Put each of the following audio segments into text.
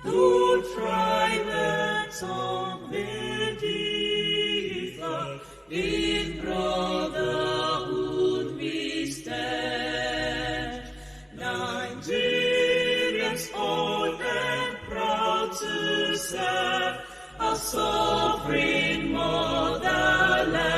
Who tribes of Medivh in brotherhood we stand. Nigerians old and proud to serve our sovereign motherland.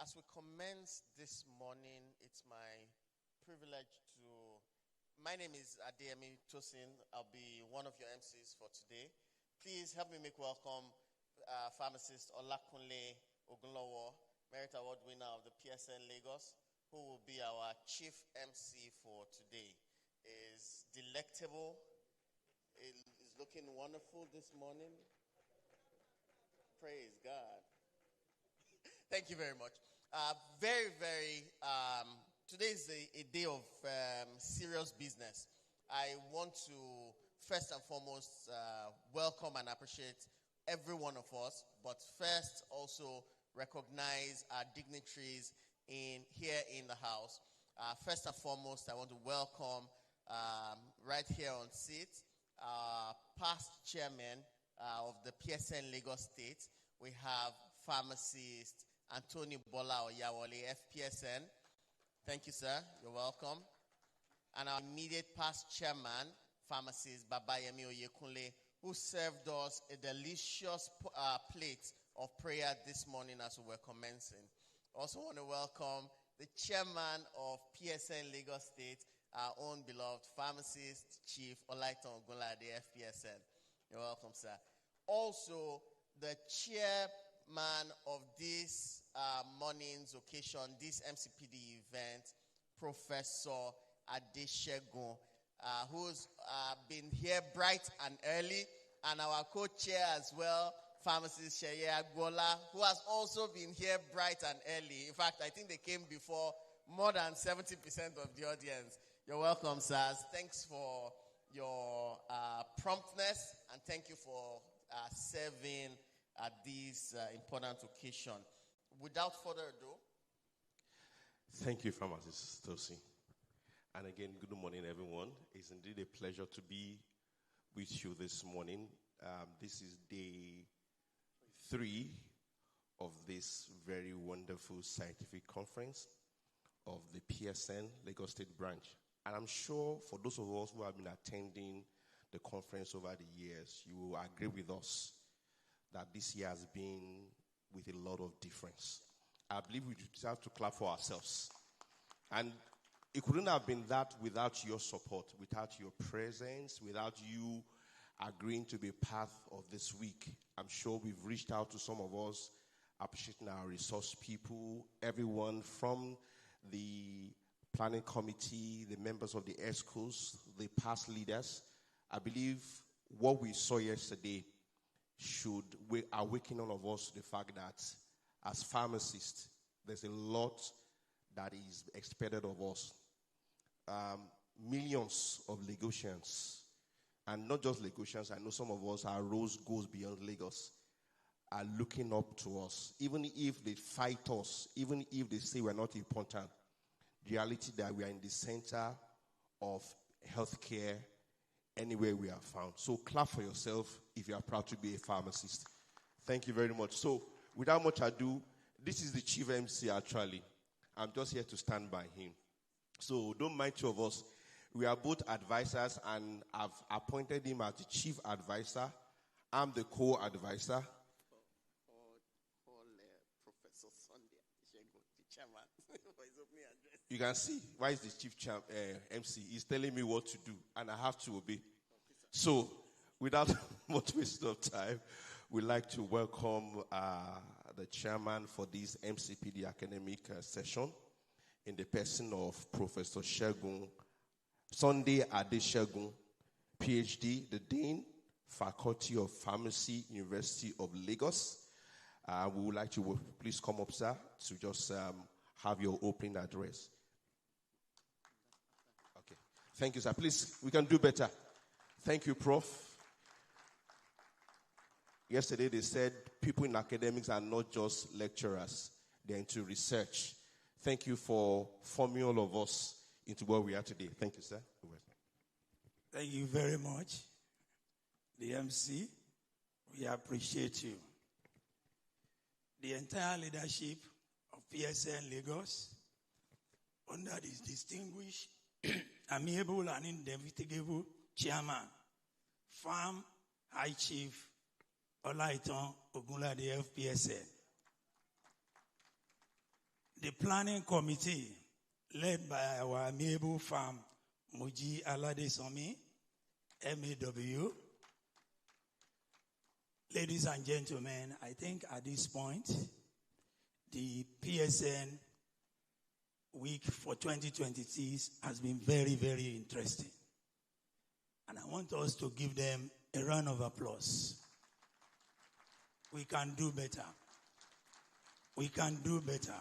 As we commence this morning, it's my privilege to... My name is Adeyemi Tosin. I'll be one of your MCs for today. Please help me make welcome pharmacist Olakunle Ogunlowo, Merit Award winner of the PSN Lagos, who will be our chief MC for today. Is delectable, is looking wonderful this morning. Praise God. Thank you very much. Today is a day of serious business. I want to first and foremost welcome and appreciate every one of us, but first also recognize our dignitaries here in the house. First and foremost, I want to welcome right here on seat past chairman of the PSN Lagos State. We have pharmacist Anthony Bola Oyawole, FPSN. Thank you, sir. You're welcome. And our immediate past chairman, pharmacist Babayemi Oyekunle, who served us a delicious plate of prayer this morning as we were commencing. Also want to welcome the chairman of PSN Lagos State, our own beloved pharmacist, Chief Olaitan Ogunlade, FPSN. You're welcome, sir. Also, the chairman of this morning's occasion, this MCPD event, Professor Adeshegun, who's been here bright and early, and our co-chair as well, pharmacist Sheye Agbola, who has also been here bright and early. In fact, I think they came before more than 70% of the audience. You're welcome, sirs. Thanks for your promptness, and thank you for serving at this important occasion. Without further ado. Thank you, Pharmacist Tosin. And again, good morning, everyone. It's indeed a pleasure to be with you this morning. This is day 3 of this very wonderful scientific conference of the PSN Lagos State branch. And I'm sure for those of us who have been attending the conference over the years, you will agree with us that this year has been with a lot of difference. I believe we deserve to clap for ourselves. And it couldn't have been that without your support, without your presence, without you agreeing to be part of this week. I'm sure we've reached out to some of us, appreciating our resource people, everyone from the planning committee, the members of the ESCOs, the past leaders. I believe what we saw yesterday should awaken all of us to the fact that as pharmacists, there's a lot that is expected of us. Millions of Lagosians, and not just Lagosians, I know some of us, our roads goes beyond Lagos, are looking up to us. Even if they fight us, even if they say we're not important, the reality that we are in the center of healthcare anywhere we are found. So clap for yourself if you are proud to be a pharmacist. Thank you very much. So without much ado, this is the chief MC actually. I'm just here to stand by him. So don't mind two of us. We are both advisors, and I've appointed him as the chief advisor. I'm the co-advisor. Professor Sunday, the chairman, for his opening address. You can see why is the chief MC. He's telling me what to do, and I have to obey. So, without much waste of time, we'd like to welcome the chairman for this MCPD academic session in the person of Professor Sunday Adeshegun, PhD, the Dean, Faculty of Pharmacy, University of Lagos. We would like to please come up, sir, to just have your opening address. Okay. Thank you, sir. Please, we can do better. Thank you, Prof. Yesterday they said people in academics are not just lecturers. They're into research. Thank you for forming all of us into where we are today. Thank you, sir. Thank you very much. The MC, we appreciate you. The entire leadership of PSN Lagos, under this distinguished, amiable, and indefatigable chairman, Farm High Chief Olaitan Ogunlade of PSN. The planning committee, led by our amiable farm, Muji Alade Somi, MAW. Ladies and gentlemen, I think at this point, the PSN week for 2026 has been very, very interesting. And I want us to give them a round of applause. We can do better. We can do better.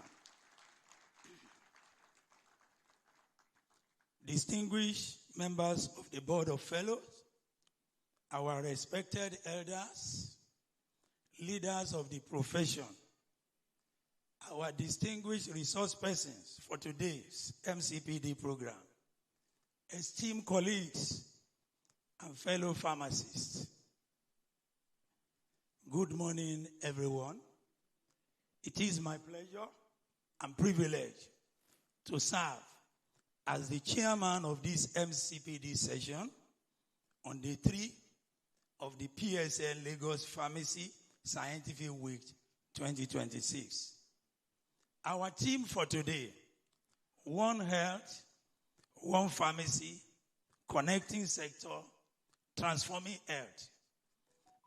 Distinguished members of the Board of Fellows, our respected elders, leaders of the profession, our distinguished resource persons for today's MCPD program, esteemed colleagues and fellow pharmacists. Good morning, everyone. It is my pleasure and privilege to serve as the chairman of this MCPD session on day 3 of the PSN Lagos Pharmacy Scientific Week 2026. Our theme for today, One Health, One Pharmacy, Connecting Sector, Transforming Health.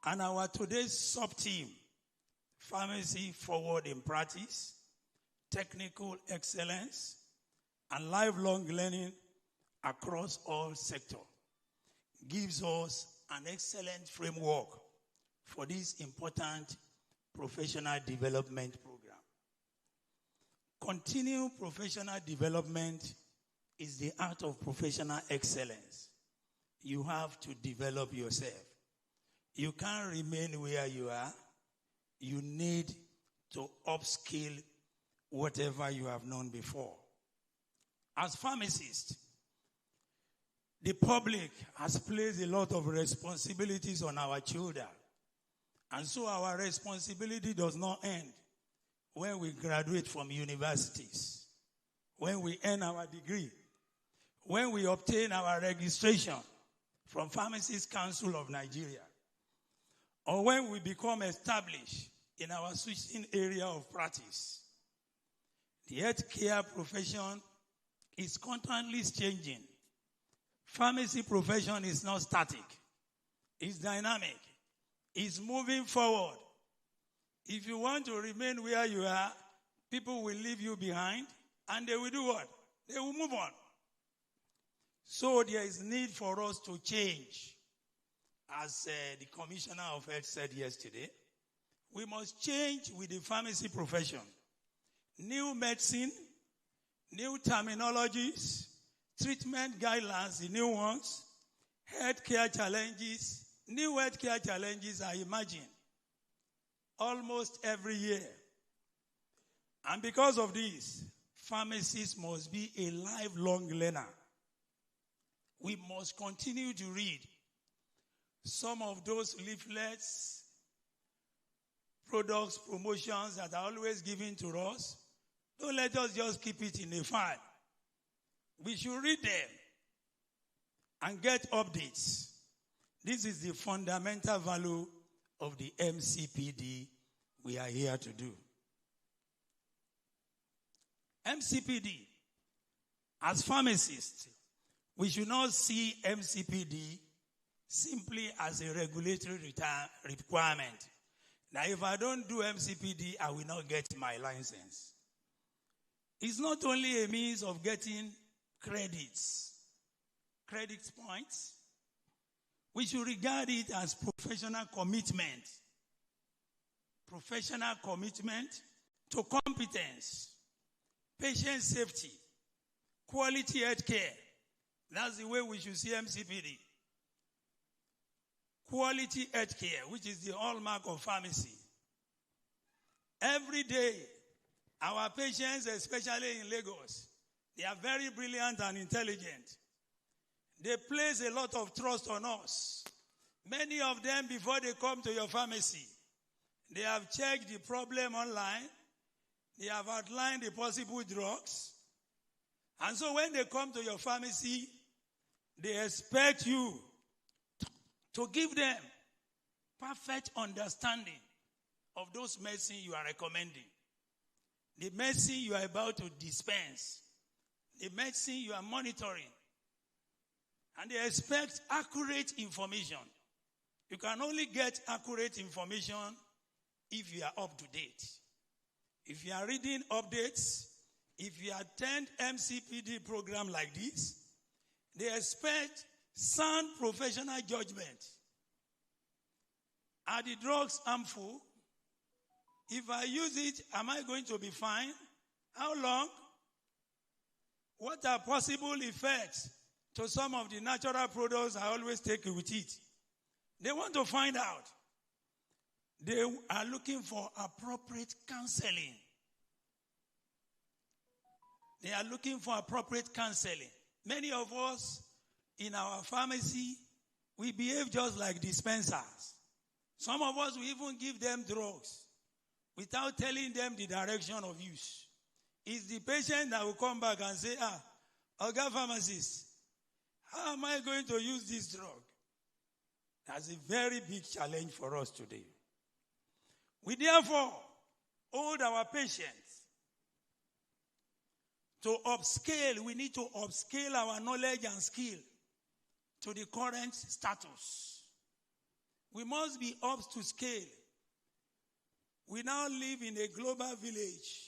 And our today's sub-theme, Pharmacy Forward in Practice, Technical Excellence, and Lifelong Learning across all sectors, gives us an excellent framework for this important professional development program. Continued professional development is the art of professional excellence. You have to develop yourself. You can't remain where you are. You need to upskill whatever you have known before. As pharmacists, the public has placed a lot of responsibilities on our children. And so our responsibility does not end when we graduate from universities, when we earn our degree, when we obtain our registration from Pharmacists Council of Nigeria, or when we become established in our switching area of practice. The healthcare profession is constantly changing. Pharmacy profession is not static. It's dynamic. It's moving forward. If you want to remain where you are, people will leave you behind, and they will do what? They will move on. So there is need for us to change. As the Commissioner of Health said yesterday, we must change with the pharmacy profession. New medicine, new terminologies, treatment guidelines, the new ones, healthcare challenges, new healthcare challenges are emerging almost every year. And because of this, pharmacists must be a lifelong learner. We must continue to read some of those leaflets, products, promotions that are always given to us. Don't let us just keep it in a file. We should read them and get updates. This is the fundamental value of the MCPD we are here to do. MCPD, as pharmacists, we should not see MCPD simply as a regulatory requirement. Now, if I don't do MCPD, I will not get my license. It's not only a means of getting credit points. We should regard it as professional commitment to competence, patient safety, quality health care. That's the way we should see MCPD. Quality health care, which is the hallmark of pharmacy. Every day, our patients, especially in Lagos, they are very brilliant and intelligent. They place a lot of trust on us. Many of them, before they come to your pharmacy, they have checked the problem online. They have outlined the possible drugs. And so when they come to your pharmacy, they expect you to give them perfect understanding of those medicines you are recommending. The medicine you are about to dispense. The medicine you are monitoring. And they expect accurate information. You can only get accurate information if you are up to date. If you are reading updates, if you attend MCPD program like this, they expect sound professional judgment. Are the drugs harmful? If I use it, am I going to be fine? How long? What are possible effects to some of the natural products I always take with it? They want to find out. They are looking for appropriate counseling. They are looking for appropriate counseling. Many of us in our pharmacy, we behave just like dispensers. Some of us, we even give them drugs without telling them the direction of use. It's the patient that will come back and say, Oga pharmacist, how am I going to use this drug? That's a very big challenge for us today. We therefore hold our patients to upscale. We need to upscale our knowledge and skill to the current status. We must be up to scale. We now live in a global village.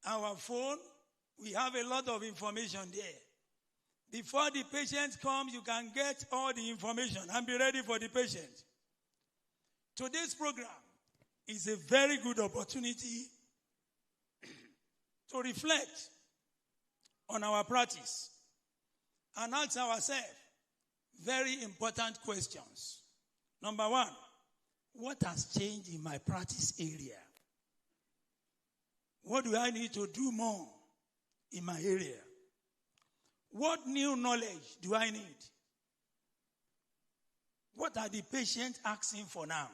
Our phone, we have a lot of information there. Before the patient comes, you can get all the information and be ready for the patient. Today's program is a very good opportunity to reflect on our practice and ask ourselves very important questions. Number one, what has changed in my practice area? What do I need to do more in my area? What new knowledge do I need? What are the patients asking for now?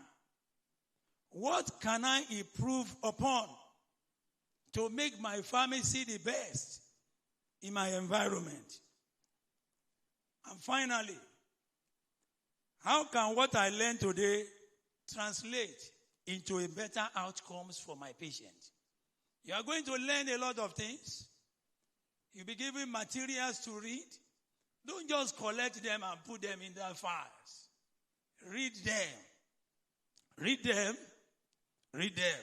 What can I improve upon to make my pharmacy the best in my environment? And finally, How can what I learned today translate into a better outcomes for my patient? You are going to learn a lot of things. You'll be given materials to read. Don't just collect them and put them in their files. Read them. Read them. Read them.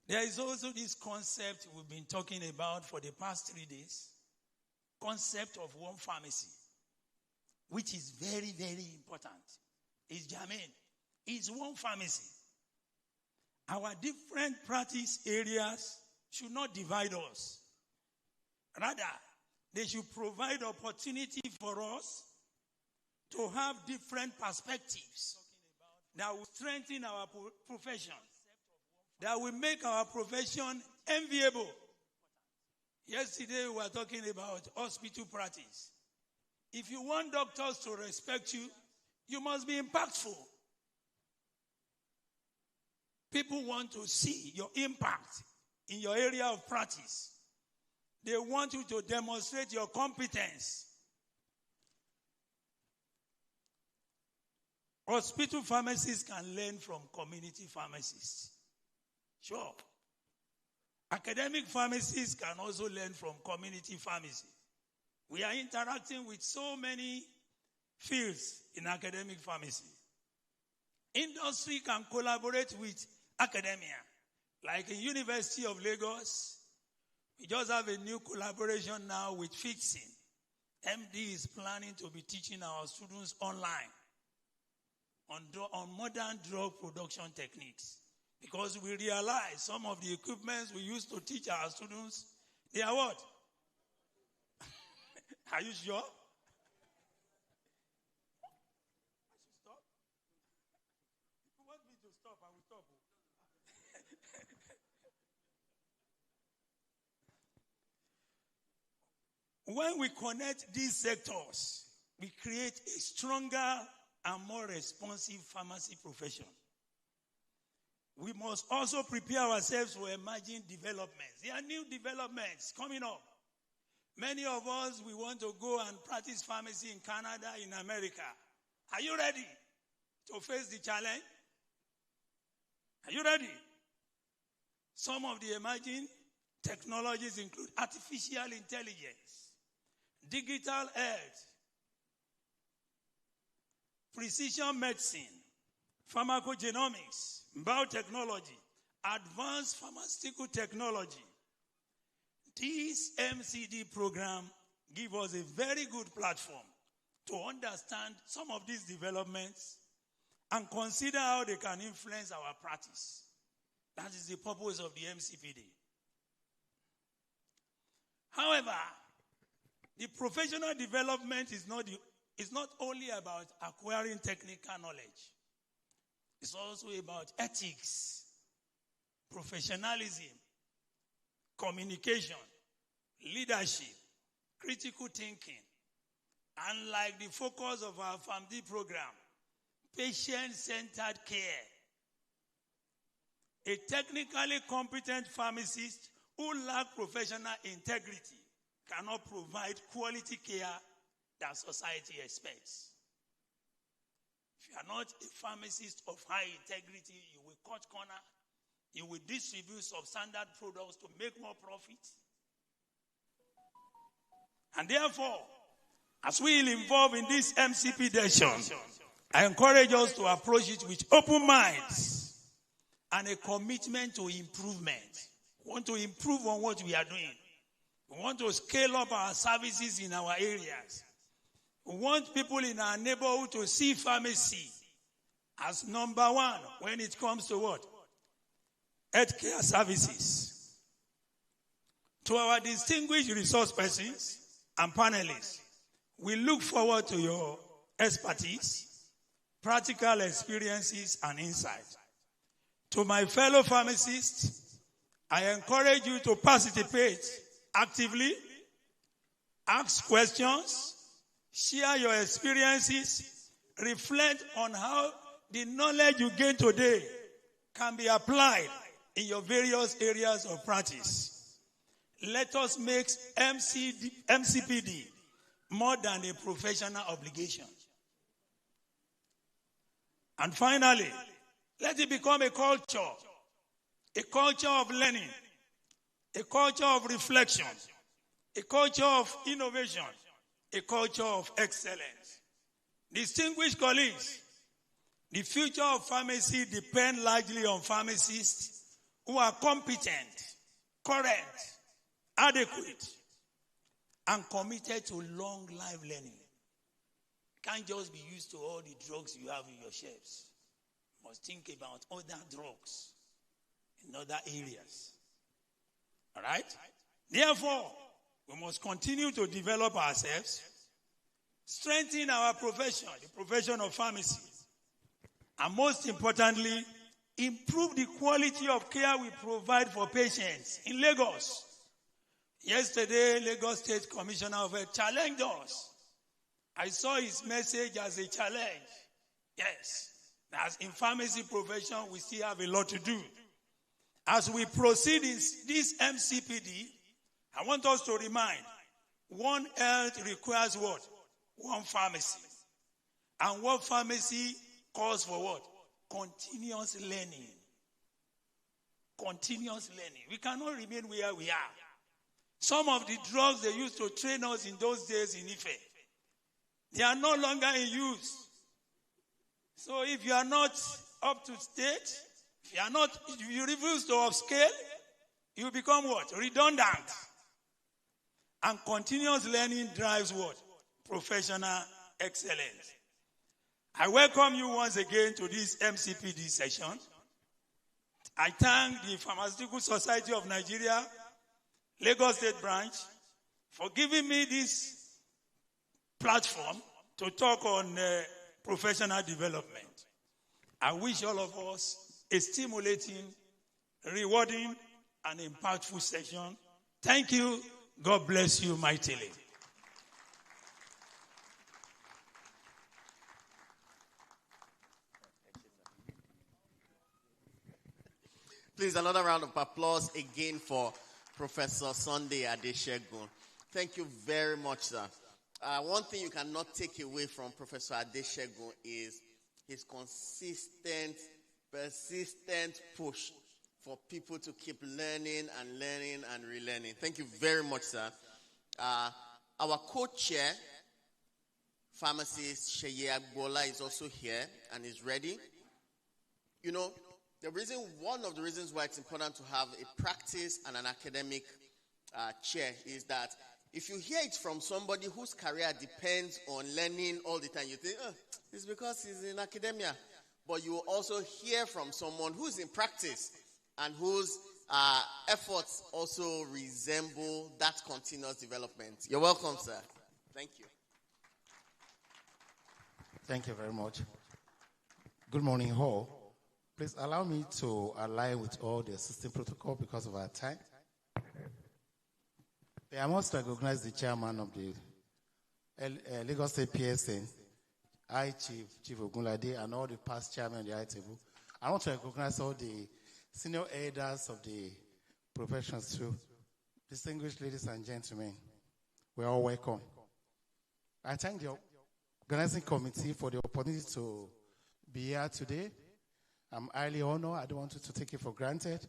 There is also this concept we've been talking about for the past 3 days. Concept of one pharmacy, which is very, very important. It's germane. It's one pharmacy. Our different practice areas should not divide us. Rather, they should provide opportunity for us to have different perspectives that will strengthen our profession, that will make our profession enviable. Yesterday, we were talking about hospital practice. If you want doctors to respect you, you must be impactful. People want to see your impact in your area of practice. They want you to demonstrate your competence. Hospital pharmacists can learn from community pharmacists. Sure. Academic pharmacists can also learn from community pharmacy. We are interacting with so many fields in academic pharmacy. Industry can collaborate with academia. Like in University of Lagos, we just have a new collaboration now with Fixing. MD is planning to be teaching our students online on modern drug production techniques. Because we realize some of the equipments we used to teach our students, they are what? Are you sure? I should stop? If you want me to stop, I will stop. When we connect these sectors, we create a stronger and more responsive pharmacy profession. We must also prepare ourselves for emerging developments. There are new developments coming up. Many of us, we want to go and practice pharmacy in Canada, in America. Are you ready to face the challenge? Are you ready? Some of the emerging technologies include artificial intelligence, digital health, precision medicine, pharmacogenomics, biotechnology, advanced pharmaceutical technology. This MCD program gives us a very good platform to understand some of these developments and consider how they can influence our practice. That is the purpose of the MCPD. However, the professional development is not only about acquiring technical knowledge. It's also about ethics, professionalism, communication, leadership, critical thinking, and like the focus of our PharmD program, patient-centered care. A technically competent pharmacist who lacks professional integrity cannot provide quality care that society expects. If you are not a pharmacist of high integrity, you will cut corner. You will distribute substandard products to make more profit. And therefore, as we will involve in this MCP session, I encourage us to approach it with open minds and a commitment to improvement. We want to improve on what we are doing. We want to scale up our services in our areas. We want people in our neighborhood to see pharmacy as number one when it comes to what? Healthcare services. To our distinguished resource persons and panelists, we look forward to your expertise, practical experiences, and insights. To my fellow pharmacists, I encourage you to participate actively, ask questions, share your experiences, reflect on how the knowledge you gain today can be applied in your various areas of practice. Let us make MCPD more than a professional obligation. And finally, let it become a culture of learning, a culture of reflection, a culture of innovation, a culture of excellence. Distinguished colleagues, the future of pharmacy depends largely on pharmacists who are competent, current, adequate, and committed to long life learning. Can't just be used to all the drugs you have in your shelves. You must think about other drugs in other areas. All right? Therefore, we must continue to develop ourselves, strengthen our profession, the profession of pharmacy, and most importantly, improve the quality of care we provide for patients in Lagos. Yesterday, Lagos State Commissioner of Health challenged us. I saw his message as a challenge. Yes, as in pharmacy profession, we still have a lot to do. As we proceed in this MCPD, I want us to remind, one health requires what? One pharmacy. And one pharmacy calls for what? Continuous learning. Continuous learning. We cannot remain where we are. Some of the drugs they used to train us in those days in Ife, they are no longer in use. So if you are not up to date, if you refuse to upscale, you become what? Redundant. And continuous learning drives what? Professional excellence. I welcome you once again to this MCPD session. I thank the Pharmaceutical Society of Nigeria, Lagos State Branch, for giving me this platform to talk on professional development. I wish all of us a stimulating, rewarding, and impactful session. Thank you. God bless you mightily. Please, another round of applause again for Professor Sunday Adeshegun. Thank you very much, sir. One thing you cannot take away from Professor Adeshegun is his consistent, persistent push for people to keep learning and relearning. Thank you very much, sir. Our co-chair, pharmacist Sheye Agbola, is also here and is ready. You know, one of the reasons why it's important to have a practice and an academic chair is that if you hear it from somebody whose career depends on learning all the time, you think, it's because he's in academia. But you will also hear from someone who's in practice and whose efforts also resemble that continuous development. You're welcome, sir. Thank you. Thank you very much. Good morning, all. Please allow me to align with all the existing protocol because of our time. I must recognize the chairman of the Lagos State PSN, Chief Ogunlade, and all the past chairmen of the high table. I want to recognize all the senior elders of the professions too. Distinguished ladies and gentlemen, we're all welcome. I thank the organizing committee for the opportunity to be here today. I'm highly honored. I don't want you to take it for granted.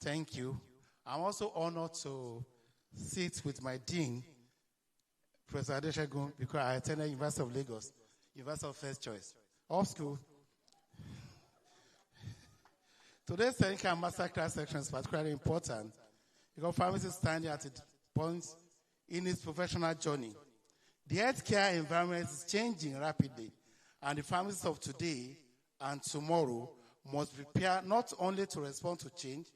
Thank you. I'm also honored to sit with my dean, Professor Adeshegun, because I attended University of Lagos, University of First Choice, off school. Today's technical and masterclass section is particularly important because pharmacists standing at a point in its professional journey. The healthcare environment is changing rapidly, and the pharmacists of today and tomorrow must prepare not only to respond to change,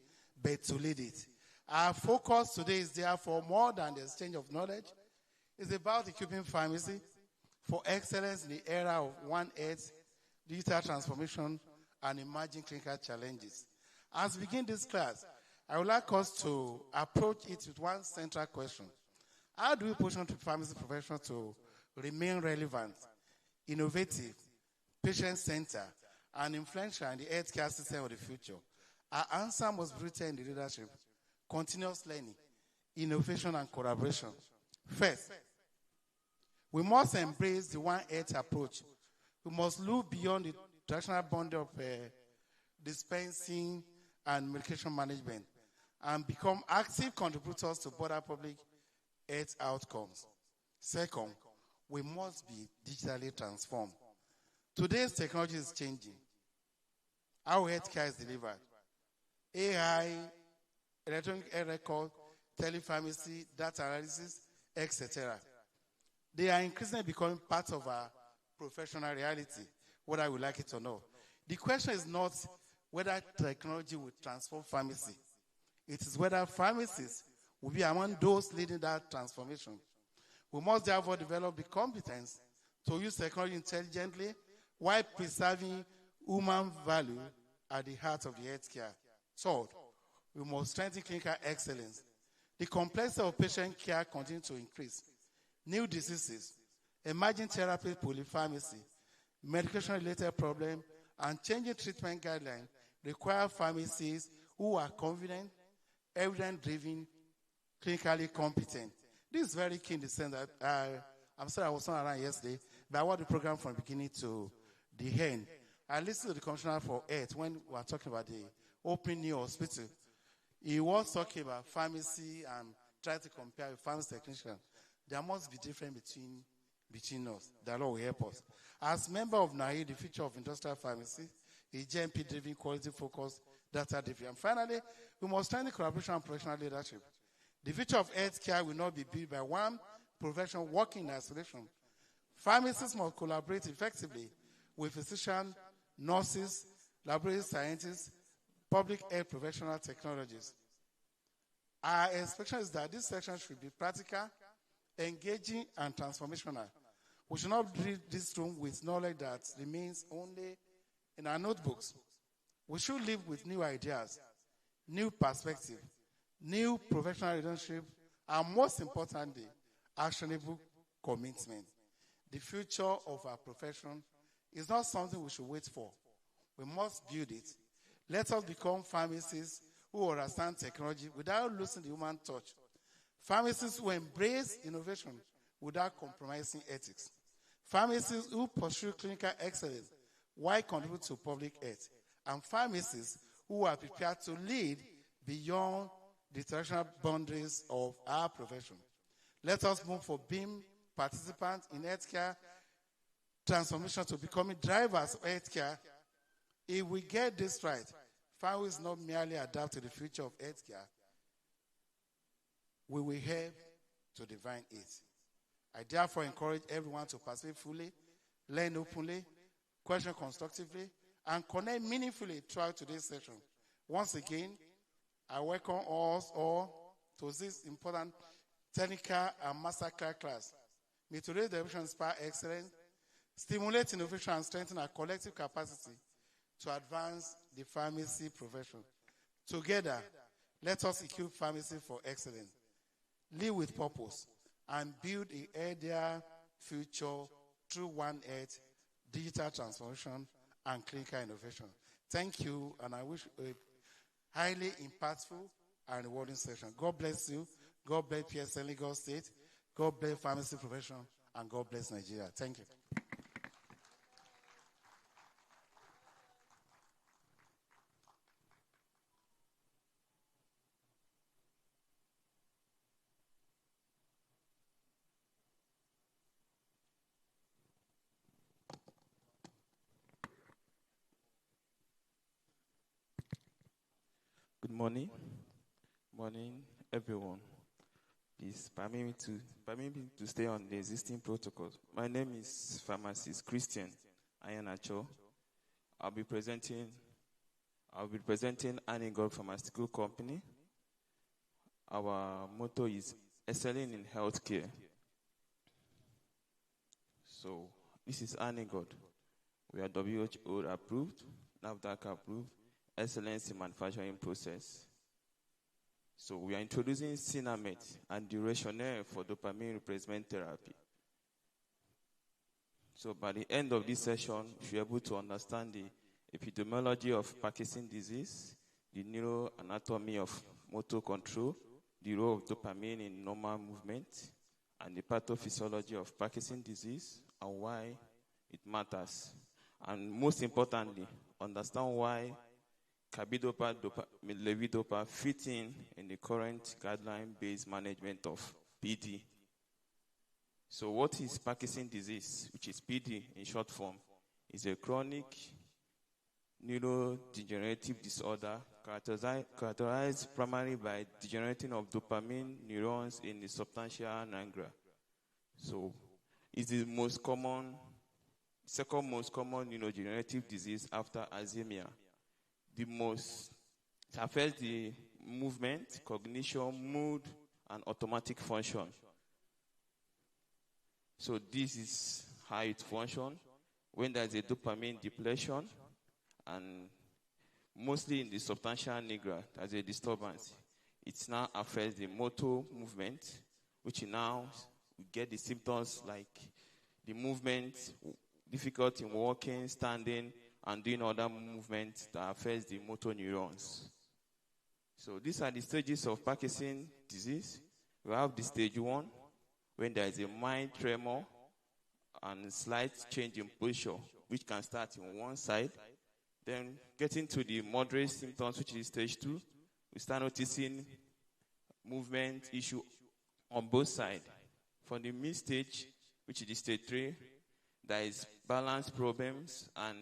but to lead it. Our focus today is therefore more than the exchange of knowledge. It's about equipping pharmacy for excellence in the era of One Health, digital transformation, and emerging clinical challenges. As we begin this class, I would like us to approach it with one central question. How do we position the pharmacy profession to remain relevant, innovative, patient-centered, and influential in the healthcare system of the future? Our answer must be rooted in the leadership, continuous learning, innovation, and collaboration. First, We must embrace the one health approach. We must look beyond the traditional boundary of dispensing and medication management and become active contributors to broader public health outcomes. Second, we must be digitally transformed. Today's technology is changing. How healthcare is delivered. AI, electronic health record, telepharmacy, data analysis, etc. They are increasingly becoming part of our professional reality, whether we like it or not. The question is not whether technology will transform pharmacy. It is whether pharmacists will be among those leading that transformation. We must therefore develop the competence to use technology intelligently while preserving human value at the heart of the healthcare. Third, we must strengthen clinical excellence. The complexity of patient care continues to increase. New diseases, emerging therapy polypharmacy, medication-related problems, and changing treatment guidelines require pharmacists who are confident, evidence-driven, clinically competent. This is very key in the sense that I'm sorry I was not around yesterday, but I watched the program from the beginning to the end. I listened to the Commissioner for Health when we were talking about the opening new hospital. He was talking about pharmacy and trying to compare with pharmacy technicians. There must be difference between us. The Lord will help us. As member of NAI, the future of industrial pharmacy is GMP-driven, quality-focused, data-driven. And finally, we must strengthen collaboration and professional leadership. The future of healthcare will not be built by one profession working in isolation. Pharmacists must collaborate effectively with physicians, nurses, laboratory scientists, public health professional technologies. Our expectation is that this section should be practical, engaging, and transformational. We should not read this room with knowledge that remains only in our notebooks. We should live with new ideas, new perspective, new professional relationship, and most importantly, actionable commitment. The future of our profession is not something we should wait for. We must build it. Let us become pharmacists who understand technology without losing the human touch. Pharmacists who embrace innovation without compromising ethics. Pharmacists who pursue clinical excellence while contributing to public health. And pharmacists who are prepared to lead beyond the traditional boundaries of our profession. Let us move from being participants in healthcare transformation to becoming drivers of healthcare. If we get this right, pharmacists not merely adapt to the future of healthcare, we will help to define it. I therefore encourage everyone to participate fully, learn openly, question constructively, and connect meaningfully throughout today's session. Once again, I welcome us all to this important technical and masterclass class. May today's demonstration inspire excellence, stimulate innovation, and strengthen our collective capacity to advance the pharmacy profession. Together, let us equip pharmacy for excellence, live with purpose, and build a healthier future through One Health, digital transformation, and clinical innovation. Thank you, and I wish a highly impactful and rewarding session. God bless you. God bless PSN Lagos State. God bless pharmacy profession, and God bless Nigeria. Thank you. Good morning. Morning, everyone. Please permit me to stay on the existing protocols. My name is Pharmacist Christian Ayanacho. I'll be presenting Annie God Pharmaceutical Company. Our motto is excelling in healthcare. So this is Annie God. We are WHO approved, NAFDAC approved, excellence in manufacturing process. So we are introducing Cinemet and the rationale for dopamine replacement therapy. So by the end of this session, you should be able to understand the epidemiology of Parkinson's disease, the neuroanatomy of motor control, the role of dopamine in normal movement, and the pathophysiology of Parkinson's disease and why it matters. And most importantly, understand why carbidopa, levodopa fit in the current guideline-based management of PD. So what is Parkinson's disease, which is PD in short form? It's a chronic neurodegenerative disorder characterized primarily by degenerating of dopamine neurons in the substantia nigra. So it's the second most common neurodegenerative disease after Alzheimer's. It affects the movement, cognition, mood, and automatic function. So this is how it functions. When there's a dopamine depletion, and mostly in the substantia nigra, there's a disturbance. It now affects the motor movement, which now we get the symptoms like the movement, difficulty in walking, standing, and doing other movements that affects the motor neurons. So these are the stages of Parkinson's disease. We have the stage 1, when there is a mild tremor and slight change in posture, which can start in one side. Then getting to the moderate symptoms, which is stage 2, we start noticing movement issue on both sides. For the mid stage, which is the stage 3, there is balance problems and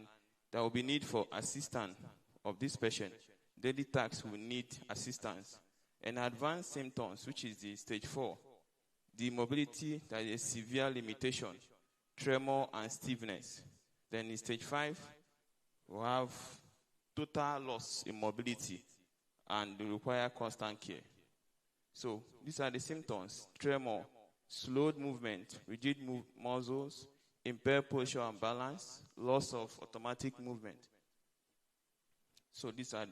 there will be need for assistance of this patient. Daily tasks will need assistance. And advanced symptoms, which is the stage 4, the mobility, there is a severe limitation, tremor and stiffness. Then in stage 5, we have total loss in mobility and they require constant care. So these are the symptoms: tremor, slowed movement, rigid muscles, impaired posture and balance, loss of automatic movement. So these are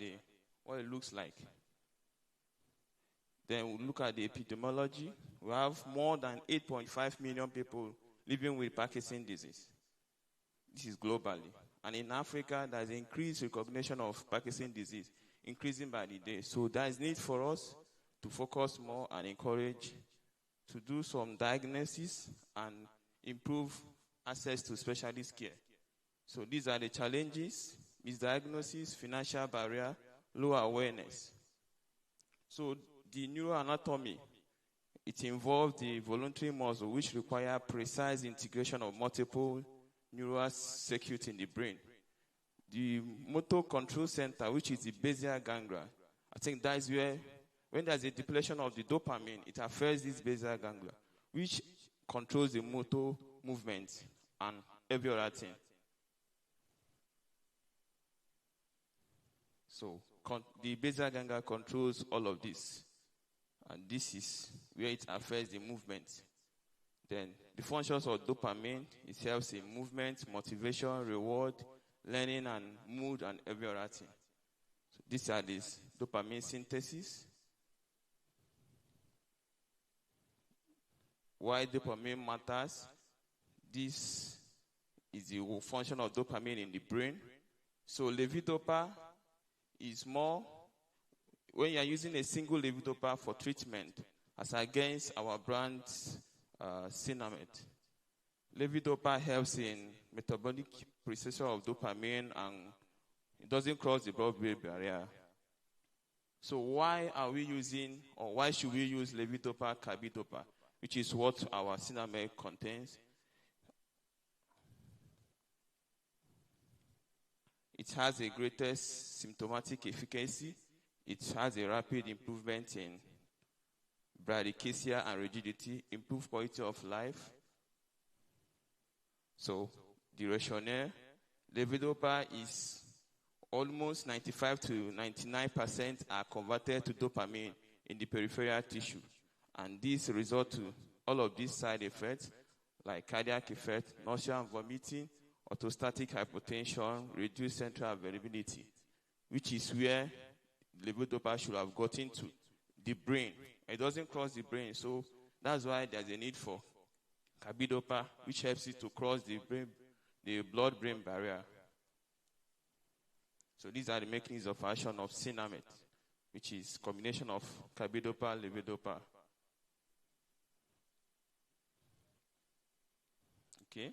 what it looks like. Then we look at the epidemiology. We have more than 8.5 million people living with Parkinson's disease. This is globally. And in Africa, there's increased recognition of Parkinson's disease, increasing by the day. So there is need for us to focus more and encourage to do some diagnosis and improve access to specialist care. So these are the challenges: misdiagnosis, financial barrier, low awareness. So the neuroanatomy, it involves the voluntary muscle, which require precise integration of multiple neural circuits in the brain. The motor control center, which is the basal ganglia, I think that is where, when there's a depletion of the dopamine, it affects this basal ganglia, which controls the motor movement and every other thing. So the basal ganglia controls all of this. And this is where it affects the movement. Then the functions of dopamine, it helps in movement, motivation, reward, learning, and mood, and every other thing. So these are these dopamine synthesis. Why dopamine matters? This is the function of dopamine in the brain. So levodopa is more, when you are using a single levodopa for treatment, as against our brand Cinnamate. Levodopa helps in metabolic processing of dopamine and it doesn't cross the blood-brain barrier. So why are we using, or why should we use levodopa, carbidopa, which is what our Cinnamate contains? It has a greatest symptomatic efficacy. It has a rapid improvement in bradycardia and rigidity, improved quality of life. So the rationale, levodopa is almost 95 to 99% are converted to dopamine in the peripheral tissue. And this results to all of these side effects, like cardiac effect, nausea and vomiting, orthostatic hypotension, reduced central availability, which is where levodopa should have gotten to the brain. It doesn't cross the brain, so that's why there's a need for carbidopa, which helps it to cross the blood-brain barrier. So these are the mechanisms of action of Cinnamate, which is combination of carbidopa, levodopa. Okay?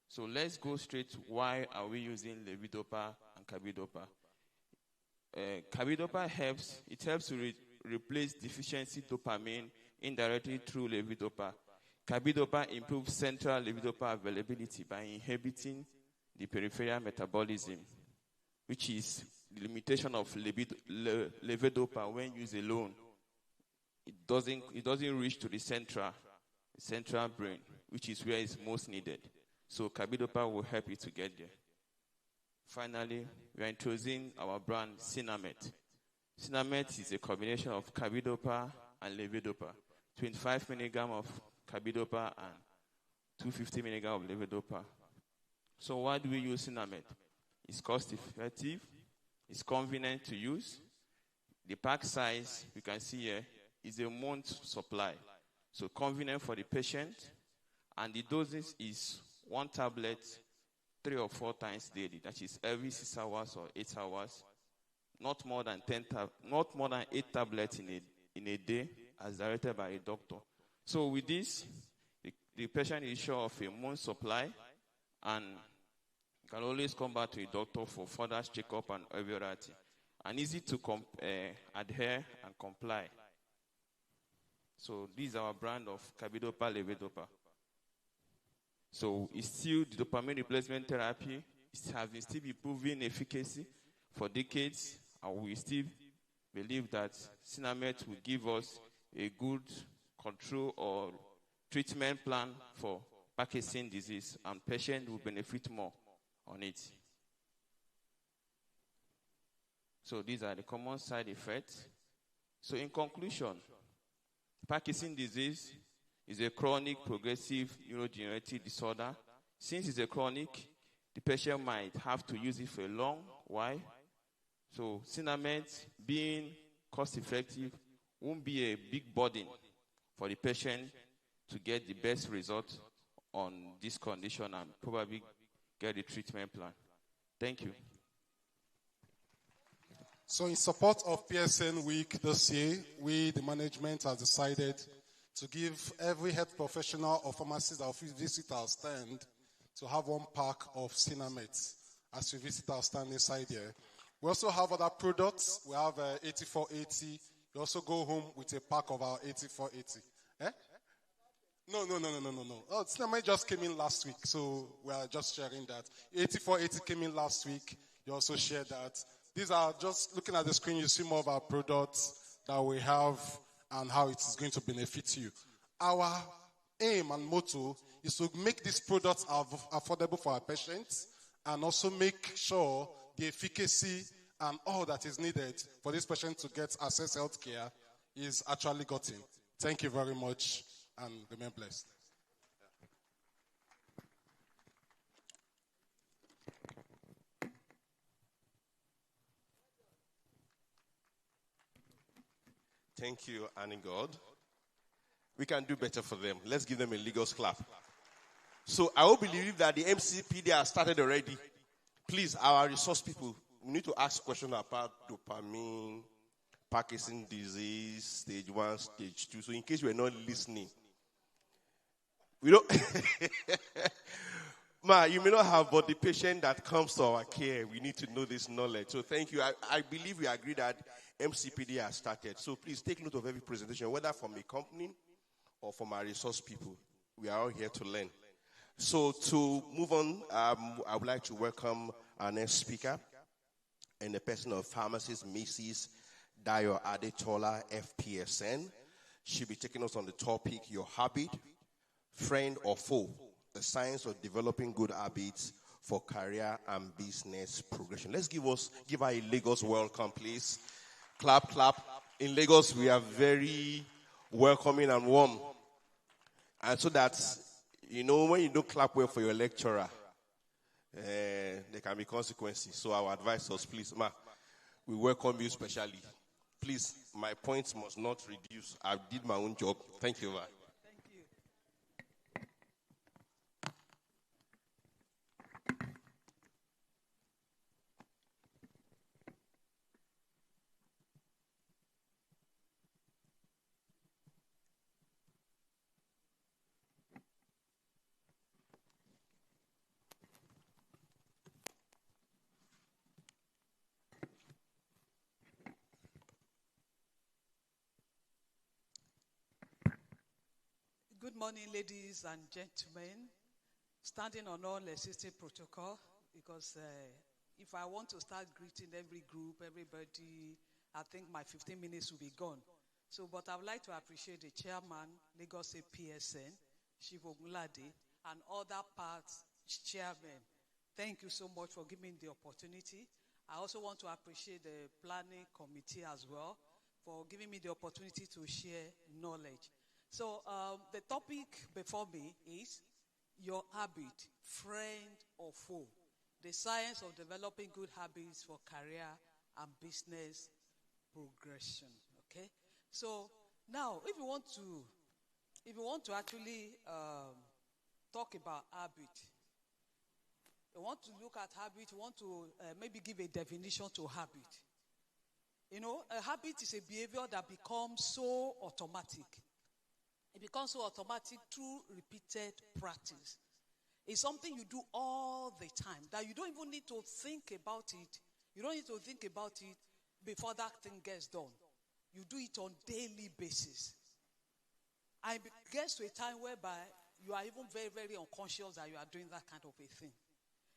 So let's go straight to why are we using levodopa and carbidopa. Carbidopa helps to replace deficiency dopamine indirectly through levodopa. Carbidopa improves central levodopa availability by inhibiting the peripheral metabolism, which is the limitation of levodopa when used alone. It doesn't reach to the central brain, which is where it's most needed. So carbidopa will help you to get there. Finally, we are introducing our brand Cinemet. Cinemet is a combination of carbidopa and levodopa. 25 milligram of carbidopa and 250 milligram of levodopa. So why do we use Cinemet? It's cost effective, it's convenient to use. The pack size, you can see here, is a month supply. So convenient for the patient, and the dosage is 1 tablet 3 or 4 times daily. That is every 6 hours or 8 hours. Not more than 8 tablets in a day, as directed by a doctor. So with this, the patient is sure of a month supply, and can always come back to a doctor for further checkup and everything. And easy to adhere and comply. So this is our brand of carbidopa levodopa. So it's still the dopamine replacement therapy. It has been still proven efficacy for decades, and we still believe that Cinemet will give us a good control or treatment plan for Parkinson's disease, and patients will benefit more on it. So these are the common side effects. So in conclusion, Parkinson's disease is a chronic progressive neurodegenerative disorder. Since it's a chronic, the patient might have to use it for a long while. So Cinemet, being cost effective, won't be a big burden for the patient to get the best result on this condition and probably get the treatment plan. Thank you. So in support of PSN Week this year, we, the management, has decided to give every health professional or pharmacist that will visit our stand to have 1 pack of Cinemet as you visit our stand inside here. We also have other products. We have 8480. You also go home with a pack of our 8480. Eh? No. Oh, Cinemet just came in last week, so we are just sharing that. 8480 came in last week. You also share that. These are just looking at the screen, you see more of our products that we have and how it is going to benefit you. Our aim and motto is to make these products affordable for our patients and also make sure the efficacy and all that is needed for this patient to get access to health care is actually gotten. Thank you very much and remain blessed. Thank you, Annie God. We can do better for them. Let's give them a Lagos clap. So I will believe that the MCPD has started already. Please, our resource people, we need to ask questions about dopamine, Parkinson's disease, stage 1, stage 2. So in case you are not listening, we don't... you may not have, but the patient that comes to our care, we need to know this knowledge. So thank you. I believe we agree that MCPD has started. So please take note of every presentation, whether from a company or from our resource people. We are all here to learn. So to move on, I would like to welcome our next speaker in the person of pharmacist Mrs. Dayo Adetola, FPSN. She'll be taking us on the topic, your habit, friend or foe, the science of developing good habits for career and business progression. Let's give her a Lagos welcome, please. Clap, clap. In Lagos, we are very welcoming and warm. And so that, when you don't clap well for your lecturer, there can be consequences. So our advisors, please, we welcome you specially. Please, my points must not reduce. I did my own job. Thank you, Good morning, ladies and gentlemen. Standing on all existing protocol, because if I want to start greeting every group, everybody, I think my 15 minutes will be gone. So, but I would like to appreciate the chairman, Lagos State PSN, Chief Ogunlade, and other parts chairmen. Thank you so much for giving me the opportunity. I also want to appreciate the planning committee as well for giving me the opportunity to share knowledge. So the topic before me is your habit, friend or foe. The science of developing good habits for career and business progression. Okay. So now, if you want to actually talk about habit, you want to look at habit, you want to maybe give a definition to habit. You know, a habit is a behavior that becomes so automatic. It becomes so automatic through repeated practice. It's something you do all the time that you don't even need to think about it. You don't need to think about it before that thing gets done. You do it on daily basis. And it gets to a time whereby you are even very, very unconscious that you are doing that kind of a thing.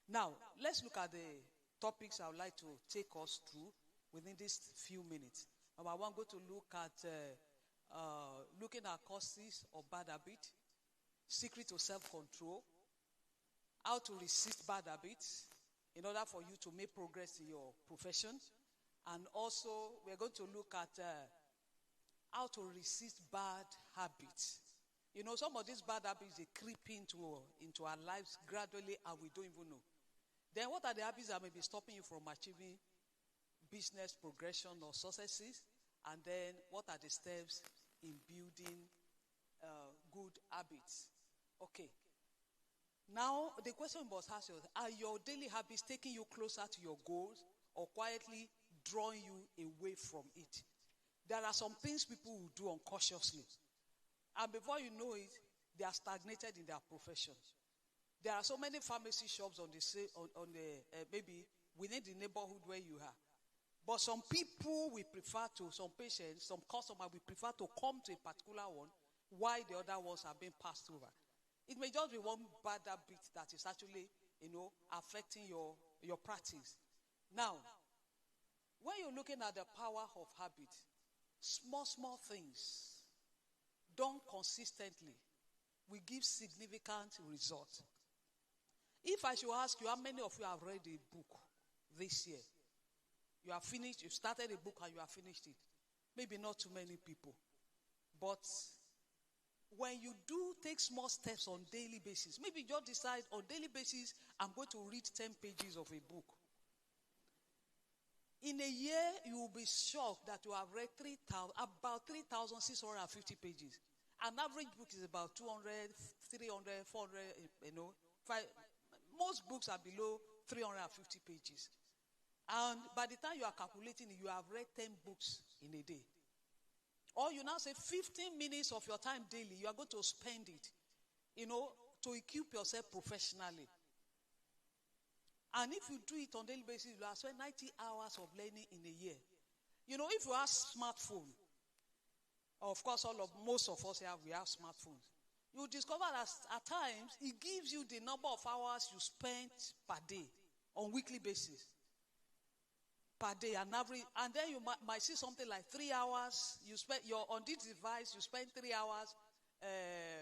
Now, let's look at the topics I would like to take us through within these few minutes. Number one, go to look at looking at causes of bad habit, secret to self-control, how to resist bad habits in order for you to make progress in your profession. And also, we're going to look at how to resist bad habits. You know, some of these bad habits, they creep into our lives gradually and we don't even know. Then what are the habits that may be stopping you from achieving business progression or successes? And then what are the steps in building good habits? Okay. Now, the question must ask you, are your daily habits taking you closer to your goals or quietly drawing you away from it? There are some things people will do unconsciously. And before you know it, they are stagnated in their profession. There are so many pharmacy shops maybe within the neighborhood where you are. But some people will prefer to, some patients, some customers will prefer to come to a particular one while the other ones are being passed over. It may just be one bad habit that is actually, affecting your practice. Now, when you're looking at the power of habit, small things done consistently will give significant results. If I should ask you, how many of you have read a book this year? You have finished, you started a book and you have finished it. Maybe not too many people. But when you do take small steps on daily basis, maybe you just decide on daily basis, I'm going to read 10 pages of a book. In a year, you will be shocked that you have read about 3,650 pages. An average book is about 200, 300, 400, 5. Most books are below 350 pages. And by the time you are calculating it, you have read 10 books in a day. Or you now say 15 minutes of your time daily, you are going to spend it, to equip yourself professionally. And if you do it on daily basis, you will spend 90 hours of learning in a year. If you have smartphone, of course, most of us here, we have smartphones. You discover that at times, it gives you the number of hours you spend per day on weekly basis. Per day, an average, and then you might see something like 3 hours. You spend on this device, you spend 3 hours,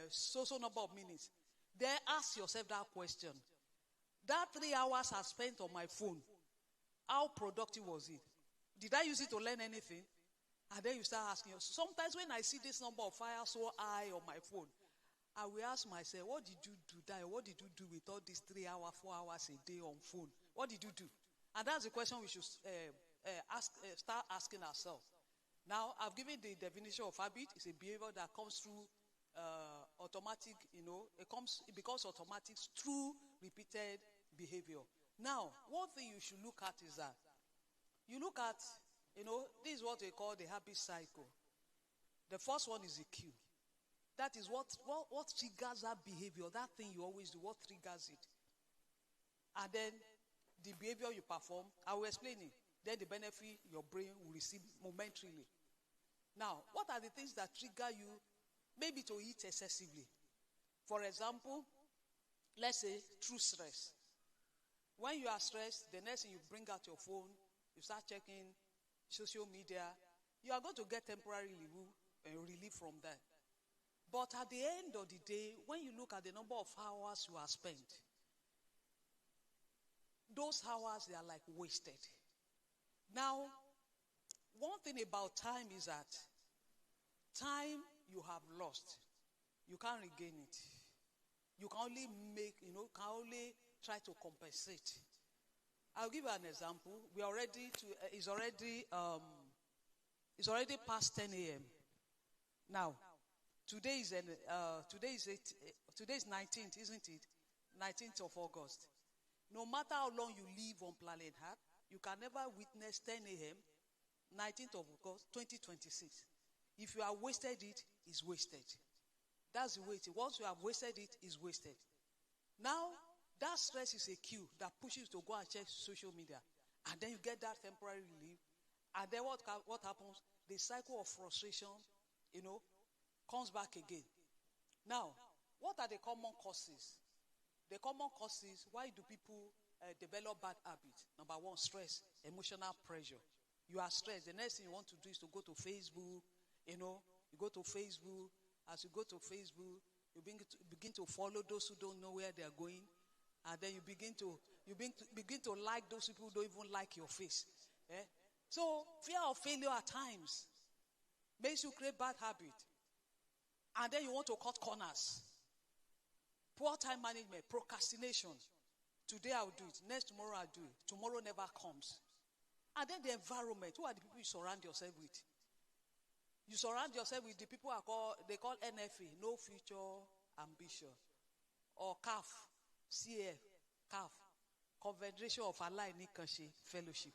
so number of minutes. Then ask yourself that question. That 3 hours I spent on my phone, how productive was it? Did I use it to learn anything? And then you start asking yourself. Sometimes when I see this number of fire so high on my phone, I will ask myself, what did you do that? What did you do with all these 3 hours, 4 hours a day on phone? What did you do? And that's the question we should start asking ourselves. Now, I've given the definition of habit. It's a behavior that comes through automatic, it becomes automatic through repeated behavior. Now, one thing you should look at is that you look at, this is what they call the habit cycle. The first one is the cue. That is what triggers that behavior, that thing you always do, what triggers it. And then the behavior you perform, I will explain it. Then the benefit your brain will receive momentarily. Now, what are the things that trigger you maybe to eat excessively? For example, let's say through stress. When you are stressed, the next thing you bring out your phone, you start checking social media, you are going to get temporary relief from that. But at the end of the day, when you look at the number of hours you have spent, those hours, they are like wasted. Now, one thing about time is that time you have lost, you can't regain it. You can only try to compensate. I'll give you an example. It's already past 10 a.m. Now, today is 19th, isn't it? 19th of August. No matter how long you live on planet Earth, you can never witness 10 a.m., 19th of August, 2026. If you have wasted it, it's wasted. That's the way it is. Once you have wasted it, it's wasted. Now, that stress is a cue that pushes you to go and check social media. And then you get that temporary relief. And then what happens? The cycle of frustration, comes back again. Now, what are the common causes? The common causes, why do people develop bad habits? Number one, stress, emotional pressure. You are stressed. The next thing you want to do is to go to Facebook. You go to Facebook. As you go to Facebook, you begin to follow those who don't know where they are going. And then you begin to like those people who don't even like your face. So, fear of failure at times makes you create bad habits. And then you want to cut corners. Poor time management, procrastination. Today I'll do it. Next tomorrow I'll do it. Tomorrow never comes. And then the environment. Who are the people you surround yourself with? You surround yourself with the people they call NFA, no future ambition. Or CAF, CAF, Confederation of Allied Nikashi Fellowship.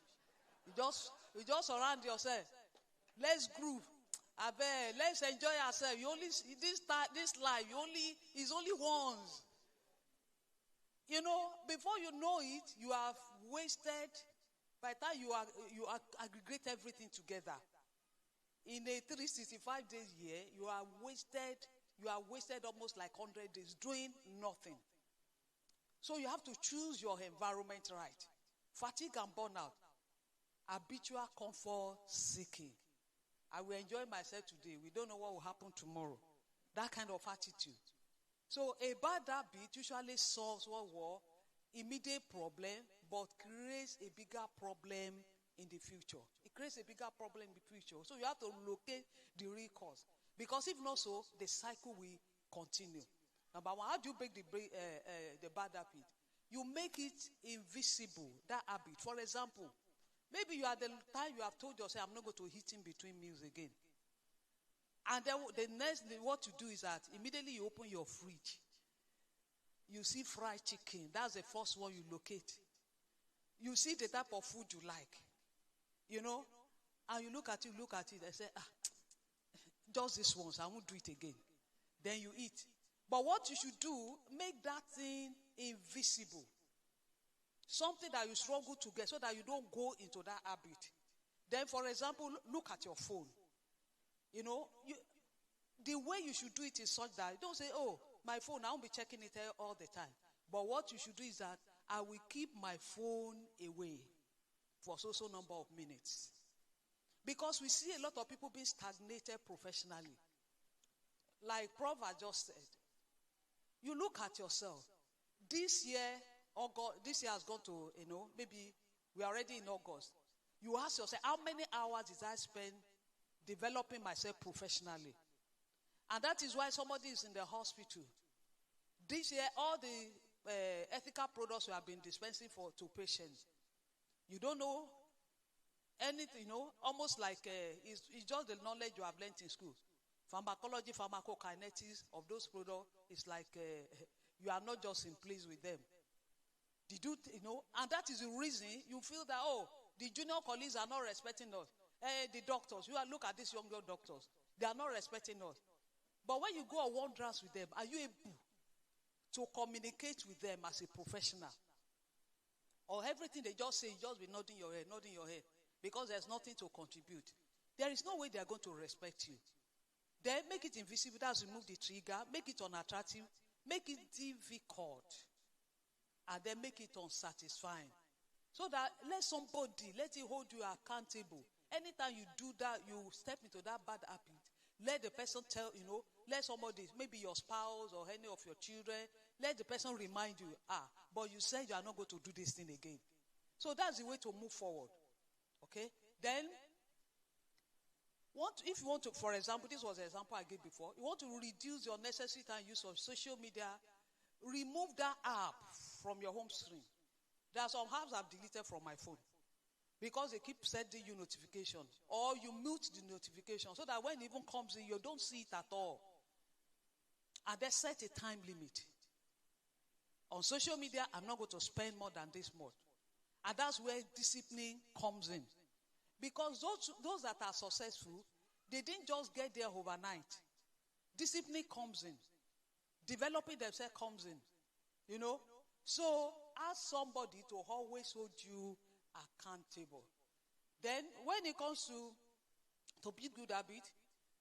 You just surround yourself. Let's groove. Let's enjoy ourselves. You only this life. Is only once. Before you know it, you have wasted. By the time you aggregate everything together, in a 365 days year, you are wasted. You are wasted almost like 100 days doing nothing. So you have to choose your environment right. Fatigue and burnout, habitual comfort seeking. I will enjoy myself today. We don't know what will happen tomorrow. That kind of attitude. So a bad habit usually solves immediate problem, but creates a bigger problem in the future. It creates a bigger problem in the future. So you have to locate the real cause. Because if not so, the cycle will continue. Number one, how do you break the bad habit? You make it invisible, that habit. For example, maybe you are the time you have told yourself, I'm not going to eat in between meals again. And then what you do is that immediately you open your fridge. You see fried chicken. That's the first one you locate. You see the type of food you like. And you look at it and say, just this once, I won't do it again. Then you eat. But what you should do, make that thing invisible. Something that you struggle to get so that you don't go into that habit. Then, for example, look at your phone. The way you should do it is such that you don't say, my phone, I won't be checking it all the time. But what you should do is that I will keep my phone away for so number of minutes. Because we see a lot of people being stagnated professionally. Like Prof just said, you look at yourself. This year has gone to, maybe we are already in August. You ask yourself, how many hours did I spend developing myself professionally? And that is why somebody is in the hospital. This year, all the ethical products we have been dispensing to patients. You don't know anything, almost like it's just the knowledge you have learned in school. Pharmacology, pharmacokinetics of those products is like you are not just in place with them. And that is the reason you feel that, the junior colleagues are not respecting us. The doctors, look at these younger doctors. They are not respecting us. But when you go on wonders with them, are you able to communicate with them as a professional? Or everything they just say, you just be nodding your head, because there's nothing to contribute. There is no way they are going to respect you. Then make it invisible, that's remove the trigger, make it unattractive, make it difficult, and then make it unsatisfying. So that let it hold you accountable. Anytime you do that, you step into that bad habit, let the person let somebody, maybe your spouse or any of your children, let the person remind you, but you said you are not going to do this thing again. So that's the way to move forward. Okay? Then, if you want to, for example, this was the example I gave before, you want to reduce your necessary time use of social media, remove that app from your home screen. There are some apps I've deleted from my phone because they keep sending you notifications, or you mute the notification so that when it even comes in, you don't see it at all. And then set a time limit. On social media, I'm not going to spend more than this month. And that's where discipline comes in. Because those that are successful, they didn't just get there overnight. Discipline comes in. Developing themselves comes in. So ask somebody to always hold you accountable. Then when it comes to build good habit,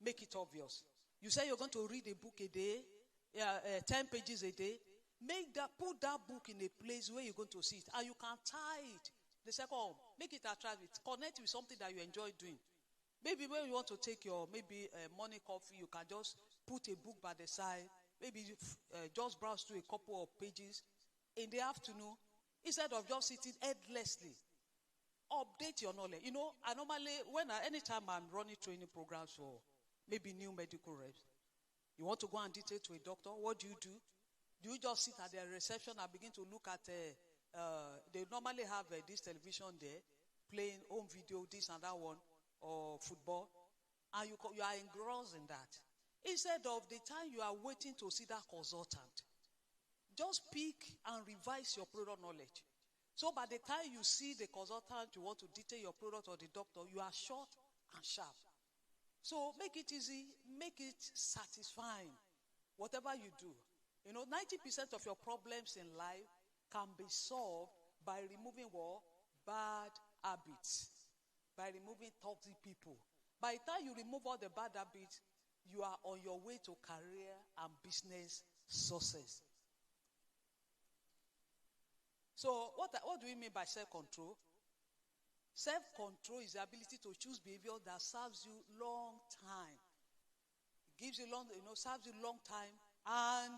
make it obvious. You say you're going to read a book a day, 10 pages a day. Put that book in a place where you're going to see it, and you can tie it. The second, make it attractive. Connect with something that you enjoy doing. Maybe when you want to take your morning coffee, you can just put a book by the side. Maybe just browse through a couple of pages in the afternoon instead of just sitting endlessly. Update your knowledge. I normally, anytime I'm running training programs for maybe new medical reps, you want to go and detail to a doctor, what do? Do you just sit at the reception and begin to look at, they normally have this television there, playing home video, this and that one, or football, and you are engrossed in that. Instead of the time you are waiting to see that consultant, just pick and revise your product knowledge. So by the time you see the consultant, you want to detail your product or the doctor, you are short and sharp. So make it easy, make it satisfying, whatever you do. 90% of your problems in life can be solved by removing bad habits, by removing toxic people. By the time you remove all the bad habits, you are on your way to career and business success. So what do we mean by self-control? Self-control is the ability to choose behavior that serves you long time. It gives you serves you long time, and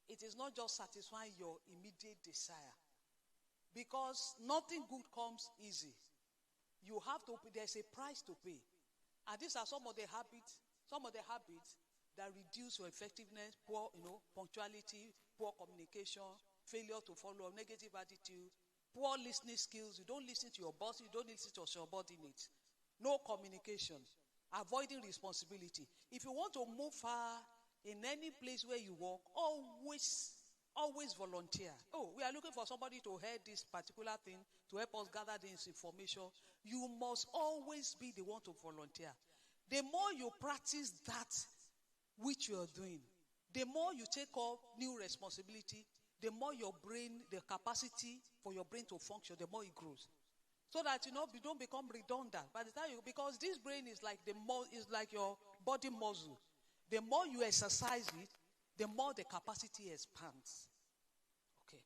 it is not just satisfying your immediate desire. Because nothing good comes easy. There's a price to pay. And these are some of the habits that reduce your effectiveness, poor, punctuality, poor communication, failure to follow, negative attitude, poor listening skills. You don't listen to your boss, you don't listen to your subordinates. No communication, avoiding responsibility. If you want to move far in any place where you work, always volunteer. We are looking for somebody to head this particular thing, to help us gather this information. You must always be the one to volunteer. The more you practice that which you are doing, the more you take up new responsibility, the more your brain, the capacity for your brain to function, the more it grows. So that you don't become redundant. By the time because this brain is like your body muscle. The more you exercise it, the more the capacity expands. Okay.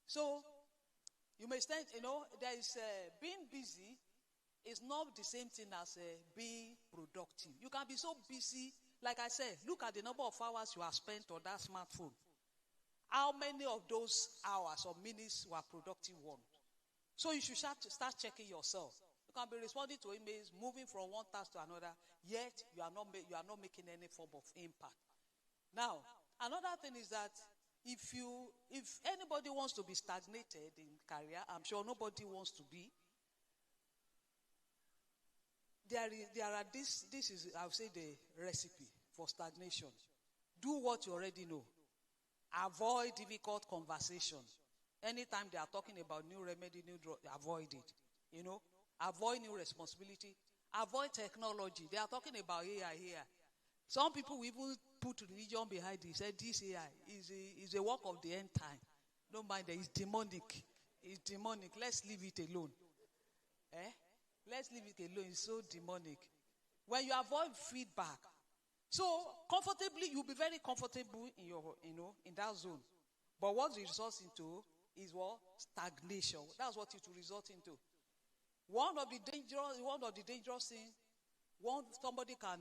So, you may stand, there is being busy is not the same thing as being productive. You can be so busy. Like I said, look at the number of hours you have spent on that smartphone. How many of those hours or minutes were productive ones? So you should start checking yourself. You can be responding to emails, moving from one task to another, yet you are not making any form of impact. Now, another thing is that if anybody wants to be stagnated in career, I'm sure nobody wants to be. There are this is, I would say, the recipe for stagnation. Do what you already know. Avoid difficult conversation. Anytime they are talking about new remedy, new drug, avoid it. Avoid new responsibility. Avoid technology. They are talking about AI here. Some people will even put religion behind it. Say this AI is a work of the end time. Don't mind that. It's demonic. It's demonic. Let's leave it alone. Let's leave it alone. It's so demonic. When you avoid feedback, So comfortably, you'll be very comfortable in your, in that zone. But what it results into is what? Stagnation. That's what it will result into. One of the dangerous things, somebody can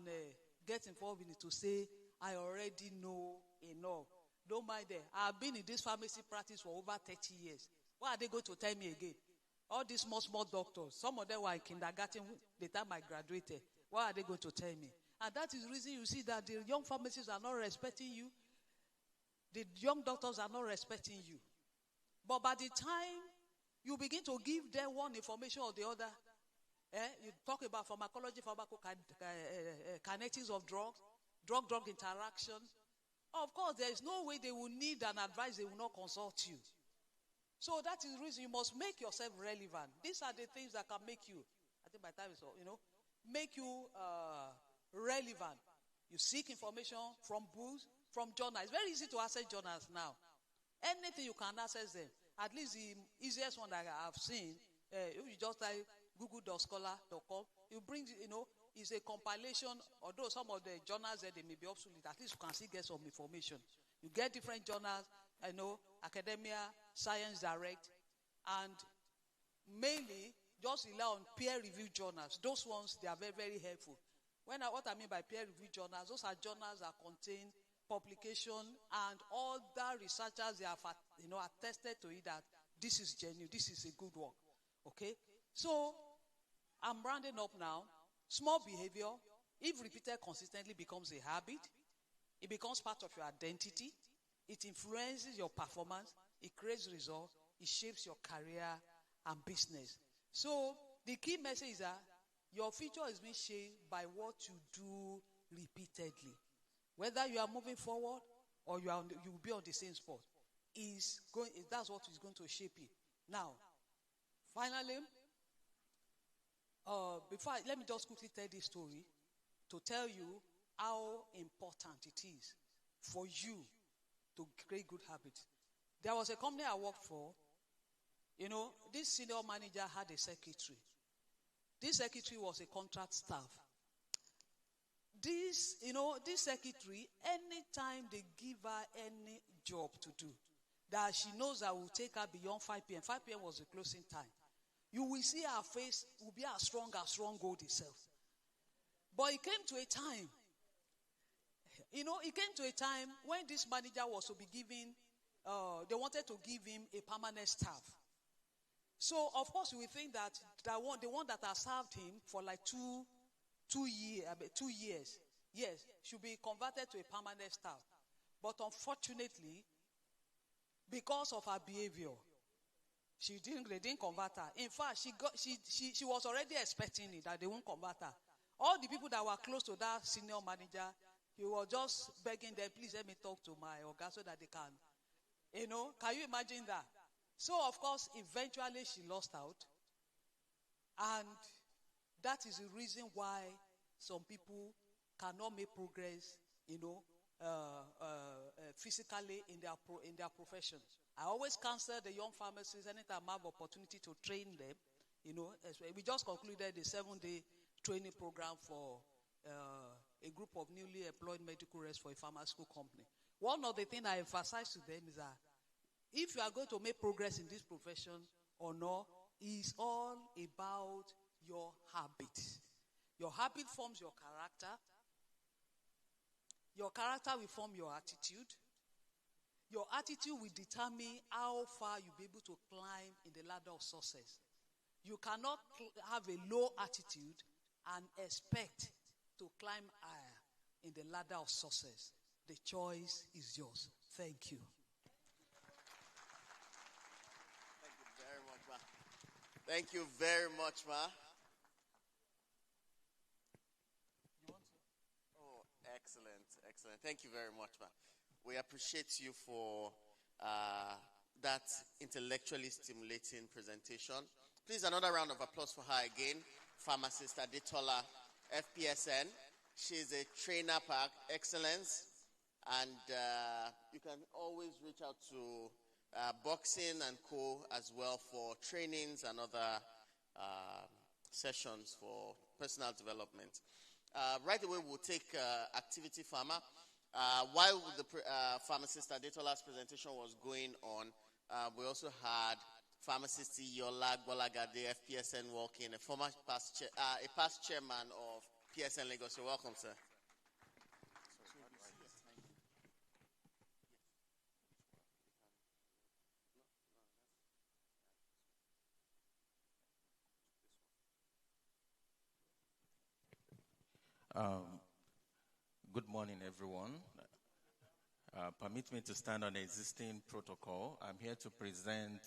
get involved in it to say, I already know enough. Don't mind them. I've been in this pharmacy practice for over 30 years. What are they going to tell me again? All these small doctors, some of them were in kindergarten the time I graduated. What are they going to tell me? And that is the reason you see that the young pharmacists are not respecting you. The young doctors are not respecting you. But by the time you begin to give them one information or the other, you talk about pharmacology, kinetics of drugs, drug interaction. Of course, there is no way they will need an advice, they will not consult you. So that is the reason you must make yourself relevant. These are the things that can make you, I think my time is up, make you relevant. You seek information from books, from journals. It's very easy to access journals now. Anything you can access them. At least the easiest one that I have seen, if you just type google.scholar.com, it brings, is a compilation, although some of the journals there, they may be obsolete, at least you can still get some information. You get different journals, Academia, Science Direct, and mainly just rely on peer-reviewed journals. Those ones, they are very, very helpful. What I mean by peer-reviewed journals, those are journals that contain publication and all the researchers, they have, attested to it that this is genuine, this is a good work. Okay? So, I'm rounding up now. Small behavior, if repeated consistently, becomes a habit. It becomes part of your identity. It influences your performance. It creates results. It shapes your career and business. So, the key message is that your future is being shaped by what you do repeatedly. Whether you are moving forward or you will be on the same spot, that's what is going to shape it. Now, finally, let me just quickly tell this story to tell you how important it is for you to create good habits. There was a company I worked for. This senior manager had a secretary. This secretary was a contract staff. This secretary, anytime they give her any job to do, that she knows that will take her beyond 5 p.m. 5 p.m. was the closing time. You will see her face will be as strong gold itself. But it came to a time, when this manager was to be given, they wanted to give him a permanent staff. So, of course, you will think that the one that has served him for like 2 years, yes, should be converted to a permanent staff. But unfortunately, because of her behavior, they didn't convert her. In fact, she was already expecting it, that they won't convert her. All the people that were close to that senior manager, he was just begging them, please let me talk to my Oga so that they can. Can you imagine that? So, of course, eventually she lost out. And that is the reason why some people cannot make progress, physically in their profession. I always counsel the young pharmacists anytime I have opportunity to train them. We just concluded a 7-day training program for a group of newly employed medical reps for a pharmaceutical company. One of the things I emphasize to them is that if you are going to make progress in this profession or not, is all about your habit. Your habit forms your character. Your character will form your attitude. Your attitude will determine how far you'll be able to climb in the ladder of success. You cannot have a low attitude and expect to climb higher in the ladder of success. The choice is yours. Thank you. Thank you very much, Ma. Oh, excellent. Thank you very much, Ma. We appreciate you for that intellectually stimulating presentation. Please, another round of applause for her again. Pharmacist Adetola, FPSN. She's a trainer par excellence. And you can always reach out to Boxing and Co. as well for trainings and other sessions for personal development. Right away, we'll take activity farmer. While the pharmacist Adetola's presentation was going on, we also had pharmacist Yola Gbolagade, FPSN walking, a past chairman of PSN Lagos. You're welcome, sir. Good morning, everyone. Permit me to stand on the existing protocol. I'm here to present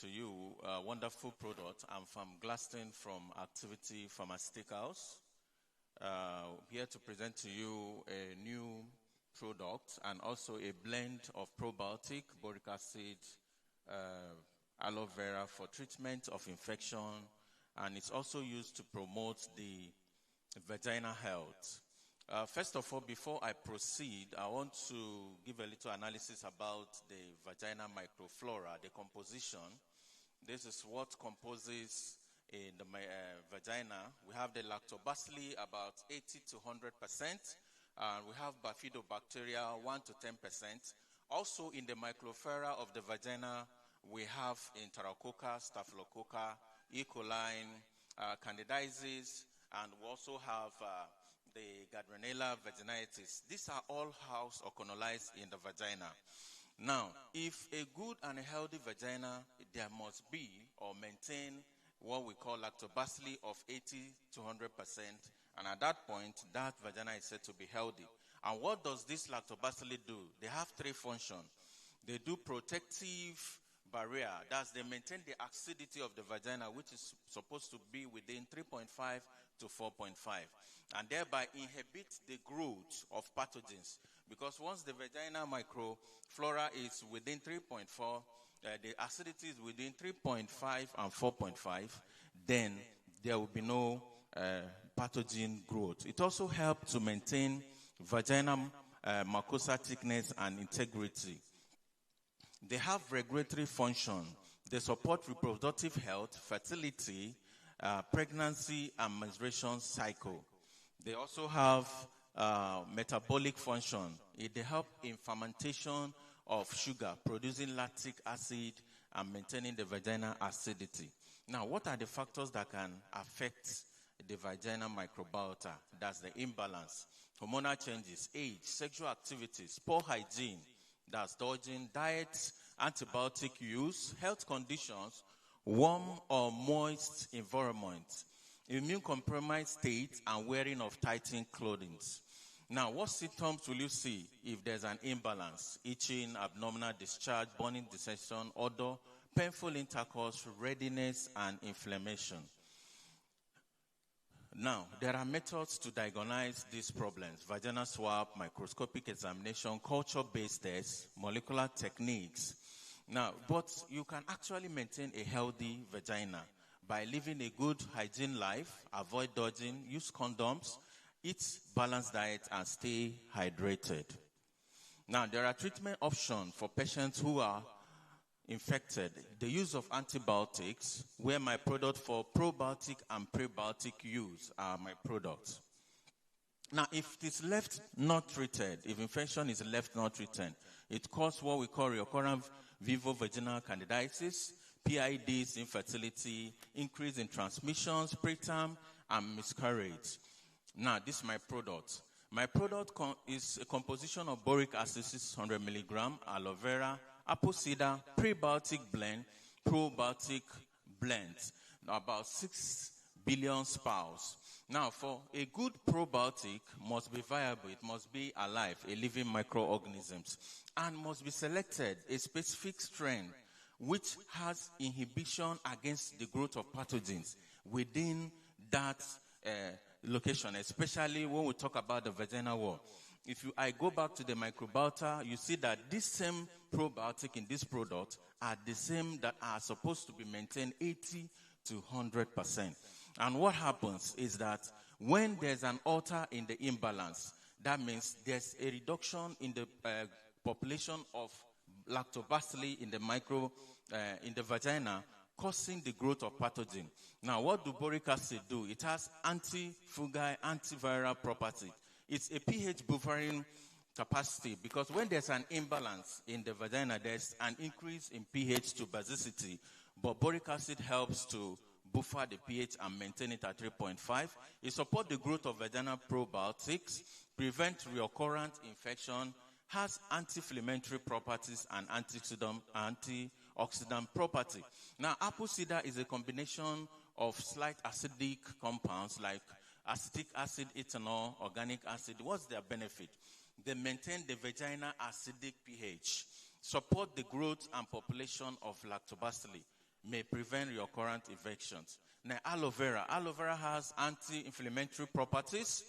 to you a wonderful product. I'm from Glaston from Activity Pharmaceuticals. Here to present to you a new product and also a blend of probiotic, boric acid, aloe vera for treatment of infection, and it's also used to promote the vaginal health. First of all, before I proceed, I want to give a little analysis about the vaginal microflora, the composition. This is what composes in the vagina. We have the lactobacilli about 80 to 100%. We have bifidobacteria 1 to 10%. Also in the microflora of the vagina, we have Enterococca, Staphylococca, E. coli, Candidiasis, and we also have the Gardnerella vaginitis. These are all housed or colonized in the vagina. Now, if a good and a healthy vagina, there must be or maintain what we call lactobacilli of 80 to 100%. And at that point, that vagina is said to be healthy. And what does this lactobacilli do? They have three functions. They do protective barrier. That's they maintain the acidity of the vagina, which is supposed to be within 3.5 to 4.5, and thereby inhibit the growth of pathogens. Because once the vaginal microflora is within 3.4, the acidity is within 3.5 and 4.5, then there will be no pathogen growth. It also helps to maintain vaginal mucosa thickness and integrity. They have regulatory function. They support reproductive health, fertility, pregnancy, and menstruation cycle. They also have metabolic function. They help in fermentation of sugar, producing lactic acid and maintaining the vaginal acidity. Now, what are the factors that can affect the vaginal microbiota? That's the imbalance. Hormonal changes, age, sexual activities, poor hygiene, that's dodging, diet, antibiotic use, health conditions, warm or moist environment, immune compromised state, and wearing of tightened clothing. Now, what symptoms will you see if there's an imbalance? Itching, abdominal discharge, burning sensation, odor, painful intercourse, redness, and inflammation. Now, there are methods to diagnose these problems: vaginal swab, microscopic examination, culture-based tests, molecular techniques. Now, but you can actually maintain a healthy vagina by living a good hygiene life, avoid dodging, use condoms, eat balanced diet, and stay hydrated. Now, there are treatment options for patients who are infected. The use of antibiotics, where my product for probiotic and prebiotic use are my products. Now, if it is left not treated, if infection is left not treated, it causes what we call recurrent vulvovaginal candidiasis, PIDs, infertility, increase in transmissions, preterm, and miscarriage. Now, this is my product. My product is a composition of boric acid 600 milligram, aloe vera, apple cider, prebiotic blend, probiotic blend, about 6 billion spouts. Now, for a good probiotic must be viable, it must be alive, a living microorganisms, and must be selected a specific strain which has inhibition against the growth of pathogens within that location, especially when we talk about the vaginal wall. If I go back to the microbiota, you see that this same probiotic in this product are the same that are supposed to be maintained 80 to 100%. And what happens is that when there's an alter in the imbalance, that means there's a reduction in the population of lactobacilli in the vagina, causing the growth of pathogen. Now, what do boric acid do? It has antifungal, antiviral property. It's a pH buffering capacity, because when there's an imbalance in the vagina, there's an increase in pH to basicity, but boric acid helps to buffer the pH and maintain it at 3.5. It supports the growth of vaginal probiotics, prevent recurrent infection, has anti-inflammatory properties and antioxidant property. Now, apple cider is a combination of slight acidic compounds like acetic acid, ethanol, organic acid. What's their benefit? They maintain the vaginal acidic pH, support the growth and population of lactobacilli, may prevent recurrent infections. Now, aloe vera. Aloe vera has anti-inflammatory properties,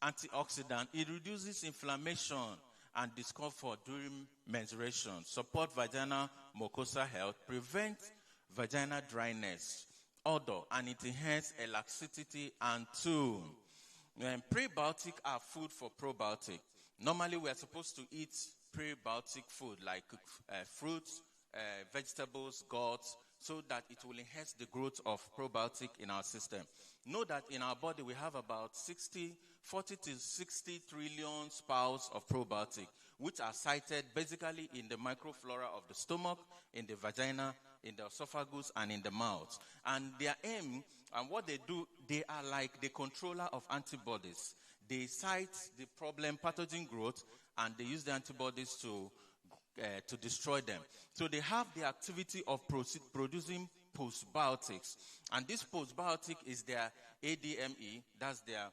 antioxidant. It reduces inflammation and discomfort during menstruation, support vaginal mucosa health, prevent vaginal dryness, odor, and it enhances elasticity and tone. Prebiotic are food for probiotic. Normally, we are supposed to eat prebiotic food like fruits, vegetables, gods, so that it will enhance the growth of probiotic in our system. Know that in our body we have about 40 to 60 trillion spouts of probiotic, which are sited basically in the microflora of the stomach, in the vagina, in the esophagus, and in the mouth. And their aim and what they do, they are like the controller of antibodies. They cite the problem, pathogen growth, and they use the antibodies to destroy them. So they have the activity of producing postbiotics. And this postbiotic is their ADME, that's their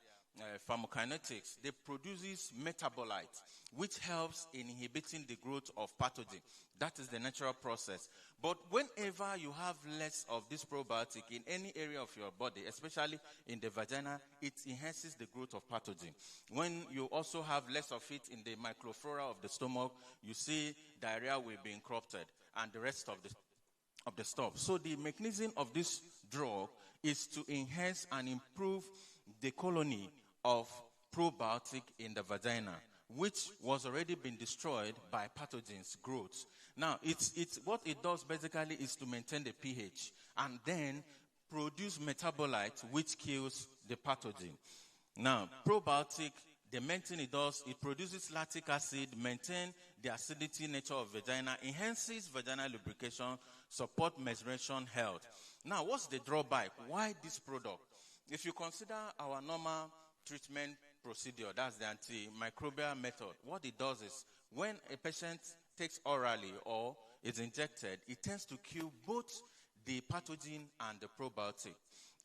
pharmacokinetics. They produce metabolites, which helps in inhibiting the growth of pathogen. That is the natural process. But whenever you have less of this probiotic in any area of your body, especially in the vagina, it enhances the growth of pathogen. When you also have less of it in the microflora of the stomach, you see diarrhea will be corrupted and the rest of the stuff. So the mechanism of this drug is to enhance and improve the colony of probiotic in the vagina, which was already been destroyed by pathogens growth. Now, it's what it does basically is to maintain the pH and then produce metabolites which kills the pathogen. Now, probiotic, the main thing it does, it produces lactic acid, maintain the acidity nature of vagina, enhances vaginal lubrication, support menstruation health. Now, what's the drawback? Why this product? If you consider our normal treatment procedure, that's the antimicrobial method, what it does is when a patient takes orally or is injected, it tends to kill both the pathogen and the probiotic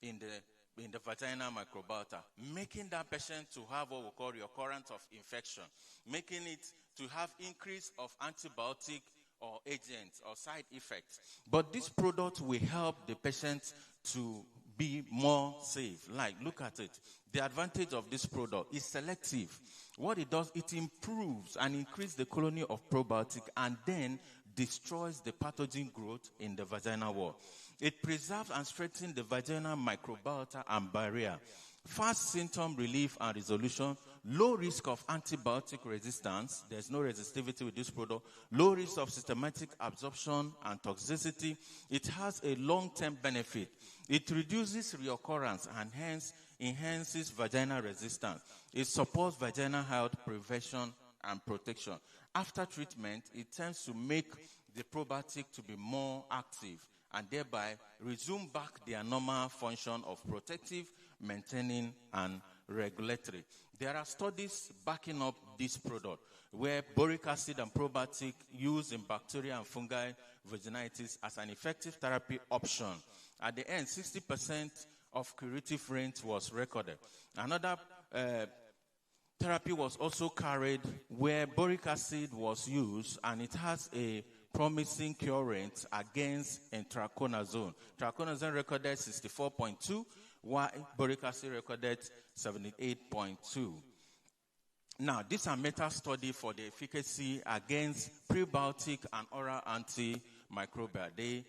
in the vaginal microbiota, making that patient to have what we call recurrence of infection, making it to have increase of antibiotic or agents or side effects. But this product will help the patient to be more safe. Like, look at it. The advantage of this product is selective. What it does, it improves and increases the colony of probiotic and then destroys the pathogen growth in the vaginal wall. It preserves and strengthens the vaginal microbiota and barrier. Fast symptom relief and resolution. Low risk of antibiotic resistance. There's no resistivity with this product. Low risk of systematic absorption and toxicity. It has a long-term benefit. It reduces reoccurrence and hence enhances vaginal resistance. It supports vaginal health, prevention, and protection. After treatment, it tends to make the probiotic to be more active and thereby resume back their normal function of protective, maintaining, and regulatory. There are studies backing up this product where boric acid and probiotic used in bacteria and fungi vaginitis as an effective therapy option. At the end, 60% of curative rate was recorded. Another therapy was also carried where boric acid was used, and it has a promising cure rate against intraconazole. Intraconazole recorded 64.2, while boric acid recorded 78.2. Now, these are meta-study for the efficacy against prebiotic and oral antimicrobial. The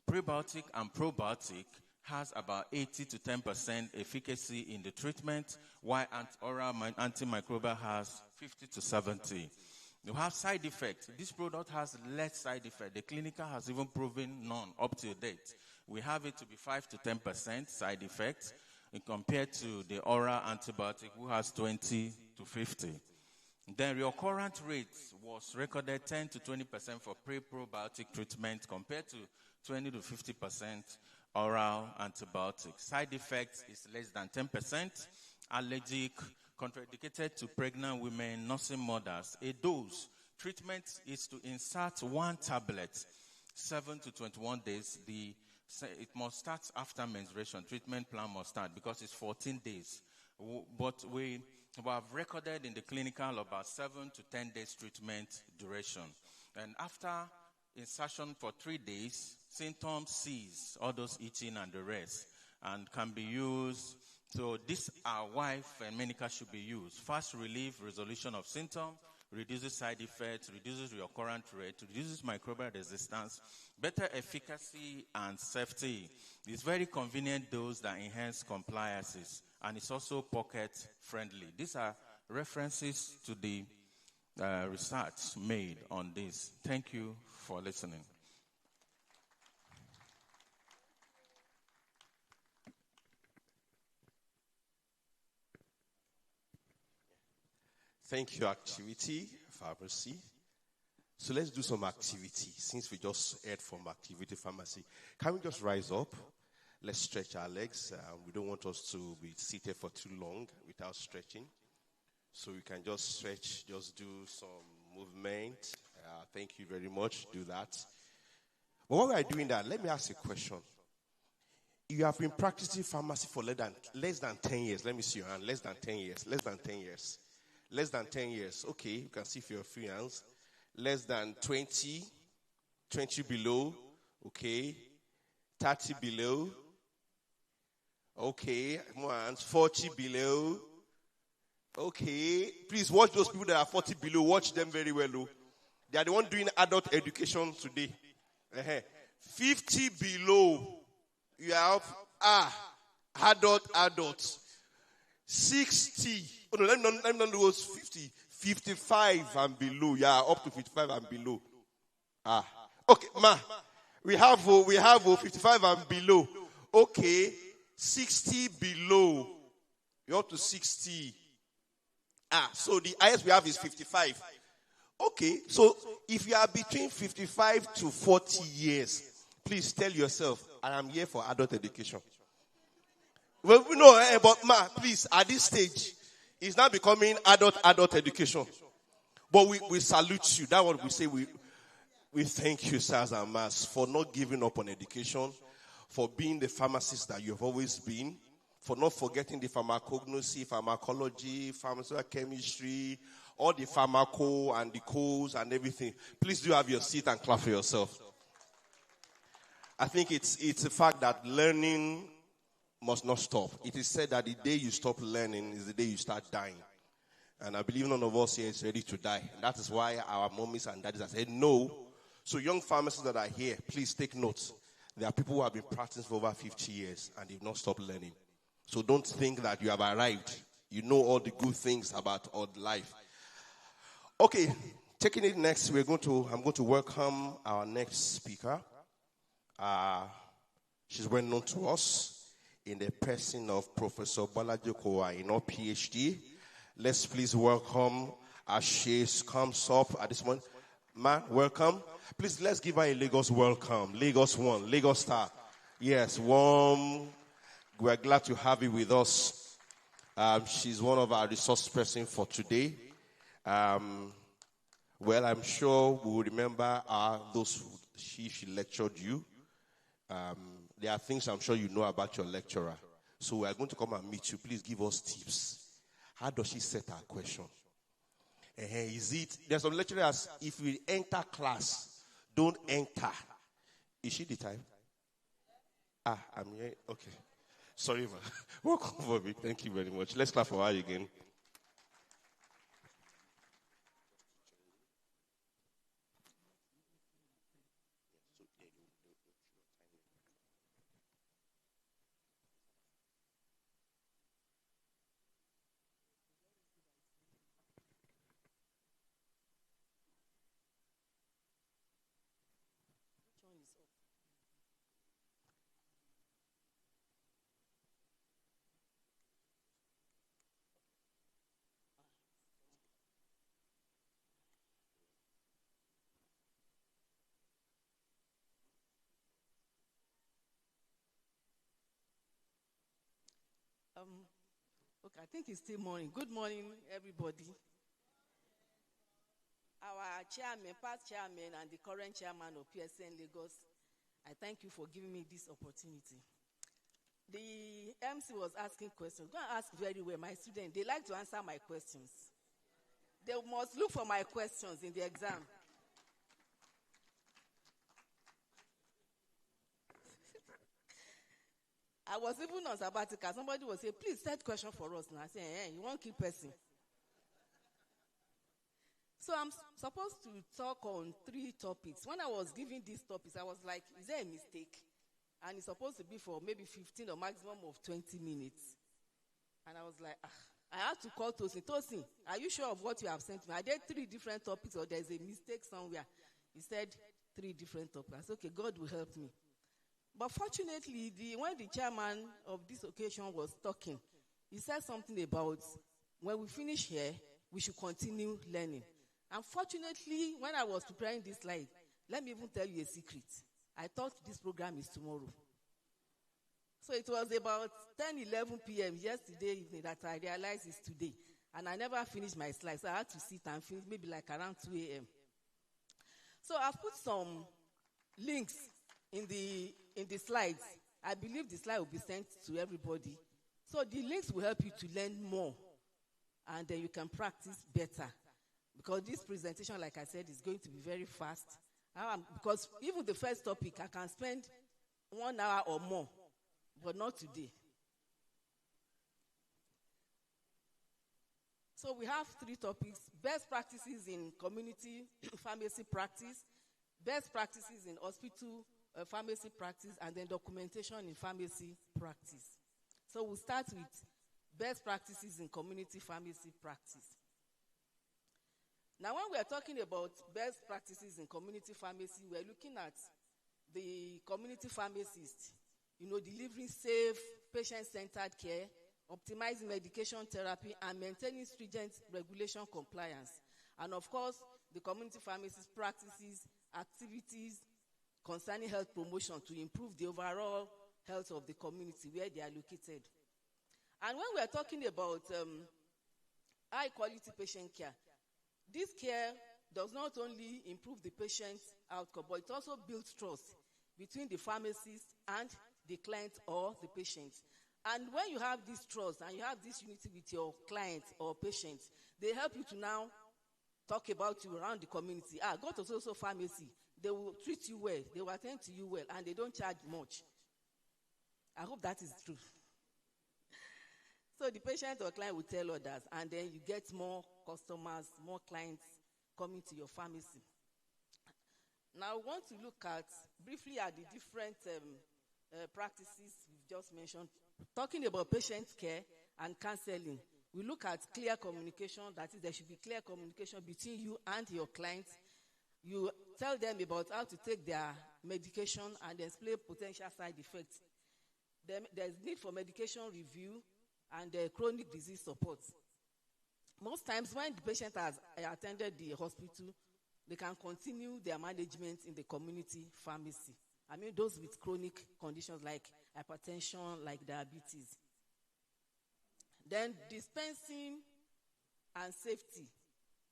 prebiotic and probiotic has about 80 to 10% efficacy in the treatment, while oral antimicrobial has 50 to 70. You have side effects. This product has less side effect. The clinical has even proven none up to date. We have it to be 5 to 10% side effects compared to the oral antibiotic, who has 20 to 50. Then recurrent rates was recorded 10 to 20% for pre-probiotic treatment compared to 20 to 50% oral antibiotics. Side effects is less than 10%. Allergic, contraindicated to pregnant women, nursing mothers. A dose. Treatment is to insert 1 tablet, 7 to 21 days. It must start after menstruation. Treatment plan must start because it's 14 days. But we have recorded in the clinical about 7 to 10 days treatment duration. And after insertion for 3 days, symptoms cease, all those itching and the rest, and can be used. So these are why Femenica should be used. Fast relief, resolution of symptoms, reduces side effects, reduces recurrent rate, reduces microbial resistance, better efficacy and safety. It's very convenient dose that enhance compliances, and it's also pocket friendly. These are references to the research made on this. Thank you for listening. Thank you, activity, pharmacy. So let's do some activity. Since we just heard from activity pharmacy, can we just rise up? Let's stretch our legs. We don't want us to be seated for too long without stretching. So we can just stretch, just do some movement. Thank you very much. Do that. But while we are doing that, let me ask a question. You have been practicing pharmacy for less than 10 years. Let me see your hand. Less than 10 years. Less than 10 years. Less than 10 years. Okay, you can see if you're free hands. Less than 20. 20 below. Okay. 30 below. Okay. More hands. 40 below. Okay. Please watch those people that are 40 below. Watch them very well. Oh. They are the one doing adult education today. 50 below. You have adult. 60. Oh no, let me not do 50. 55 and below. Yeah, up to 55 and below. Okay, we have 55 and below. Okay, 60 below. You're up to 60. So the highest we have is 55. Okay, so if you are between 55 to 40 years, please tell yourself, I am here for adult education. Well, no, but please, at this stage, it's not becoming adult education. But we salute you. That's what we say. We thank you, sirs and mas, for not giving up on education, for being the pharmacist that you've always been, for not forgetting the pharmacognosy, pharmacology, pharmaceutical chemistry, all the pharmaco and the codes and everything. Please do have your seat and clap for yourself. I think it's a fact that learning must not stop. It is said that the day you stop learning is the day you start dying. And I believe none of us here is ready to die. And that is why our mommies and daddies have said no. So young pharmacists that are here, please take note. There are people who have been practicing for over 50 years and they've not stopped learning. So don't think that you have arrived. You know all the good things about old life. Okay, taking it next, I'm going to welcome our next speaker. She's well known to us in the person of Professor Balaji Kowa, PhD. Let's please welcome as she comes up at this moment. Welcome. Please, let's give her a Lagos welcome. Lagos one, Lagos star. Yes, warm. We're glad to have you with us. She's one of our resource persons for today. Well, I'm sure we will remember those she lectured you. There are things I'm sure you know about your lecturer. So we are going to come and meet you. Please give us tips. How does she set her question? There's some lecturers, if we enter class, don't enter. Is she the type? I'm here. Okay. Sorry, man. Welcome for me. Thank you very much. Let's clap for her again. Okay, I think it's still morning. Good morning, everybody. Our chairman, past chairman, and the current chairman of PSN Lagos, I thank you for giving me this opportunity. The MC was asking questions. Go and ask very well. My students, they like to answer my questions. They must look for my questions in the exam. I was even on sabbatical. Somebody was saying, please set question for us now. I said, you won't keep person. So I'm supposed to talk on 3 topics. When I was giving these topics, I was like, is there a mistake? And it's supposed to be for maybe 15 or maximum of 20 minutes. And I was like, I had to call Tosin. Tosin, are you sure of what you have sent me? I did 3 different topics or there's a mistake somewhere. He said 3 different topics. I said, okay, God will help me. But fortunately, when the chairman of this occasion was talking, he said something about when we finish here, we should continue learning. Unfortunately, when I was preparing this slide, let me even tell you a secret. I thought this program is tomorrow. So it was about 10, 11 p.m. yesterday evening that I realized it's today. And I never finished my slides. So I had to sit and finish maybe like around 2 a.m. So I've put some links in the slides. I believe the slide will be sent to everybody. So the links will help you to learn more. And then you can practice better. Because this presentation, like I said, is going to be very fast. Because even the first topic, I can spend 1 hour or more. But not today. So we have 3 topics. Best practices in community pharmacy practice. Best practices in hospital pharmacy practice. And then documentation in pharmacy practice. So we'll start with best practices in community pharmacy practice. Now, when we are talking about best practices in community pharmacy, we are looking at the community pharmacists, delivering safe, patient-centered care, optimizing medication therapy, and maintaining stringent regulation compliance. And of course, the community pharmacist practices activities concerning health promotion to improve the overall health of the community where they are located. And when we are talking about high-quality patient care, this care does not only improve the patient's outcome, but it also builds trust between the pharmacist and the client or the patient. And when you have this trust and you have this unity with your client or patient, they help you to now talk about you around the community. Go to so pharmacy. They will treat you well. They will attend to you well, and they don't charge much. I hope that is true. So the patient or client will tell others, and then you get more customers, more clients coming to your pharmacy. Now, I want to look briefly at the different practices we've just mentioned. Talking about patient care and counseling, we look at clear communication. That is, there should be clear communication between you and your clients. You tell them about how to take their medication and explain potential side effects. There's need for medication review and chronic disease support. Most times when the patient has attended the hospital, they can continue their management in the community pharmacy. I mean those with chronic conditions like hypertension, like diabetes. Then dispensing and safety.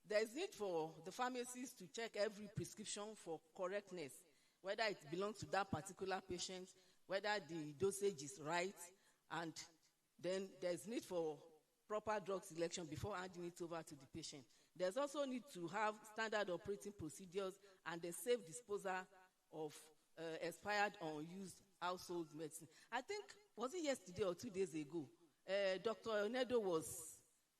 There's need for the pharmacist to check every prescription for correctness, whether it belongs to that particular patient, whether the dosage is right, and then there's need for proper drug selection before handing it over to the patient. There's also need to have standard operating procedures and the safe disposal of expired or unused household medicine. I think, was it yesterday or 2 days ago, Dr. Onedo was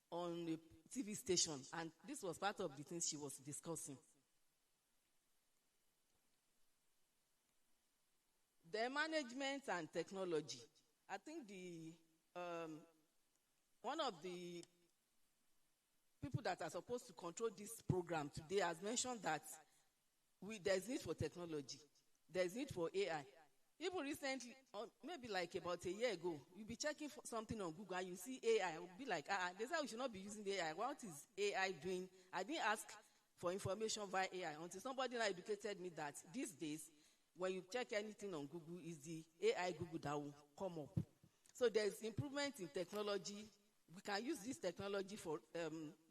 on a TV station, and this was part of the things she was discussing. The management and technology. I think one of the people that are supposed to control this program today has mentioned that there's need for technology. There's need for AI. Even recently, maybe like about a year ago, you'll be checking for something on Google and you see AI. You'll be like, they say we should not be using the AI. What is AI doing? I didn't ask for information via AI until somebody now educated me that these days, when you check anything on Google, it's the AI Google that will come up. So there's improvement in technology. We can use this technology for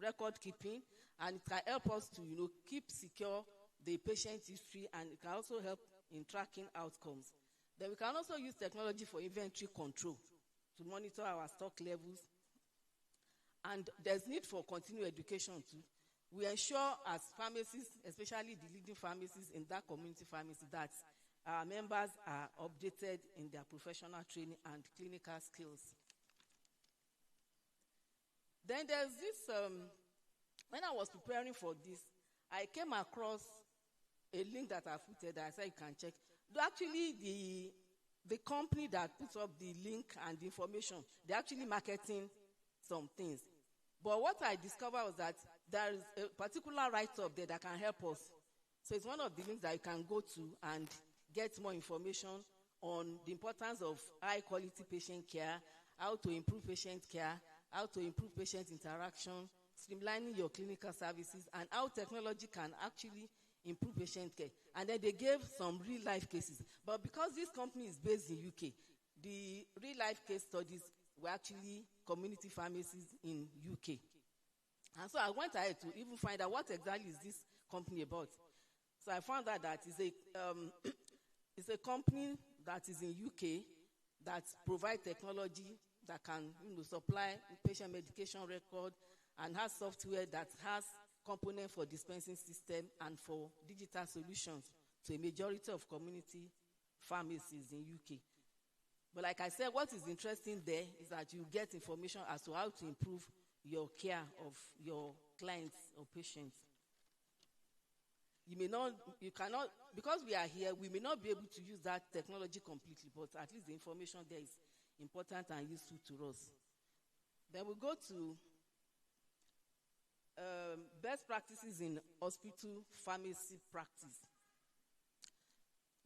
record keeping, and it can help us to, keep secure the patient history, and it can also help in tracking outcomes. Then we can also use technology for inventory control to monitor our stock levels. And there's need for continued education too. We ensure as pharmacists, especially the leading pharmacists in that community pharmacy, that our members are updated in their professional training and clinical skills. Then there's this, when I was preparing for this, I came across a link that I put there that I said you can check. Actually, the company that puts up the link and the information, they're actually marketing some things. But what I discovered was that there is a particular write-up there that can help us. So it's one of the links that you can go to and get more information on the importance of high-quality patient care, how to improve patient care, how to improve patient interaction, streamlining your clinical services, and how technology can actually improve patient care. And then they gave some real-life cases. But because this company is based in UK, the real-life case studies were actually community pharmacies in UK. And so I went ahead to even find out what exactly is this company about. So I found out that it's a company that is in UK that provides technology that can supply patient medication record and has software that has component for dispensing system and for digital solutions to a majority of community pharmacies in UK. But like I said, what is interesting there is that you get information as to how to improve your care of your clients or patients. You cannot, because we are here, we may not be able to use that technology completely, but at least the information there is important and useful to us. Then we go to best practices in hospital pharmacy practice.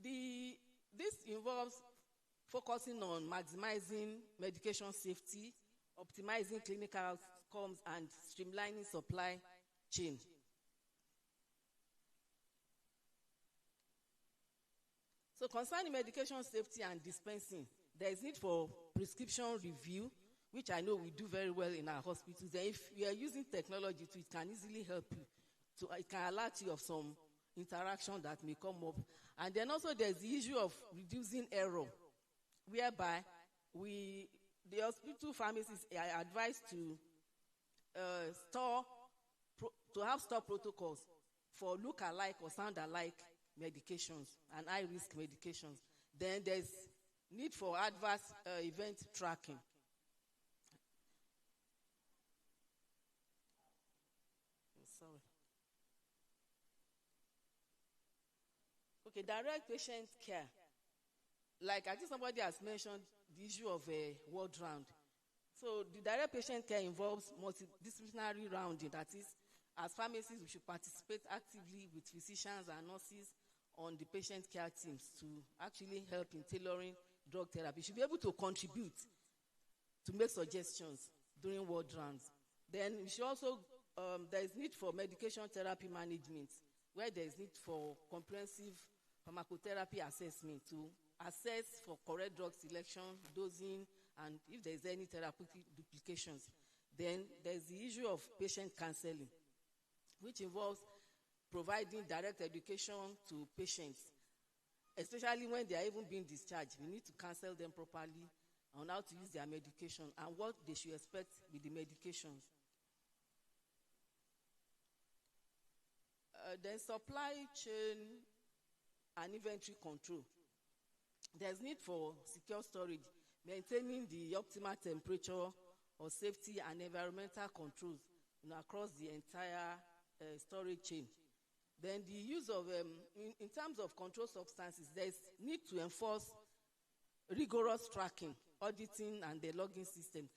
This involves focusing on maximizing medication safety, optimizing clinical outcomes, and streamlining supply chain. So concerning medication safety and dispensing, there is need for prescription review, which I know we do very well in our hospitals. And if you are using technology, it can easily help you. So it can alert you of some interaction that may come up. And then also there's the issue of reducing error, whereby the hospital pharmacists are advised to have store protocols for look-alike or sound-alike medications and high-risk medications. Then there's need for adverse event tracking. Sorry. Okay, direct patient care. Like I think somebody has mentioned the issue of a ward round. So the direct patient care involves multidisciplinary rounding. That is, as pharmacists, we should participate actively with physicians and nurses on the patient care teams to actually help in tailoring drug therapy. We should be able to contribute to make suggestions during ward rounds. Then we should also, there is need for medication therapy management, where there is need for comprehensive pharmacotherapy assessment to assess for correct drug selection, dosing, and if there is any therapeutic duplications. Then there's the issue of patient counseling, which involves providing direct education to patients, especially when they are even being discharged. We need to counsel them properly on how to use their medication and what they should expect with the medications. Then supply chain and inventory control. There's need for secure storage, maintaining the optimal temperature or safety and environmental controls across the entire storage chain. Then the use of, in terms of controlled substances, there's need to enforce rigorous tracking, auditing, and the logging system.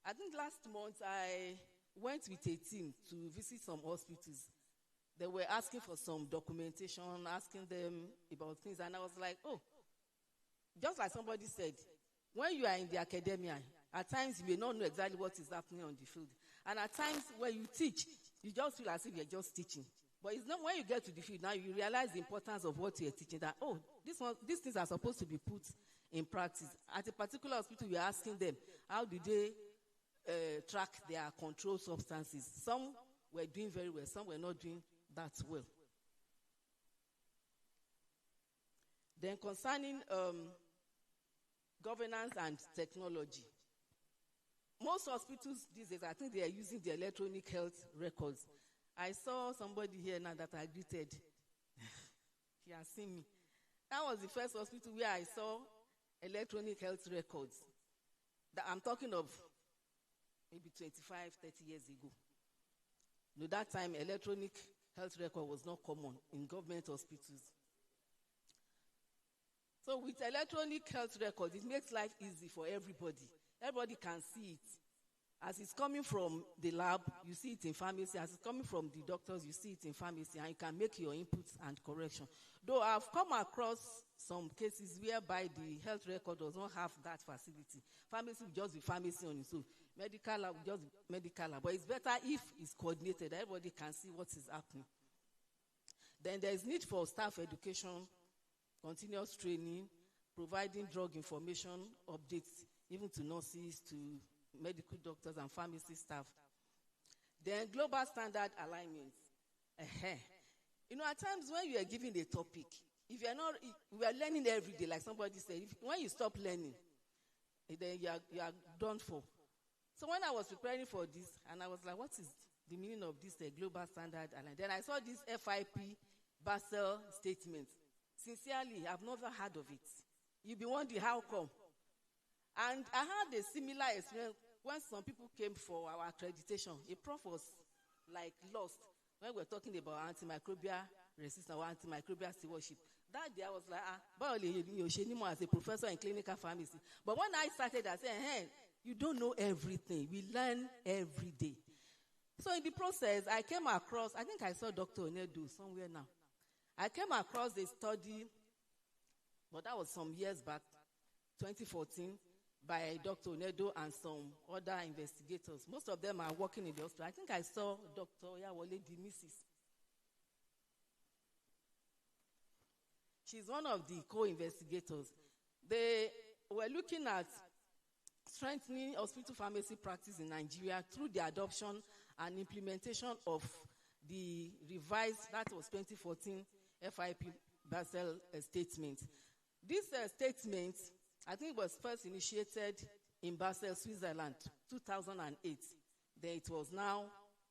I think last month I went with a team to visit some hospitals. They were asking for some documentation, asking them about things, and I was like, oh, just like somebody said, when you are in the academia, at times you may not know exactly what is happening on the field. And at times when you teach, you just feel as if you're just teaching. But it's not when you get to the field, now you realize the importance of what you're teaching, that, oh, these things are supposed to be put in practice. At a particular hospital, we're asking them, how do they track their controlled substances? Some were doing very well, some were not doing that well. Then concerning governance and technology, most hospitals these days, I think they are using the electronic health records. I saw somebody here now that I greeted. He has seen me. That was the first hospital where I saw electronic health records. I'm talking of maybe 25, 30 years ago. No, that time, electronic health record was not common in government hospitals. So with electronic health record, it makes life easy for everybody. Everybody can see it. As it's coming from the lab, you see it in pharmacy. As it's coming from the doctors, you see it in pharmacy, and you can make your inputs and correction. Though I've come across some cases whereby the health record does not have that facility. Pharmacy will just be pharmacy on its own. Medical lab will just be medical lab. But it's better if it's coordinated. Everybody can see what is happening. Then there is need for staff education, continuous training, providing drug information updates, even to nurses, to medical doctors and pharmacy staff. Then global standard alignment. You know, at times when you are given a topic, if you are not, we are learning every day, like somebody said. When you stop learning, then you are done for. So when I was preparing for this, and I was like, what is the meaning of this global standard alignment? Then I saw this FIP Basel statement. Sincerely, I've never heard of it. You'll be wondering how come. And I had a similar experience when some people came for our accreditation. A prof was like lost when we were talking about antimicrobial resistance or antimicrobial stewardship. That day I was like, as a professor in clinical pharmacy. But when I started, I said, hey, you don't know everything. We learn every day. So in the process, I came across, I think I saw Dr. Ogudu somewhere now. I came across a study, but that was some years back, 2014, by Dr. Ogudu and some other investigators. Most of them are working in the hospital. I think I saw Dr. Oyawole, the Mrs. She's one of the co-investigators. They were looking at strengthening hospital pharmacy practice in Nigeria through the adoption and implementation of the revised, that was 2014, FIP Basel statement. This statement, I think, was first initiated in Basel, Switzerland, 2008. Then it was now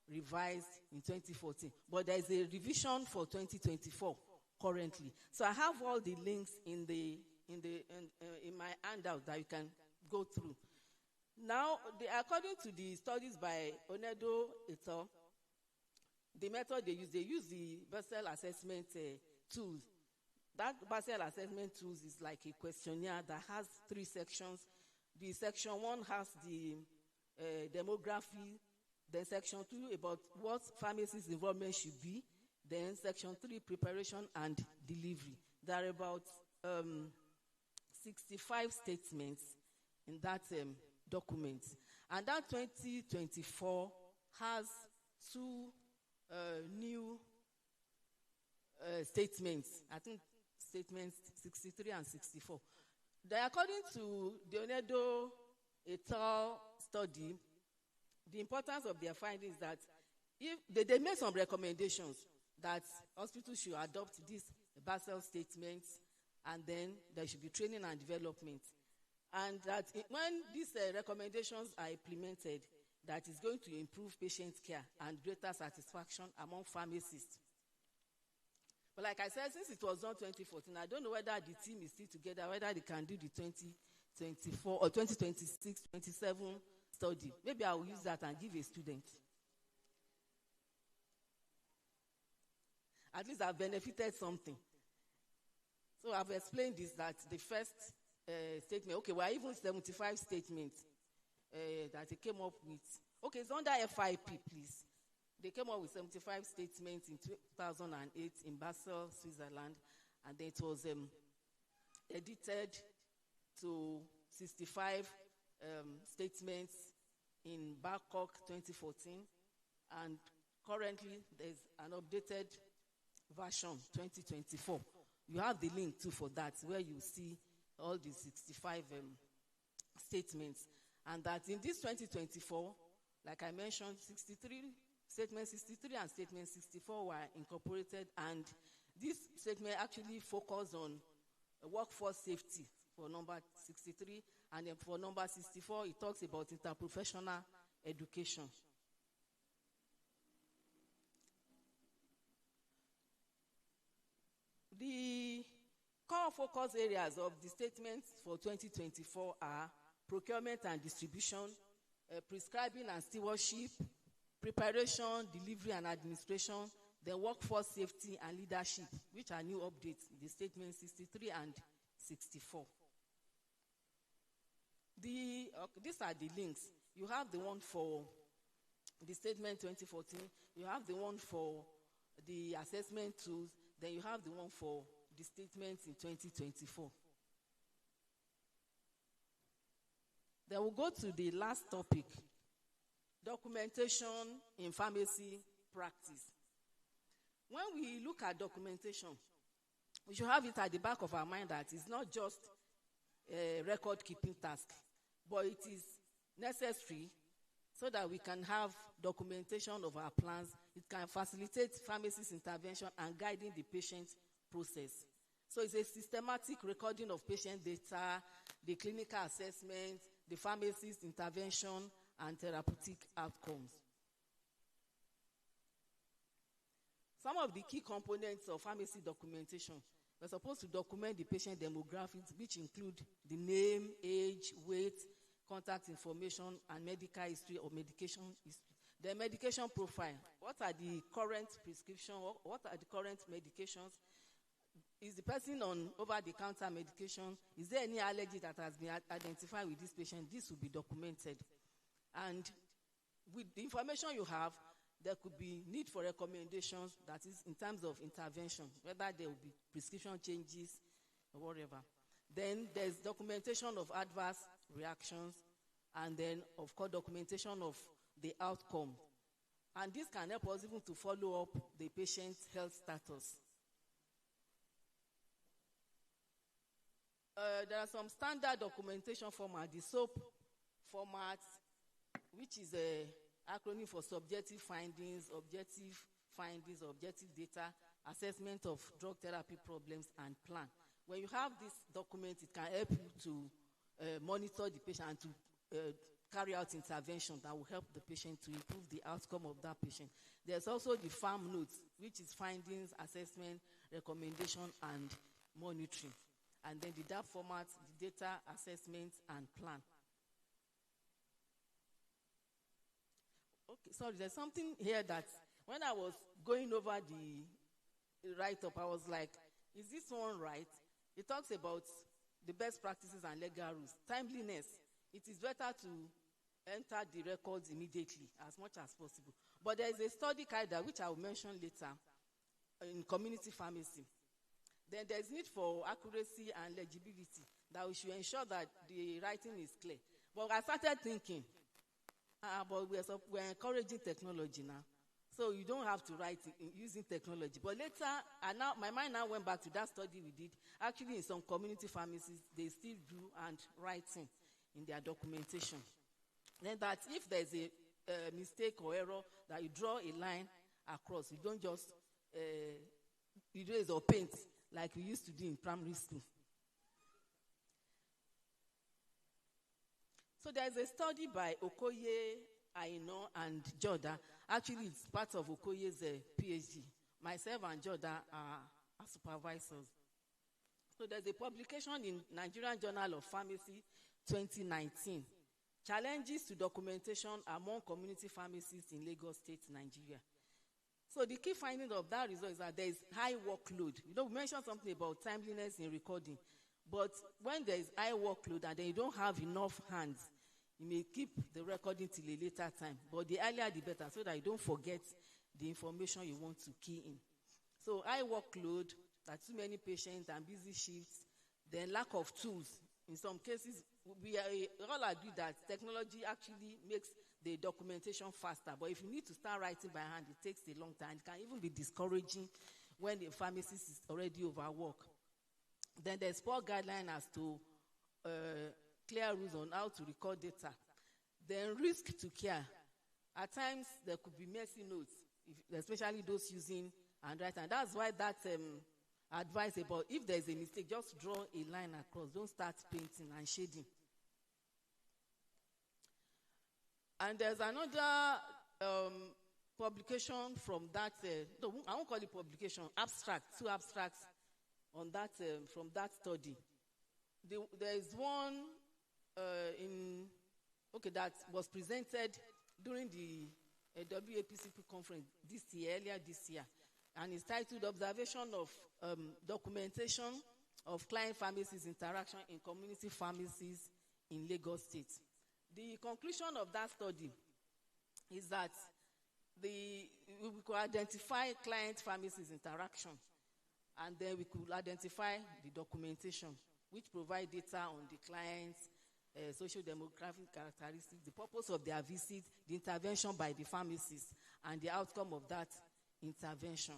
revised in 2014. But there is a revision for 2024 currently. So I have all the links in my handout that you can go through. Now, according to the studies by Ogudu et al., the method they use the Basel assessment tools. That Basel assessment tools is like a questionnaire that has 3 sections. The section 1 has the demography. Then section 2 about what pharmacist involvement should be. Then section 3, preparation and delivery. There are about 65 statements in that document. And that 2024 has 2 new statements. I think statements 63 and 64. According to the Ogudu et al. Study, the importance of their findings that if they made some recommendations that hospitals should adopt these Basel statements, and then there should be training and development. And that when these recommendations are implemented, that is going to improve patient care and greater satisfaction among pharmacists. But like I said, since it was done 2014, I don't know whether the team is still together, whether they can do the 2024 or 2026, 27 study. Maybe I will use that and give a student. At least I've benefited something. So I've explained this, that the first statement, okay, well, even 75 statements that they came up with. Okay, it's under FIP, please. They came up with 75 statements in 2008 in Basel, Switzerland, and then it was edited to 65 statements in Bangkok 2014, and Currently, there's an updated version, 2024. You have the link too for that, where you see all the 65 statements. And that in this 2024, like I mentioned, Statement 63 and Statement 64 were incorporated, and this statement actually focused on workforce safety for number 63, and then for number 64, it talks about interprofessional education. The core focus areas of the statements for 2024 are procurement and distribution, prescribing and stewardship, preparation, delivery and administration, then workforce safety and leadership, which are new updates, the statement 63 and 64. These are the links. You have the one for the statement 2014, you have the one for the assessment tools, then you have the one for the statements in 2024. Then we'll go to the last topic, documentation in pharmacy practice. When we look at documentation, we should have it at the back of our mind that it's not just a record-keeping task, but it is necessary so that we can have documentation of our plans. It can facilitate pharmacist intervention and guiding the patient process. So it's a systematic recording of patient data, the clinical assessment, the pharmacist intervention, and therapeutic outcomes. Some of the key components of pharmacy documentation, we're supposed to document the patient demographics, which include the name, age, weight, contact information, and medical history or medication history. The medication profile, what are the current prescriptions, what are the current medications? Is the person on over-the-counter medication? Is there any allergy that has been identified with this patient? This will be documented. And with the information you have, there could be need for recommendations, that is in terms of intervention, whether there will be prescription changes or whatever. Then there's documentation of adverse reactions, and then, of course, documentation of the outcome. And this can help us even to follow up the patient's health status. There are some standard documentation format, the SOAP format, which is an acronym for subjective findings, objective data, assessment of drug therapy problems, and plan. When you have this document, it can help you to monitor the patient and to carry out intervention that will help the patient to improve the outcome of that patient. There's also the farm notes, which is findings, assessment, recommendation, and monitoring. And then the DAP format, the data, assessment, and plan. Okay, sorry, there's something here that when I was going over the write-up, I was like, is this one right? It talks about the best practices and legal rules. Timeliness. It is better to enter the records immediately as much as possible. But there is a study guide which I will mention later in community pharmacy. Then there is need for accuracy and legibility, that we should ensure that the writing is clear. But I started thinking, but we're encouraging technology now. So you don't have to write using technology. But later, my mind now went back to that study we did. Actually, in some community pharmacies, they still do and writing in their documentation. Then that if there's a mistake or error, that you draw a line across. You don't just erase or paint like we used to do in primary school. So there's a study by Okoye, Aino, and Joda. Actually, it's part of Okoye's PhD. Myself and Joda are supervisors. So there's a publication in Nigerian Journal of Pharmacy 2019. Challenges to documentation among community pharmacists in Lagos State, Nigeria. So the key finding of that result is that there is high workload. We mentioned something about timeliness in recording. But when there is high workload and then you don't have enough hands, you may keep the recording till a later time. But the earlier the better, so that you don't forget the information you want to key in. So high workload, that too many patients and busy shifts, then lack of tools. In some cases, we all agree that technology actually makes the documentation faster. But if you need to start writing by hand, it takes a long time. It can even be discouraging when the pharmacist is already overworked. Then there's poor guideline as to clear rules on how to record data. Then risk to care. At times, there could be messy notes, especially those using handwriting. And that's why that advice about if there's a mistake, just draw a line across. Don't start painting and shading. And there's another publication from that, no, I won't call it publication, abstract, 2 abstracts on that, from that study. There is one that was presented during the WAPCP conference earlier this year, and it's titled Observation of Documentation of Client Pharmacies Interaction in Community Pharmacies in Lagos State. The conclusion of that study is that we could identify client pharmacies interaction, and then we could identify the documentation, which provide data on the client's social demographic characteristics, the purpose of their visit, the intervention by the pharmacist, and the outcome of that intervention.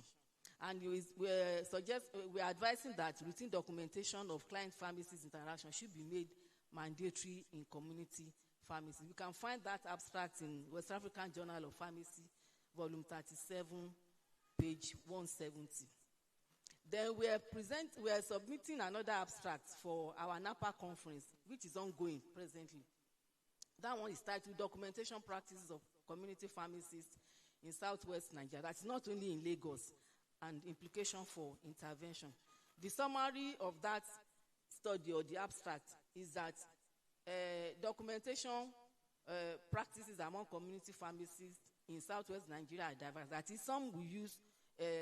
And we're advising that routine documentation of client pharmacist interaction should be made mandatory in community pharmacy. You can find that abstract in West African Journal of Pharmacy, volume 37, page 170. Then we are submitting another abstract for our NAPA conference, which is ongoing presently. That one is titled Documentation Practices of Community Pharmacists in Southwest Nigeria. That's not only in Lagos, and implication for intervention. The summary of that study or the abstract is that documentation practices among community pharmacists in Southwest Nigeria are diverse. That is, some will use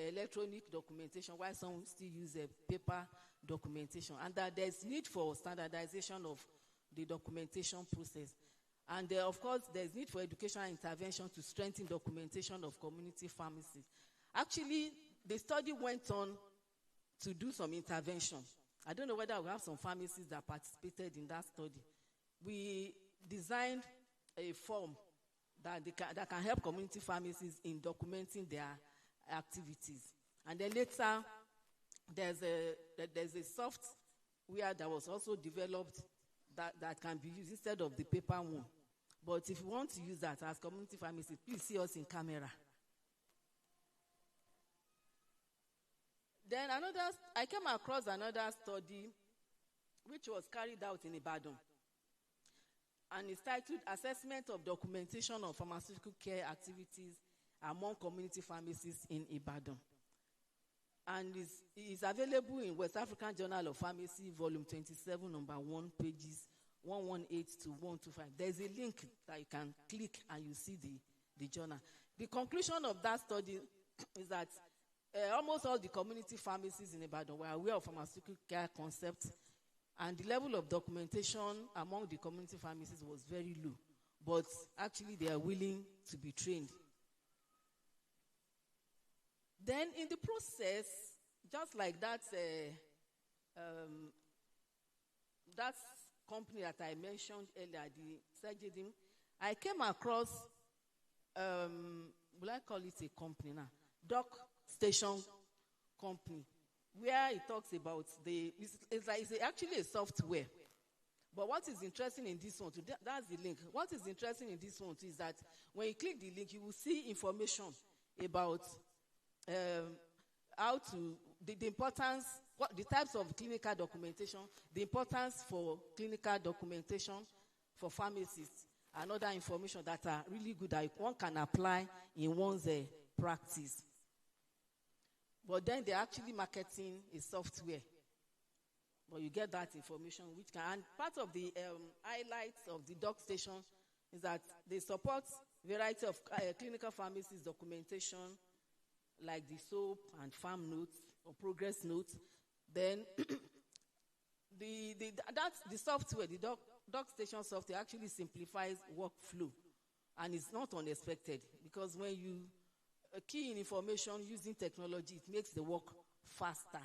electronic documentation, while some still use paper documentation, and that there's need for standardization of the documentation process. And of course, there's need for educational intervention to strengthen documentation of community pharmacies. Actually, the study went on to do some intervention. I don't know whether we have some pharmacists that participated in that study. We designed a form that can help community pharmacies in documenting their activities. And then later, there's a software that was also developed that can be used instead of the paper one. But if you want to use that as community pharmacists, please see us in camera. Then I came across another study which was carried out in Ibadan, and it's titled Assessment of Documentation of Pharmaceutical Care Activities Among Community Pharmacists in Ibadan. And it's available in West African Journal of Pharmacy, volume 27, number 1, pages 118 to 125. There's a link that you can click and you see the journal. The conclusion of that study is that almost all the community pharmacies in Ibadan were aware of pharmaceutical care concepts, and the level of documentation among the community pharmacies was very low. But actually, they are willing to be trained. Then, in the process, just like that company that I mentioned earlier, the Sejidim, I came across, will I call it a company now? Doc Station Company, where it talks about it's actually a software. But what is interesting in this one, that's the link. What is interesting in this one is that when you click the link, you will see information about how to, the importance, the types of clinical documentation, the importance for clinical documentation for pharmacists, and other information that are really good that one can apply in one's practice. But then they're actually marketing a software. But you get that information, which can, and part of the highlights of the doc station is that they support variety of clinical pharmacies documentation, like the SOAP and farm notes or progress notes. Then the software, the doc station software actually simplifies workflow, and it's not unexpected, because when you key in information using technology, it makes the work faster.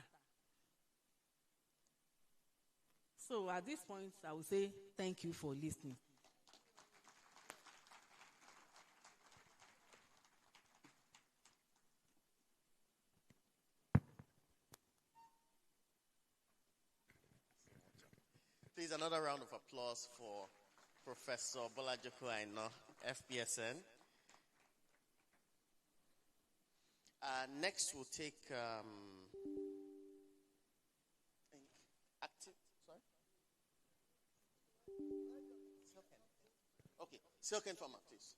So at this point, I will say thank you for listening. Please, another round of applause for Professor Bolajoko Aina, FPSN. Next, we'll take active. Sorry. Silken. Okay, Silken from Actives.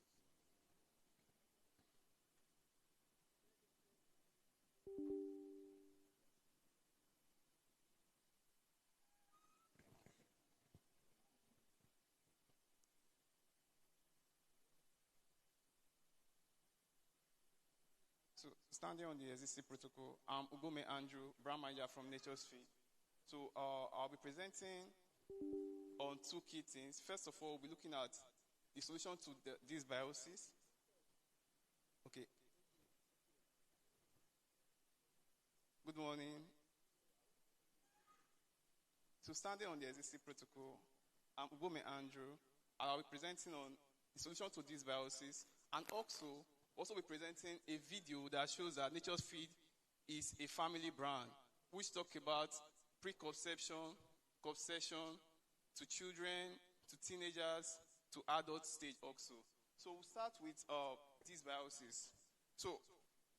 So, standing on the existing protocol, I'm Ugome Andrew, brand manager from Nature's Feed. So, I'll be presenting on two key things. First of all, we'll be looking at the solution to this dysbiosis. Okay. Good morning. So, standing on the existing protocol, I'm Ugome Andrew. I'll be presenting on the solution to this dysbiosis, and also be presenting a video that shows that Nature's Feed is a family brand, which talk about preconception, conception, to children, to teenagers, to adult stage also. So we'll start with dysbiosis. So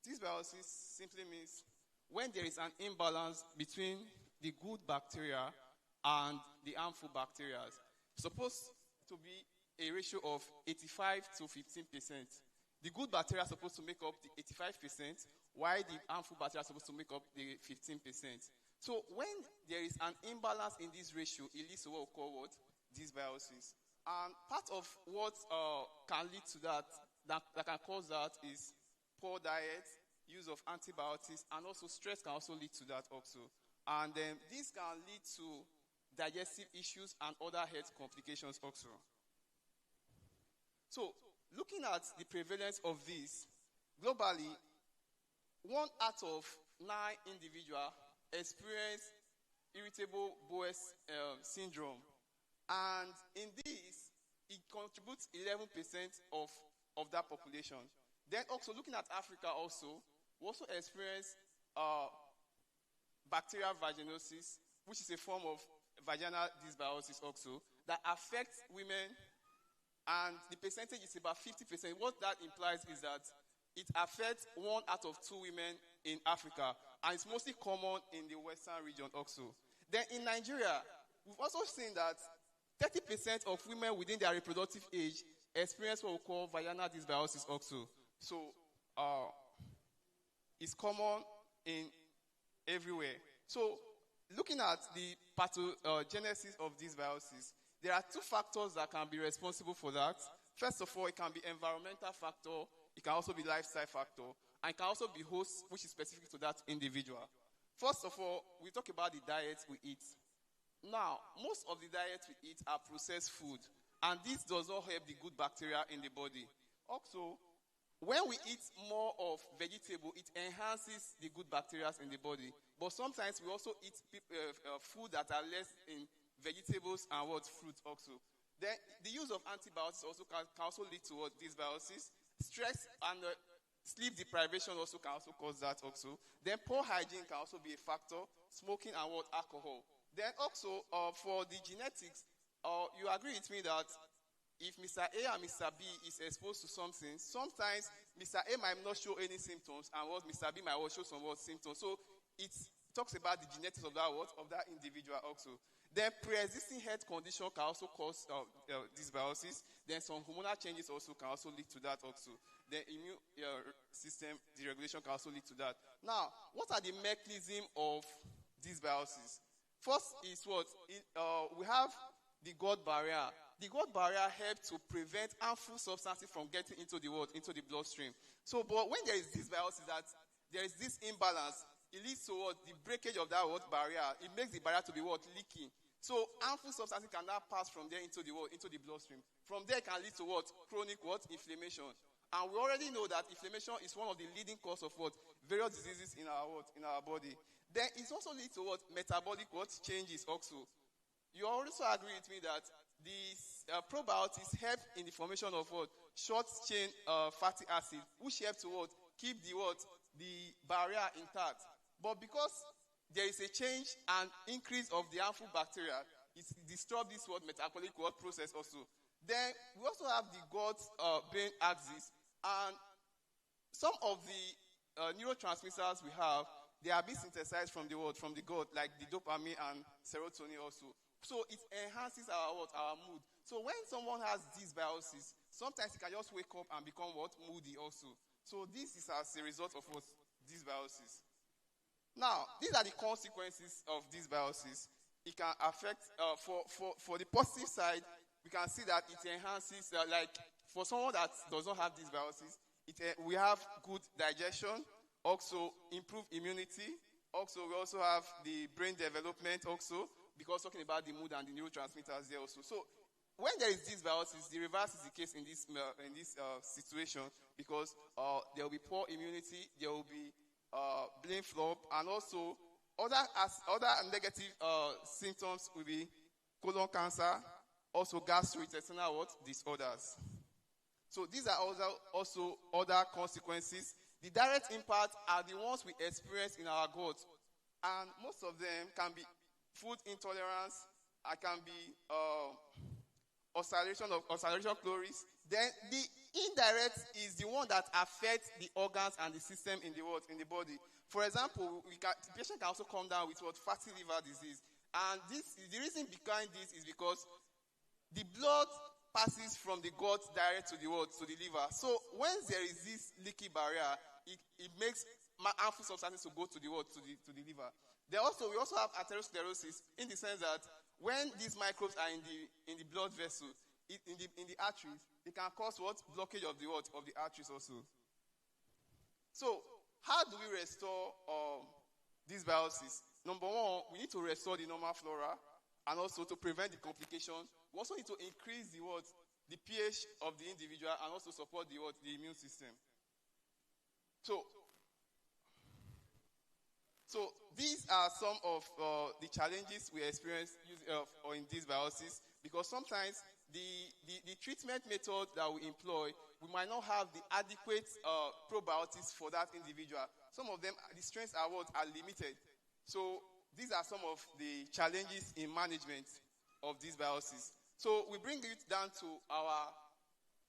dysbiosis simply means when there is an imbalance between the good bacteria and the harmful bacteria. It's supposed to be a ratio of 85 to 15%. The good bacteria are supposed to make up the 85%, while the harmful bacteria are supposed to make up the 15%. So when there is an imbalance in this ratio, it leads to what we call dysbiosis. And part of what can lead to that can cause that is poor diet, use of antibiotics, and also stress can also lead to that also. And this can lead to digestive issues and other health complications also. So, looking at the prevalence of this, globally, 1 out of 9 individuals experience irritable bowel syndrome. And in this, it contributes 11% of that population. Then also looking at Africa also, we also experience bacterial vaginosis, which is a form of vaginal dysbiosis also, that affects women. And the percentage is about 50%. What that implies is that it affects 1 out of 2 women in Africa. And it's mostly common in the Western region also. Then in Nigeria, we've also seen that 30% of women within their reproductive age experience what we call vaginal dysbiosis also. So it's common in everywhere. So looking at the pathogenesis of dysbiosis, there are 2 factors that can be responsible for that. First of all, it can be environmental factor. It can also be lifestyle factor. And it can also be host, which is specific to that individual. First of all, we talk about the diet we eat. Now, most of the diet we eat are processed food. And this does not help the good bacteria in the body. Also, when we eat more of vegetable, it enhances the good bacteria in the body. But sometimes we also eat food that are less in vegetables and fruits also. Then the use of antibiotics also can also lead to dysbiosis. Stress and sleep deprivation also can also cause that also. Then poor hygiene can also be a factor. Smoking and alcohol. Then also for the genetics, you agree with me that if Mr. A and Mr. B is exposed to something, sometimes Mr. A might not show any symptoms and Mr. B might show some symptoms. So it talks about the genetics of that individual also. Then pre-existing health condition can also cause dysbiosis. Then some hormonal changes also can also lead to that also. Then immune system deregulation can also lead to that. Now, what are the mechanisms of dysbiosis? First is we have the gut barrier. The gut barrier helps to prevent harmful substances from getting into the bloodstream. So, but when there is dysbiosis, that there is this imbalance, it leads to the breakage of that barrier. It makes the barrier to be leaking. So harmful substances can now pass from there into the bloodstream. From there, it can lead to chronic inflammation. And we already know that inflammation is one of the leading causes of various diseases in our body. Then it also leads to metabolic changes also. You also agree with me that these probiotics help in the formation of short chain fatty acid, which help to keep the barrier intact. But because there is a change and increase of the harmful bacteria, it disrupts this what metabolic what process also. Then we also have the gut brain axis, and some of the neurotransmitters we have, they are being synthesized from the what? From the gut, like the dopamine and serotonin also. So it enhances our what? Our mood. So when someone has dysbiosis, sometimes he can just wake up and become what? Moody also. So this is as a result of what? Dysbiosis. Now, these are the consequences of dysbiosis. It can affect, for the positive side, we can see that it enhances, like for someone that does not have dysbiosis, we have good digestion, also improve immunity, also we also have the brain development also, because talking about the mood and the neurotransmitters there also. So when there is dysbiosis, the reverse is the case in this situation, because there will be poor immunity, there will be brain flop, and also other negative symptoms will be colon cancer, also gastrointestinal what? Disorders. So these are also other consequences. The direct impact are the ones we experience in our gut, and most of them can be food intolerance, can be ulceration chloride. Then the indirect is the one that affects the organs and the system in the body. For example, the patient can also come down with fatty liver disease, and the reason behind this is because the blood passes from the gut direct to the liver. So when there is this leaky barrier, it makes harmful substances to go to the liver. We also have atherosclerosis, in the sense that when these microbes are in the blood vessel, in the arteries, they can cause blockage of the arteries also. So how do we restore dysbiosis? Number one, we need to restore the normal flora, and also to prevent the complications. We also need to increase the pH of the individual, and also support the immune system. So these are some of the challenges we experience in dysbiosis, because sometimes the treatment method that we employ, we might not have the adequate probiotics for that individual. Some of them, the strengths are limited. So these are some of the challenges in management of dysbiosis. So we bring it down to our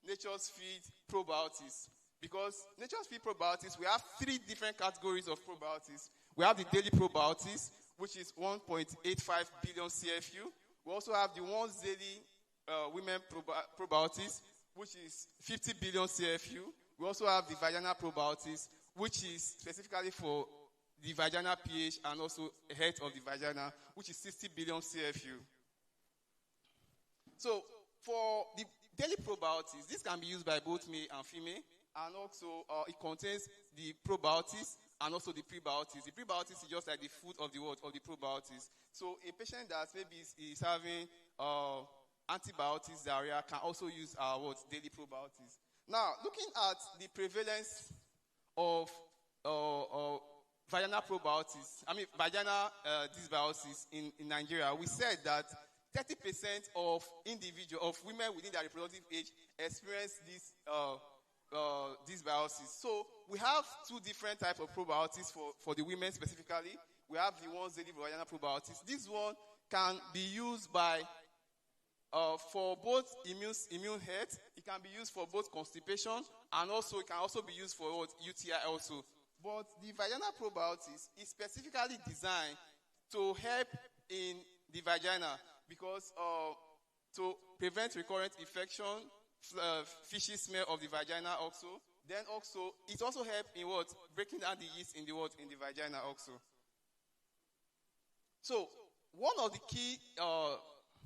Nature's Feed probiotics. Because Nature's Feed probiotics, we have 3 different categories of probiotics. We have the daily probiotics, which is 1.85 billion CFU. We also have the once daily women probiotics, which is 50 billion CFU. We also have the vaginal probiotics, which is specifically for the vaginal pH and also health of the vagina, which is 60 billion CFU. So for the daily probiotics, this can be used by both male and female, and also it contains the probiotics and also the prebiotics. The prebiotics is just like the food of the probiotics. So a patient that maybe is having antibiotics diarrhea can also use our daily probiotics. Now, looking at the prevalence of vaginal dysbiosis in Nigeria, we said that 30% of women within their reproductive age experience this dysbiosis. So we have 2 different types of probiotics for the women specifically. We have the ones daily vaginal probiotics. This one can be used for both immune health. It can be used for both constipation, and also it can also be used for UTI also. But the vaginal probiotics is specifically designed to help in the vagina, because to prevent recurrent infection, fishy smell of the vagina also. Then also, it also helps in breaking down the yeast in the vagina also. So one of the key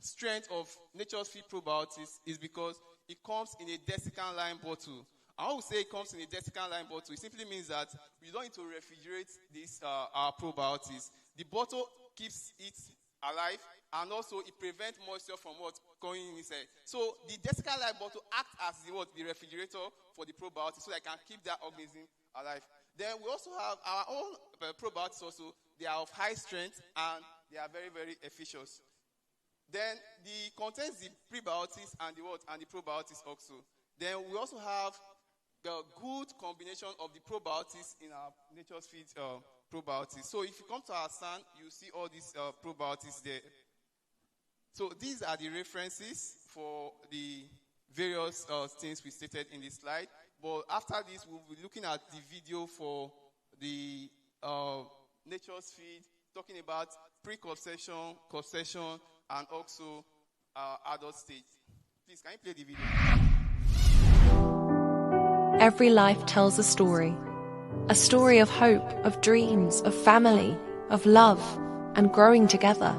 strengths of Nature's Feed probiotics is because it comes in a desiccant line bottle. I would say it comes in a desiccant line bottle. It simply means that we don't need to refrigerate these our probiotics. The bottle keeps it alive, and also it prevents moisture from going inside. So the desiccant line bottle acts as the refrigerator for the probiotics, so that can keep that organism alive. Then we also have our own probiotics also. They are of high strength, and they are very, very efficacious. Then the contains the prebiotics and the probiotics also. Then we also have the good combination of the probiotics in our Nature's Feed probiotics. So if you come to our stand, you see all these probiotics there. So these are the references for the various things we stated in this slide. But after this, we'll be looking at the video for the nature's feed, talking about pre-conception, conception, and also adult stage. Please, can you play the video? Every life tells a story of hope, of dreams, of family, of love, and growing together.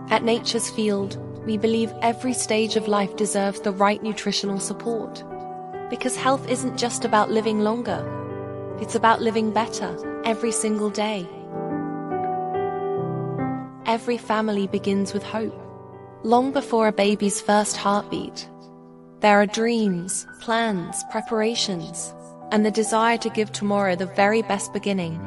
At Nature's Field, we believe every stage of life deserves the right nutritional support. Because health isn't just about living longer, it's about living better every single day. Every family begins with hope. Long before a baby's first heartbeat, there are dreams, plans, preparations, and the desire to give tomorrow the very best beginning.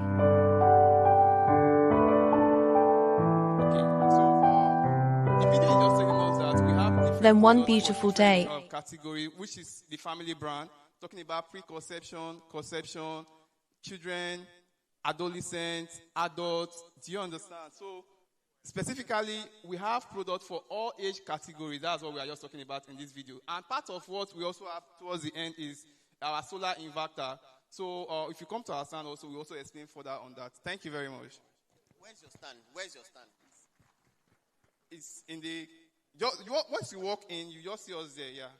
Then one beautiful day, category, which is the family brand, talking about preconception, conception, children, adolescents, adults. Do you understand? So specifically, we have products for all age categories. That's what we are just talking about in this video. And part of what we also have towards the end is our solar inverter. So if you come to our stand also, we also explain further on that. Thank you very much. Where's your stand? Where's your stand? It's in the... once you walk in, you just see us there, yeah.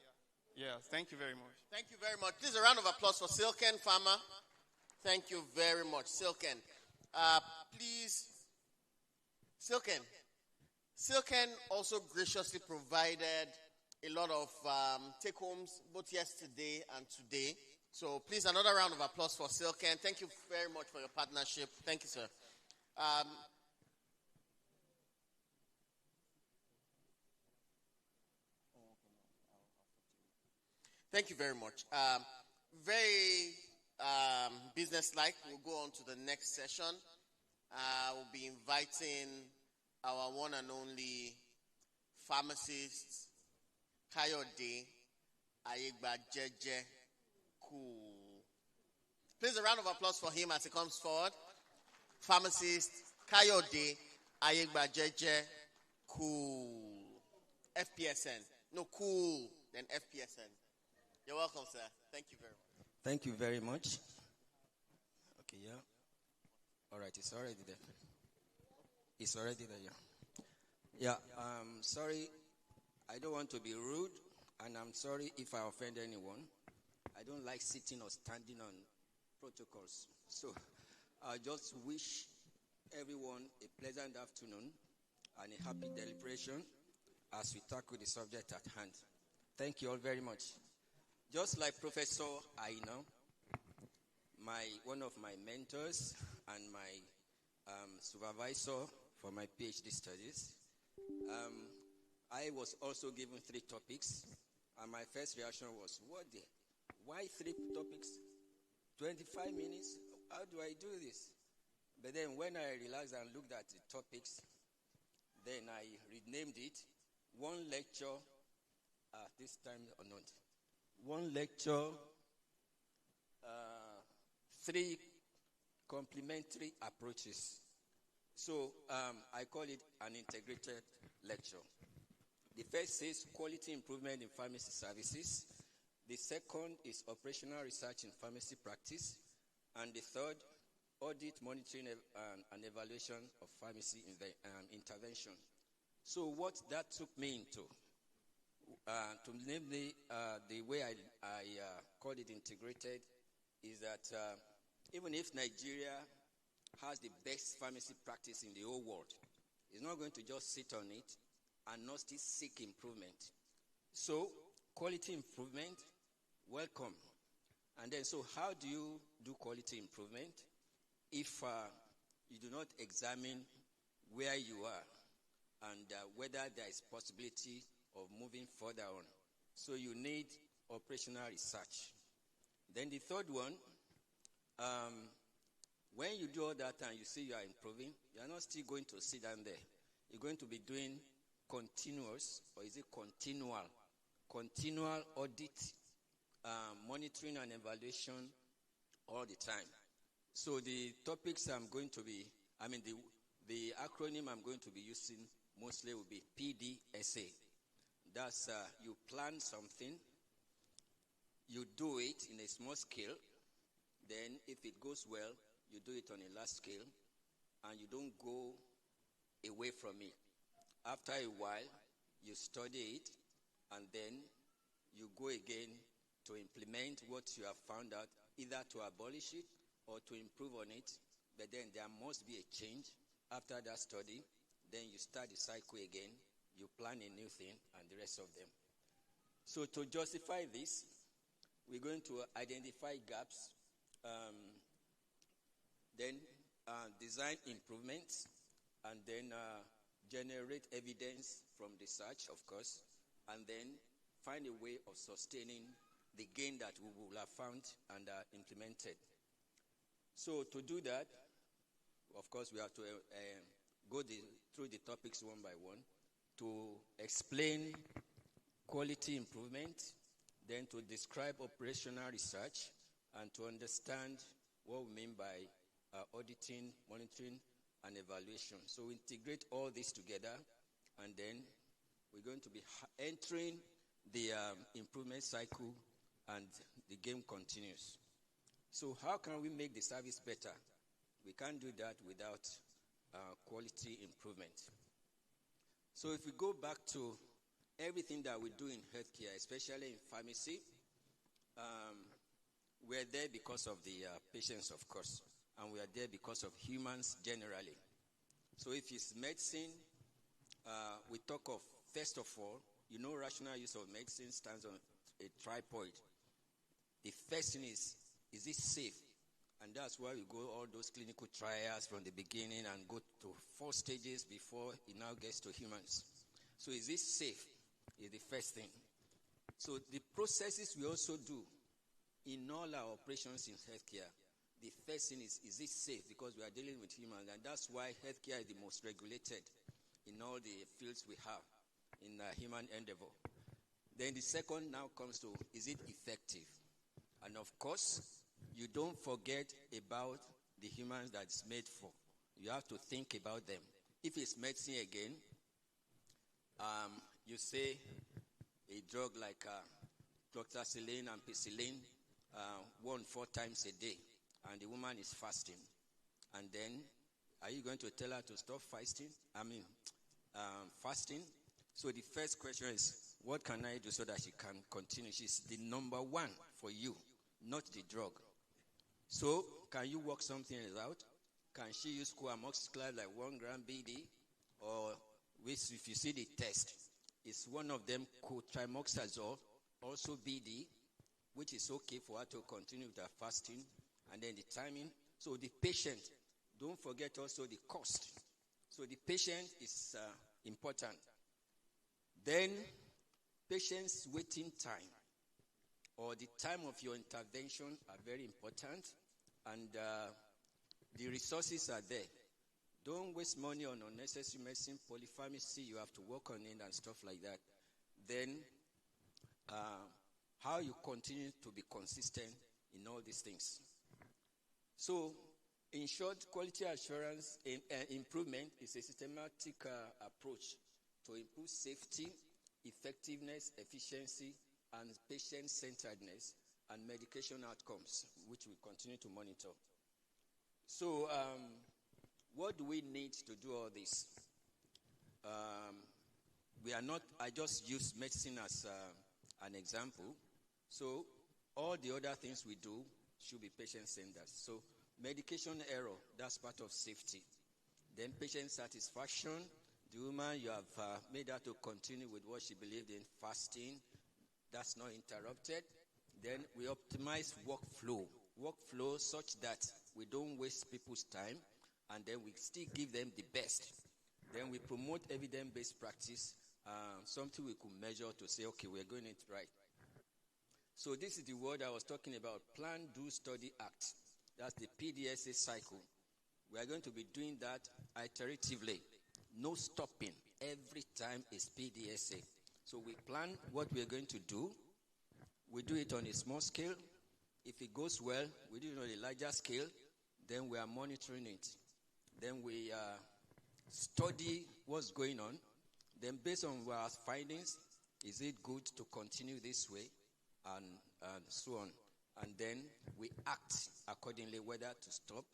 Yeah, thank you very much. Thank you very much. Please, a round of applause for Silken Farmer. Thank you very much, Silken. Please, Silken also graciously provided a lot of take-homes, both yesterday and today. So please, another round of applause for Silken. Thank you very much for your partnership. Thank you, sir. Thank you very much. Very business-like. We'll go on to the next session. We'll be inviting our one and only pharmacist, Kayode Ayegbajeje Cool. Please, a round of applause for him as he comes forward. Pharmacist Kayode Ayegbajeje Cool. FPSN. No, cool, then FPSN. You're welcome, sir. Thank you very much. Thank you very much. Okay, yeah. All right, it's already there. It's already there, yeah. Yeah, sorry, I don't want to be rude, and I'm sorry if I offend anyone. I don't like sitting or standing on protocols. So I just wish everyone a pleasant afternoon and a happy deliberation as we tackle the subject at hand. Thank you all very much. Just like Professor Aina, one of my mentors and my supervisor for my PhD studies, I was also given 3 topics, and my first reaction was, why 3 topics? 25 minutes? How do I do this? But then when I relaxed and looked at the topics, then I renamed it, 1 lecture, this time or not. 1 lecture, 3 complementary approaches. So I call it an integrated lecture. The first says quality improvement in pharmacy services. The second is operational research in pharmacy practice. And the third, audit, monitoring, and evaluation of pharmacy intervention. So what that took me into, to name the way I call it integrated, is that even if Nigeria has the best pharmacy practice in the whole world, it's not going to just sit on it and not still seek improvement. So quality improvement, welcome. And then, so how do you do quality improvement if you do not examine where you are and whether there is possibility of moving further on? So you need operational research. Then the third one, when you do all that and you see you are improving, you are not still going to sit down there. You're going to be doing continuous, or is it continual audit, monitoring and evaluation all the time. So the topics I'm going to be, the acronym I'm going to be using mostly will be PDSA. That's you plan something, you do it in a small scale, then if it goes well, you do it on a large scale, and you don't go away from it. After a while, you study it, and then you go again to implement what you have found out, either to abolish it or to improve on it. But then there must be a change after that study. Then you start the cycle again. You plan a new thing and the rest of them. So to justify this, we're going to identify gaps, then design improvements, and then generate evidence from research, of course, and then find a way of sustaining the gain that we will have found and implemented. So to do that, of course, we have to go through the topics one by one to explain quality improvement, then to describe operational research, and to understand what we mean by auditing, monitoring, and evaluation. So we integrate all this together, and then we're going to be entering the improvement cycle, and the game continues. So how can we make the service better? We can't do that without quality improvement. So if we go back to everything that we do in healthcare, especially in pharmacy, we're there because of the patients, of course, and we are there because of humans generally. So if it's medicine, we talk of, first of all, rational use of medicine stands on a tripod. The first thing is it safe? And that's why we go all those clinical trials from the beginning and go to 4 stages before it now gets to humans. So is it safe? Is the first thing. So the processes we also do in all our operations in healthcare, the first thing is it safe? Because we are dealing with humans, and that's why healthcare is the most regulated in all the fields we have in human endeavor. Then the second now comes to, is it effective? And of course, you don't forget about the humans that it's made for. You have to think about them. If it's medicine again, you say a drug like cloxacillin and penicillin, 4 times a day, and the woman is fasting. And then, are you going to tell her to stop fasting? Fasting. So the first question is, what can I do so that she can continue? She's the number one for you, not the drug. So, can you work something out? Can she use co-amoxicillin like 1 gram BD? Or if you see the test, it's one of them trimoxazole, also BD, which is okay for her to continue with her fasting, and then the timing. So the patient, don't forget also the cost. So the patient is important. Then patient's waiting time or the time of your intervention are very important, and the resources are there. Don't waste money on unnecessary medicine, polypharmacy, you have to work on it and stuff like that. Then how you continue to be consistent in all these things. So, in short, quality assurance improvement is a systematic approach to improve safety, effectiveness, efficiency, and patient-centeredness, and medication outcomes, which we continue to monitor. So, what do we need to do all this? I just use medicine as an example. So, all the other things we do should be patient-centered. So, medication error, that's part of safety. Then patient satisfaction, the woman, you have made her to continue with what she believed in, fasting, that's not interrupted. Then we optimize workflow such that we don't waste people's time, and then we still give them the best. Then we promote evidence-based practice, something we could measure to say, okay, we're going it right. So this is the word I was talking about, plan, do, study, act. That's the PDSA cycle. We are going to be doing that iteratively. No stopping. Every time is PDSA. So we plan what we are going to do. We do it on a small scale. If it goes well, we do it on a larger scale. Then we are monitoring it. Then we study what's going on. Then based on our findings, is it good to continue this way? And so on. And then we act accordingly, whether to stop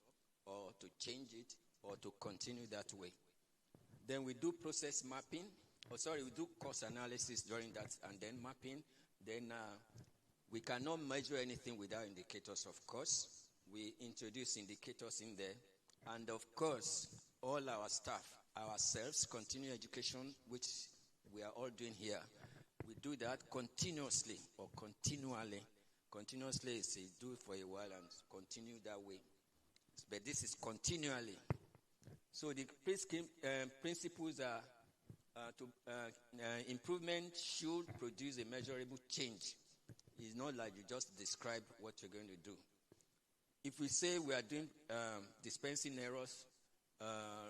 or to change it or to continue that way. Then we do process mapping. We do cost analysis during that, and then mapping. Then we cannot measure anything without indicators, of course. We introduce indicators in there. And of course, all our staff, ourselves, continue education, which we are all doing here. We do that continuously or continually. Continuously is do it for a while and continue that way. But this is continually. So the principles are improvement should produce a measurable change. It's not like you just describe what you're going to do. If we say we are doing dispensing errors,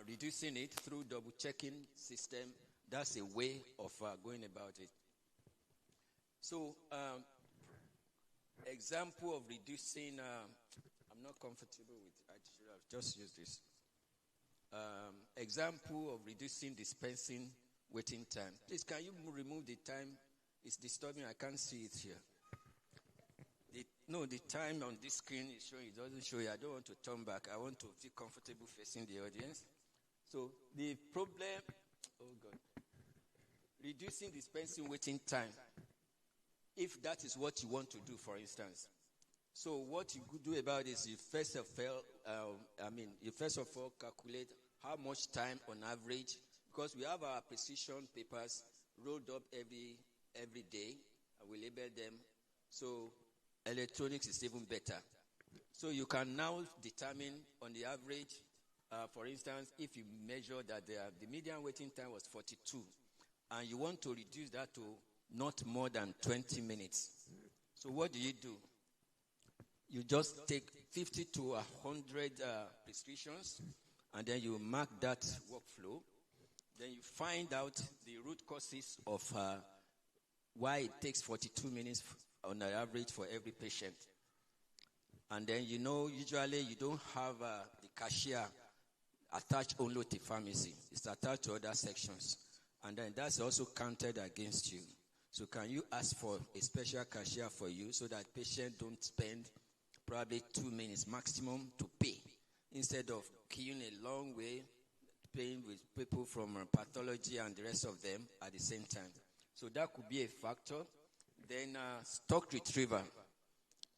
reducing it through double-checking system, that's a way of going about it. So, example of reducing, I'm not comfortable with, I should have just used this. Example of reducing dispensing waiting time. Please, can you remove the time? It's disturbing, I can't see it here. The time on this screen is showing, it doesn't show you. I don't want to turn back. I want to feel comfortable facing the audience. So the problem, reducing dispensing waiting time. If that is what you want to do, for instance. So what you could do about this, you first of all calculate how much time on average, because we have our precision papers rolled up every day, and we label them. So electronics is even better. So you can now determine on the average, for instance, if you measure that the median waiting time was 42, and you want to reduce that to not more than 20 minutes. So what do? You just take 50 to 100 prescriptions, and then you mark that workflow. Then you find out the root causes of why it takes 42 minutes on an average for every patient. And then usually you don't have the cashier attached only to pharmacy. It's attached to other sections. And then that's also counted against you. So can you ask for a special cashier for you so that patient don't spend probably 2 minutes maximum to pay, instead of queuing a long way, paying with people from pathology and the rest of them at the same time. So that could be a factor. Then stock retrieval.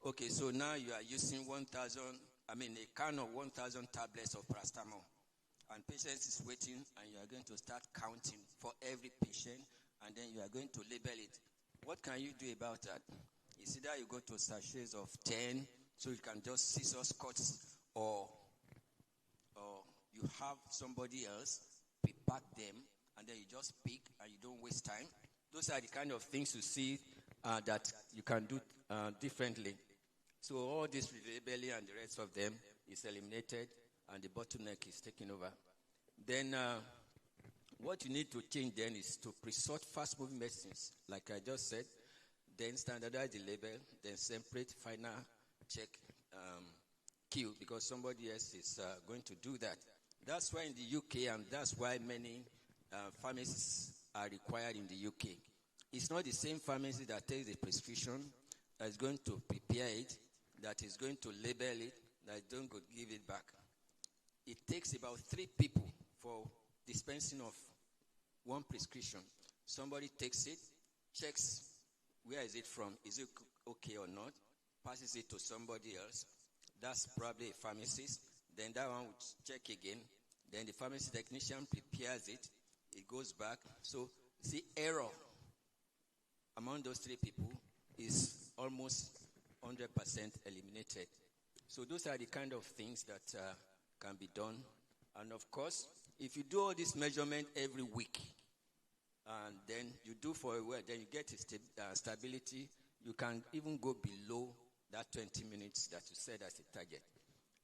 Okay, so now you are using a can of 1,000 tablets of paracetamol. And patient is waiting, and you are going to start counting for every patient, and then you are going to label it. What can you do about that? It's either you go to sachets of 10, so you can just scissors cuts, or you have somebody else pre-pack them, and then you just pick, and you don't waste time. Those are the kind of things you see that you can do differently. So all this labeling and the rest of them is eliminated, and the bottleneck is taken over. Then what you need to change then is to pre-sort fast-moving medicines, like I just said, then standardize the label, then separate final check queue, because somebody else is going to do that. That's why in the UK, and that's why many pharmacies are required in the UK. It's not the same pharmacy that takes the prescription, that is going to prepare it, that is going to label it, that is going to give it back. It takes about 3 people for dispensing of one prescription. Somebody takes it, checks where is it from, is it okay or not, passes it to somebody else. That's probably a pharmacist. Then that one will check again. Then the pharmacy technician prepares it. It goes back. So the error among those 3 people is almost 100% eliminated. So those are the kind of things that can be done. And of course, if you do all this measurement every week, and then you do for a while, then you get stability, you can even go below that 20 minutes that you set as a target.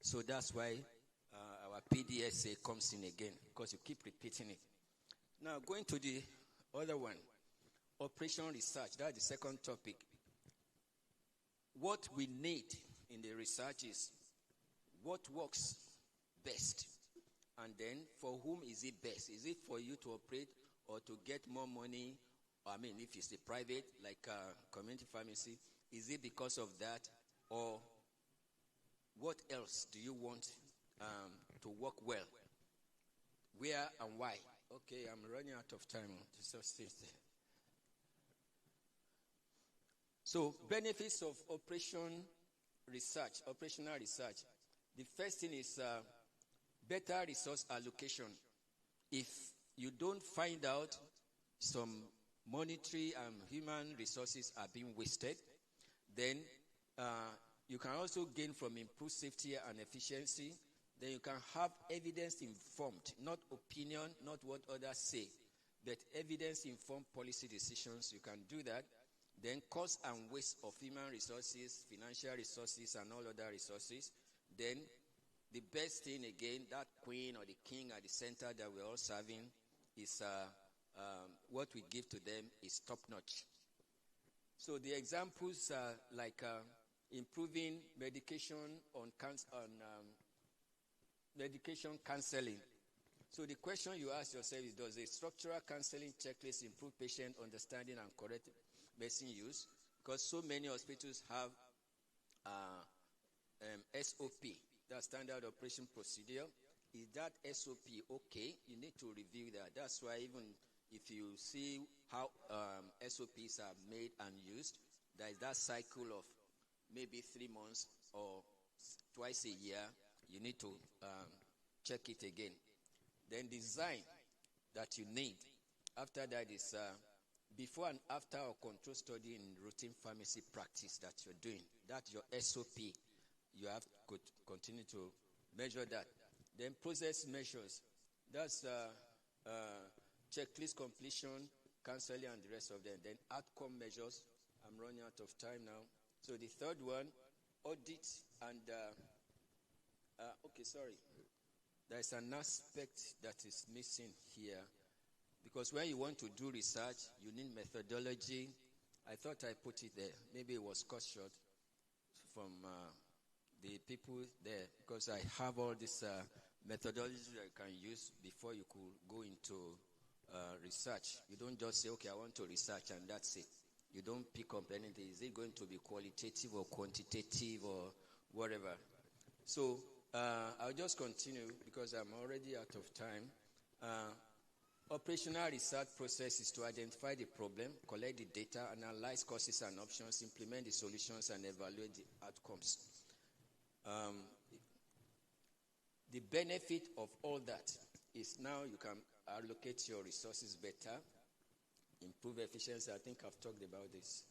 So that's why our PDSA comes in again, because you keep repeating it. Now, going to the other one, operation research, that's the second topic. What we need in the research is what works best And then, for whom is it best? Is it for you to operate or to get more money? I mean, if it's a private, like a community pharmacy, is it because of that? Or what else do you want to work well? Where and why? Okay, I'm running out of time. So, benefits of operational research. The first thing is better resource allocation. If you don't find out some monetary and human resources are being wasted, then you can also gain from improved safety and efficiency. Then you can have evidence-informed, not opinion, not what others say, but evidence-informed policy decisions. You can do that. Then cost and waste of human resources, financial resources, and all other resources. Then the best thing, again, that queen or the king at the center that we're all serving is what we give to them is top-notch. So the examples are like improving medication medication counseling. So the question you ask yourself is, does a structural counseling checklist improve patient understanding and correct medicine use? Because so many hospitals have SOP, that's standard operation procedure. Is that SOP okay? You need to review that. That's why even if you see how SOPs are made and used, there is that cycle of maybe 3 months or twice a year. You need to check it again. Then design that you need. After that is before and after or control study in routine pharmacy practice that you're doing. That's your SOP. You have to continue to measure that. Then process measures. That's checklist completion, counseling, and the rest of them. Then outcome measures. I'm running out of time now. So the third one, audit and there's an aspect that is missing here, because when you want to do research, you need methodology. I thought I put it there. Maybe it was cut short from the people there, because I have all this methodology that you can use before you could go into research. You don't just say, okay, I want to research and that's it. You don't pick up anything. Is it going to be qualitative or quantitative or whatever? So I'll just continue because I'm already out of time. Operational research process is to identify the problem, collect the data, analyze causes and options, implement the solutions, and evaluate the outcomes. The benefit of all that is now you can allocate your resources better, improve efficiency. I think I've talked about this.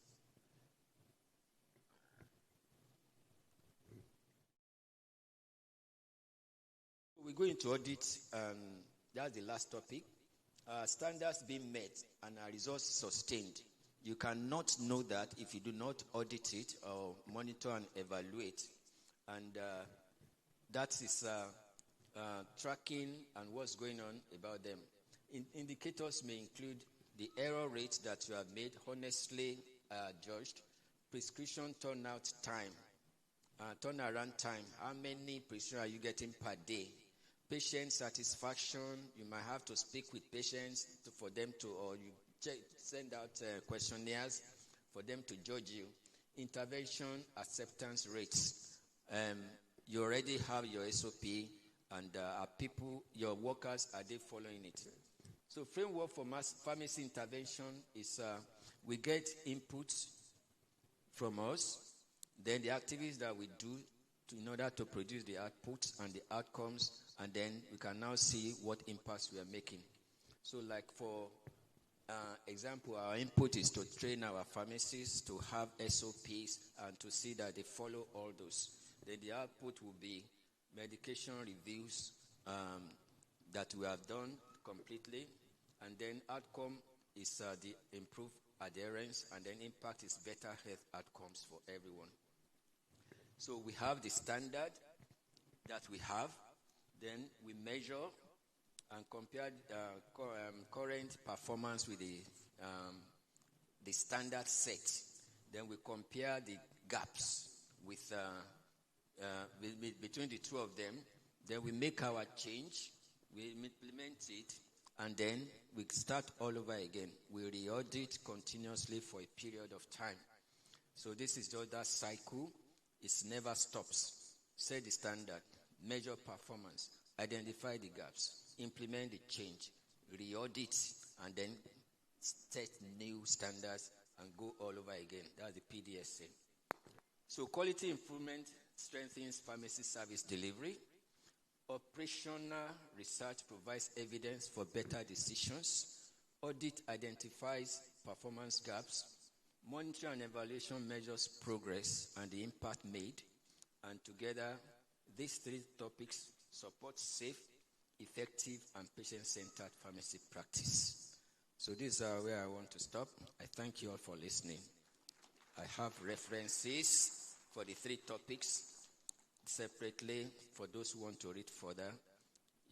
We go into audit, and that's the last topic. Standards being met and a results sustained. You cannot know that if you do not audit it or monitor and evaluate. And that is tracking and what's going on about them. Indicators may include the error rate that you have made, honestly judged, prescription turnaround time, how many prescriptions are you getting per day, patient satisfaction. You might have to speak with patients for them to, or you send out questionnaires for them to judge you. Intervention acceptance rates. You already have your SOP, and are people, your workers, are they following it? So framework for pharmacy intervention is we get inputs from us, then the activities that we do in order to produce the outputs and the outcomes, and then we can now see what impacts we are making. So like for example, our input is to train our pharmacists to have SOPs and to see that they follow all those. Then the output will be medication reviews that we have done completely, and then outcome is the improved adherence, and then impact is better health outcomes for everyone. So we have the standard that we have, then we measure and compare current performance with the standard set. Then we compare the gaps with between the two of them. Then we make our change We implement it, and then we start all over again. We re-audit continuously for a period of time. So this is just that cycle. It never stops. Set the standard, measure performance, identify the gaps, implement the change, re-audit, and then set new standards and go all over again. That's the PDSA. So quality improvement strengthens pharmacy service delivery. Operational research provides evidence for better decisions. Audit identifies performance gaps. Monitoring and evaluation measures progress and the impact made. And together, these three topics support safe, effective, and patient-centered pharmacy practice. So this is where I want to stop. I thank you all for listening. I have references for the three topics separately. For those who want to read further,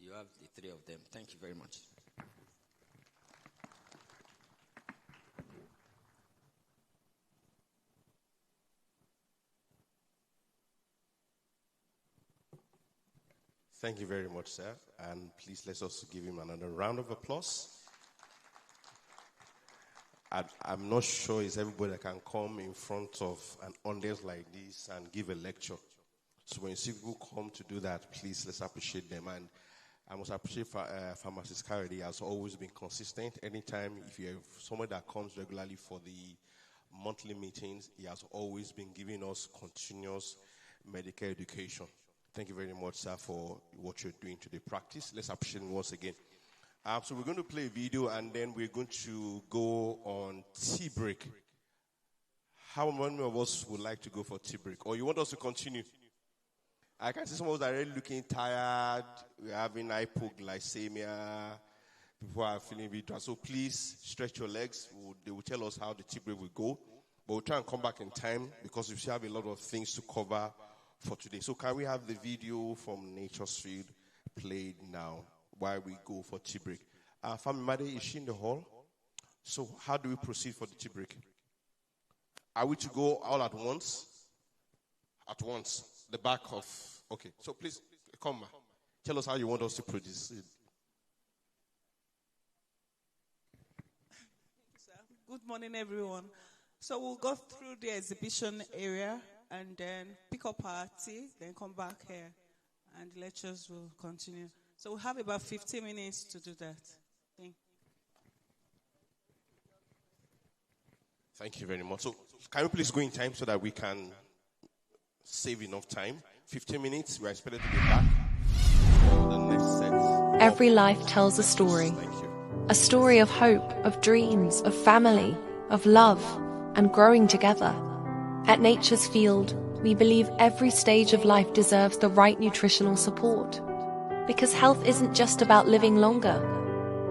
you have the three of them. Thank you very much. Thank you very much, sir. And please let us give him another round of applause. I'm not sure it's everybody that can come in front of an audience like this and give a lecture. So when you see people come to do that, please let's appreciate them. And I must appreciate Pharmacist Kayode. He has always been consistent. Anytime, if you have someone that comes regularly for the monthly meetings, he has always been giving us continuous medical education. Thank you very much, sir, for what you're doing today. Practice. Let's appreciate him once again. So we're going to play a video, and then we're going to go on tea break. How many of us would like to go for tea break? Or you want us to continue? I can see some of us are already looking tired. We're having hypoglycemia. People are feeling weak. So please stretch your legs. They will tell us how the tea break will go. But we'll try and come back in time because we still have a lot of things to cover for today. So can we have the video from Nature's Field played now while we go for tea break? Family Made, is she in the hall? So how do we proceed for the tea break? Are we to go all at once? At once. The back of... Okay. So please, come. Tell us how you want us to produce it. Good morning, everyone. So we'll go through the exhibition area and then pick up our tea, then come back here, and the lectures will continue. So we'll have about 15 minutes to do that. Thank you very much. So can we please go in time so that we can save enough time? 15 minutes, we are expected to be back for the next set. Every life tells a story. A story of hope, of dreams, of family, of love, and growing together. At Nature's Field, we believe every stage of life deserves the right nutritional support. Because health isn't just about living longer.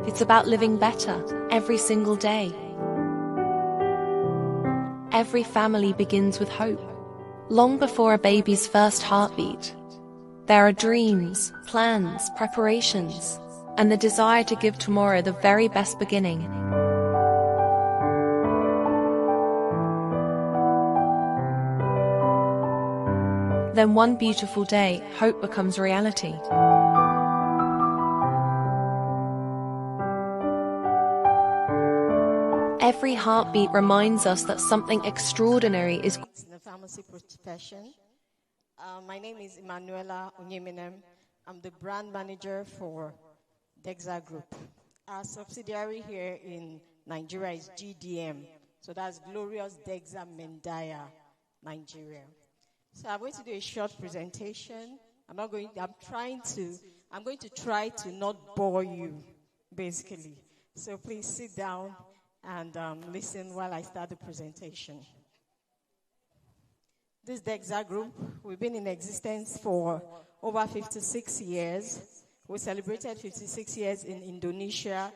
It's about living better every single day. Every family begins with hope. Long before a baby's first heartbeat, there are dreams, plans, preparations, and the desire to give tomorrow the very best beginning. Then one beautiful day, hope becomes reality. Every heartbeat reminds us that something extraordinary is in the pharmacy profession. My name is Emanuela Onyeminem. I'm the brand manager for Dexa Group. Our subsidiary here in Nigeria is GDM. So that's Glorious Dexa Mendaya, Nigeria. So I'm going to do a short presentation. I'm going to try to not bore you, basically. So please sit down and listen while I start the presentation. This Dexa Group, we've been in existence for over 56 years. We celebrated 56 years in Indonesia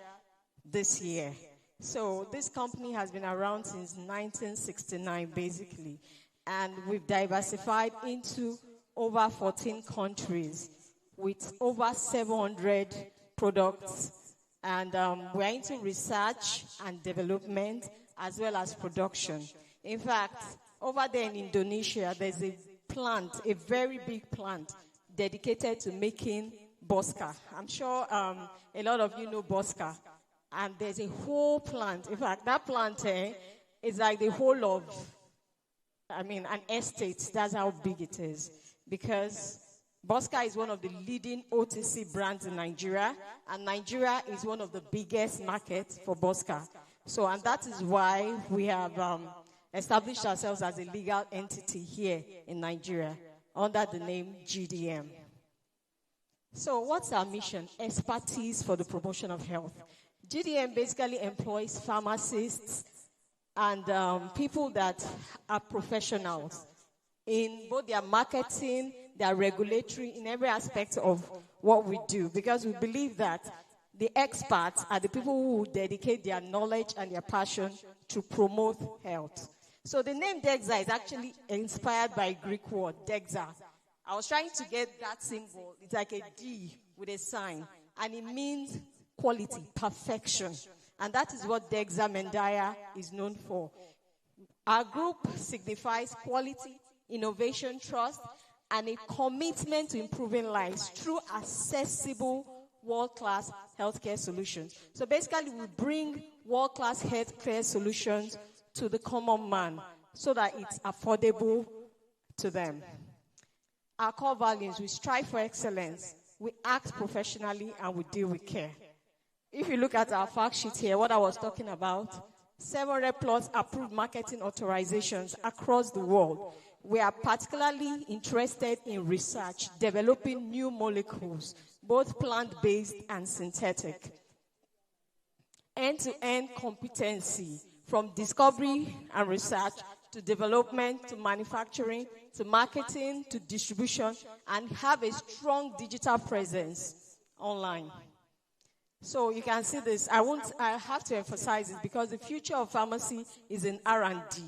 this year. So this company has been around since 1969, basically. And we've diversified into over 14 countries with over 700 products. And we're into research and development as well as production. In fact, over there in Indonesia, there's a plant, a very big plant, dedicated to making Bosca. I'm sure a lot of you know Bosca. And there's a whole plant. In fact, that plant is like the whole of, an estate. That's how big it is. Because Bosca is one of the leading OTC brands in Nigeria. And Nigeria is one of the biggest markets for Bosca. So, and that is why we have established ourselves as a legal entity here in Nigeria under the name GDM. So what's our mission? Expertise for the promotion of health. GDM basically employs pharmacists and people that are professionals in both their marketing, their regulatory, in every aspect of what we do. Because we believe that the experts are the people who dedicate their knowledge and their passion to promote health. So the name DEXA is actually inspired by a Greek word, DEXA. I was trying to get that symbol. It's like a D with a sign. And it means quality, perfection. And that is what DEXA Mendaya is known for. Our group signifies quality, innovation, trust, and a commitment to improving lives through accessible world-class healthcare solutions. So basically, we bring world-class healthcare solutions to the common man so that it's affordable to them. Our core values: we strive for excellence, we act professionally, and we deal with care. If you look at our fact sheet here, what I was talking about, 700 plus approved marketing authorizations across the world. We are particularly interested in research, developing new molecules, both plant-based and synthetic. End-to-end competency, from discovery and research to development to manufacturing to marketing to distribution, and have a strong digital presence online. So you can see this. I have to emphasize it because the future of pharmacy is in R&D.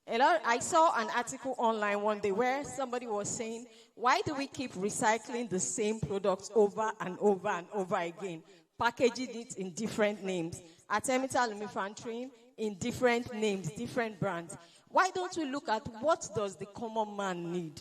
I saw an article online one day where somebody was saying, why do we keep recycling the same products over and over and over again, packaging it in different names, artemether lumefantrine in different names, different brands? Why don't we look at what does the common man need?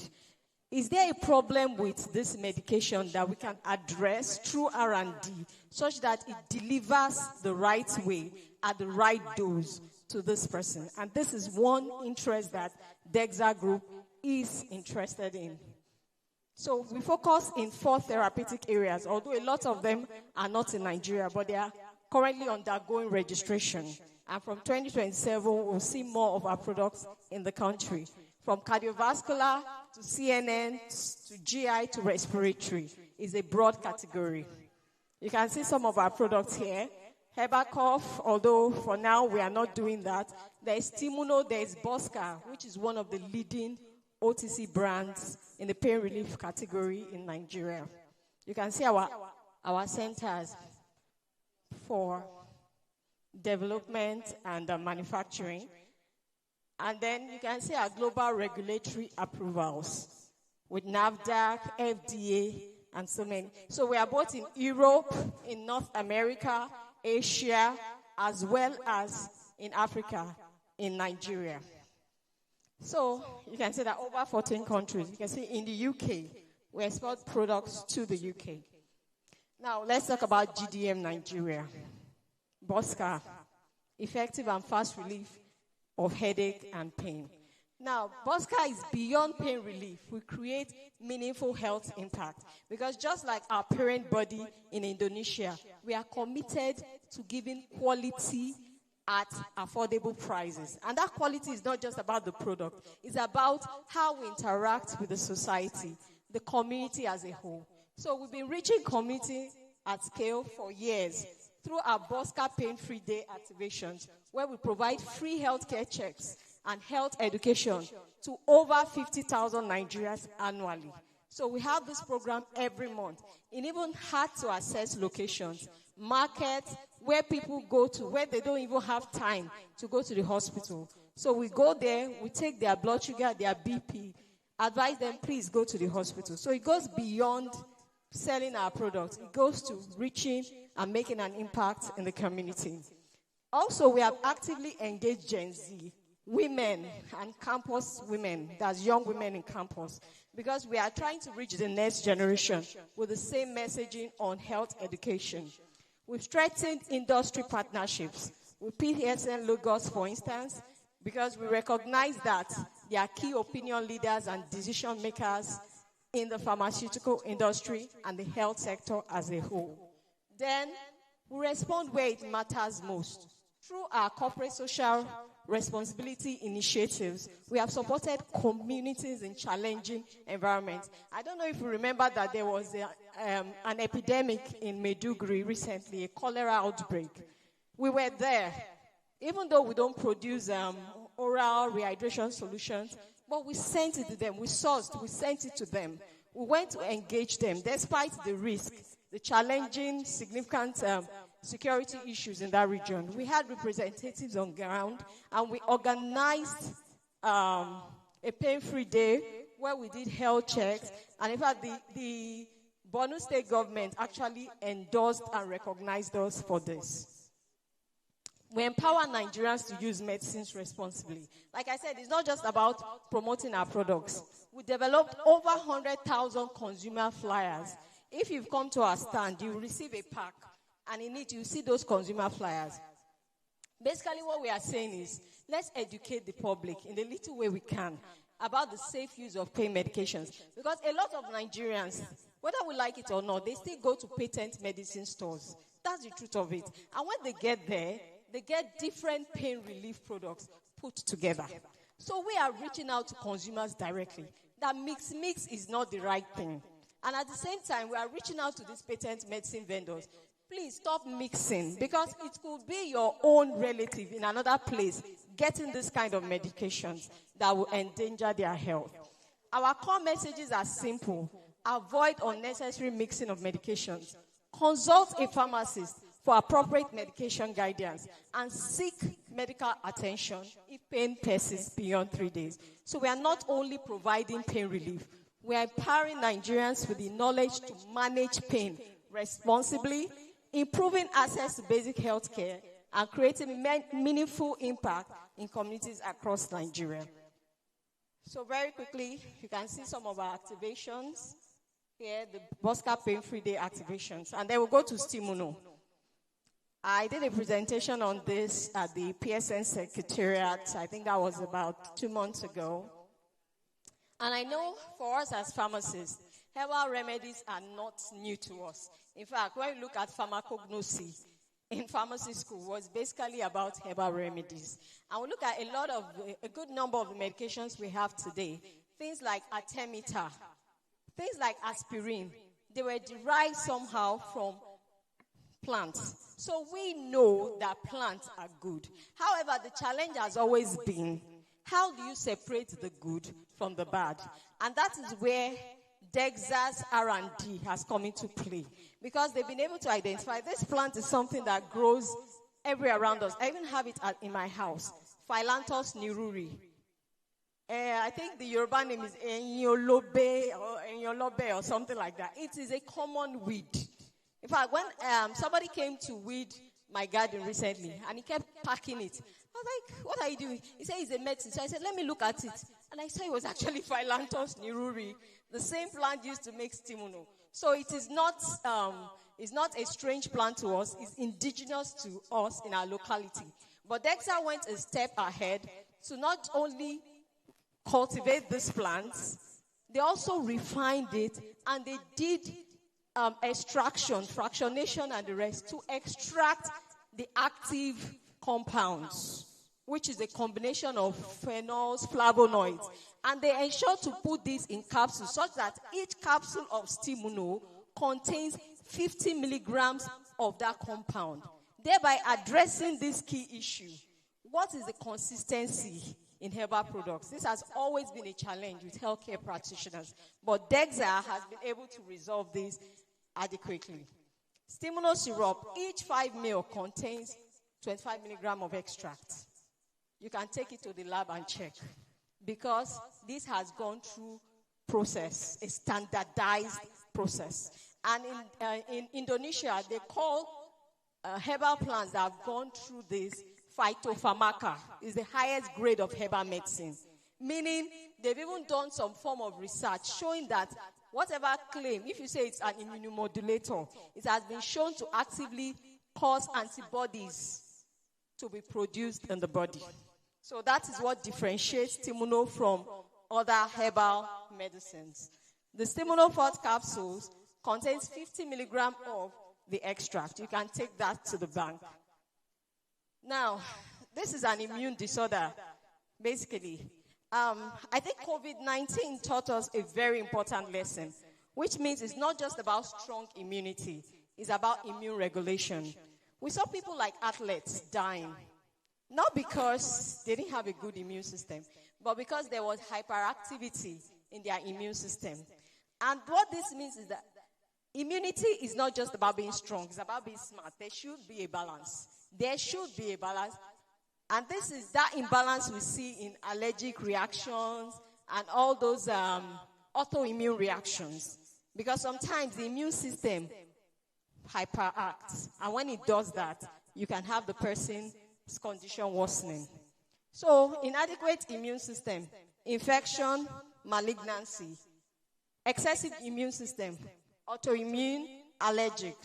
Is there a problem with this medication that we can address through R&D such that it delivers the right way at the right dose to this person? And this is one interest that DEXA Group is interested in. So we focus in 4 therapeutic areas, although a lot of them are not in Nigeria, but they are currently undergoing registration. And from 2027, we'll see more of our products in the country. From cardiovascular to CNN to GI to respiratory is a broad category. You can see some of our products here. Herbacov, although for now we are not doing that. There's Timuno, there's Bosca, which is one of the leading OTC brands in the pain relief category in Nigeria. You can see our centers for development and manufacturing. And then you can see our global regulatory approvals with NAFDAC, FDA, and so many. So we are both in Europe, in North America, Asia, as well as in Africa, in Nigeria. So you can see that over 14 countries. You can see in the UK, we export products to the UK. Now let's talk about GDM Nigeria. Bosca, effective and fast relief of headache and pain. Now, Bosca is beyond pain relief. We create meaningful health impact because just like our parent body in Indonesia, we are committed to giving quality at affordable prices. And that quality is not just about the product. It's about how we interact with the society, the community as a whole. So we've been reaching community at scale for years through our Bosca Pain-Free Day activations, where we provide free healthcare checks and health education to over 50,000 Nigerians annually. So we have this program every month in even hard-to-access locations, markets, where people go to, where they don't even have time to go to the hospital. So we go there, we take their blood sugar, their BP, advise them, please go to the hospital. So it goes beyond selling our products. It goes to reaching and making an impact in the community. Also, we have actively engaged Gen Z women and campus women, that's young women in campus, because we are trying to reach the next generation with the same messaging on health education. We've strengthened industry partnerships with PSN Lagos, for instance, because we recognize that they are key opinion leaders and decision makers in the pharmaceutical industry and the health sector as a whole. Then we respond where it matters most. Through our corporate social responsibility initiatives, we have supported communities in challenging environments. I don't know if you remember that there was an epidemic in Maiduguri recently, a cholera outbreak. We were there. Even though we don't produce oral rehydration solutions, but we sent it to them. We sourced, we sent it to them. We went to engage them despite the risk, the challenging, significant security issues in that region. We had representatives on ground, and we organized a pain-free day where we did health checks. And in fact, the Borno State government actually endorsed and recognized us for this. We empower Nigerians to use medicines responsibly. Like I said, it's not just about promoting our products. We developed over 100,000 consumer flyers. If you've come to our stand, you will receive a pack, and in it you see those consumer flyers. Basically what we are saying is, let's educate the public in the little way we can about the safe use of pain medications. Because a lot of Nigerians, whether we like it or not, they still go to patent medicine stores. That's the truth of it. And when they get there, they get different pain relief products put together. So we are reaching out to consumers directly that mix is not the right thing. And at the same time, we are reaching out to these patent medicine vendors. Please stop mixing, because it could be your own relative in another place getting this kind of medications that will endanger their health. Our core messages are simple. Avoid unnecessary mixing of medications. Consult a pharmacist for appropriate medication guidance, and seek medical attention if pain persists beyond 3 days. So we are not only providing pain relief, we are empowering Nigerians with the knowledge to manage pain responsibly, improving access to basic health care, and creating meaningful impact in communities across Nigeria. So very quickly, you can see some of our activations here, the Bosca Pain-Free Day activations, and then we'll go to Stimuno. I did a presentation on this at the PSN Secretariat. I think that was about 2 months ago. And I know for us as pharmacists, herbal remedies are not new to us. In fact, when you look at pharmacognosy in pharmacy school, was basically about herbal remedies. And we look at a good number of the medications we have today. Things like Artemether, things like aspirin, they were derived somehow from plants. So we know that plants are good. However, the challenge has always been, how do you separate the good from the bad? And that is where DEXA's R&D has come into play. Because they've been able to identify this plant is something that grows everywhere around us. I even have it in my house. Phyllanthus neruri. I think the Yoruba name is Enyolobe or something like that. It is a common weed. In fact, when somebody came to weed my garden recently, and he kept packing it, I was like, what are you doing? He said it's a medicine. So I said, let me look at it. And I saw it was actually Phyllanthus neruri, the same plant used to make stimuno. So it is not a strange plant to us. It's indigenous to us in our locality. But DEXA went a step ahead to not only cultivate these plants, they also refined it, and they did extraction, fractionation, and the rest to extract the active compounds, which is a combination of phenols, flavonoids. And they ensure to put this in capsules such that each capsule of Stimuno contains 50 milligrams of that compound, thereby addressing this key issue. What is the consistency in herbal products? This has always been a challenge with healthcare practitioners, but DEXA has been able to resolve this adequately. Stimuno syrup, each 5 ml contains 25 milligrams of extract. You can take it to the lab and check, because this has gone through process, a standardized process. And in Indonesia, they call herbal plants that have gone through this phytopharmaca. It's the highest grade of herbal medicine. Meaning, they've even done some form of research showing that whatever claim, if you say it's an immunomodulator, it has been shown to actively cause antibodies to be produced in the body. So that is what differentiates Stimuno from other herbal medicines. The Stimuno Forte capsules contains 50 milligrams of the extract. You can take that to the bank. Now, this is an immune disorder, basically. I think COVID-19 taught us a very important lesson, which means it's not just about strong immunity. It's about immune regulation. We saw people like athletes dying, not because they didn't have a good immune system, but because there was hyperactivity in their immune system. And what this means is that immunity is not just about being strong. It's about being smart. There should be a balance. There should be a balance. And this is that imbalance we see in allergic reactions and all those autoimmune reactions. Because sometimes the immune system hyperacts. And when it does that, you can have the person's condition worsening. So, inadequate immune system, infection, malignancy, excessive immune system, autoimmune, allergic.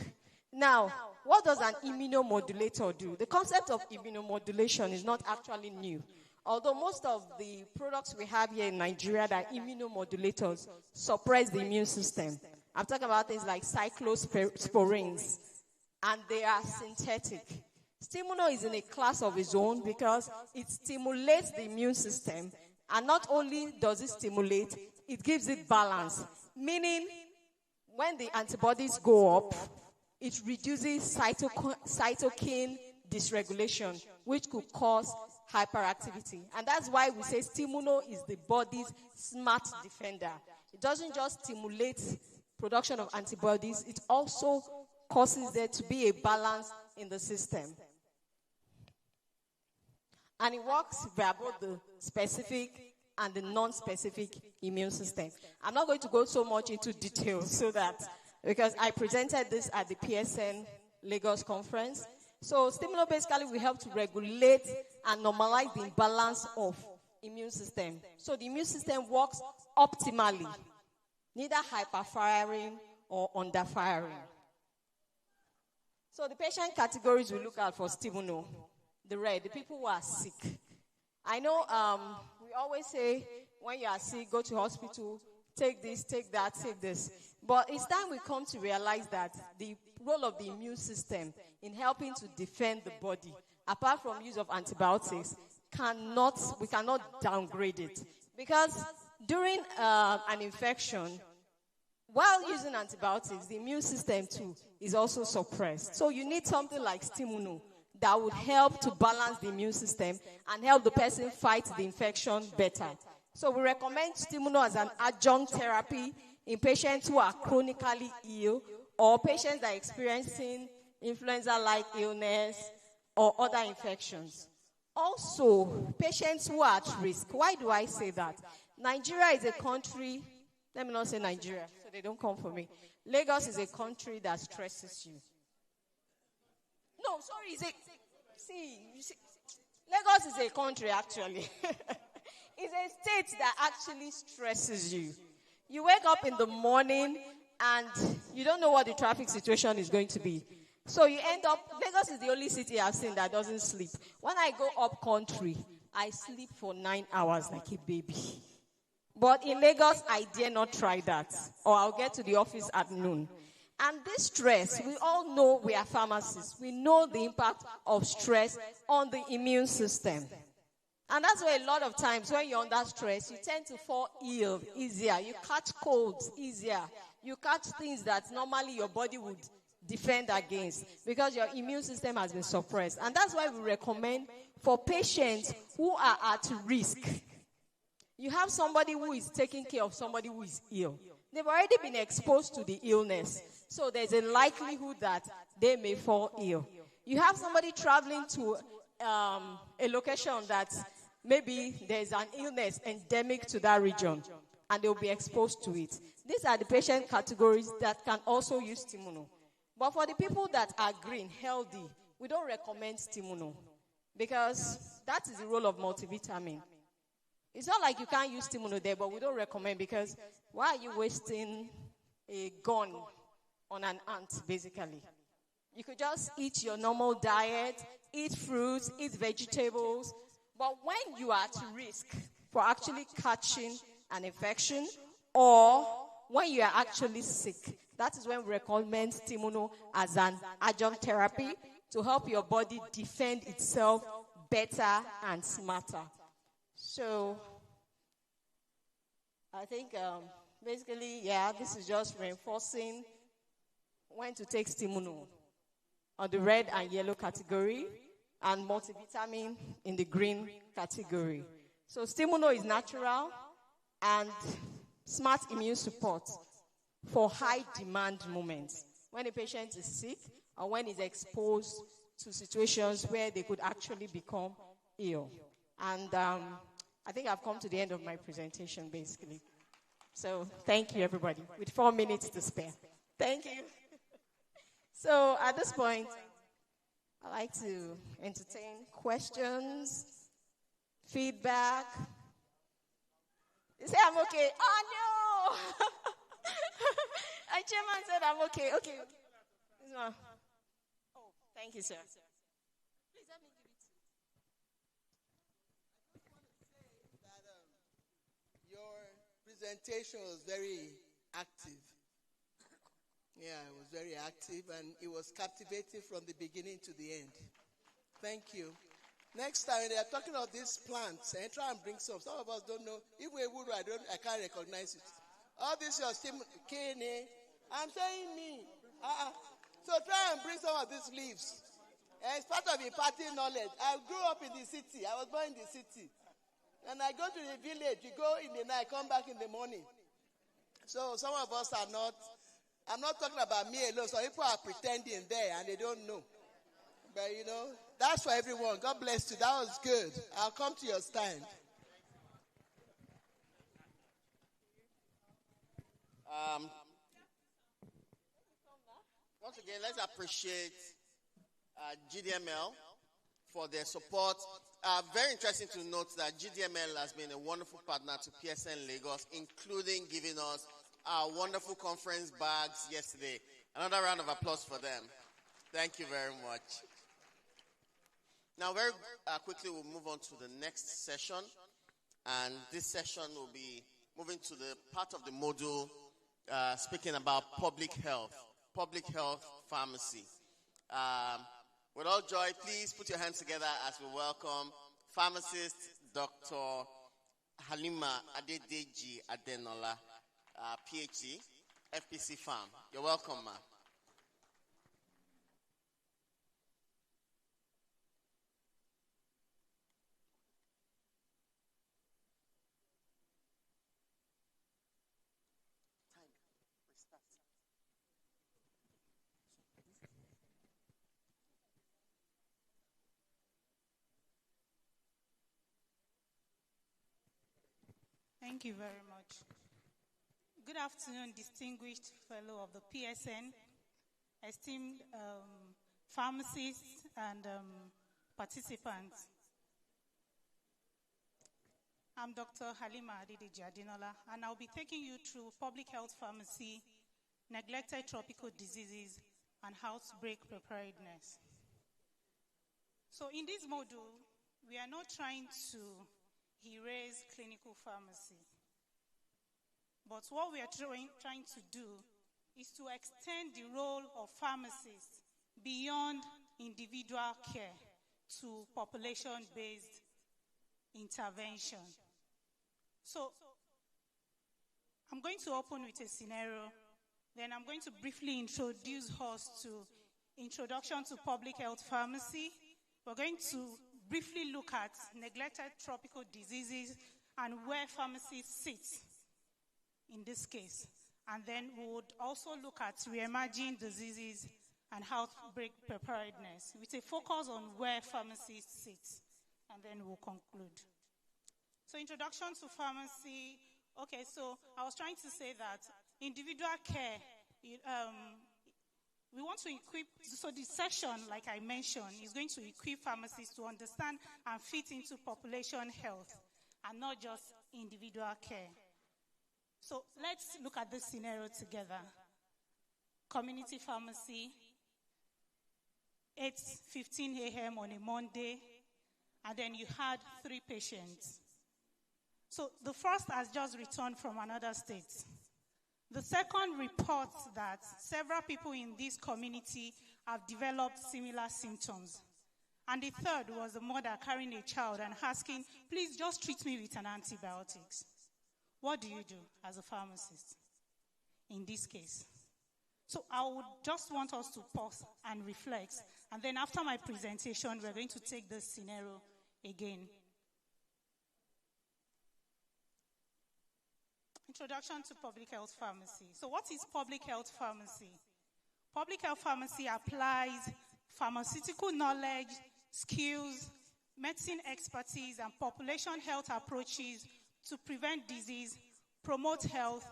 Now, what does an immunomodulator do? The concept of immunomodulation is not actually new. Although most of the products we have here in Nigeria that are immunomodulators suppress the immune system. I'm talking about things like cyclosporins, and they are synthetic. Stimuno is in a class of its own because it stimulates the immune system, and not only does it stimulate, it gives it balance. Meaning, when the antibodies go up, it reduces cytokine dysregulation, which could cause hyperactivity. And that's why we say Stimuno is the body's smart defender. It doesn't just stimulate production of antibodies, it also causes there to be a balance in the system. And it works via both the specific and the non-specific immune system. I'm not going to go so much into details because I presented this at the PSN Lagos conference. So Stimulo basically will help to regulate and normalize the imbalance of immune system. So the immune system works optimally, neither hyperfiring or underfiring. So the patient categories we look at for Stimulo, the people who are sick. I know we always say when you are sick, go to hospital, take this, take that, take this. But it's time we come to realize that the role of the immune system in helping to defend the body, apart from use of antibiotics, we cannot downgrade it. Because during an infection, while using antibiotics, the immune system too is also suppressed. So you need something like Stimuno that would help to balance the immune system and help the person fight the infection better. So we recommend Stimuno as an adjunct therapy in patients who are chronically ill or patients that are experiencing influenza-like illness or other infections. Also, patients who are at risk. Why do I say that? Nigeria is a country, let me not say Nigeria, so they don't come for me. Lagos is a country that stresses you. No, sorry, Lagos is a country actually. It's a state that actually stresses you. You wake up in the morning and you don't know what the traffic situation is going to be. So you end up, Lagos is the only city I've seen that doesn't sleep. When I go up country, I sleep for 9 hours like a baby. But in Lagos, I dare not try that. Or I'll get to the office at noon. And this stress, we all know we are pharmacists. We know the impact of stress on the immune system. And that's why a lot of times when you're under stress, you tend to fall ill easier. You catch colds easier. You catch things that normally your body would defend against because your immune system has been suppressed. And that's why we recommend for patients who are at risk. You have somebody who is taking care of somebody who is ill. They've already been exposed to the illness. So there's a likelihood that they may fall ill. You have somebody traveling to a location that maybe there's an illness endemic to that region and they'll be exposed to it. These are the patient categories that can also use Stimuno. But for the people that are green, healthy, we don't recommend Stimuno. because that is the role of multivitamin. It's not like you can't use Stimuno there, but we don't recommend, because why are you wasting a gun on an ant, basically? You could just eat your normal diet, eat fruits, eat vegetables. But when you are at risk for actually catching an infection, or when you are actually sick, that is when we recommend Stimuno as an adjunct therapy to help your body defend itself better and smarter. So, I think basically, this is just reinforcing when to take Stimuno on the red and yellow category, and multivitamin in the green category. So Stimuno is natural and smart immune support for high demand moments, when a patient is sick or when he's exposed to situations where they could actually become ill. And I think I've come to the end of my presentation, basically. So thank you, everybody, with 4 minutes to spare. Thank you. So at this point, I'd like to entertain questions, feedback. You say I'm okay? Oh, no! Our chairman said I'm okay. Okay. This one. Oh, thank you, sir. Please let me give it to you. Your presentation was very active. Yeah, it was very active, and it was captivating from the beginning to the end. Thank you. Next time they are talking about these plants, and try and bring some. Some of us don't know. If we would, I can't recognize it. All this your steam cane. I'm saying me. So try and bring some of these leaves. It's part of imparting knowledge. I grew up in the city. I was born in the city. And I go to the village. You go in the night, come back in the morning. So some of us are not. I'm not talking about me alone. Some people are pretending there and they don't know. But that's for everyone. God bless you. That was good. I'll come to your stand. Once again, let's appreciate GDML for their support. Very interesting to note that GDML has been a wonderful partner to PSN Lagos, including giving us our wonderful conference bags yesterday. Another round of applause for them. Thank you very much. Now, very quickly, we'll move on to the next session. And this session will be moving to the part of the module speaking about public health pharmacy. With all joy, please put your hands together as we welcome pharmacist Dr. Halima Adedeji Adenola, PhD, FPC Farm. You're welcome, ma'am. Thank you very much. Good afternoon, distinguished fellow of the PSN, esteemed pharmacists and participants. I'm Dr. Halima Adedeji Adenola, and I'll be taking you through public health pharmacy, neglected tropical diseases, and outbreak preparedness. So in this module, we are not trying to erase clinical pharmacy. But what we are trying to do is to extend the role of pharmacists beyond individual care to population-based intervention. So I'm going to open with a scenario, then I'm going to briefly introduce us to Introduction to Public Health Pharmacy. We're going to briefly look at neglected tropical diseases and where pharmacies sit in this case. And then we would also look at re-emerging diseases and outbreak preparedness with a focus on where pharmacies sit. And then we'll conclude. So introduction to pharmacy. Okay, so I was trying to say that individual care, we want to equip, so the session, like I mentioned, is going to equip pharmacists to understand and fit into population health and not just individual care. So let's look at this scenario together. Community pharmacy, 8:15 a.m. on a Monday, and then you had 3 patients. So the first has just returned from another state. The second reports that several people in this community have developed similar symptoms. And the third was a mother carrying a child and asking, please just treat me with an antibiotics. What do you do as a pharmacist in this case? So I would just want us to pause and reflect. And then after my presentation, we're going to take this scenario again. Introduction to public health pharmacy. So what is public health pharmacy? Public health pharmacy applies pharmaceutical knowledge, skills, medicine expertise, and population health approaches to prevent disease, promote health,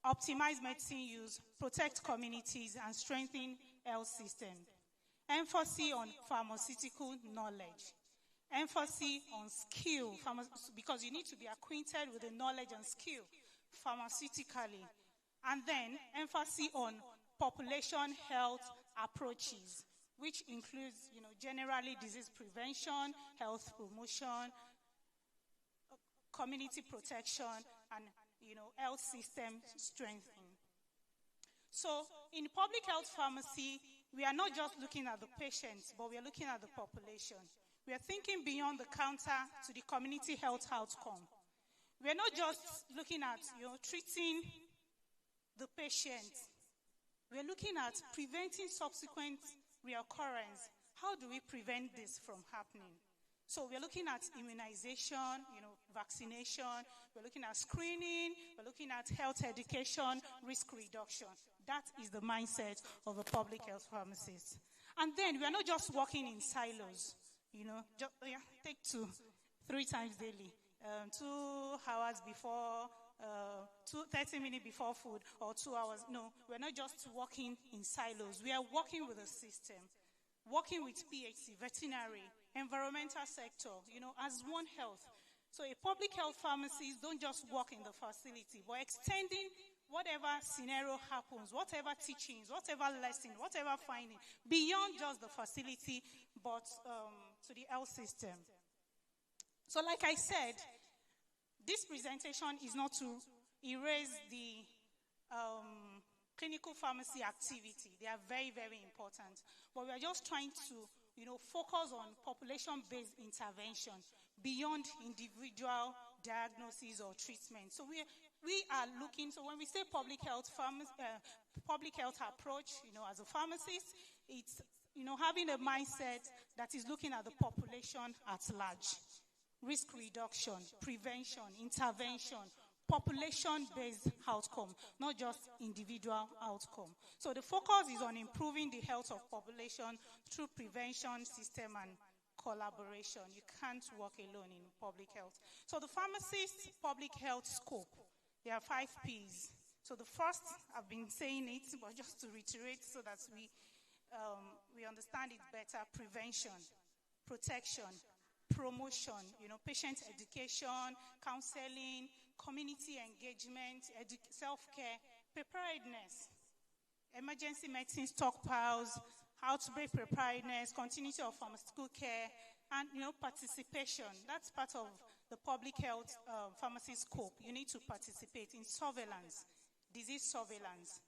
optimize medicine use, protect communities, and strengthen health systems. Emphasis on pharmaceutical knowledge. Emphasis on skill, because you need to be acquainted with the knowledge and skill pharmaceutically. And then emphasis on population health approaches, which includes, generally disease prevention, health promotion, community protection, and, health system strengthening. So in public health pharmacy, we are not just looking at the patients, but we are looking at the population. We are thinking beyond the counter to the community health outcome. We are not just looking at, treating the patient. We are looking at preventing subsequent reoccurrence. How do we prevent this from happening? So we're looking at immunization, vaccination. We're looking at screening. We're looking at health education, risk reduction. That is the mindset of a public health pharmacist. And then we are not just working in silos. Take 3 times daily. 2 hours before, 30 minutes before food, or 2 hours. No, we're not just working in silos. We are working with a system, working with PHC, veterinary, environmental sector, as one health. So a public health pharmacist don't just work in the facility, but extending whatever scenario happens, whatever teachings, whatever lesson, whatever finding, beyond just the facility, but to the health system. So like I said, this presentation is not to erase the clinical pharmacy activity. They are very, very important. But we are just trying to, focus on population-based intervention beyond individual diagnosis or treatment. So we are looking, so when we say public health approach, as a pharmacist, it's, having a mindset that is looking at the population at large. Risk reduction, prevention, intervention, population-based outcome, not just individual outcome. So the focus is on improving the health of population through prevention, system, and collaboration. You can't work alone in public health. So the pharmacist public health scope, there are 5 P's. So the first, I've been saying it, but just to reiterate so that we understand it better: prevention, protection, promotion, patient education, counseling, community engagement, self-care, preparedness, emergency medicine stockpiles, outbreak preparedness, continuity of pharmaceutical care, and, participation. That's part of the public health pharmacy scope. You need to participate in surveillance, disease surveillance,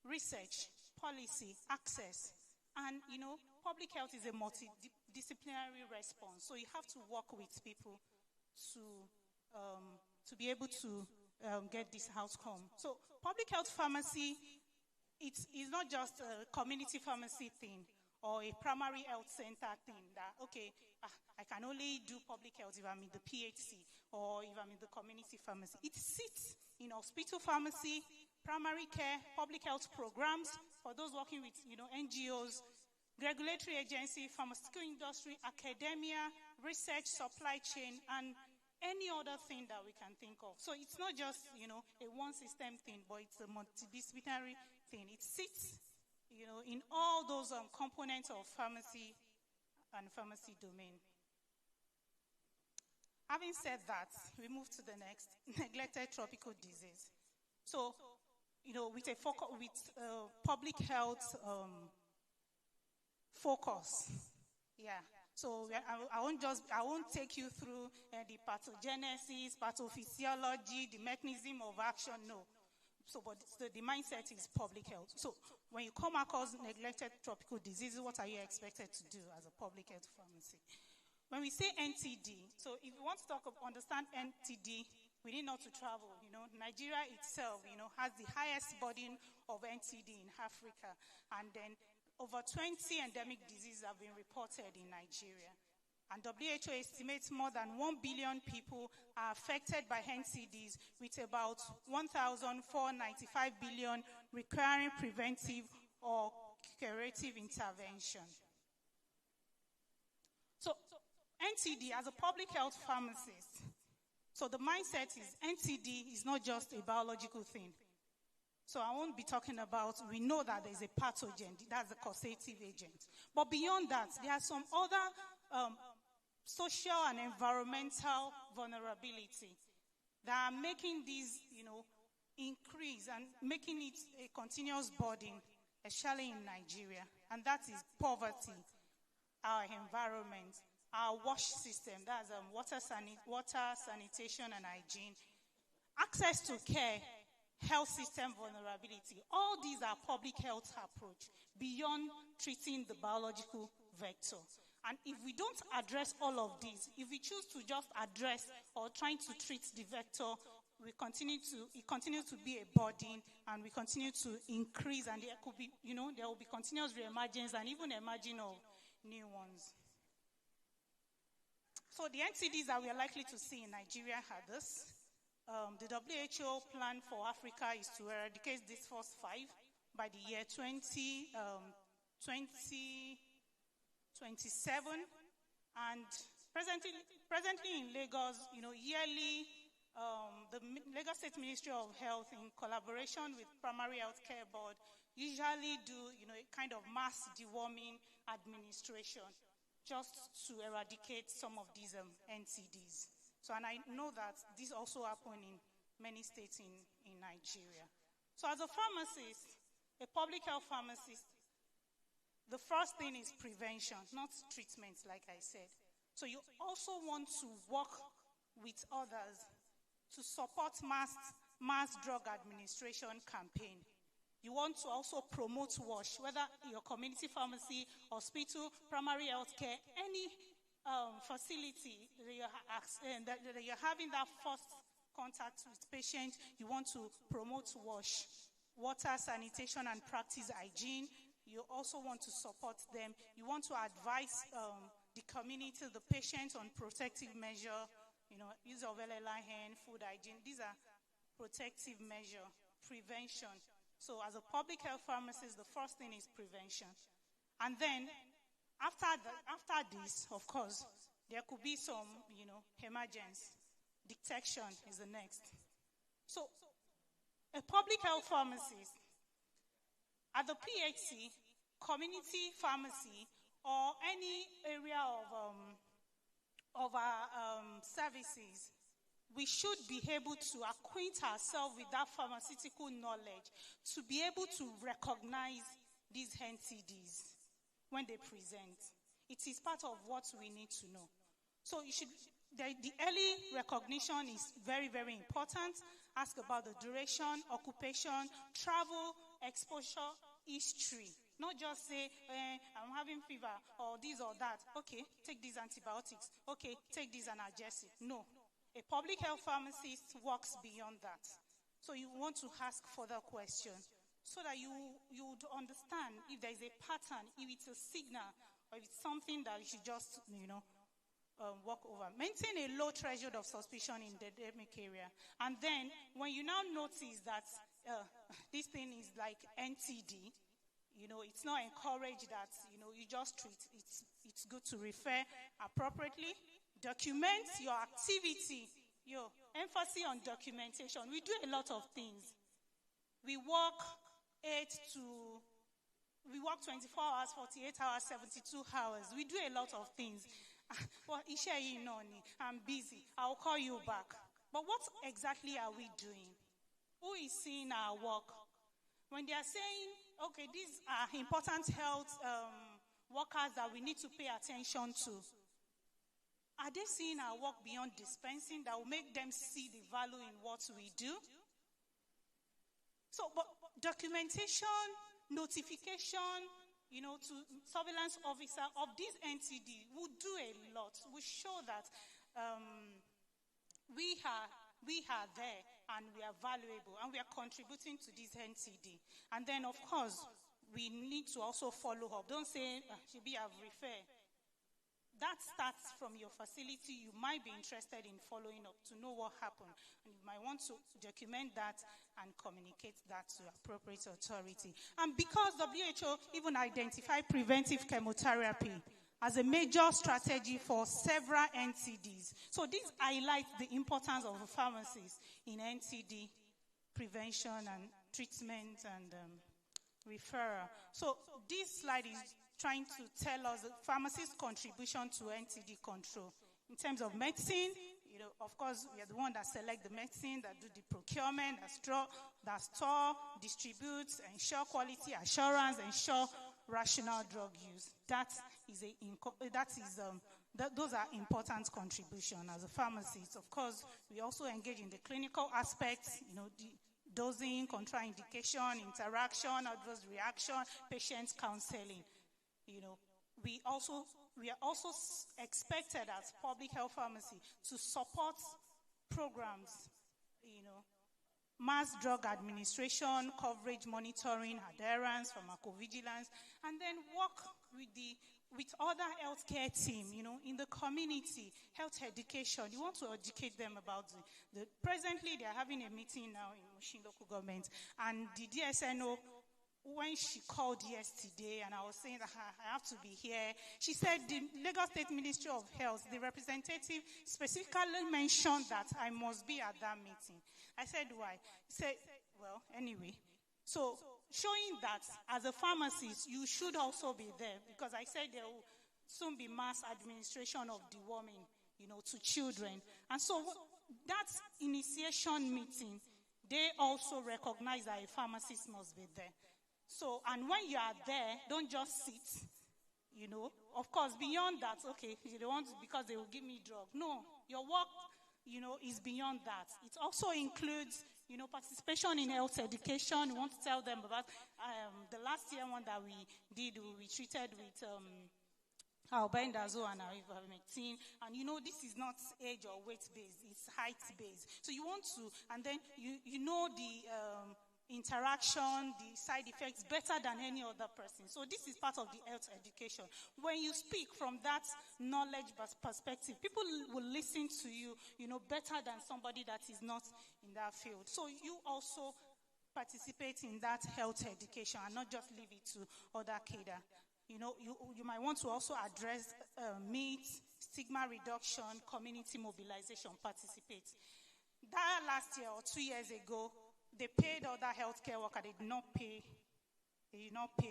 research, policy, access, and, public health is a multidisciplinary response. So you have to work with people to be able to get this outcome. So public health pharmacy, it's not just a community pharmacy thing or a primary health center thing that, okay, I can only do public health if I'm in the PHC or if I'm in the community pharmacy. It sits in hospital pharmacy, primary care, public health programs for those working with, NGOs, regulatory agency, pharmaceutical industry, academia, research, supply chain, and any other thing that we can think of. So it's not just, a one system thing, but it's a multidisciplinary thing. It sits, in all those components of pharmacy and pharmacy domain. Having said that, we move to the next, neglected tropical disease. So, with a focus, with public health focus, yeah. So I won't take you through the pathogenesis, pathophysiology, the mechanism of action. No. So, but the mindset is public health. So, when you come across neglected tropical diseases, what are you expected to do as a public health pharmacy? When we say NTD, so if you want to understand NTD, we need not to travel. Nigeria itself, has the highest burden of NTD in Africa. And then over 20 endemic diseases have been reported in Nigeria. And WHO estimates more than 1 billion people are affected by NTDs, with about 1,495 billion requiring preventive or curative intervention. So NTD, as a public health pharmacist, so the mindset is NTD is not just a biological thing. So I won't be talking about, we know that there's a pathogen, that's a causative agent. But beyond that, there are some other social and environmental vulnerability that are making these, increase and making it a continuous burden, especially in Nigeria. And that is poverty, our environment, our wash system, that's water sanitation and hygiene, access to care, health system vulnerability. All these are public health approach beyond treating the biological vector. And if we don't address all of these, if we choose to just address or trying to treat the vector, it continues to be a burden, and we continue to increase, and there could be, there will be continuous reemergence and even emerging of new ones. So the NCDs that we are likely to see in Nigeria are this. The WHO plan for Africa is to eradicate these first 5 by the year 2027. And presently in Lagos, yearly, the Lagos State Ministry of Health, in collaboration with Primary Health Care Board, usually do, a kind of mass deworming administration just to eradicate some of these NCDs. So, and I know that this also happened in many states in Nigeria. So as a pharmacist, a public health pharmacist, the first thing is prevention, not treatment, like I said. So you also want to work with others to support mass drug administration campaign. You want to also promote WASH, whether your community pharmacy, hospital, primary health care, any facility that you're having that first contact with patients, you want to promote WASH, water sanitation and practice hygiene. You also want to support them. You want to advise the community, the patient, on protective measure, use of LLIN, food hygiene. These are protective measure, prevention. So as a public health pharmacist, the first thing is prevention. And then after this, of course, there could be some, emergence. Detection is the next. So a public health pharmacist at the PHC, community pharmacy, or any area of our services, we should be able to acquaint ourselves with that pharmaceutical knowledge to be able to recognize these NCDs when they present. It is part of what we need to know. So the early recognition is very, very important. Ask about the duration, occupation, travel, exposure, history. Not just say, I'm having fever, or this or that. Okay, take these antibiotics. Okay, take this analgesic. No. A public health pharmacist works beyond that. So you want to ask further questions so that you would understand if there is a pattern, if it's a signal, or if it's something that you should just, walk over. Maintain a low threshold of suspicion in the endemic area. And then when you now notice that this thing is like NTD, it's not encouraged that, you just treat. It's good to refer appropriately. Document your activity, your emphasis on documentation. We do a lot of things. We work 8 to We work 24 hours, 48 hours, 72 hours. We do a lot of things. Well, I'm busy. I'll call you back. But what exactly are we doing? Who is seeing our work? When they are saying, okay, these are important health workers that we need to pay attention to, are they seeing our work beyond dispensing that will make them see the value in what we do? So, but documentation, notification, to surveillance officer of this NTD will do a lot. We show that we are there and we are valuable and we are contributing to this NTD. And then, of course, we need to also follow up. Don't say, Shibi, I've referred. That starts from your facility. You might be interested in following up to know what happened. And you might want to document that and communicate that to appropriate authority. And because WHO even identified preventive chemotherapy as a major strategy for several NTDs. So this highlights the importance of the pharmacies in NTD prevention and treatment and referral. So this slide is trying to tell us the pharmacist's contribution to NTD control. In terms of medicine, of course, we are the one that select the medicine, that do the procurement, that store, distributes, ensure quality assurance, ensure rational drug use. Those are important contributions as a pharmacist. Of course, we also engage in the clinical aspects, the dosing, contraindication, interaction, adverse reaction, patient counseling. We are also expected as public health pharmacy to support programs, mass drug administration, coverage monitoring, adherence, pharmacovigilance, and then work with other healthcare team, in the community, health education. You want to educate them about presently they are having a meeting now in Mushin local government, and the DSNO, when she called yesterday and I was saying that I have to be here, she said the Lagos State Ministry of Health, the representative specifically mentioned that I must be at that meeting. I said, why? He said, well, anyway. So showing that as a pharmacist, you should also be there, because I said there will soon be mass administration of deworming, to children. And so that initiation meeting, they also recognize that a pharmacist must be there. So, and when you are there, don't just sit, Of course, beyond that, okay, they want because they will give me drug. No, your work, is beyond that. It also includes, participation in health education. We want to tell them about the last year one that we did. We treated with albendazole and ivermectin. And this is not age or weight based; it's height based. So you want to, and then the interaction, the side effects better than any other person. So this is part of the health education. When you speak from that knowledge perspective, people will listen to you, better than somebody that is not in that field. So you also participate in that health education and not just leave it to other cadre. You might want to also address myths, stigma reduction, community mobilization, participate. That last year or 2 years ago, they paid other healthcare workers. They did not pay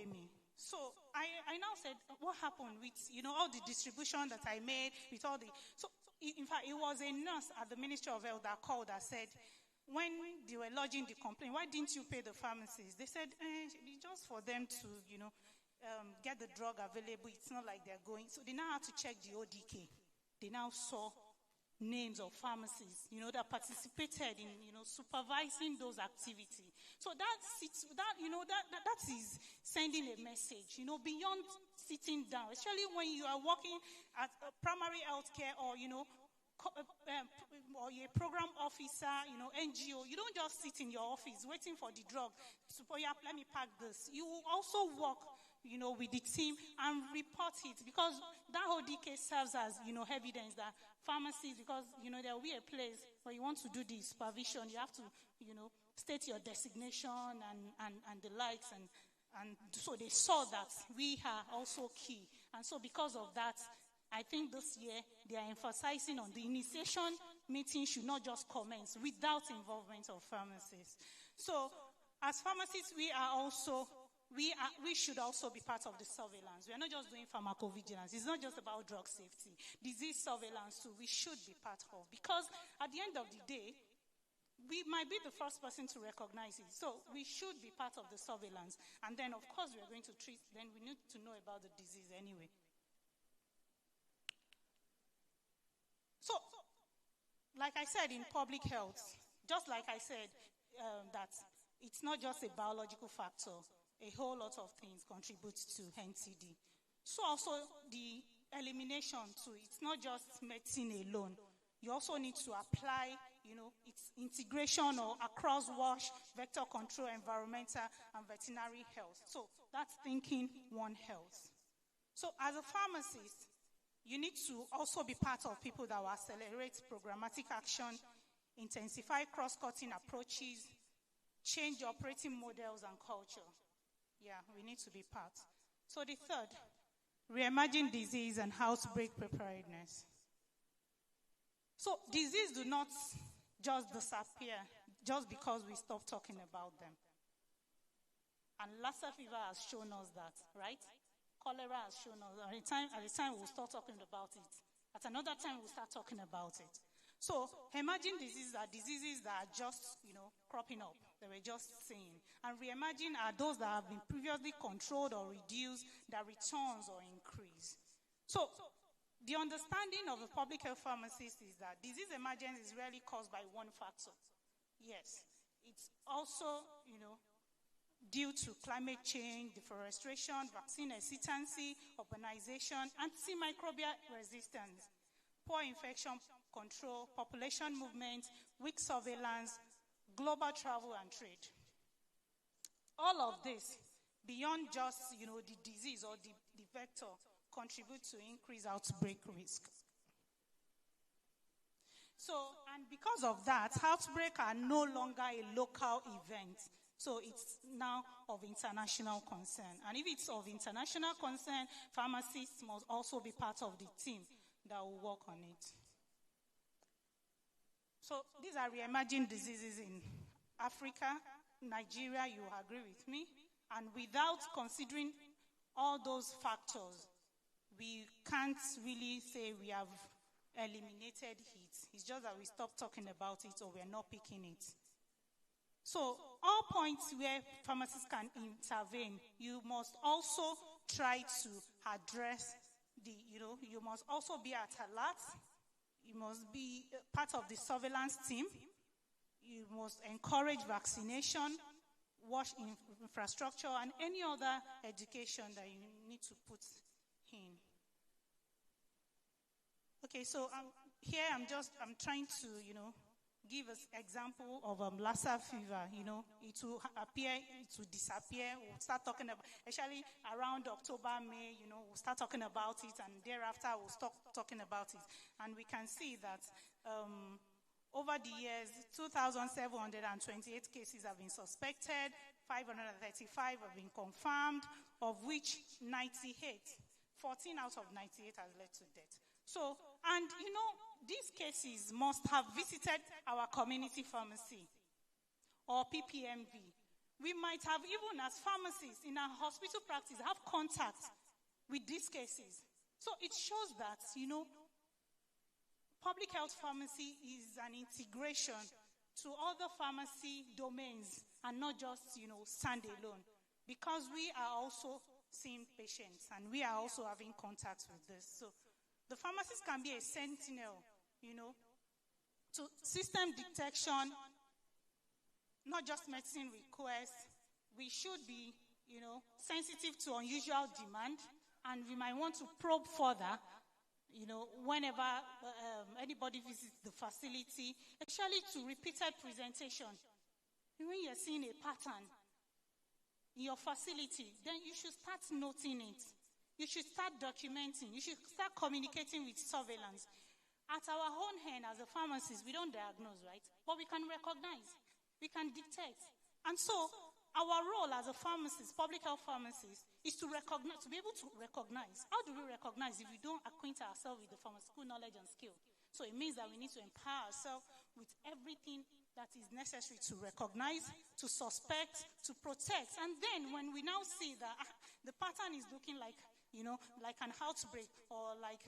me. So I now said, what happened with, all the distribution that I made with all the, so in fact, it was a nurse at the Ministry of Health that called that said, when they were lodging the complaint, why didn't you pay the pharmacies? They said, just for them to, get the drug available. It's not like they're going. So they now had to check the ODK. They now saw names of pharmacies, that participated in, supervising those activities. So that is sending a message, beyond sitting down, especially when you are working at primary healthcare or, or you're a program officer, NGO. You don't just sit in your office waiting for the drug. So, let me pack this. You will also work, with the team and report it, because that ODK serves as, evidence that pharmacies, because, there will be a place where you want to do the supervision. You have to, state your designation and the likes. And so they saw that we are also key. And so because of that, I think this year they are emphasizing on the initiation meeting should not just commence without involvement of pharmacists. So as pharmacists, we are also we should also be part of the surveillance. We are not just doing pharmacovigilance. It's not just about drug safety. Disease surveillance too, we should be part of. Because at the end of the day, we might be the first person to recognize it. So we should be part of the surveillance. And then, of course, we are going to treat, then we need to know about the disease anyway. So, like I said, in public health, just like I said, that it's not just a biological factor. A whole lot of things contribute to NTD. So also the elimination too. It's not just medicine alone. You also need to apply, its integration or across WASH, vector control, environmental, and veterinary health. So that's thinking One Health. So as a pharmacist, you need to also be part of people that will accelerate programmatic action, intensify cross-cutting approaches, change operating models and culture. Yeah, we need to be part. So the third, reimagine disease and outbreak preparedness. So disease do not just disappear just because we stop talking about them. And Lassa fever has shown us that, right? Cholera has shown us. At the time we'll start talking about it. At another time we'll start talking about it. So emerging diseases are diseases that are just, cropping up. They were just saying. And reimagine are those that have been previously controlled or reduced, that returns or increase. So the understanding of a public health pharmacist is that disease emergence is rarely caused by one factor. Yes, it's also, due to climate change, deforestation, vaccine hesitancy, urbanization, antimicrobial resistance, poor infection control, population movement, weak surveillance, global travel and trade. All of this, beyond just, the disease or the vector, contribute to increase outbreak risk. So, and because of that, outbreaks are no longer a local event. So it's now of international concern. And if it's of international concern, pharmacists must also be part of the team that will work on it. So these are reimagined diseases in Africa, Nigeria, you agree with me. And without considering all those factors, we can't really say we have eliminated it. It's just that we stopped talking about it or we're not picking it. So all points where pharmacists can intervene, you must also try to address you must also be at alert. You must be part of the surveillance team. You must encourage vaccination, WASH infrastructure, and any other education that you need to put in. Okay, so here I'm trying to, give us example of Lassa fever. It will appear, it will disappear. We'll start talking about, actually around October, May, we'll start talking about it, and thereafter we'll stop talking about it. And we can see that over the years, 2,728 cases have been suspected, 535 have been confirmed, of which 98, 14 out of 98 has led to death. So, and these cases must have visited our community pharmacy or PPMV. We might have, even as pharmacists in our hospital practice, have contact with these cases. So it shows that, public health pharmacy is an integration to other pharmacy domains and not just, stand alone. Because we are also seeing patients and we are also having contact with this. So the pharmacist can be a sentinel, to system detection, not just medicine requests. We should be, sensitive to unusual demand, and we might want to probe further, whenever anybody visits the facility, actually to repeated presentation. When you're seeing a pattern in your facility, then you should start noting it. You should start documenting. You should start communicating with surveillance. At our own hand, as a pharmacist, we don't diagnose, right? But we can recognize. We can detect. And so, our role as a pharmacist, public health pharmacist, is to recognize, to be able to recognize. How do we recognize if we don't acquaint ourselves with the pharmaceutical knowledge and skill? So it means that we need to empower ourselves with everything that is necessary to recognize, to suspect, to protect. And then when we now see that the pattern is looking like, like an outbreak or like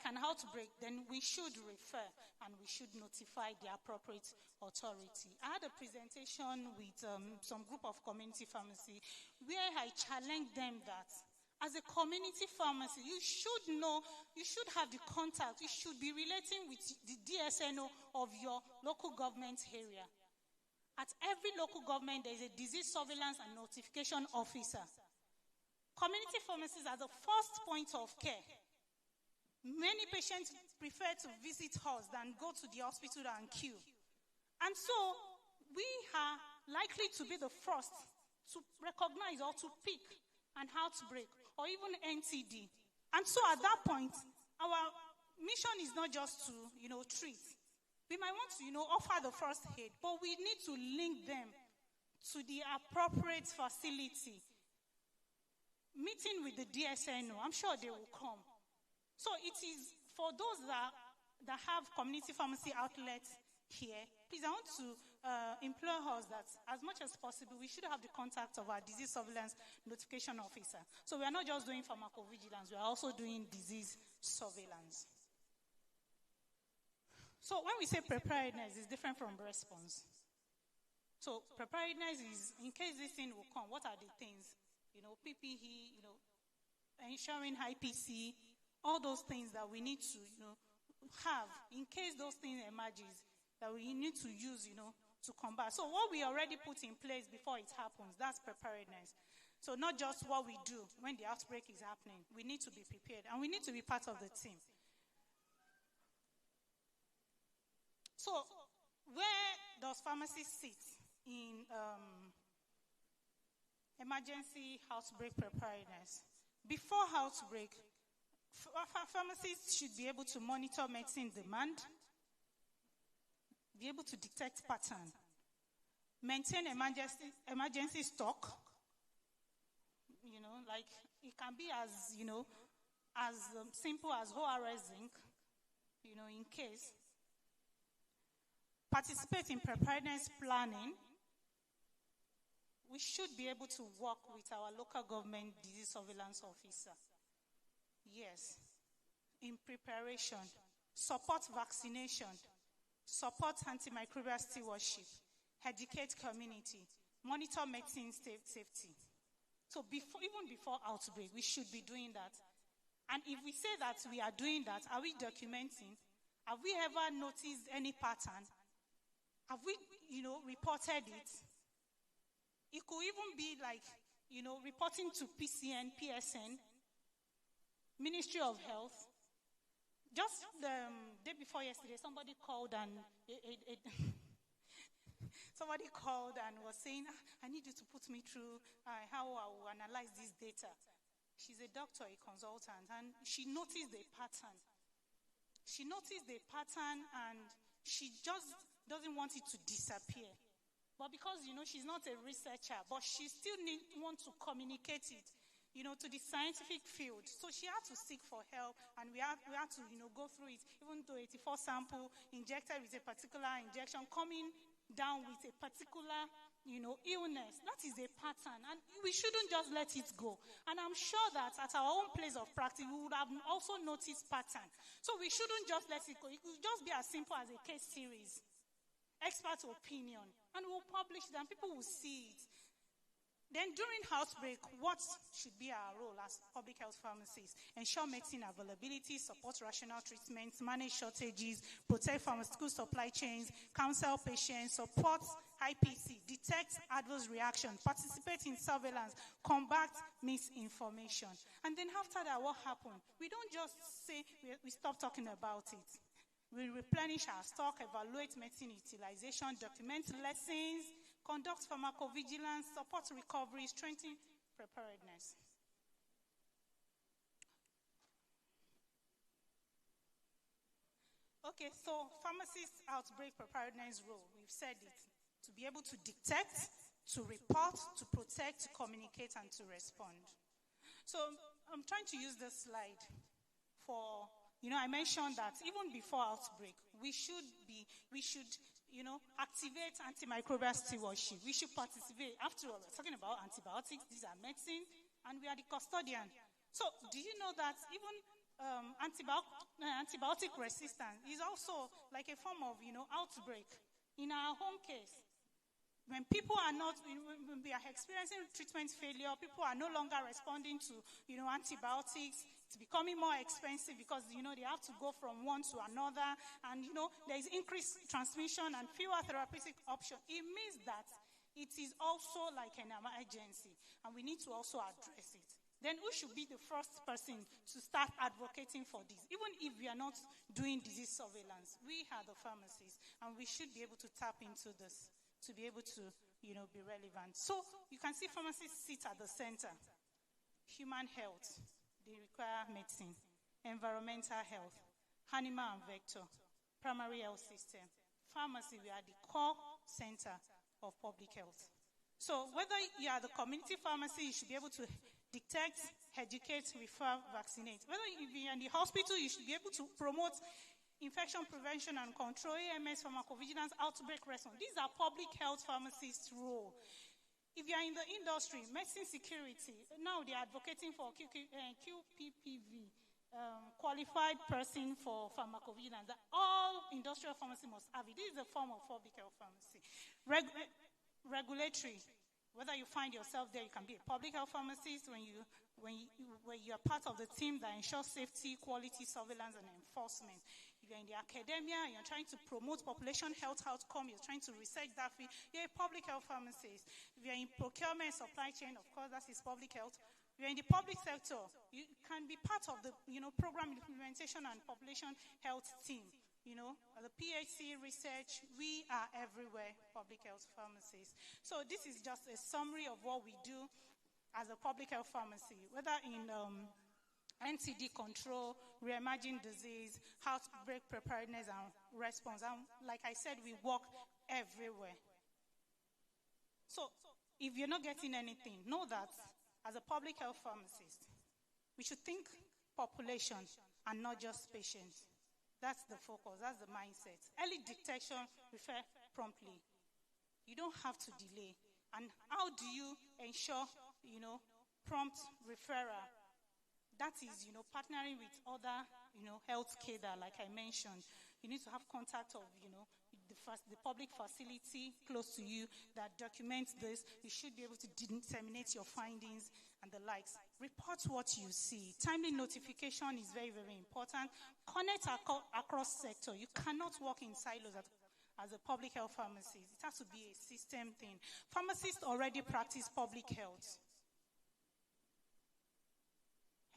an outbreak, then we should refer and we should notify the appropriate authority. I had a presentation with some group of community pharmacy where I challenged them that as a community pharmacy, you should know, you should have the contact, you should be relating with the DSNO of your local government area. At every local government, there is a disease surveillance and notification officer. Community pharmacies are the first point of care. Many patients prefer to visit us than go to the hospital and queue. And so, we are likely to be the first to recognize or to pick an outbreak or even NTD. And so at that point, our mission is not just to, treat. We might want to, offer the first aid, but we need to link them to the appropriate facility. Meeting with the DSNO, I'm sure they will come. So it is for those that have community pharmacy outlets here, please, I want to implore us that as much as possible, we should have the contact of our disease surveillance notification officer. So we are not just doing pharmacovigilance, we are also doing disease surveillance. So when we say preparedness, it's different from response. So preparedness is, in case this thing will come, what are the things? PPE, ensuring IPC, all those things that we need to, have in case those things emerges that we need to use, to combat. So what we already put in place before it happens, that's preparedness. So not just what we do when the outbreak is happening. We need to be prepared and we need to be part of the team. So where does pharmacy sit in emergency outbreak preparedness? Before outbreak, pharmacists should be able to monitor medicine demand, be able to detect pattern, maintain emergency stock. Like it can be as simple as ORS zinc, in case. Participate in preparedness planning. We should be able to work with our local government disease surveillance officer. Yes. In preparation, support vaccination, support antimicrobial stewardship, educate community, monitor medicine safety. So even before outbreak, we should be doing that. And if we say that we are doing that, are we documenting? Have we ever noticed any pattern? Have we, reported it? It could even be like, reporting to PSN, Ministry of Health. Just the day before yesterday, somebody called and was saying, I need you to put me through how I will analyze this data. She's a doctor, a consultant, and she noticed a pattern. And she just doesn't want it to disappear. But because, she's not a researcher, but she still wants to communicate it, to the scientific field. So she had to seek for help, and we had to, go through it, even though 84 sample injected with a particular injection, coming down with a particular, illness. That is a pattern, and we shouldn't just let it go. And I'm sure that at our own place of practice, we would have also noticed pattern. So we shouldn't just let it go. It could just be as simple as a case series, expert opinion, and we'll publish them. People will see it. Then during outbreak, what should be our role as public health pharmacists? Ensure medicine availability, support rational treatments, manage shortages, protect pharmaceutical supply chains, counsel patients, support IPC, detect adverse reaction, participate in surveillance, combat misinformation. And then after that, what happened? We don't just say we stop talking about it. We replenish our stock, evaluate medicine utilization, document lessons, conduct pharmacovigilance, support recovery, strengthen preparedness. Okay, so pharmacist outbreak preparedness role, we've said it. To be able to detect, to report, to protect, to communicate, and to respond. So I'm trying to use this slide for, I mentioned that even before outbreak, we should, activate antimicrobial stewardship. We should participate. After all, we're talking about antibiotics. These are medicine, and we are the custodian. So, do you know that even antibiotic resistance is also like a form of, outbreak? In our home case, when people are not, when we are experiencing treatment failure, people are no longer responding to, antibiotics. It's becoming more expensive because, they have to go from one to another. And, there is increased transmission and fewer therapeutic options. It means that it is also like an emergency. And we need to also address it. Then who should be the first person to start advocating for this? Even if we are not doing disease surveillance, we are the pharmacists. And we should be able to tap into this to be able to, be relevant. So you can see pharmacists sit at the center. Human health, they require medicine. Environmental health, animal and vector, primary health system. Pharmacy, we are the core center of public health. So whether you are the community pharmacy, you should be able to detect, educate, refer, vaccinate. Whether if you are in the hospital, you should be able to promote infection prevention and control, AMS, pharmacovigilance, outbreak response. These are public health pharmacists' role. If you are in the industry, medicine security, now they are advocating for QPPV, qualified person for pharmacovigilance. That all industrial pharmacy must have it. This is a form of public health pharmacy. Regulatory, whether you find yourself there, you can be a public health pharmacist when you are part of the team that ensures safety, quality, surveillance, and enforcement. If you're in the academia, you're trying to promote population health outcome, you're trying to research that field, you're a public health pharmacist. If you're in procurement, supply chain, of course, that is public health. If you're in the public sector, you can be part of the, program implementation and population health team. The PhD research, we are everywhere, public health pharmacists. So this is just a summary of what we do as a public health pharmacy, whether in NCD control, reemerging disease, outbreak preparedness and response. And like I said, we work everywhere. So if you're not getting anything, know that as a public health pharmacist, we should think population and not just patients. That's the focus, that's the mindset. Early detection, refer promptly. You don't have to delay. And how do you ensure, prompt referral? That is, partnering with other, health cadre, like I mentioned. You need to have contact of, the public facility close to you that documents this. You should be able to disseminate your findings and the likes. Report what you see. Timely notification is very, very important. Connect across sector. You cannot work in silos as a public health pharmacist. It has to be a system thing. Pharmacists already practice public health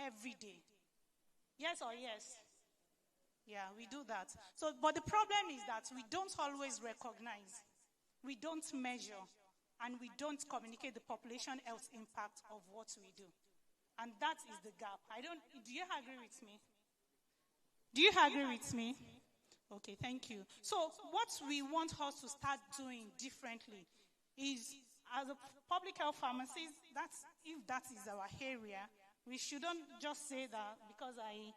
every day. Yes or yes? Yeah, we do that. So, but the problem is that we don't always recognize, we don't measure, and we don't communicate the population health impact of what we do. And that is the gap. Do you agree with me? Do you agree with me? Okay, thank you. So what we want us to start doing differently is, as a public health pharmacist, if that is our area, we shouldn't just say that because I'm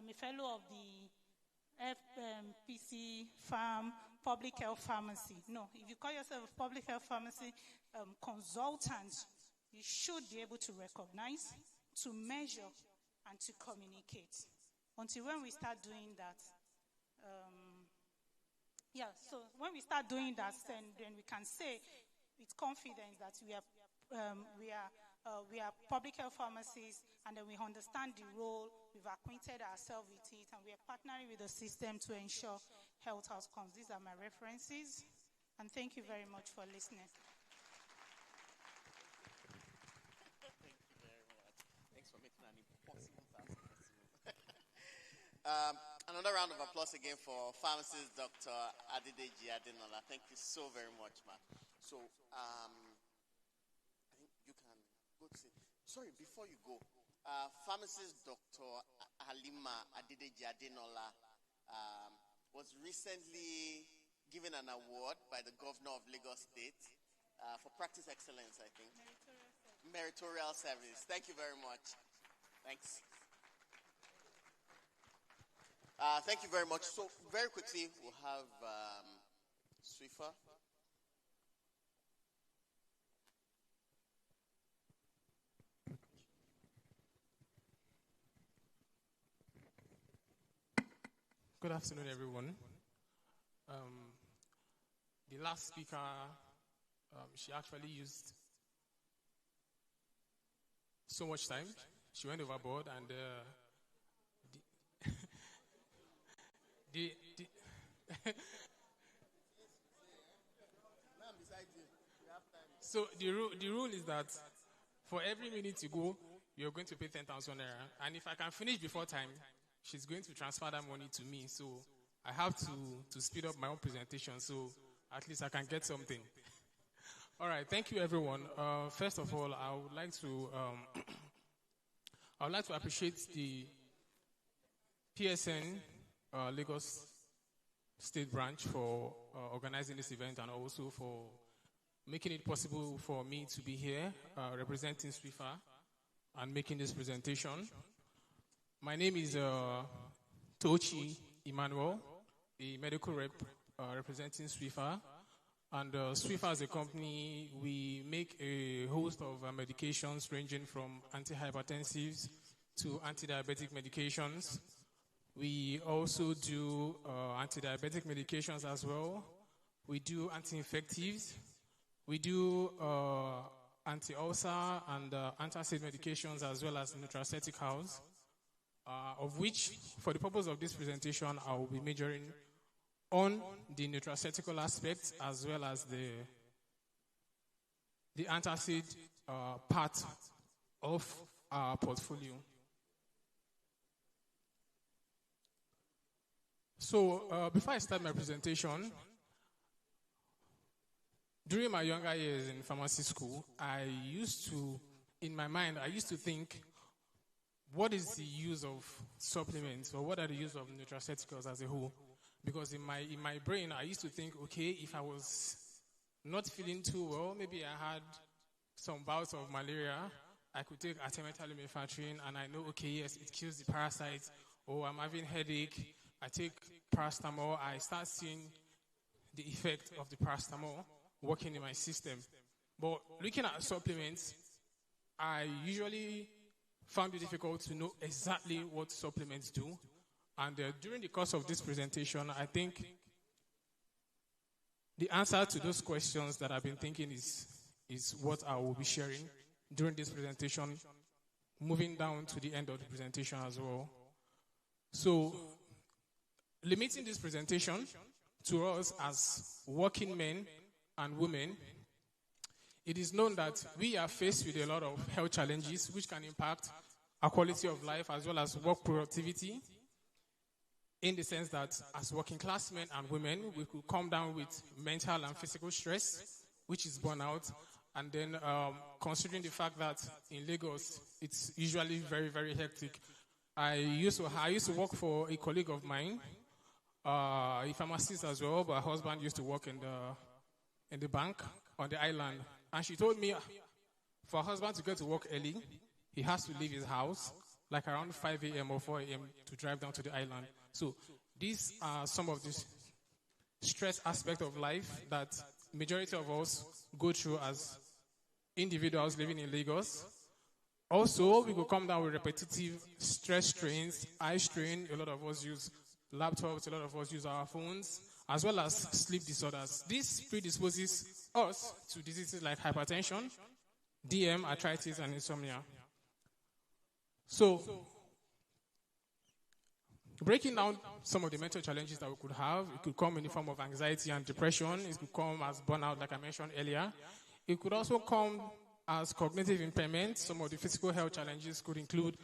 a fellow of the FPC Farm Public Health Pharmacy. No, if you call yourself a public health pharmacy consultant, you should be able to recognize, to measure, and to communicate. Until when we start doing that, so when we start doing that, then we can say with confidence that we are public health pharmacists, and then we understand the role, we've acquainted ourselves with it, and we are partnering with the system to ensure health outcomes. These are my references, and thank you very much for listening. Thank you very much. Thanks for making an impossible task possible. Another round of applause again for pharmacist Dr. Adedeji Adenola. Thank you so very much, ma. So, I think you can go to see. Sorry, before you go, pharmacist Dr. Halima Adedeji Adenola was recently given an award by the governor of Lagos State for practice excellence, I think. Meritorial service. Thank you very much. Thanks. Thank you very much. So, very quickly, we'll have Swifa. Good afternoon, everyone. The last speaker, she actually used so much time. She went overboard, and the so the rule is that for every minute you go, you're going to pay 10,000 naira, and if I can finish before time, she's going to transfer that money to me. So I have to speed up my own presentation, so at least I can get something. All right, thank you, everyone. First of all, I would like to appreciate the PSN Lagos State Branch for organizing this event, and also for making it possible for me to be here representing Swifa and making this presentation. My name is Tochi Emmanuel, a medical rep representing Swifa. And Swifa as a company, we make a host of medications ranging from antihypertensives to antidiabetic medications. We also do antidiabetic medications as well. We do anti-infectives. We do anti-ulcer and antacid medications, as well as nutraceutical house, of which, for the purpose of this presentation, I will be majoring on the nutraceutical aspect as well as the antacid part of our portfolio. So before I start my presentation, during my younger years in pharmacy school, in my mind, I used to think, what is the use of supplements, or what are the use of nutraceuticals as a whole? Because in my brain, I used to think, okay, if I was not feeling too well, maybe I had some bouts of malaria, I could take artemether-lumefantrine, and I know, okay, yes, it kills the parasites. Or I'm having headache, I take paracetamol, I start seeing the effect of the paracetamol working in my system. But looking at supplements, I usually found it difficult to know exactly what supplements do. And during the course of this presentation, I think the answer to those questions that I've been thinking is what I will be sharing during this presentation, moving down to the end of the presentation as well. So, limiting this presentation to us as working men and women, it is known that we are faced with a lot of health challenges which can impact our quality of life as well as work productivity, in the sense that as working class men and women, we could come down with mental and physical stress, which is burnout. And then considering the fact that in Lagos, it's usually very, very hectic. I used to work for a colleague of mine, a pharmacist as well, but her husband used to work in the bank on the island. And she told me, for her husband to get to work early, he has to leave his house like around 5 a.m. or 4 a.m. to drive down to the island. So these are some of the stress aspect of life that majority of us go through as individuals living in Lagos. Also, we could come down with repetitive stress strains, eye strain. A lot of us use laptops, a lot of us use our phones, as well as sleep disorders. This predisposes us to diseases like hypertension, DM, arthritis, and insomnia. So, breaking down some of the mental challenges that we could have, it could come in the form of anxiety and depression. It could come as burnout, like I mentioned earlier. It could also come as cognitive impairment. Some of the physical health challenges could include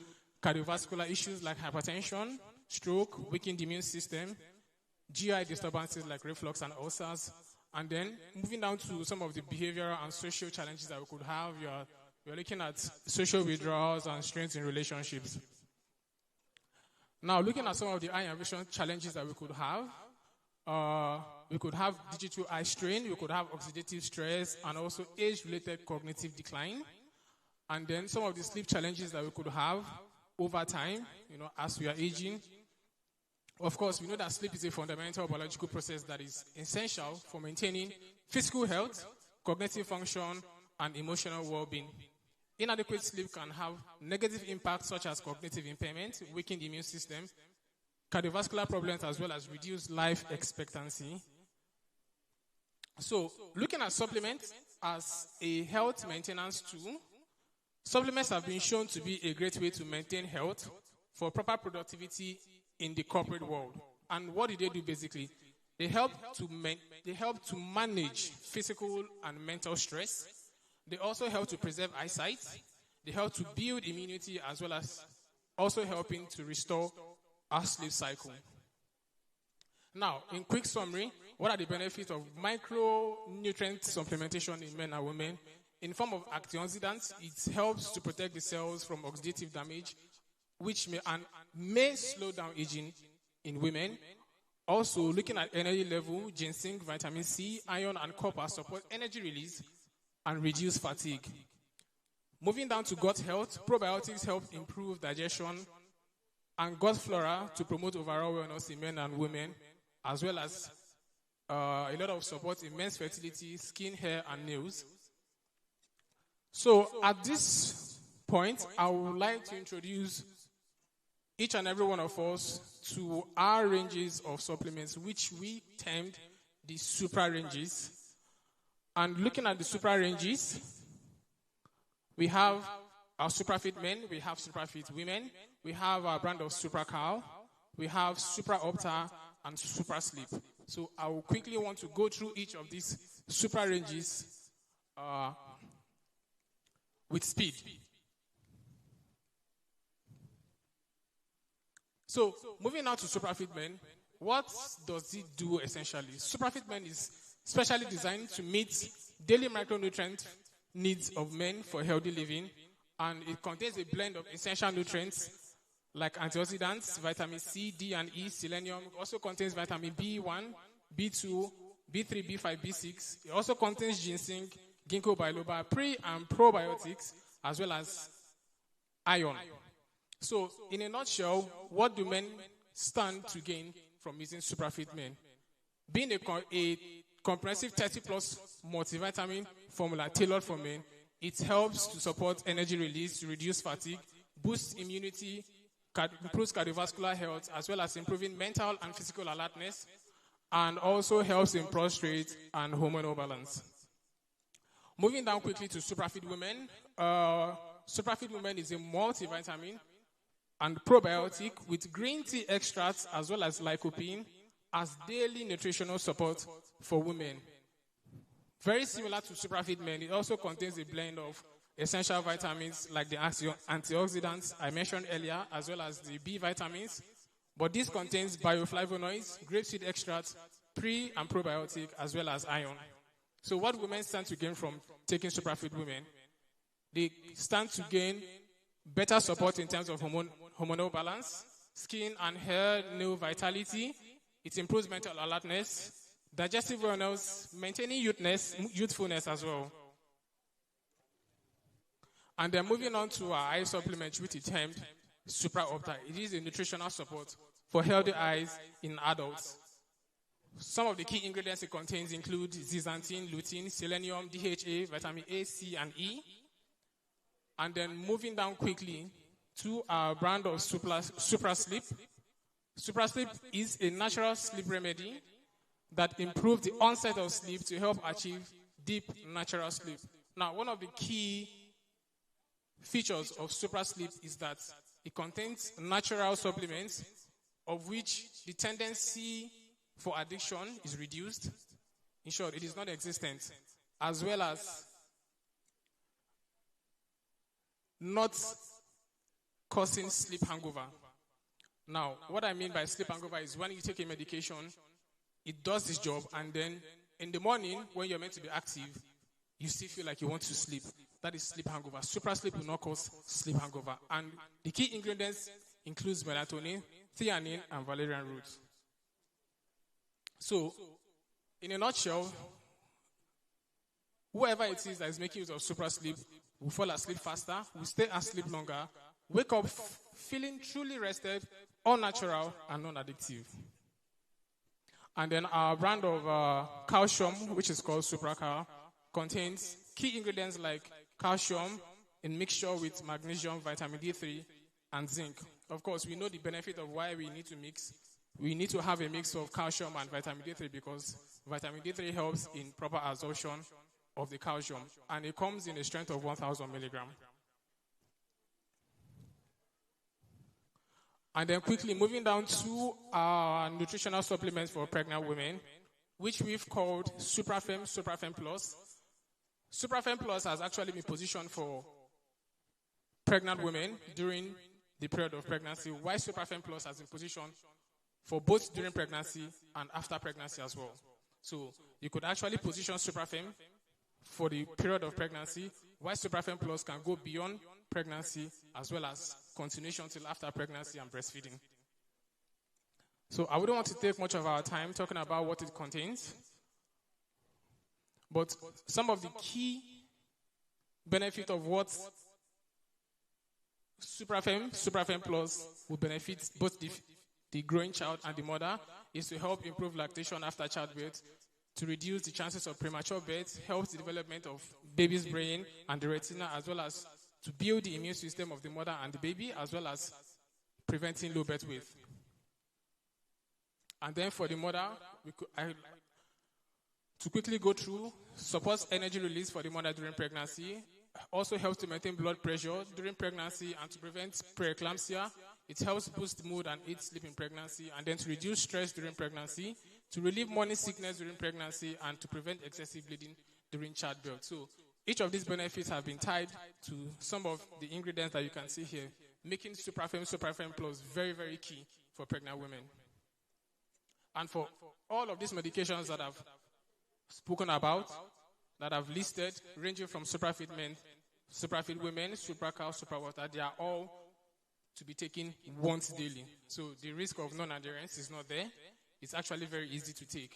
cardiovascular issues like hypertension, stroke, weakened immune system, GI disturbances like reflux and ulcers. And then moving down to some of the behavioral and social challenges that we could have, you're looking at social withdrawals and strains in relationships. Now, looking at some of the eye and vision challenges that we could have digital eye strain, we could have oxidative stress, and also age-related cognitive decline. And then some of the sleep challenges that we could have over time, as we are aging. Of course, we know that sleep is a fundamental biological process that is essential for maintaining physical health, cognitive function, and emotional well-being. Inadequate sleep can have negative impacts such as cognitive impairment, weakened immune system, cardiovascular problems, as well as reduced life expectancy. So, looking at supplements as a health maintenance tool, supplements have been shown to be a great way to maintain health for proper productivity in the corporate world. And what do they do basically? They help to manage physical and mental stress. They also help to preserve eyesight. They help to build immunity, as well as also helping to restore our sleep cycle. Now, in quick summary, what are the benefits of micronutrient supplementation in men and women? In form of antioxidants, it helps to protect the cells from oxidative damage, which may slow down aging in women. Also, looking at energy level, ginseng, vitamin C, iron, and copper support energy release and reduce fatigue. Moving down to gut health, probiotics help improve digestion and gut flora to promote overall wellness in men and women, as well as a lot of support in men's fertility, skin, hair, and nails. So at this point, I would like to introduce each and every one of us to our ranges of supplements, which we termed the supra ranges. And looking at the supra ranges, we have our Suprafit men, we have Suprafit women, we have our brand of Supra Cow, we have Supra Opta, and Supra Sleep. So I will quickly want to go through each of these supra ranges with speed. So moving now to Suprafit men, what does it do essentially? Suprafit men is specially designed to meet daily micronutrient needs of men for healthy living, and it contains a blend of essential nutrients like antioxidants, vitamin C, D, and E, selenium. It also contains vitamin B1, B2, B3, B5, B6. It also contains ginseng, ginkgo biloba, pre- and probiotics, as well as iron. So, in a nutshell, what do men stand to gain from using Suprafit men? Being a comprehensive 30-plus multivitamin formula tailored for men, it helps to support energy release, to reduce fatigue, boosts immunity, improves cardiovascular health, as well as improving mental and physical alertness, and also helps in prostate and hormonal balance. Moving down quickly to Suprafit women. Suprafit women is a multivitamin and probiotic with green tea extracts as well as lycopene as daily nutritional support for women. Very similar to Suprafit men, it also contains a blend of essential vitamins like the antioxidants I mentioned earlier, as well as the B vitamins. But this contains bioflavonoids, grapeseed extracts, pre- and probiotic, as well as iron. So what women stand to gain from taking Suprafit women? They stand to gain better support in terms of hormonal balance, skin and hair, nail vitality. It improves mental alertness, digestive wellness, maintaining youthfulness as well. And then moving on to our eye supplement, which is termed Supra Opta. It is a nutritional support for healthy eyes in adults. Some of the key ingredients it contains include zeaxanthin, lutein, selenium, DHA, vitamin A, C, and E. And then moving down quickly to our brand of Supra Sleep. Supra Sleep is a natural sleep remedy that improves the onset of sleep to help achieve deep natural sleep. Now, one of the key features of Supra Sleep is that it contains natural supplements of which the tendency for addiction is reduced. In short, it is not existent, as well as not causing sleep hangover. Now, what I mean by sleep hangover is when you take a medication, it does this job, and then in the morning, when you're meant to be active, you still feel like you want to sleep. That is sleep hangover. Supra Sleep will not cause sleep hangover. And the key ingredients includes melatonin, theanine, and valerian root. So, in a nutshell, whoever it is that is making use of Supra Sleep will fall asleep faster, will stay asleep longer, wake up feeling truly rested, all natural and non-addictive. And then our brand of calcium, which is called SupraCal, contains key ingredients like calcium in mixture with magnesium, vitamin D3, and zinc. Of course, we know the benefit of why we need to mix. We need to have a mix of calcium and vitamin D3 because vitamin D3 helps in proper absorption of the calcium, and it comes in a strength of 1,000 milligrams. And then quickly moving down to our nutritional supplements for pregnant women, which we've called Suprafem Plus. Suprafem Plus has actually been positioned for pregnant women during the period of pregnancy, while Suprafem Plus has been positioned for both during pregnancy and after pregnancy as well. So you could actually position Suprafem for the period of pregnancy, while Suprafem Plus can go beyond pregnancy as well as continuation till after pregnancy and breastfeeding. So I wouldn't want to take much of our time talking about what it contains, but some of the key benefit of what Suprafem Plus will benefit both the growing child and the mother is to help improve lactation after childbirth, to reduce the chances of premature birth, helps the development of baby's brain and the retina, as well as to build the immune system of the mother and the baby, as well as preventing low birth weight. And then for the mother, to quickly go through, supports energy release for the mother during pregnancy, also helps to maintain blood pressure during pregnancy and to prevent preeclampsia. It helps boost mood and aid sleep in pregnancy, and then to reduce stress during pregnancy, to relieve morning sickness during pregnancy, and to prevent excessive bleeding during childbirth. So each of these benefits have been tied to some of the ingredients that you can see here, making Suprafem Plus very, very key for pregnant women. And for all of these medications that I've spoken about, that I've listed, ranging from Suprafit Men, Suprafit Women, SupraCal, SupraWater, they are all to be taken once daily. So the risk of non-adherence is not there. It's actually very easy to take.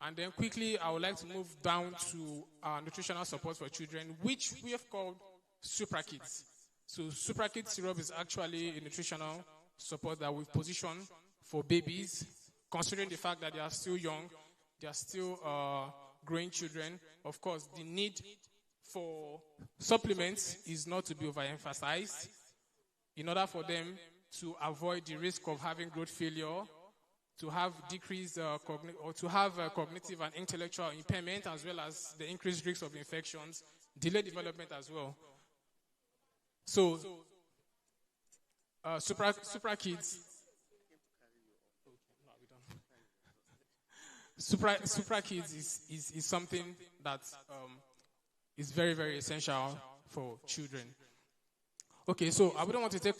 And then quickly, I would like to move down to our nutritional support for children, which we have called SupraKids. So SupraKids syrup is actually a nutritional support that we've positioned for babies, considering the fact that they are still young, they are still growing children. Of course, the need for supplements is not to be overemphasized in order for them to avoid the risk of having growth failure, to have decreased cognitive and intellectual impairment, as well as the increased risk of infections, delayed development as well. So, SupraKids. SupraKids is something that is very, very essential for children. Okay, so I wouldn't want to take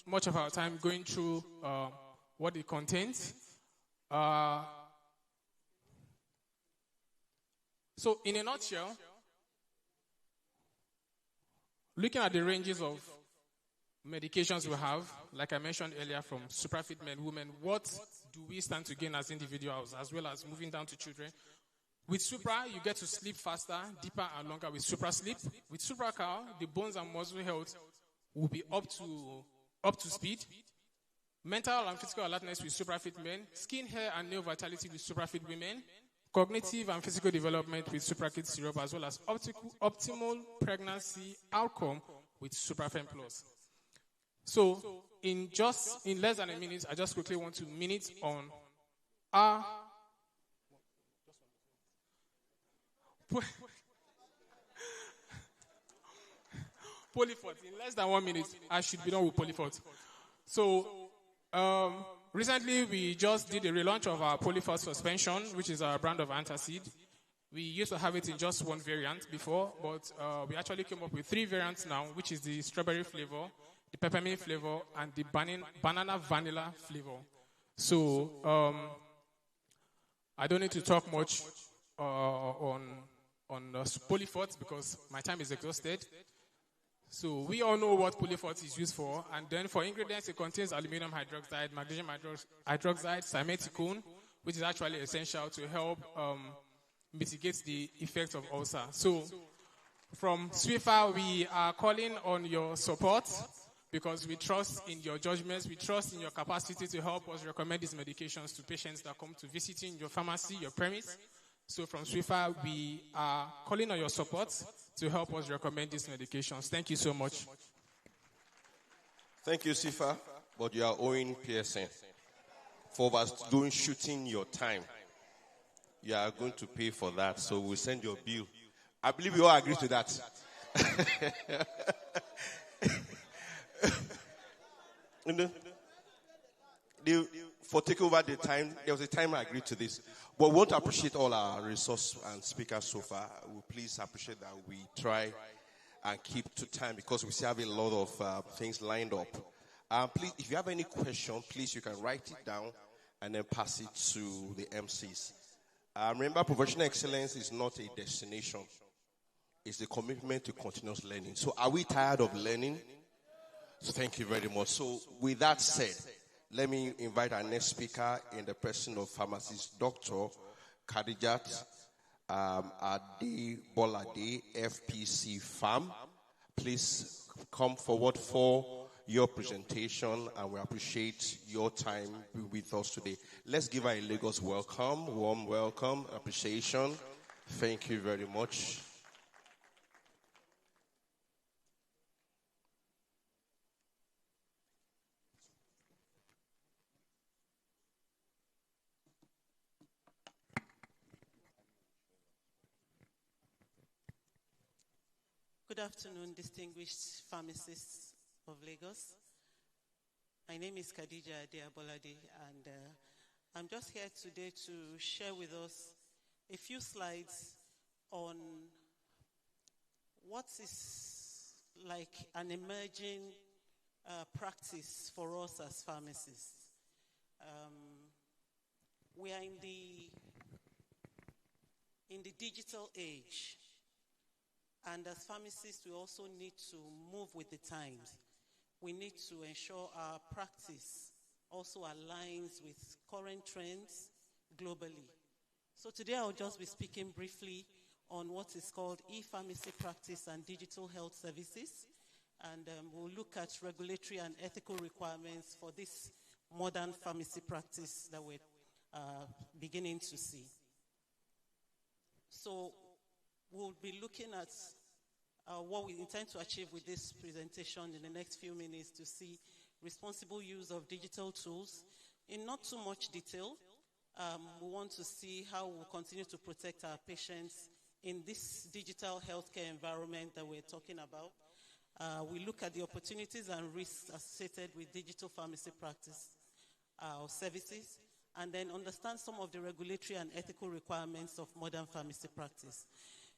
much of our time going through what it contains. So in a nutshell, looking at the ranges of medications we have, like I mentioned earlier, from Suprafit Men, women, what do we stand to gain as individuals, as well as moving down to children? With Supra, you get to sleep faster, deeper, and longer with Supra Sleep. With SupraCal, the bones and muscle health will be up to speed. Mental and physical alertness with Suprafit Men. Skin, hair, and nail vitality with Suprafit Women. Cognitive and physical development with SupraKids syrup, as well as optimal pregnancy outcome with Suprafem Plus. So, in less than a minute, I just quickly want to minute on our Polyfort. In less than 1 minute, I should be done with Polyfort. So, recently we just did a relaunch of our Polyfort suspension, which is our brand of antacid. We used to have it in just one variant before, but we actually came up with 3 variants now, which is the strawberry flavor, the peppermint flavor, and the banana vanilla flavor. So, I don't need to talk much on Polyfort because my time is exhausted. So we all know what Polyfort is used for. And then for ingredients, it contains aluminum hydroxide, magnesium hydroxide, simethicone, which is actually essential to help mitigate the effects of ulcer. So from Swiffer, we are calling on your support because we trust in your judgments, we trust in your capacity to help us recommend these medications to patients that come to visit in your pharmacy, your premise. So from SWIFA, we are calling on your support to help us recommend these medications. Thank you so much. Thank you, SWIFA, but you are owing PSN for doing shooting your time. You are going to pay for that, so we'll send your bill. I believe you all agree to that. For taking over the time, there was a time I agreed to this. But we want to appreciate all our resource and speakers so far. We please appreciate that we try and keep to time because we still have a lot of things lined up. Please, if you have any question, please you can write it down and then pass it to the MCs. Remember, professional excellence is not a destination. It's a commitment to continuous learning. So are we tired of learning? So thank you very much. So with that said, let me invite our next speaker in the person of pharmacist Dr. Khadijat Adebolade, FPC Farm. Please come forward for your presentation, and we appreciate your time with us today. Let's give her a Lagos welcome, warm welcome, appreciation. Thank you very much. Good afternoon, distinguished pharmacists of Lagos. My name is Khadija Adebolade, and I'm just here today to share with us a few slides on what is like an emerging practice for us as pharmacists. We are in the digital age. And as pharmacists, we also need to move with the times. We need to ensure our practice also aligns with current trends globally. So today I'll just be speaking briefly on what is called e-pharmacy practice and digital health services. And we'll look at regulatory and ethical requirements for this modern pharmacy practice that we're beginning to see. So we'll be looking at what we intend to achieve with this presentation in the next few minutes to see responsible use of digital tools. In not too much detail, we want to see how we'll continue to protect our patients in this digital healthcare environment that we're talking about. We look at the opportunities and risks associated with digital pharmacy practice or services, and then understand some of the regulatory and ethical requirements of modern pharmacy practice.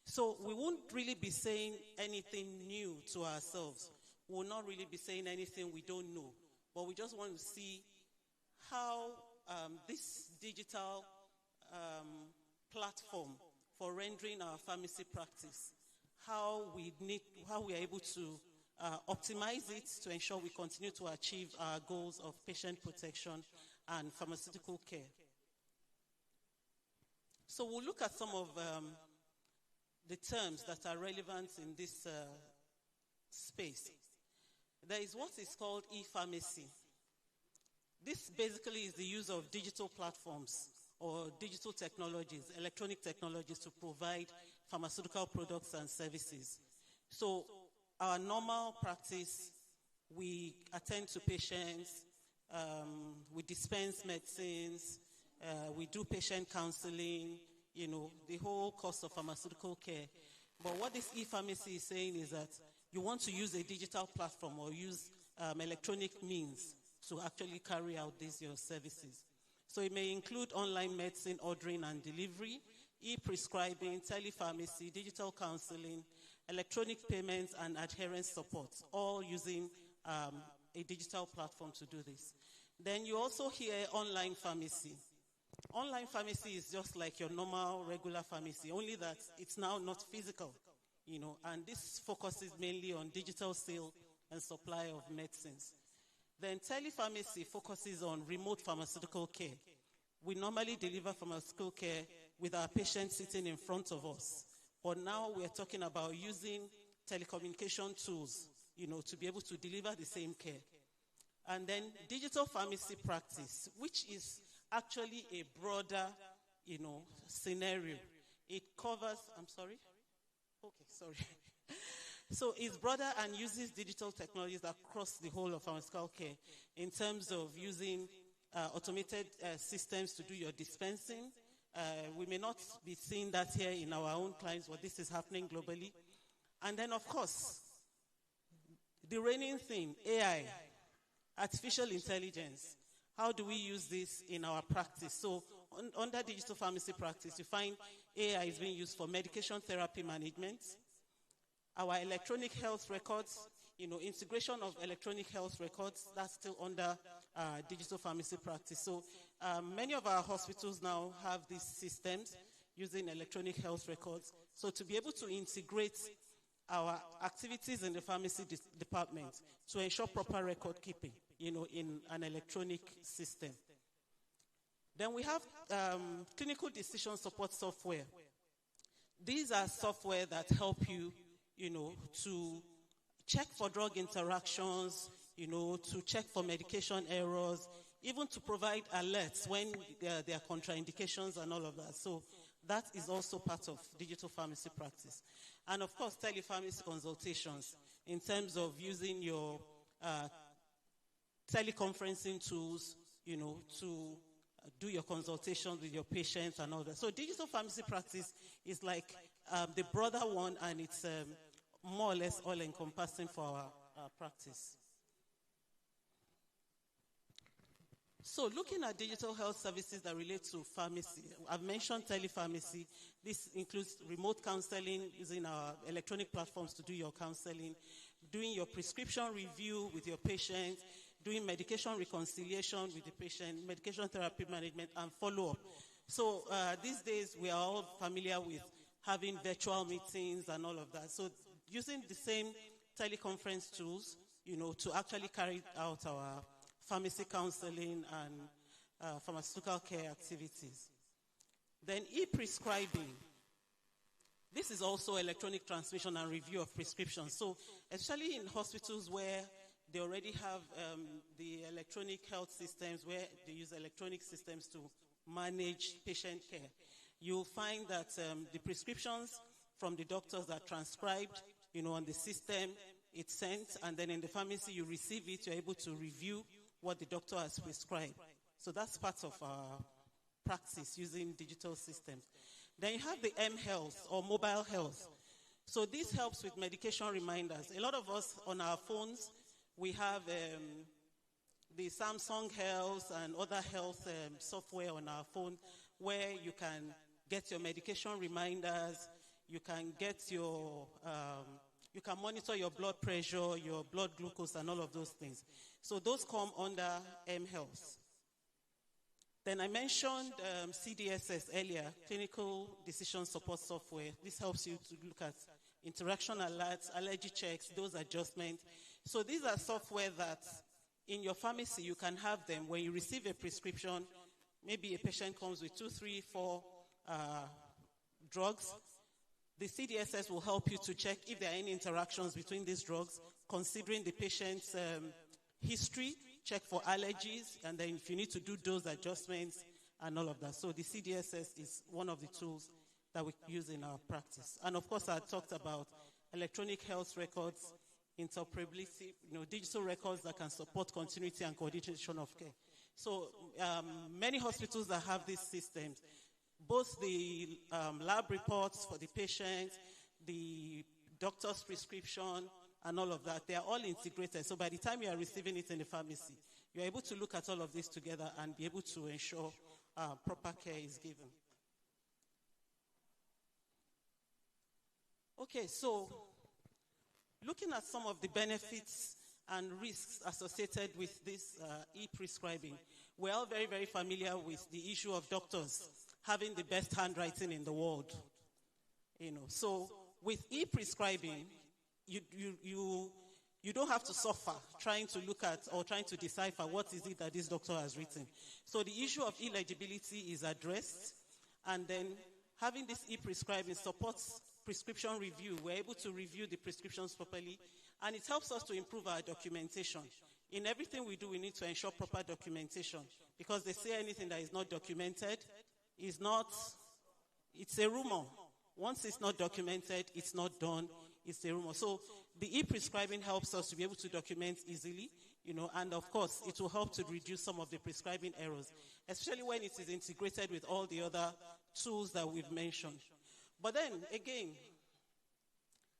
So we won't really be saying anything new to ourselves. We will not really be saying anything we don't know. But we just want to see how this digital platform for rendering our pharmacy practice, how we are able to optimize it to ensure we continue to achieve our goals of patient protection and pharmaceutical care. So we'll look at some of the terms that are relevant in this space. There is what is called e-pharmacy. This basically is the use of digital platforms or digital technologies, electronic technologies to provide pharmaceutical products and services. So our normal practice, we attend to patients, we dispense medicines, we do patient counseling, the whole cost of pharmaceutical care. But what this e-pharmacy is saying is that you want to use a digital platform or use electronic means to actually carry out your services. So it may include online medicine ordering and delivery, e-prescribing, telepharmacy, digital counseling, electronic payments, and adherence support, all using a digital platform to do this. Then you also hear online pharmacy. Online pharmacy is just like your normal, regular pharmacy, only that it's now not physical, and this focuses mainly on digital sale and supply of medicines. Then telepharmacy focuses on remote pharmaceutical care. We normally deliver pharmaceutical care with our patients sitting in front of us, but now we're talking about using telecommunication tools to be able to deliver the same care. And then digital pharmacy practice, which is actually a broader, scenario. It covers, I'm sorry? Okay, sorry. So it's broader and uses digital technologies across the whole of pharmaceutical care in terms of using automated systems to do your dispensing. We may not be seeing that here in our own clients, but this is happening globally. And then, of course, the reigning thing, AI, artificial intelligence. How do we use this in our practice? So under digital pharmacy practice, you find AI is being used for medication therapy management, our electronic health records, integration of electronic health records, that's still under digital pharmacy practice. So many of our hospitals now have these systems using electronic health records. So to be able to integrate our activities in the pharmacy department to ensure proper record keeping, in an electronic system. Then we have clinical decision support software. These are software that help you, to check for drug interactions, to check for medication errors, even to provide alerts when there are contraindications and all of that. So that is also part of digital pharmacy practice. And of course, telepharmacy consultations in terms of using your teleconferencing tools, to do your consultations with your patients and all that. So digital pharmacy practice is like the broader one, and it's more or less all-encompassing for our practice. So looking at digital health services that relate to pharmacy, I've mentioned telepharmacy. This includes remote counseling, using our electronic platforms to do your counseling, doing your prescription review with your patient, doing medication reconciliation with the patient, medication therapy management, and follow-up. So these days, we are all familiar with having virtual meetings and all of that. So using the same teleconference tools, to actually carry out our pharmacy counseling and pharmaceutical care activities. Then e-prescribing. This is also electronic transmission and review of prescriptions. So especially in hospitals where they already have the electronic health systems, where they use electronic systems to manage patient care, you'll find that the prescriptions from the doctors are transcribed, on the system, it's sent, and then in the pharmacy you receive it, you're able to review what the doctor has prescribed. So that's part of our practice using digital systems. Then you have the M-Health or mobile health. So this helps with medication reminders. A lot of us on our phones, we have the Samsung Health and other health software on our phone where you can get your medication reminders, you can get your, you can monitor your blood pressure, your blood glucose, and all of those things. So those come under M-Health. Then I mentioned CDSS earlier, Clinical Decision Support Software. This helps you to look at interaction alerts, allergy checks, dose adjustment. So these are software that in your pharmacy you can have them when you receive a prescription. Maybe a patient comes with 2, 3, 4 drugs. The CDSS will help you to check if there are any interactions between these drugs, considering the patient's history, check for allergies, and then if you need to do dose adjustments and all of that. So the CDSS is one of the tools that we use in our practice. And of course, I talked about electronic health records, interoperability, digital records that can support continuity and coordination of care. So many hospitals that have these systems, both the lab reports for the patient, the doctor's prescription, and all of that, they are all integrated. So by the time you are receiving it in the pharmacy, you're able to look at all of this together and be able to ensure proper care is given. Okay, so looking at some of the benefits and risks associated with this e-prescribing, we're all very, very familiar with the issue of doctors having the best handwriting in the world. So with e-prescribing, you don't have to suffer trying to look at or trying to decipher what is it that this doctor has written. So the issue of illegibility is addressed, and then having this e-prescribing supports prescription review. We're able to review the prescriptions properly And it helps us to improve our documentation. In everything we do, we need to ensure proper documentation, because they say anything that is not documented is not, it's a rumor. Once it's not documented, it's not done, it's a rumor. So the e-prescribing helps us to be able to document easily, and of course, it will help to reduce some of the prescribing errors, especially when it is integrated with all the other tools that we've mentioned. But then, again,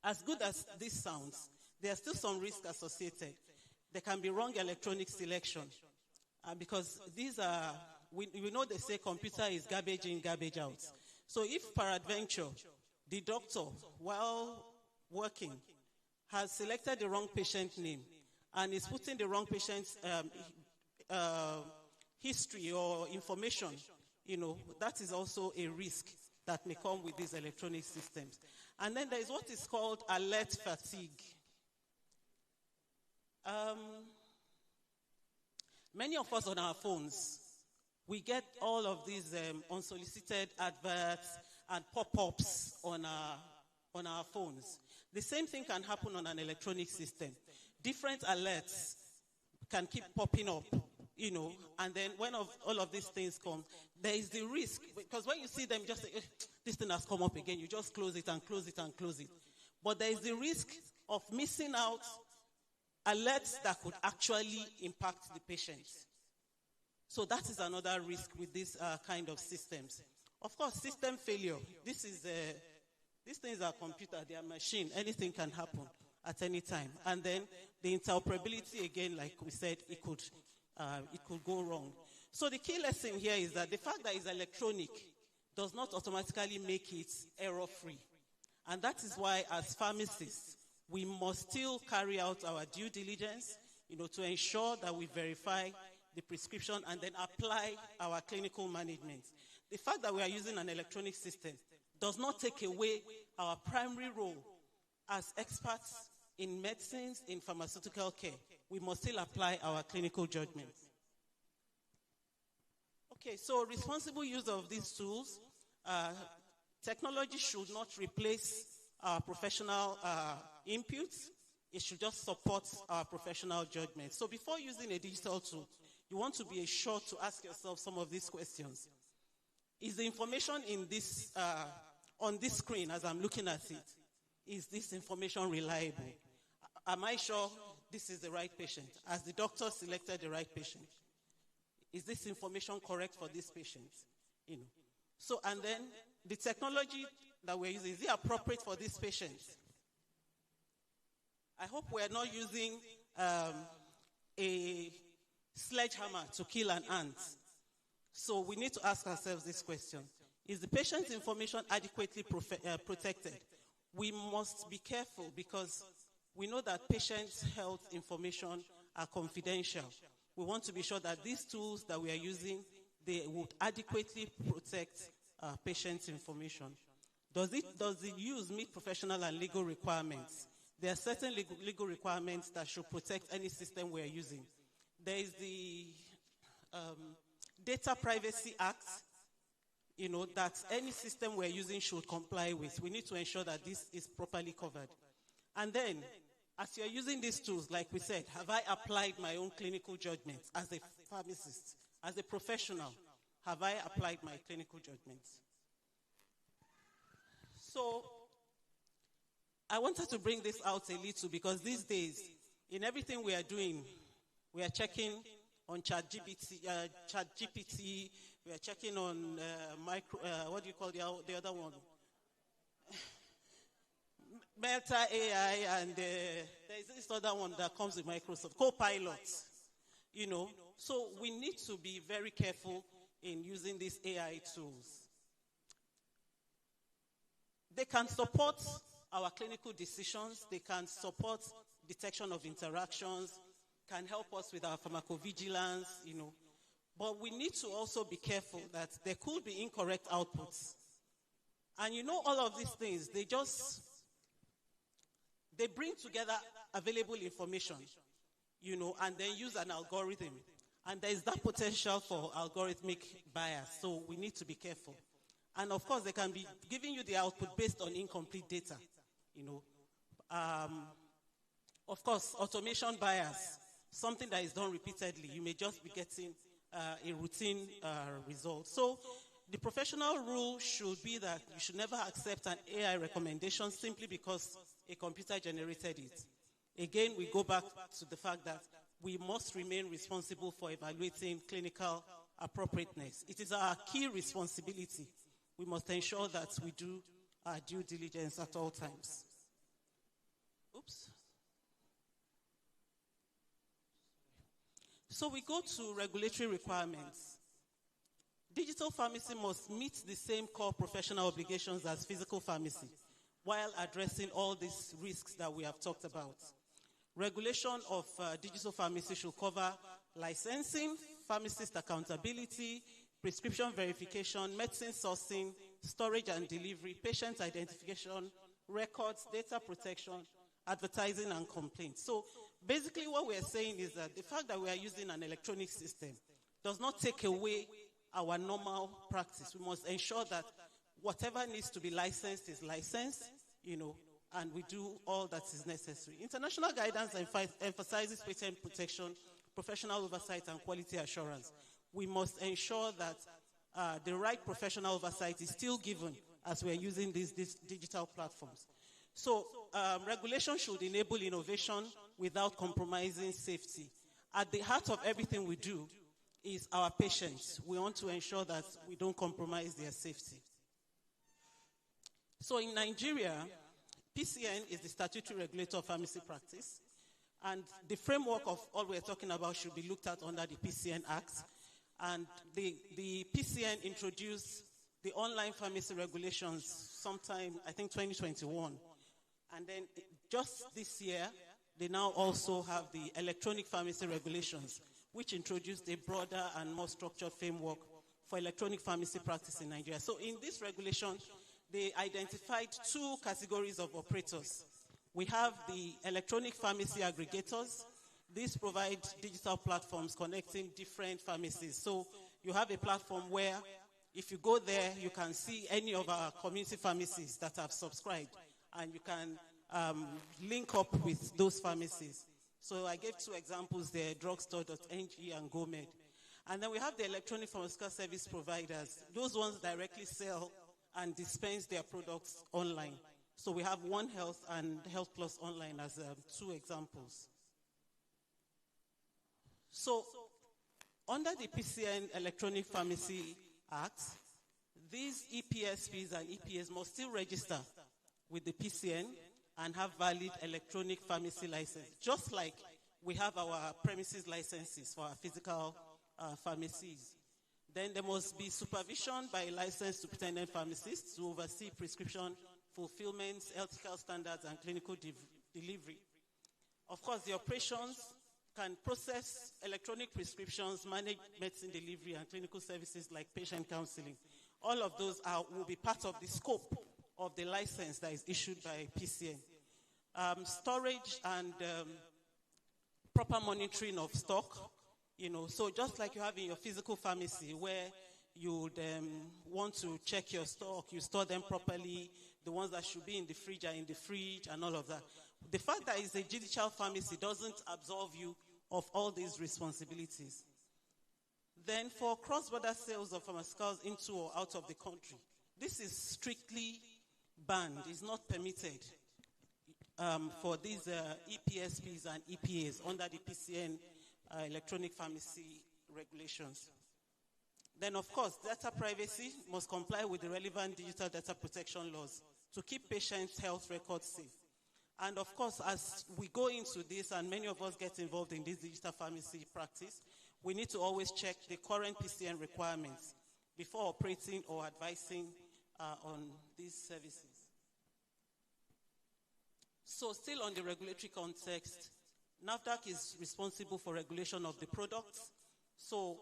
as good as this sounds, there are still some risks associated. There can be wrong electronic selection, because these are, we know they say computer is garbage in, garbage out. So if peradventure, the doctor, while working, has selected the wrong patient name and is putting the wrong patient's history or information, that is also a risk that may come with these electronic systems. And then there is what is called alert fatigue. Many of us on our phones, we get all of these unsolicited adverts and pop-ups on our phones. The same thing can happen on an electronic system. Different alerts can keep popping up, and then when all of these things come, there is the risk, because when you see them, you just say, this thing has come up again, you just close it and close it and close it. But there is the risk of missing out alerts that could actually impact the patient. So that is another risk with these kind of systems. Of course, system failure. These things are computer, they are machine. Anything can happen at any time. And then the interoperability, again, like we said, it could go wrong. So the key lesson here is that the fact that it's electronic does not automatically make it error-free. And that is why, as pharmacists, we must still carry out our due diligence, to ensure that we verify the prescription and then apply our clinical management. The fact that we are using an electronic system does not take away our primary role as experts in medicines, in pharmaceutical care. We must still apply our clinical judgment. Okay, so responsible use of these tools. Technology should not replace our professional inputs. It should just support our professional judgment. So before using a digital tool, you want to be sure to ask yourself some of these questions. Is the information in this, on this screen as I'm looking at it, is this information reliable? Am I sure this is the right patient? Has the doctor selected the right patient? Is this information correct for this patient? So, and then the technology that we're using, is it appropriate for this patient? I hope we're not using a sledgehammer to kill an ant. So we need to ask ourselves this question. Is the patient's information adequately protected? We must be careful, because we know that patients' health information are confidential. We want to be sure that these tools that we are using, they would adequately protect patients' information. Does the use meet professional and legal requirements? There are certain legal requirements that should protect any system we are using. There is the Data Privacy Act, that any system we're using should comply with. We need to ensure that this is properly covered. And then, as you're using these tools, like we said, have I applied my own clinical judgment as a pharmacist, as a professional? Have I applied my clinical judgments? So, I wanted to bring this out a little, because these days, in everything we are doing, we are checking on ChatGPT, we are checking on what do you call the other one? Meta AI, and there's this other one that comes with Microsoft, Copilot. So we need to be very careful in using these AI tools. They can support our clinical decisions, they can support detection of interactions, can help us with our pharmacovigilance, But we need to also be careful that there could be incorrect outputs. And all of these things, they bring together available information, and then use an algorithm. And there is that potential for algorithmic bias, so we need to be careful. And of course, they can be giving you the output based on incomplete data, Of course, automation bias, something that is done repeatedly. You may just be getting a routine result. So the professional rule should be that you should never accept an AI recommendation simply because a computer generated it. Again, we go back to the fact that we must remain responsible for evaluating clinical appropriateness. It is our key responsibility. We must ensure that we do our due diligence at all times. Oops. So we go to regulatory requirements. Digital pharmacy must meet the same core professional obligations as physical pharmacy while addressing all these risks that we have talked about. Regulation of digital pharmacy should cover licensing, pharmacist accountability, prescription verification, medicine sourcing, storage and delivery, patient identification, records, data protection, advertising, and complaints. So basically what we are saying is that the fact that we are using an electronic system does not take away our normal practice. We must ensure that whatever needs to be licensed is licensed, and we do all that is necessary. International guidance emphasizes patent protection, professional oversight, and quality assurance. We must ensure that the right professional oversight is still given as we are using these digital platforms. So regulation should enable innovation without compromising safety. At the heart of everything we do is our patients. We want to ensure that we don't compromise their safety. So in Nigeria, PCN is the statutory regulator of pharmacy practice, and the framework of all we're talking about should be looked at under the PCN Act. And the PCN introduced the online pharmacy regulations sometime, I think, 2021. And then just this year, they now also have the electronic pharmacy regulations, which introduced a broader and more structured framework for electronic pharmacy practice in Nigeria. So in this regulation, they identified two categories of operators. We have the electronic pharmacy aggregators. These provide digital platforms connecting different pharmacies. So you have a platform where if you go there, you can see any of our community pharmacies that have subscribed, and you can link up with those pharmacies. So I gave two examples there, drugstore.ng and GoMed. And then we have the electronic pharmaceutical service providers. Those ones directly sell and dispense their products online. So we have One Health and Health Plus Online as two examples. So under the PCN Electronic Pharmacy Act, these EPSPs and EPAs must still register with the PCN and have valid electronic pharmacy license, just like we have our premises licenses for our physical pharmacies. Then there must be supervision by a licensed superintendent pharmacist to oversee prescription fulfillment, ethical standards, and clinical delivery. Of course, the operations can process electronic prescriptions, manage medicine delivery, and clinical services like patient counseling. All of those will be part of the scope of the license that is issued by PCN. Storage and proper monitoring of stock. So just like you have in your physical pharmacy where you would want to check your stock, you store them properly, the ones that should be in the fridge are in the fridge and all of that. The fact that it's a digital pharmacy doesn't absolve you of all these responsibilities. Then for cross-border sales of pharmaceuticals into or out of the country, this is strictly banned, it's not permitted for these EPSPs and EPAs under the PCN electronic pharmacy regulations. Then, of course, data privacy must comply with the relevant digital data protection laws to keep patients' health records safe. And, of course, as we go into this and many of us get involved in this digital pharmacy practice, we need to always check the current PCN requirements before operating or advising on these services. So still on the regulatory context, NAFDAC is responsible for regulation of the products. So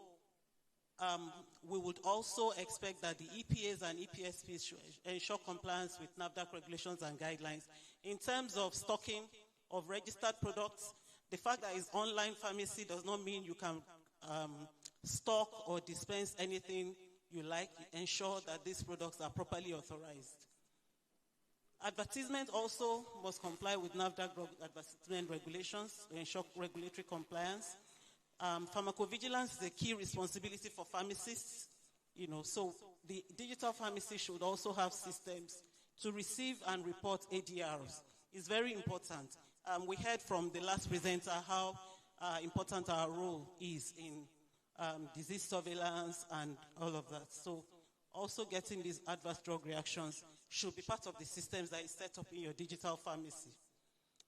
we would also expect that the EPAs and EPSPs should ensure compliance with NAFDAC regulations and guidelines. In terms of stocking of registered products, the fact that it's online pharmacy does not mean you can stock or dispense anything you like. Ensure that these products are properly authorized. Advertisement also must comply with NAFDAC advertisement regulations to ensure regulatory compliance. Pharmacovigilance is a key responsibility for pharmacists, so the digital pharmacy should also have systems to receive and report ADRs. It's very important. We heard from the last presenter how important our role is in disease surveillance and all of that. So also getting these adverse drug reactions should be part of the systems that is set up in your digital pharmacy.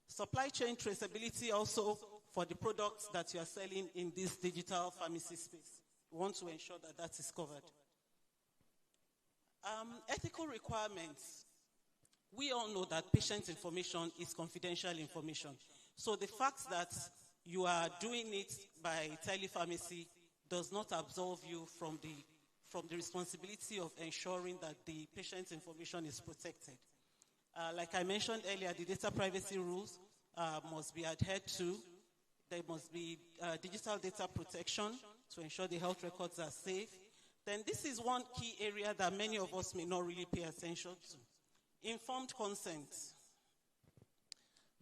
Supply chain traceability also for the products that you are selling in this digital pharmacy space. We want to ensure that that is covered. Ethical requirements. We all know that patient information is confidential information. So the fact that you are doing it by telepharmacy does not absolve you from the responsibility of ensuring that the patient's information is protected. Like I mentioned earlier, the data privacy rules must be adhered to. There must be digital data protection to ensure the health records are safe. Then this is one key area that many of us may not really pay attention to. Informed consent.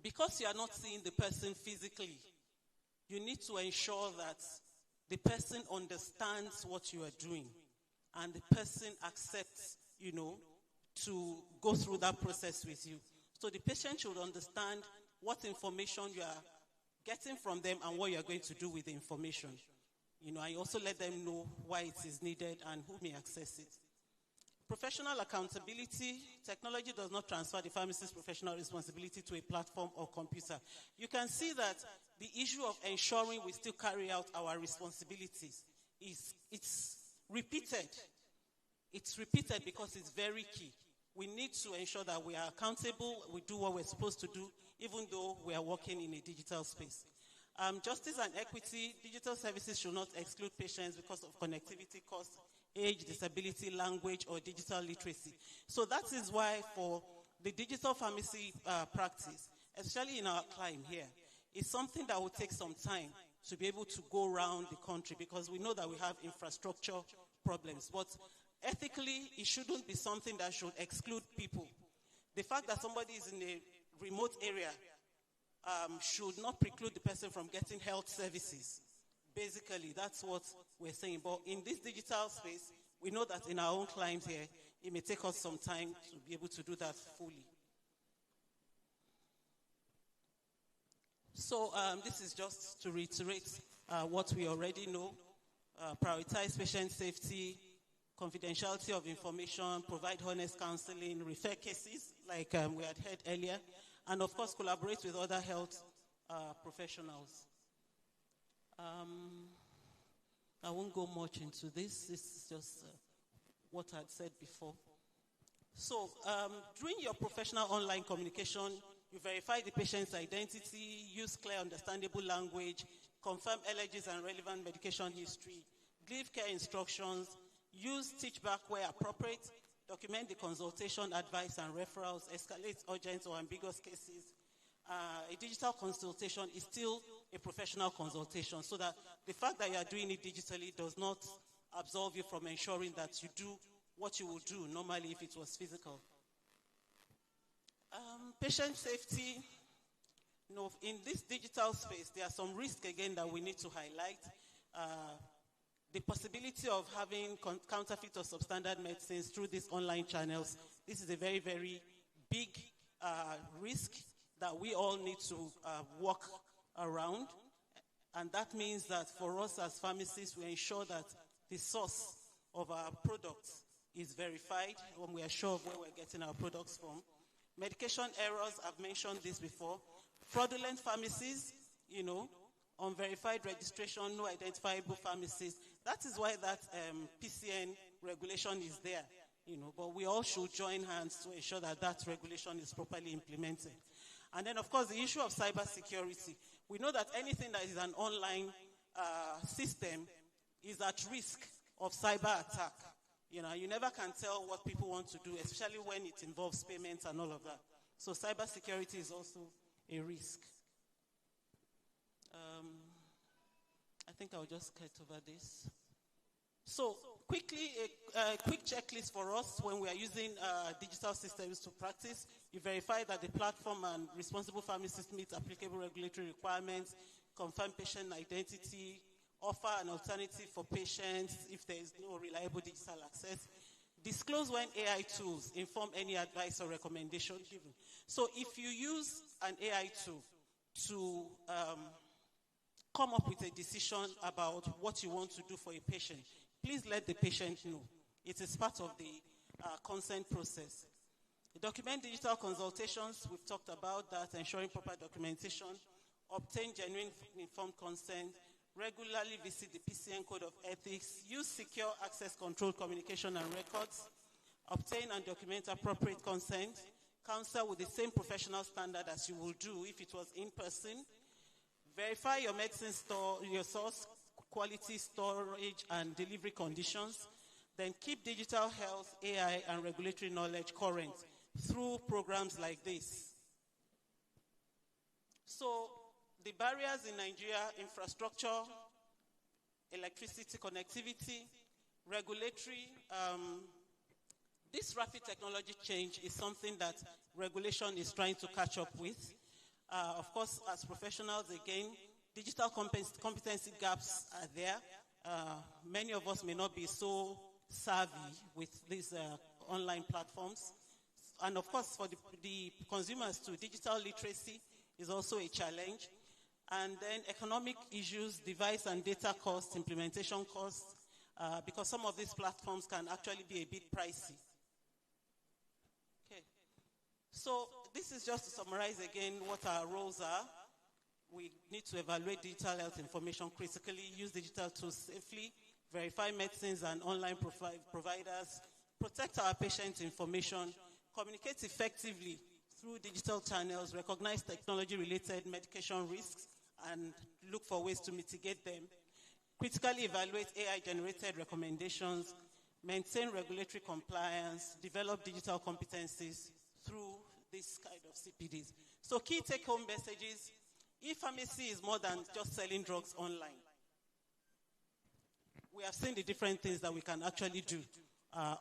Because you are not seeing the person physically, you need to ensure that the person understands what you are doing and the person accepts, to go through that process with you. So the patient should understand what information you are getting from them and what you are going to do with the information. I also let them know why it is needed and who may access it. Professional accountability. Technology does not transfer the pharmacist's professional responsibility to a platform or computer. You can see that the issue of ensuring we still carry out our responsibilities it's repeated. It's repeated because it's very key. We need to ensure that we are accountable, we do what we're supposed to do, even though we are working in a digital space. Justice and equity. Digital services should not exclude patients because of connectivity costs, age, disability, language, or digital literacy. So that is why for the digital pharmacy practice, especially in our climb here, it's something that will take some time to be able to go around the country because we know that we have infrastructure problems. But ethically, it shouldn't be something that should exclude people. The fact that somebody is in a remote area should not preclude the person from getting health services. Basically, that's what we're saying. But in this digital space, we know that in our own clients here, it may take us some time to be able to do that fully. So this is just to reiterate what we already know. Prioritize patient safety, confidentiality of information, provide honest counseling, refer cases like we had heard earlier, and of course collaborate with other health professionals. I won't go much into this. This is just what I had said before. So during your professional online communication, you verify the patient's identity, use clear, understandable language, confirm allergies and relevant medication history, give care instructions, use teach back where appropriate, document the consultation, advice, and referrals, escalate urgent or ambiguous cases. A digital consultation is still a professional consultation, so that the fact that you are doing it digitally does not absolve you from ensuring that you do what you would do normally if it was physical. Patient safety. In this digital space, there are some risks again that we need to highlight. The possibility of having counterfeit or substandard medicines through these online channels. This is a very, very big risk that we all need to work around. And that means that for us as pharmacists, we ensure that the source of our products is verified when we are sure of where we're getting our products from. Medication errors, I've mentioned this before. Fraudulent pharmacies, unverified registration, no identifiable pharmacies. That is why that PSN regulation is there, but we all should join hands to ensure that that regulation is properly implemented. And then, of course, the issue of cybersecurity. We know that anything that is an online system is at risk of cyber attack. You never can tell what people want to do, especially when it involves payments and all of that. So cybersecurity is also a risk. I think I'll just cut over this. So quickly, a quick checklist for us when we are using digital systems to practice. You verify that the platform and responsible pharmacist meet applicable regulatory requirements, confirm patient identity, offer an alternative for patients if there is no reliable digital access, disclose when AI tools inform any advice or recommendation given. So if you use an AI tool to come up with a decision about what you want to do for a patient, please let the patient know. It is part of the consent process. Document digital consultations, we've talked about that, ensuring proper documentation, obtain genuine informed consent, regularly visit the PSN Code of Ethics, use secure access control communication and records, obtain and document appropriate consent, counsel with the same professional standard as you will do if it was in person, verify your medicine store, your source, quality, storage, and delivery conditions, then keep digital health, AI, and regulatory knowledge current through programs like this. So, the barriers in Nigeria: infrastructure, electricity connectivity, regulatory. This rapid technology change is something that regulation is trying to catch up with. Of course, as professionals, again, digital competency gaps are there. Many of us may not be so savvy with these online platforms. And of course, for the consumers too, digital literacy is also a challenge. And then economic issues, device and data costs, implementation costs, because some of these platforms can actually be a bit pricey. Okay. So this is just to summarize again what our roles are. We need to evaluate digital health information critically, use digital tools safely, verify medicines and online providers, protect our patient information, communicate effectively through digital channels, recognize technology-related medication risks, and look for ways to mitigate them, critically evaluate AI-generated recommendations, maintain regulatory compliance, develop digital competencies through this kind of CPDs. So key take-home messages: e-pharmacy is more than just selling drugs online. We have seen the different things that we can actually do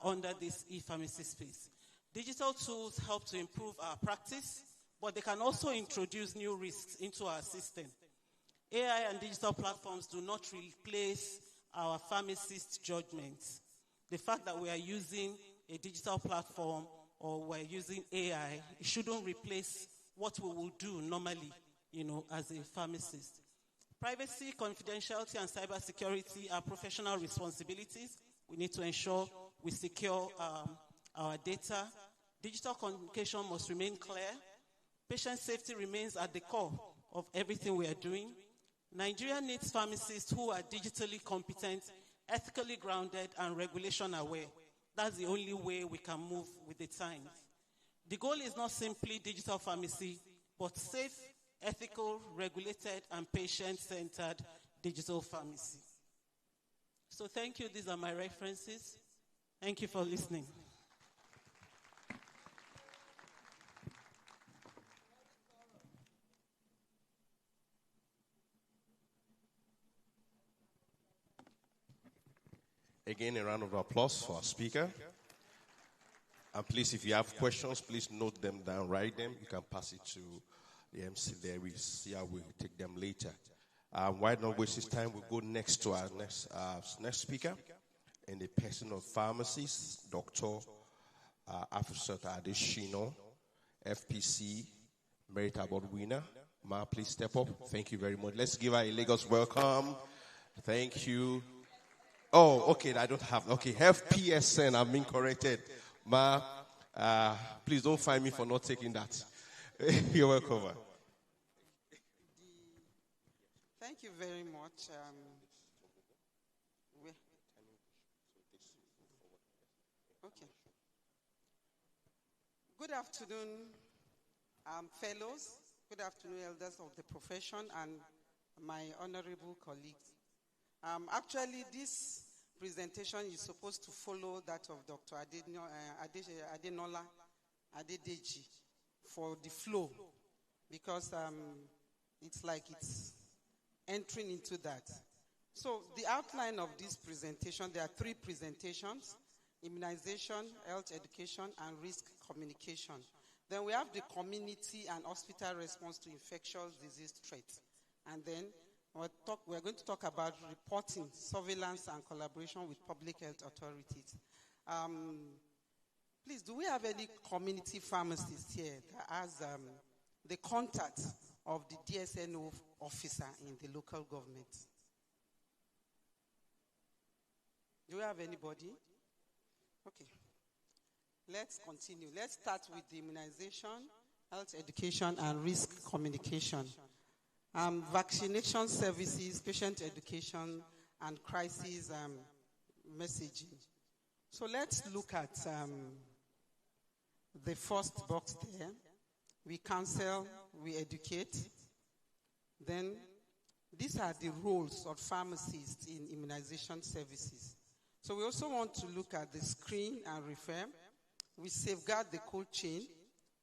under this e-pharmacy space. Digital tools help to improve our practice, but they can also introduce new risks into our system. AI and digital platforms do not replace our pharmacist judgments. The fact that we are using a digital platform or we're using AI, it shouldn't replace what we will do normally, as a pharmacist. Privacy, confidentiality, and cybersecurity are professional responsibilities. We need to ensure we secure our data. Digital communication must remain clear. Patient safety remains at the core of everything we are doing. Nigeria needs pharmacists who are digitally competent, ethically grounded, and regulation aware. That's the only way we can move with the times. The goal is not simply digital pharmacy, but safe, ethical, regulated, and patient-centered digital pharmacy. So thank you. These are my references. Thank you for listening. Again, a round of applause for our speaker. And please, if you have questions, please note them down, write them. You can pass it to the MC there. We'll see how we take them later. Why not waste this time? We'll go next to our next speaker in the person of pharmacist, Dr. Afusat Adeshino, FPC, Merit Award winner. Ma, please step up. Thank you very much. Let's give her a Lagos welcome. Thank you. Oh, okay, I don't have. Okay, PSN, I'm being corrected. Ma, please don't find me for not taking that. You're welcome. Thank you very much. Okay. Good afternoon, fellows. Good afternoon, elders of the profession and my honorable colleagues. Actually, this presentation is supposed to follow that of Dr. Adenola Adedeji for the flow, because it's like it's entering into that. So the outline of this presentation, there are 3 presentations: immunization, health education, and risk communication. Then we have the community and hospital response to infectious disease threats. And then we're going to talk about reporting, surveillance, and collaboration with public health authorities. Please, do we have any community pharmacists here that has the contact of the DSNO officer in the local government? Do we have anybody? Okay. Let's continue. Let's start with the immunization, health education, and risk communication. Vaccination services, patient education, and crisis messaging. So let's look at the first box there. We counsel, we educate. Then these are the roles of pharmacists in immunization services. So we also want to look at the screen and refer. We safeguard the cold chain,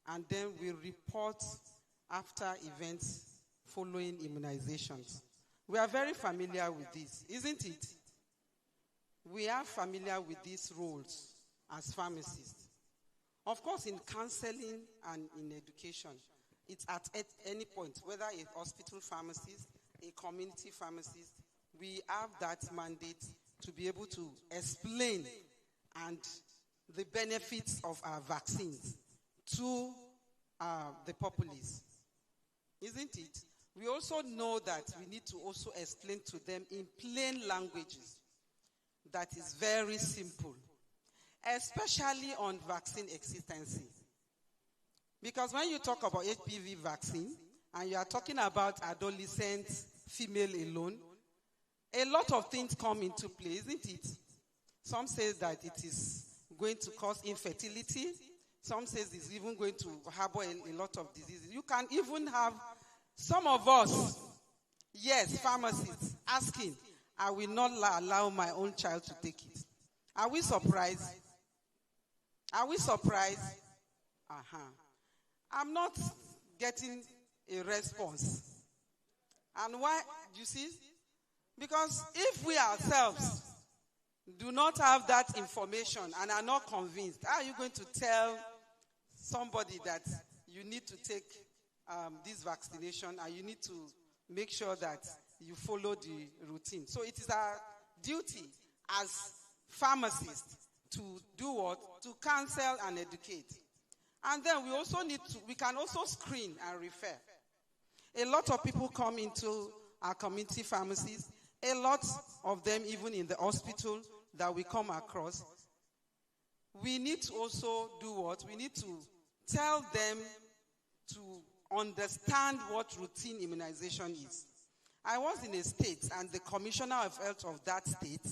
and then we report after events following immunizations. We are very familiar with this, isn't it? We are familiar with these roles as pharmacists. Of course, in counseling and in education, it's at any point, whether a hospital pharmacist, a community pharmacist, we have that mandate to be able to explain and the benefits of our vaccines to the populace. Isn't it? We also know that we need to also explain to them in plain languages that is very simple, especially on vaccine hesitancy. Because when you talk about HPV vaccine and you are talking about adolescent female alone, a lot of things come into play, isn't it? Some say that it is going to cause infertility. Some say it's even going to harbor a lot of diseases. You can even have some of us, yes, pharmacists, asking, I will not allow my own child to take it. Are we surprised? Are we surprised? I'm not getting a response. And why? You see? Because if we ourselves do not have that information and are not convinced, how are you going to tell somebody that you need to take this vaccination and you need to make sure that you follow the routine? So it is our duty as pharmacists to do what? To counsel and educate. And then we can also screen and refer. A lot of people come into our community pharmacies. A lot of them even in the hospital that we come across. We need to also do what? We need to tell them to understand what routine immunization is. I was in a state and the commissioner of health of that state,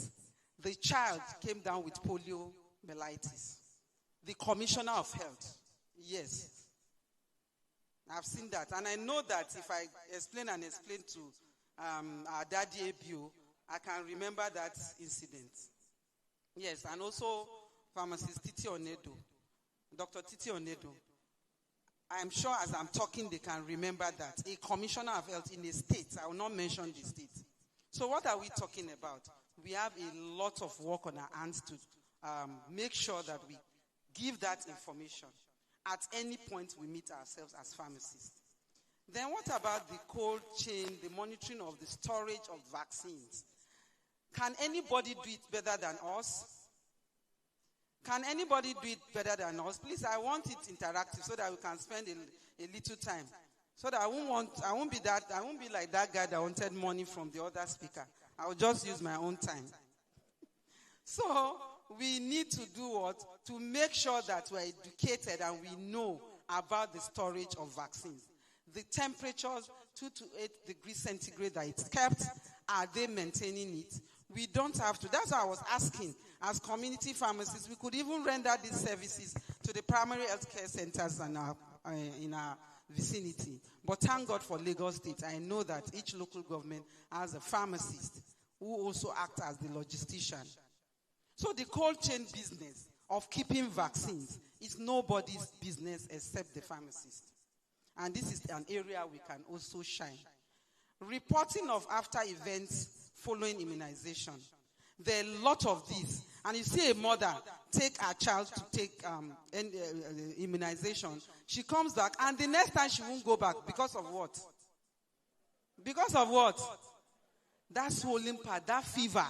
the child came down with poliomyelitis. The commissioner of health. Yes. I've seen that. And I know that if I explain to our daddy ABU, I can remember that incident. Yes, and also pharmacist Titi Onedo, Dr. Titi Onedo. I'm sure as I'm talking, they can remember that. A commissioner of health in a state, I will not mention the state. So what are we talking about? We have a lot of work on our hands to make sure that we give that information at any point we meet ourselves as pharmacists. Then what about the cold chain, the monitoring of the storage of vaccines? Can anybody do it better than us? Can anybody do it better than us? Please, I want it interactive so that we can spend a little time. So that I won't be like that guy that wanted money from the other speaker. I will just use my own time. So we need to do what? To make sure that we're educated and we know about the storage of vaccines. The temperatures, 2 to 8 degrees centigrade that it's kept, are they maintaining it? We don't have to. That's why I was asking, as community pharmacists, we could even render these services to the primary health care centers in our vicinity. But thank God for Lagos State. I know that each local government has a pharmacist who also acts as the logistician. So the cold chain business of keeping vaccines is nobody's business except the pharmacist. And this is an area we can also shine. Reporting of after events following immunization. There are a lot of these. And you see a mother take her child to take immunization. She comes back, and the next time she won't go back because of what? Because of what? That swollen part, that fever.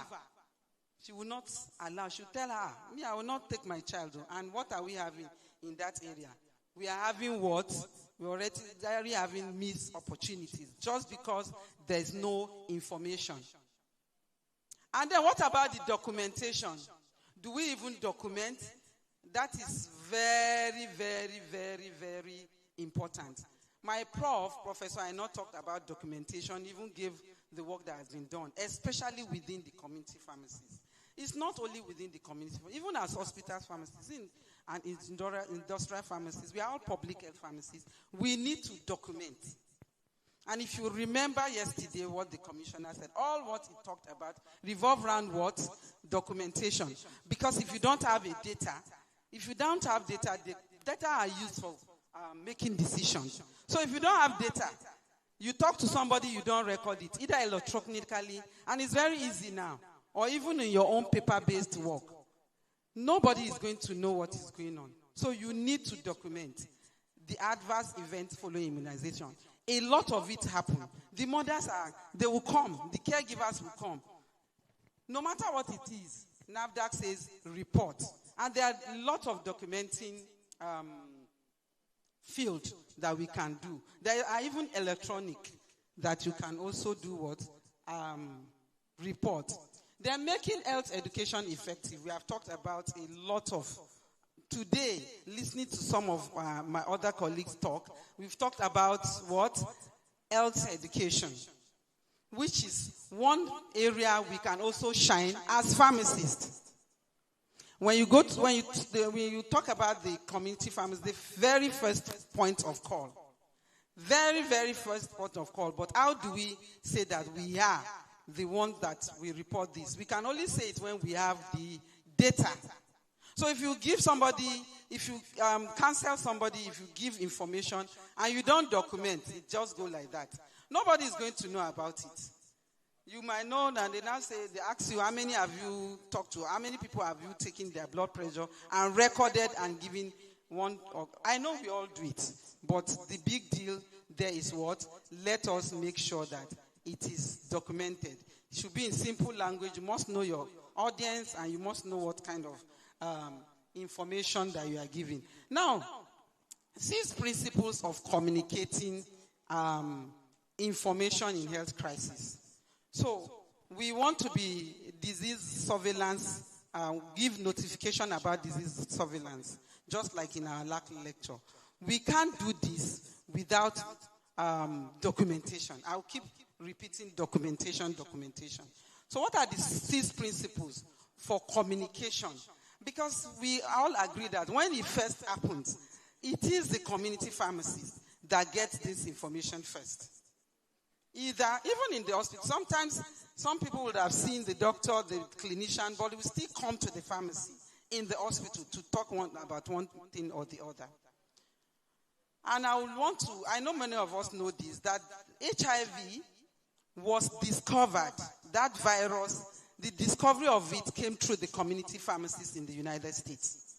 She will not allow. She'll tell her, me, I will not take my child. And what are we having in that area? We are having what? We're already having missed opportunities just because there's no information. And then what about the documentation? Do we even document? That is very, very, very, very important. My Professor Aino, talked about documentation, even gave the work that has been done, especially within the community pharmacies. It's not only within the community, even as hospitals, pharmacies, and industrial pharmacies, we are all public health pharmacies. We need to document. And if you remember yesterday what the commissioner said, all what he talked about revolve around what? Documentation. Because if you don't have the data, the data are used for making decisions. So if you don't have data, you talk to somebody, you don't record it, either electronically, and it's very easy now, or even in your own paper-based work. Nobody is going to know what is going on. So you need to document the adverse events following immunization. A lot of it happen. The mothers they will come. The caregivers will come. No matter what it is, NAFDAC says report. And there are a lot of documenting field that we can do. There are even electronic that you can also do what? Report. They're making health education effective. We have talked about a lot of. Today, listening to some of my other colleagues talk, we've talked about what? Health education, which is one area we can also shine as pharmacists. When you talk about the community pharmacy, the very first point of call. Very, very first point of call. But how do we say that we are the ones that we report this? We can only say it when we have the data. So if you give somebody, if you cancel somebody, if you give information and you don't document, it just go like that. Nobody is going to know about it. You might know, and they now say, they ask you, how many have you talked to? How many people have you taken their blood pressure and recorded and given one? I know we all do it, but the big deal there is what? Let us make sure that it is documented. It should be in simple language. You must know your audience, and you must know what kind of information that you are giving. Now, 6 principles of communicating information in health crisis. So, we want to be disease surveillance, give notification about disease surveillance, just like in our last lecture. We can't do this without documentation. I'll keep repeating documentation. So what are the 6 principles for communication? Because we all agree that when it first happens, it is the community pharmacist that gets this information first. Even in the hospital, sometimes some people would have seen the doctor, the clinician, but they will still come to the pharmacy in the hospital to talk about one thing or the other. And I know many of us know this, that HIV was discovered, that virus, the discovery of it came through the community pharmacists in the United States.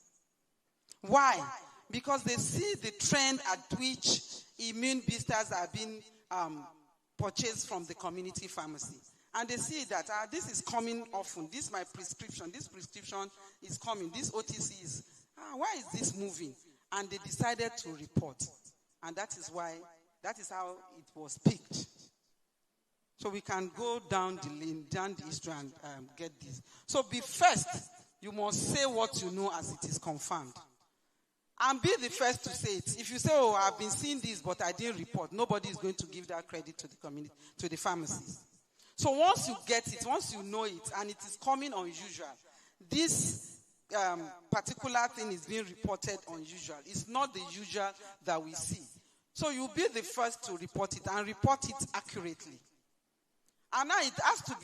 Why? Because they see the trend at which immune boosters are being purchased from the community pharmacy. And they see that this is coming often. This is my prescription. This prescription is coming. This OTC is, why is this moving? And they decided to report. And that is how it was picked. So we can go down the lane, down the history and get this. So first, you must say what you know as it is confirmed. And be the first to say it. If you say, I've been seeing this, but I didn't report, nobody is going to give that credit to the community, to the pharmacies. So once you get it, once you know it, and it is coming unusual, this particular thing is being reported unusual. It's not the usual that we see. So you'll be the first to report it and report it accurately. And now it has to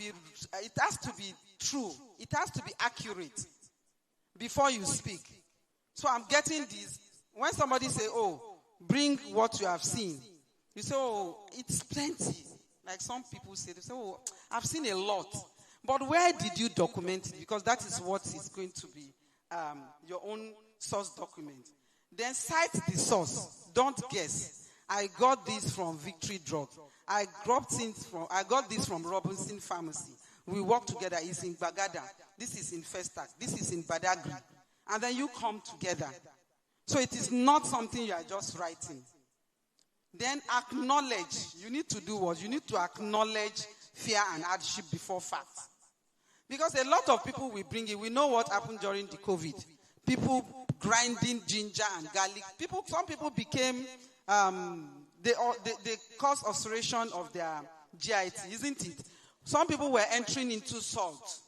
be true. It has to be accurate before you speak. So I'm getting this. When somebody say, bring what you have seen, you say, it's plenty. Like some people say, they say, I've seen a lot. But where did you document it? Because that is what is going to be your own source document. Then cite the source. Don't guess. I got this from Victory Drug. I got this from Robinson Pharmacy. We work together. It's in Bagada. This is in Festac. This is in Badagry. And then you come together. So it is not something you are just writing. Then acknowledge. You need to do what? You need to acknowledge fear and hardship before facts. Because a lot of people will bring it. We know what happened during the COVID. People grinding ginger and garlic. Some people became, they caused ulceration of their GIT, isn't it? Some people were entering into salt.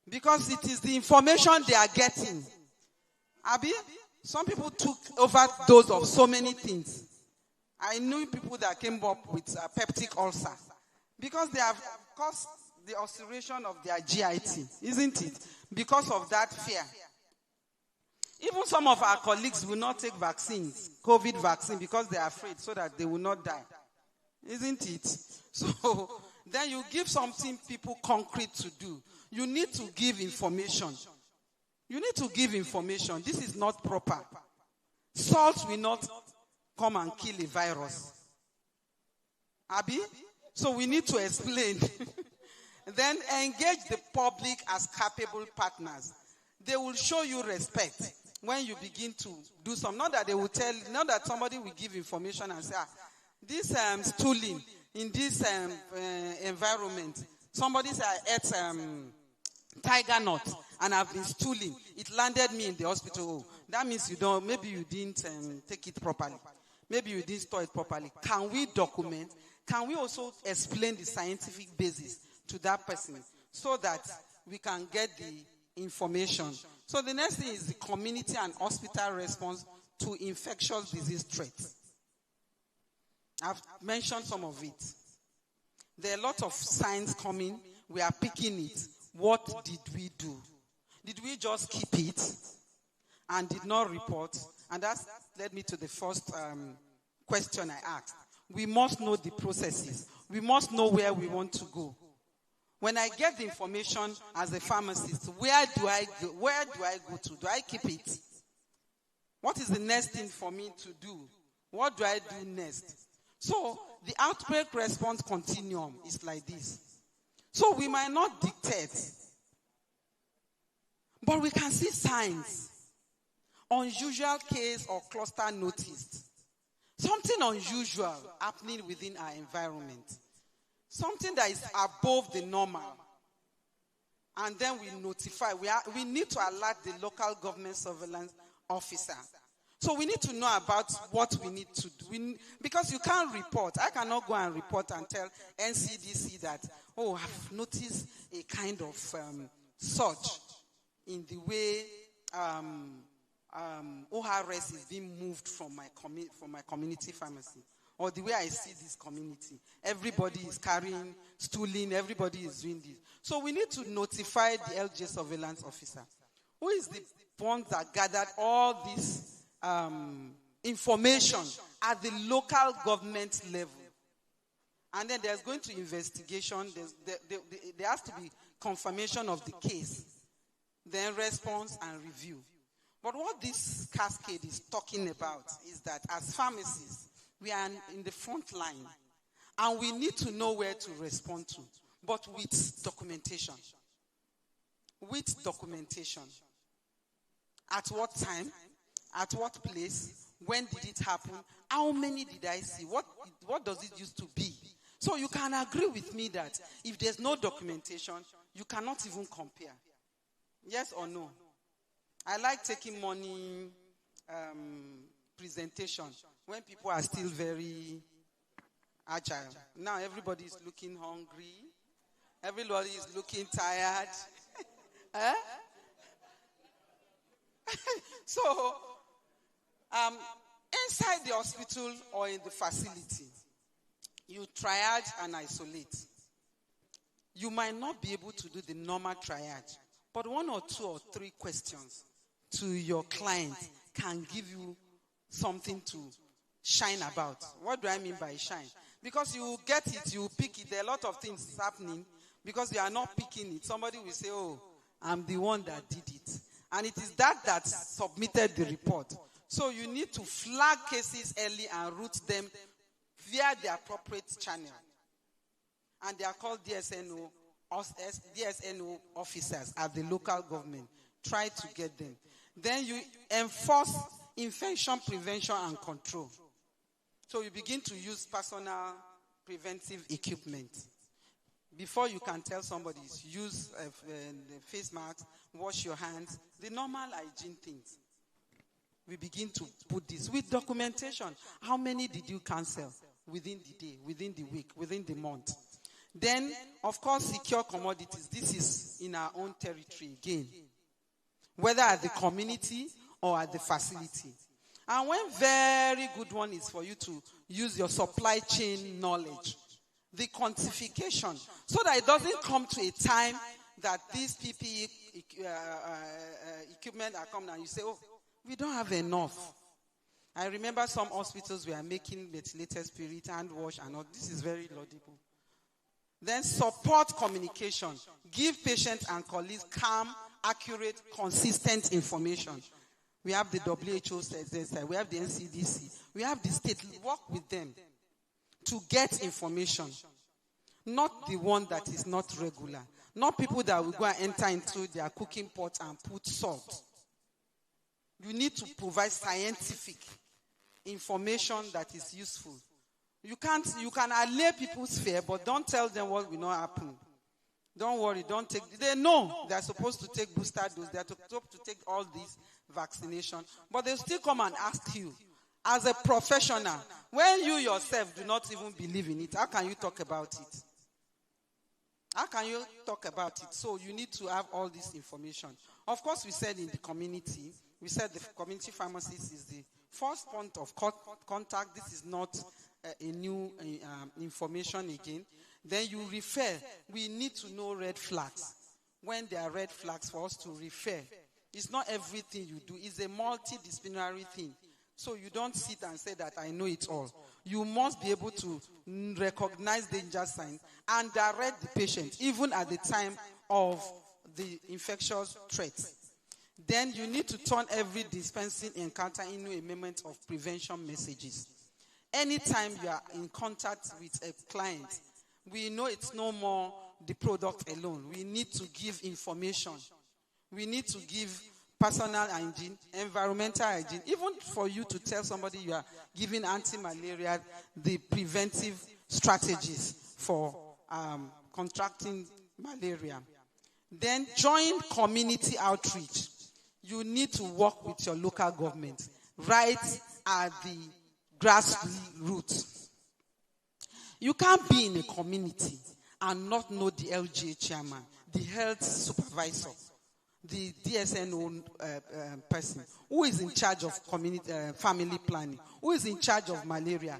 Because it is the information they are getting. Abi? Some people took overdose of so many things. I knew people that came up with a peptic ulcer. Because they have caused the ulceration of their GIT, isn't it? Because of that fear. Even some of our colleagues will not take vaccines, COVID vaccine, because they are afraid so that they will not die. Isn't it? So then you give something people concrete to do. You need to give information. You need to give information. This is not proper. Salt will not come and kill a virus. Abi? So we need to explain. Then engage the public as capable partners. They will show you respect when you begin to do something. Not that they will tell, not that somebody will give information and say, this stooling in this environment. Somebody said I ate tiger nut and I've been stooling. It landed me in the hospital. Oh, that means maybe you didn't take it properly. Maybe you didn't store it properly. Can we document? Can we also explain the scientific basis to that person so that we can get the information? So the next thing is the community and hospital response to infectious disease threats. I've mentioned some of it. There are a lot of signs coming. We are picking it. What did we do? Did we just keep it and did not report? And that led me to the first question I asked. We must know the processes. We must know where we want to go. When I get the information as a pharmacist, where do I go? Where do I go to? Do I keep it? What is the next thing for me to do? What do I do next? So the outbreak response continuum is like this. So we might not dictate, but we can see signs. Unusual case or cluster noticed. Something unusual happening within our environment. Something that is above the normal. And then we notify. We need to alert the local government surveillance officer. So we need to know about what we need to do. Because you can't report. I cannot go and report and tell NCDC that, I've noticed a kind of surge in the way ORS is being moved from my community pharmacy. Or the way I see this community. Everybody is carrying, stooling, everybody is doing this. So we need to notify the LJ surveillance officer. Who is the one that gathered all this information at the local government level? And then there's going to be investigation. There has to be confirmation of the case. Then response and review. But what this cascade is talking about is that as pharmacists, we are in the front line. And we need to know where to respond to. But with documentation. With documentation. At what time? At what place? When did it happen? How many did I see? What does it used to be? So you can agree with me that if there's no documentation, you cannot even compare. Yes or no? I like taking money presentation when people are still very agile. Now everybody is looking hungry. Everybody is looking tired. So, inside the hospital or in the facility, you triage and isolate. You might not be able to do the normal triage, but 1 or 2 or 3 questions to your client can give you something to shine about. What do I mean by shine? Because you get it, you pick it. There are a lot of things happening because you are not picking it. Somebody will say, oh, I'm the one that did it. And it is that submitted the report. So you need to flag cases early and route them via the appropriate channel. And they are called DSNO officers at the local government. Try to get them. Then you enforce infection prevention and control. So you begin to use personal preventive equipment. Before you can tell somebody, use face masks, wash your hands, the normal hygiene things. We begin to put this with documentation. How many did you cancel within the day, within the week, within the month? Then, of course, secure commodities. This is in our own territory again. Whether at the community or at the facility. And one very good one is for you to use your supply chain knowledge. The quantification. So that it doesn't come to a time that these PPE equipment are coming and you say, oh, we don't have enough. I remember some hospitals were making methylated spirit, hand wash and all. This is very laudable. Then support communication. Give patients and colleagues calm, accurate, consistent information. We have the WHO, we have the NCDC, we have the state. Work with them to get information. Not the one that is not regular. Not people that will go and enter into their cooking pot and put salt. You need to provide scientific information that is useful. You can allay people's fear, but don't tell them what will not happen. Don't worry, they know they're supposed to take booster dose, they're supposed to take all these vaccination, but they'll still come and ask you, as a professional, when you yourself do not even believe in it, how can you talk about it? How can you talk about it? So you need to have all this information. Of course, we said in the community, we said the community pharmacist is the first point of contact. This is not a new information again. Then you refer. We need to know red flags. When there are red flags for us to refer. It's not everything you do. It's a multidisciplinary thing. So you don't sit and say that I know it all. You must be able to recognize danger signs and direct the patient, even at the time of the infectious threat. Then you need to turn every dispensing encounter into a moment of prevention messages. Anytime you are in contact with a client, we know it's no more the product alone. We need to give information. We need to give personal hygiene, environmental hygiene. Even for you to tell somebody you are giving anti-malaria, the preventive strategies for contracting malaria. Then join community outreach. You need to work with your local government right at the grassroots. You can't be in a community and not know the LGA chairman, the health supervisor, the DSNO person who is in charge of community family planning, who is in charge of malaria,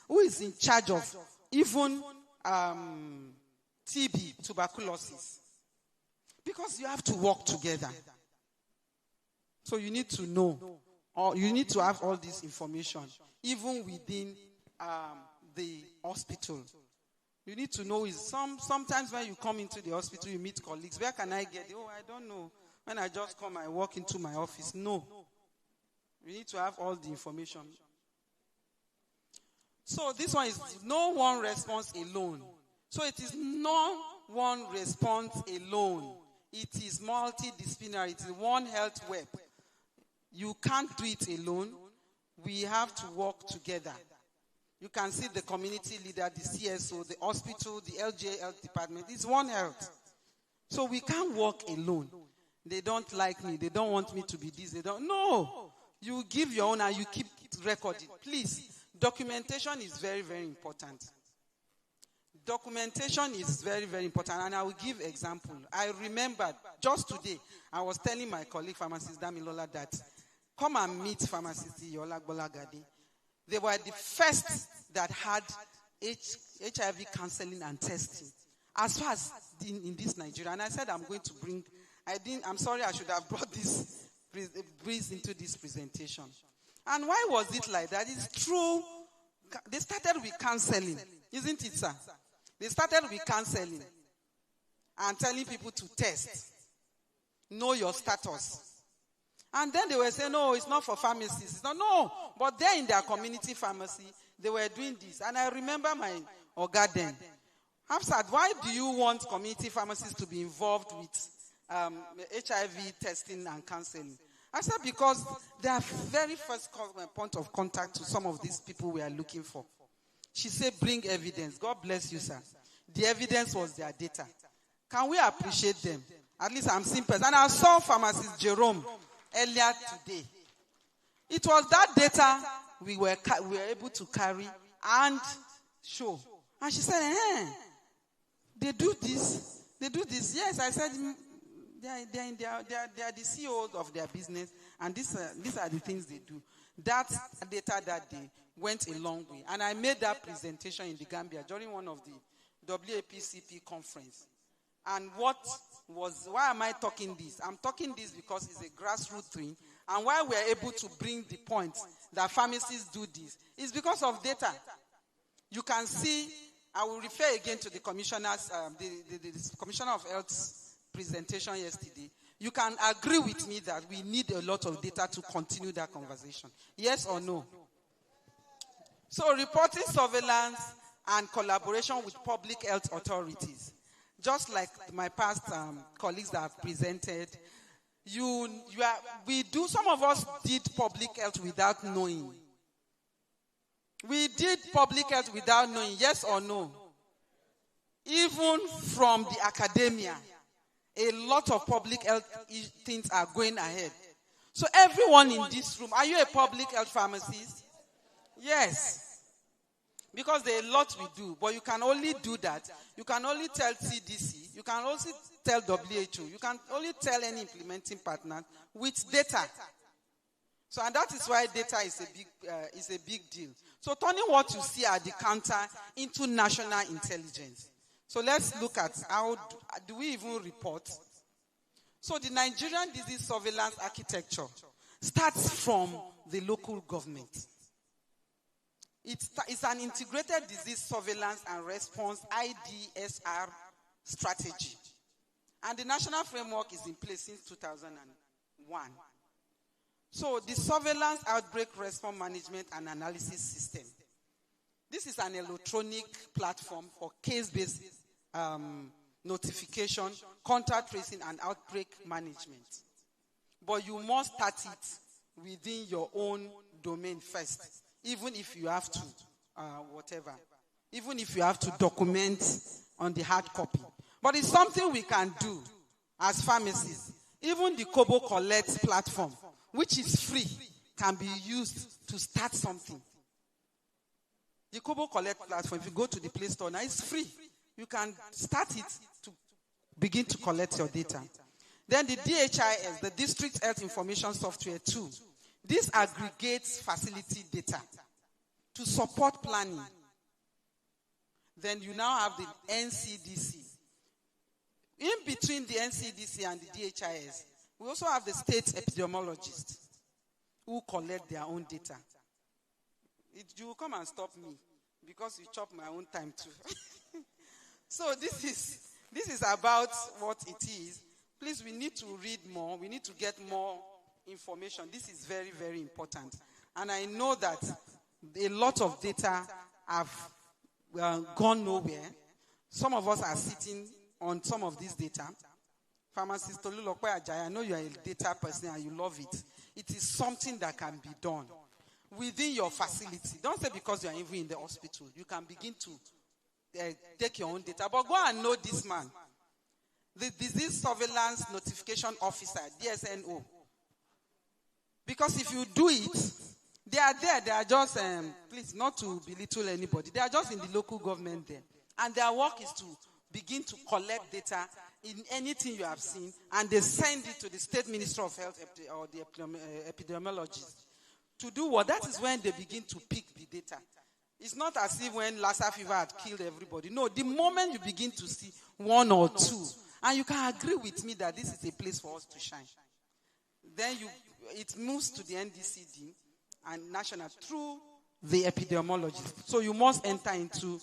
who is in charge of even TB, tuberculosis. Because you have to work together. So you need to know, or you need to have all this information, even within the hospital. You need to know sometimes when you come into the hospital, you meet colleagues. Where can I get it? Oh, I don't know. When I just come, I walk into my office. No. You need to have all the information. So this one is no one response alone. So it is no one response alone. It is multidisciplinary. It is one health web. You can't do it alone. We have to work together. You can see the community leader, the CSO, the hospital, the LGA health department. It's one health. So we can't work alone. They don't like me. They don't want me to be this. They don't. No. You give your own and you keep recording. Please. Documentation is very, very important. Documentation is very, very important. And I will give example. I remember just today, I was telling my colleague, pharmacist Damilola, that come and meet pharmacist Yola Bolagadi. They were the first that had HIV counseling and testing. As far as in this Nigeria. And I said I'm going to bring, I'm sorry I should have brought this breeze into this presentation. And why was it like that? It's through with counseling, isn't it, sir? They started with counseling and telling people to test, know your status. And then they were saying, no, it's not for pharmacists. It's not, no. But there in their community pharmacy, they were doing this. And I remember my Oga then. Hafsat, why do you want community pharmacists to be involved with HIV testing and counseling? I said, because they are very first point of contact to some of these people we are looking for. She said, bring evidence. God bless you, sir. The evidence was their data. Can we appreciate them? At least I'm simple. And I saw pharmacist Jerome earlier today. It was that data we were able to carry and show. And she said, they do this. They do this. Yes, I said, they are the CEOs of their business, and these are the things they do. That data that day went a long way. And I made that presentation in the Gambia during one of the WAPCP conference. And why am I talking this? I'm talking this because it's a grassroots thing. And why we are able to bring the point that pharmacists do this is because of data. You can see, I will refer again to the commissioner's, the Commissioner of Health's presentation yesterday. You can agree with me that we need a lot of data to continue that conversation. Yes or no? So reporting, surveillance, and collaboration with public health authorities. Just like my past colleagues that have presented, some of us did public health without knowing. We did public health without knowing, yes or no? Even from the academia, a lot of public health things are going ahead. So everyone in this room, are you a public health pharmacist? Yes. Because there are a lot we do, but you can only do that. You can only tell CDC. You can also tell WHO. You can only tell any implementing partner with data. So, and that is why data is a big deal. So, turning what you see at the counter into national intelligence. So, let's look at how do we even report. So, the Nigerian disease surveillance architecture starts from the local government. It's an integrated disease surveillance and response IDSR strategy. And the national framework is in place since 2001. So the surveillance outbreak response management and analysis system. This is an electronic platform for case-based notification, contact tracing, and outbreak management. But you must start it within your own domain first. Even if you have to, even if you have to document on the hard copy. But it's something we can do as pharmacists. Even the Kobo Collect platform, which is free, can be used to start something. The Kobo Collect platform, if you go to the Play Store now, it's free. You can start it to begin to collect your data. Then the DHIS, the District Health Information Software 2. This aggregates facility data to support planning. Then you now have the NCDC. In between the NCDC and the DHIS, we also have the state epidemiologists who collect their own data. You will come and stop me because you chop my own time too. So this is about what it is. Please, we need to read more. We need to get more information. This is very, very important. And I know that a lot of data have gone nowhere. Some of us are sitting on some of this data. Pharmacist Tolulokwe Ajayi, I know you are a data person and you love it. It is something that can be done within your facility. Don't say because you are even in the hospital. You can begin to take your own data. But go and know this man. The Disease Surveillance Notification Officer, DSNO. Because if you do it, they are there. They are just, please, not to belittle anybody. They are just in the local government there. And their work is to begin to collect data in anything you have seen. And they send it to the State Minister of Health or the epidemiologist. To do what? That is when they begin to pick the data. It's not as if when Lassa fever had killed everybody. No, the moment you begin to see one or two, and you can agree with me that this is a place for us to shine. Then it moves to the NDCD and national through the epidemiologist. So you must enter into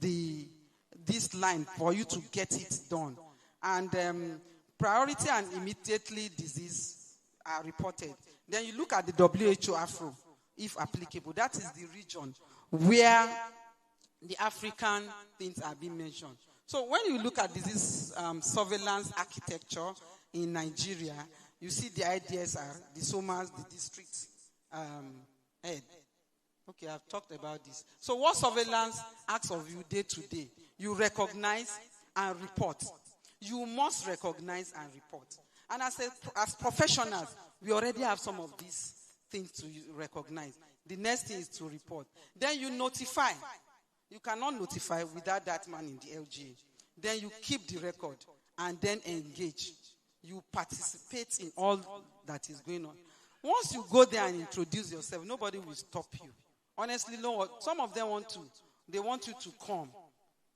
this line for you to get it done. And priority and immediately disease are reported. Then you look at the WHO Afro, if applicable. That is the region where the African things are being mentioned. So when you look at disease surveillance architecture in Nigeria, you see the ideas are the SOMAs, the district head. Okay, I've talked about this. So what surveillance asks of you day to day? You recognize and report. You must recognize and report. And as professionals, we already have some of these things to recognize. The next thing is to report. Then you notify. You cannot notify without that man in the LGA. Then you keep the record and then engage. You participate in all that is going on. Once you go there and introduce yourself, nobody will stop you. Honestly, no. Some of them want you to come.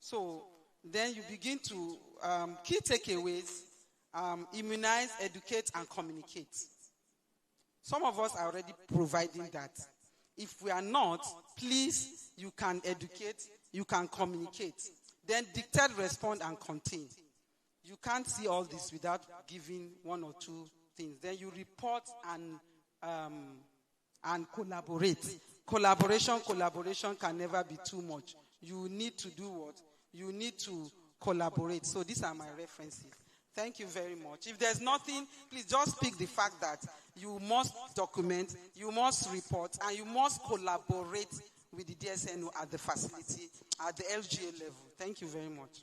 So then you begin to key takeaways, immunize, educate, and communicate. Some of us are already providing that. If we are not, please, you can educate, you can communicate. Then dictate, respond, and contain. You can't see all this without giving one or two things. Then you report and collaborate. Collaboration can never be too much. You need to do what? You need to collaborate. So these are my references. Thank you very much. If there's nothing, please just pick the fact that you must document, you must report, and you must collaborate with the DSNO at the facility, at the LGA level. Thank you very much.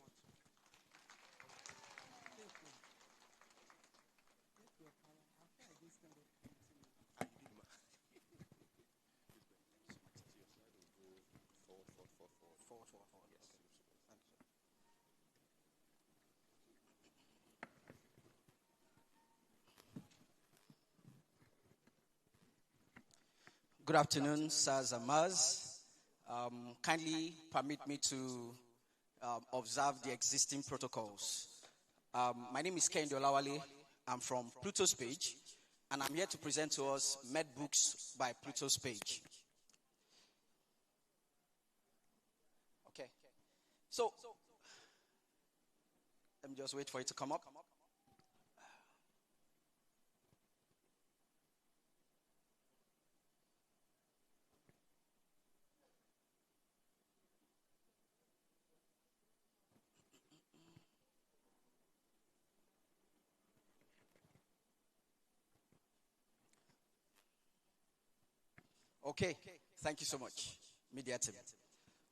Good afternoon, sirs and Mars. Kindly permit me to observe the existing protocols. My name is Kehinde Olawale. I'm from Pluto's Page, and I'm here to present to us Med Books by Pluto's Page. Okay. So, let me just wait for it to come up. Okay, thank you so much, media team.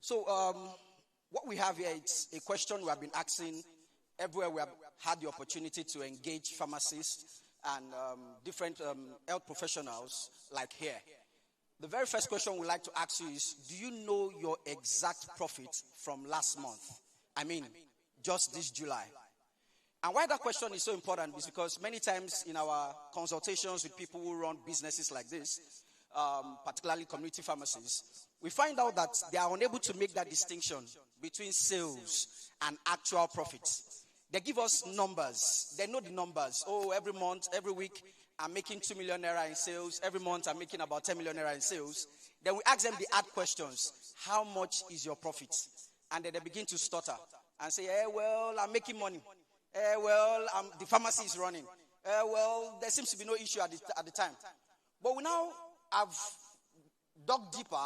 So, what we have here is a question we have been asking everywhere we have had the opportunity to engage pharmacists and different health professionals like here. The very first question we'd like to ask you is, do you know your exact profit from last month? I mean, just this July. And why that question is so important is because many times in our consultations with people who run businesses like this, particularly community pharmacies, we find out that they are unable to make that distinction between sales and actual profits. They give us numbers. They know the numbers. Oh, every month, every week, I'm making 2 million naira in sales. Every month, I'm making about 10 million naira in sales. Then we ask them the hard questions. How much is your profit? And then they begin to stutter and say, well, I'm making money. The pharmacy is running. There seems to be no issue at the time. But we now have dug deeper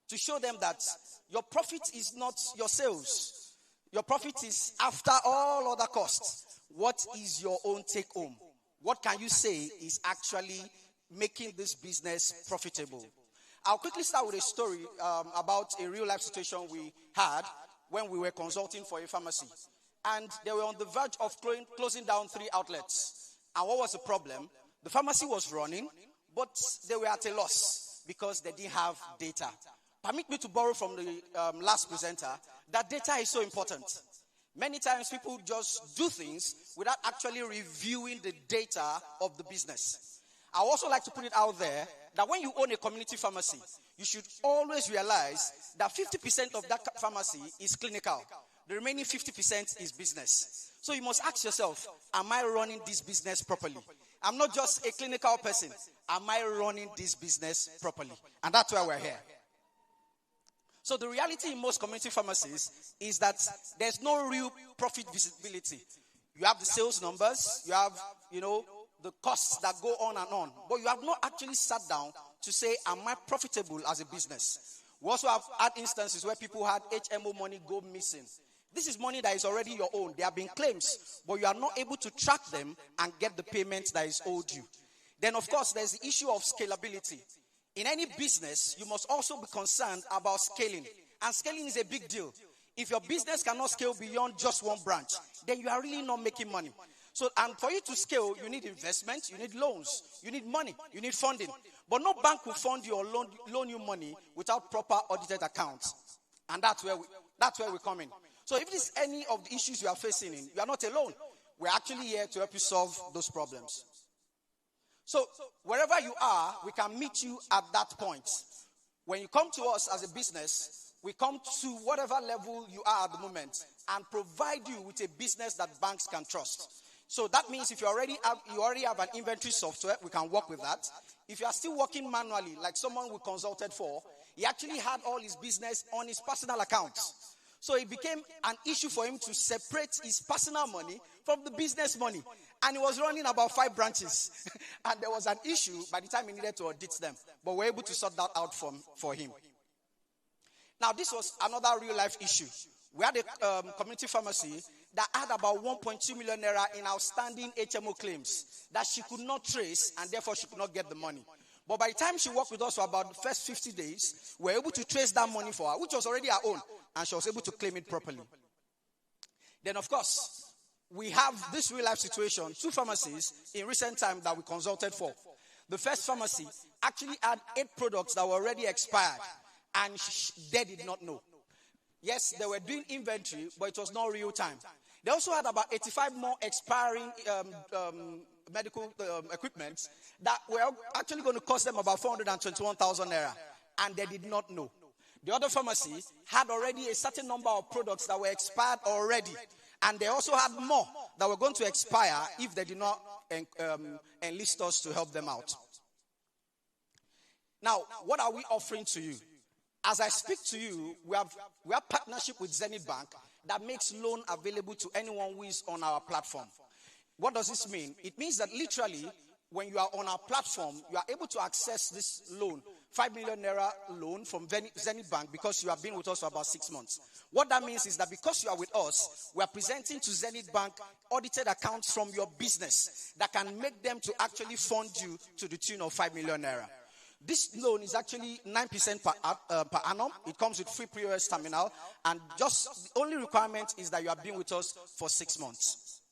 to show them that your profit is not your sales. Your profit is after all other costs. What is your own take home? What can you say is actually making this business profitable? I'll quickly start with a story about a real life situation we had when we were consulting for a pharmacy. And they were on the verge of closing down 3 outlets. And what was the problem? The pharmacy was running, but they were at a loss because they didn't have data. Permit me to borrow from the last presenter that data is so important. Many times people just do things without actually reviewing the data of the business. I also like to put it out there that when you own a community pharmacy, you should always realize that 50% of that pharmacy is clinical. The remaining 50% is business. So you must ask yourself, am I running this business properly? I'm not just a clinical person. Am I running this business properly? And that's why we're here. So the reality in most community pharmacies is that there's no real profit visibility. You have the sales numbers, you have, the costs that go on, but you have not actually sat down to say, am I profitable as a business? We also have had instances where people had HMO money go missing. This is money that is already your own. There have been claims, but you are not able to track them and get the payment that is owed you. Then, of course, there's the issue of scalability. In any business, you must also be concerned about scaling. And scaling is a big deal. If your business cannot scale beyond just one branch, then you are really not making money. So, and for you to scale, you need investment, you need loans, you need money, you need funding. But no bank will fund you or loan you money without proper audited accounts. And that's where we come in. So if there's any of the issues you are facing, you are not alone. We're actually here to help you solve those problems. So wherever you are, we can meet you at that point. When you come to us as a business, we come to whatever level you are at the moment and provide you with a business that banks can trust. So that means if you already have an inventory software, we can work with that. If you are still working manually, like someone we consulted for, he actually had all his business on his personal accounts. So it became an issue for him to separate his personal money from the business money. And he was running about 5 branches. And there was an issue by the time he needed to audit them. But we were able to sort that out for him. Now, this was another real-life issue. We had a community pharmacy that had about 1.2 million naira in outstanding HMO claims that she could not trace, and therefore she could not get the money. But by the time she worked with us for about the first 50 days, we were able to trace that money for her, which was already her own, and she was able to claim it properly. Then, of course, we have this real-life situation, 2 pharmacies in recent time that we consulted for. The first pharmacy actually had 8 products that were already expired, and they did not know. Yes, they were doing inventory, but it was not real time. They also had about 85 more expiring medical equipment that were actually going to cost them about 421,000 naira, and they did not know. The other pharmacy had already a certain number of products that were expired already, and they also had more that were going to expire if they did not enlist us to help them out. Now, what are we offering to you? As I speak to you, we have partnership with Zenith Bank that makes loan available to anyone who is on our platform. What does this mean? It means that literally, when you are on our platform, you are able to access this loan, 5 million naira loan from Zenith Bank, because you have been with us for about 6 months. What that means is that because you are with us, we are presenting to Zenith Bank audited accounts from your business that can make them to actually fund you to the tune of 5 million naira. This loan is actually 9% per annum. It comes with free POS terminal. And just the only requirement is that you have been with us for 6 months.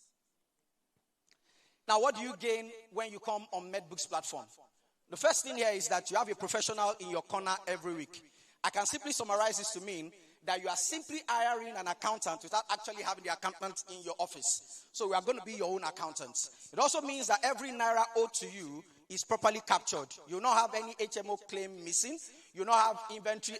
Now, what do you gain when you come on MedBook's platform? The first thing here is that you have a professional in your corner every week. I can simply summarize this to mean that you are simply hiring an accountant without actually having the accountant in your office. So we are going to be your own accountant. It also means that every naira owed to you is properly captured. You will not have any HMO claim missing. You will not have inventory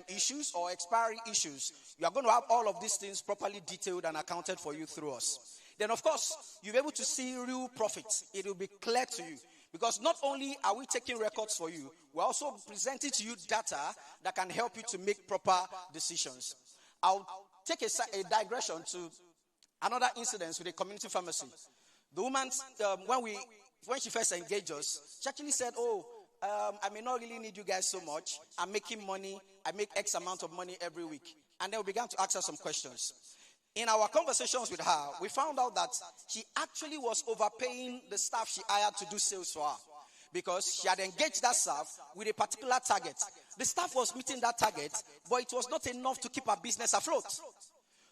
issues or expiry issues. You are going to have all of these things properly detailed and accounted for you through us. Then, of course, you'll be able to see real profits. It will be clear to you. Because not only are we taking records for you, we're also presenting to you data that can help you to make proper decisions. I'll take a digression to another incident with a community pharmacy. The woman, when she first engaged us, she actually said, I may not really need you guys so much. I'm making money. I make X amount of money every week. And then we began to ask her some questions. In our conversations with her, we found out that she actually was overpaying the staff she hired to do sales for her, because she had engaged that staff with a particular target. The staff was meeting that target, but it was not enough to keep her business afloat.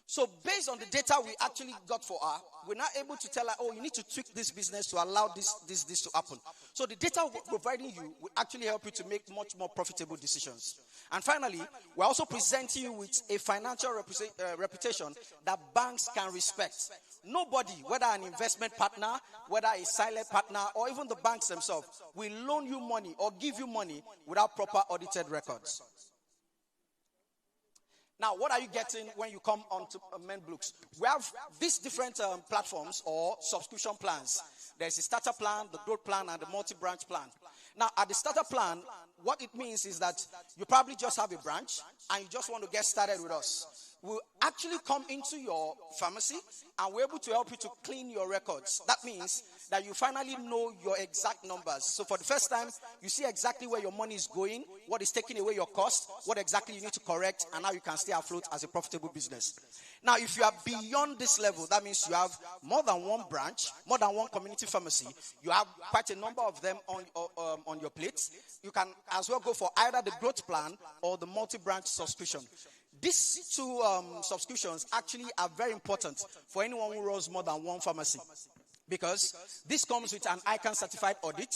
So based on the data we actually got for her, we're now able to tell her, you need to tweak this business to allow this to happen. So the data we're providing you will actually help you to make much more profitable decisions. And finally, we're also presenting you with a financial reputation that banks can respect. Nobody, whether an investment partner, whether a silent partner, or even the banks themselves, will loan you money or give you money without proper audited records. Now, what are you getting when you come onto MenBooks? We have these different platforms or subscription plans. There's a starter plan, the growth plan, and the multi-branch plan. Now, at the starter plan, what it means is that you probably just have a branch and you just want to get started with us. We'll actually come into your pharmacy and we're able to help you to clean your records. That means that you finally know your exact numbers. So for the first time, you see exactly where your money is going, what is taking away your cost, what exactly you need to correct, and how you can stay afloat as a profitable business. Now, if you are beyond this level, that means you have more than one branch, more than one community pharmacy. You have quite a number of them on your plate. You can as well go for either the growth plan or the multi-branch subscription. These two subscriptions actually are very important for anyone who runs more than one pharmacy, because this comes with an ICANN certified audit,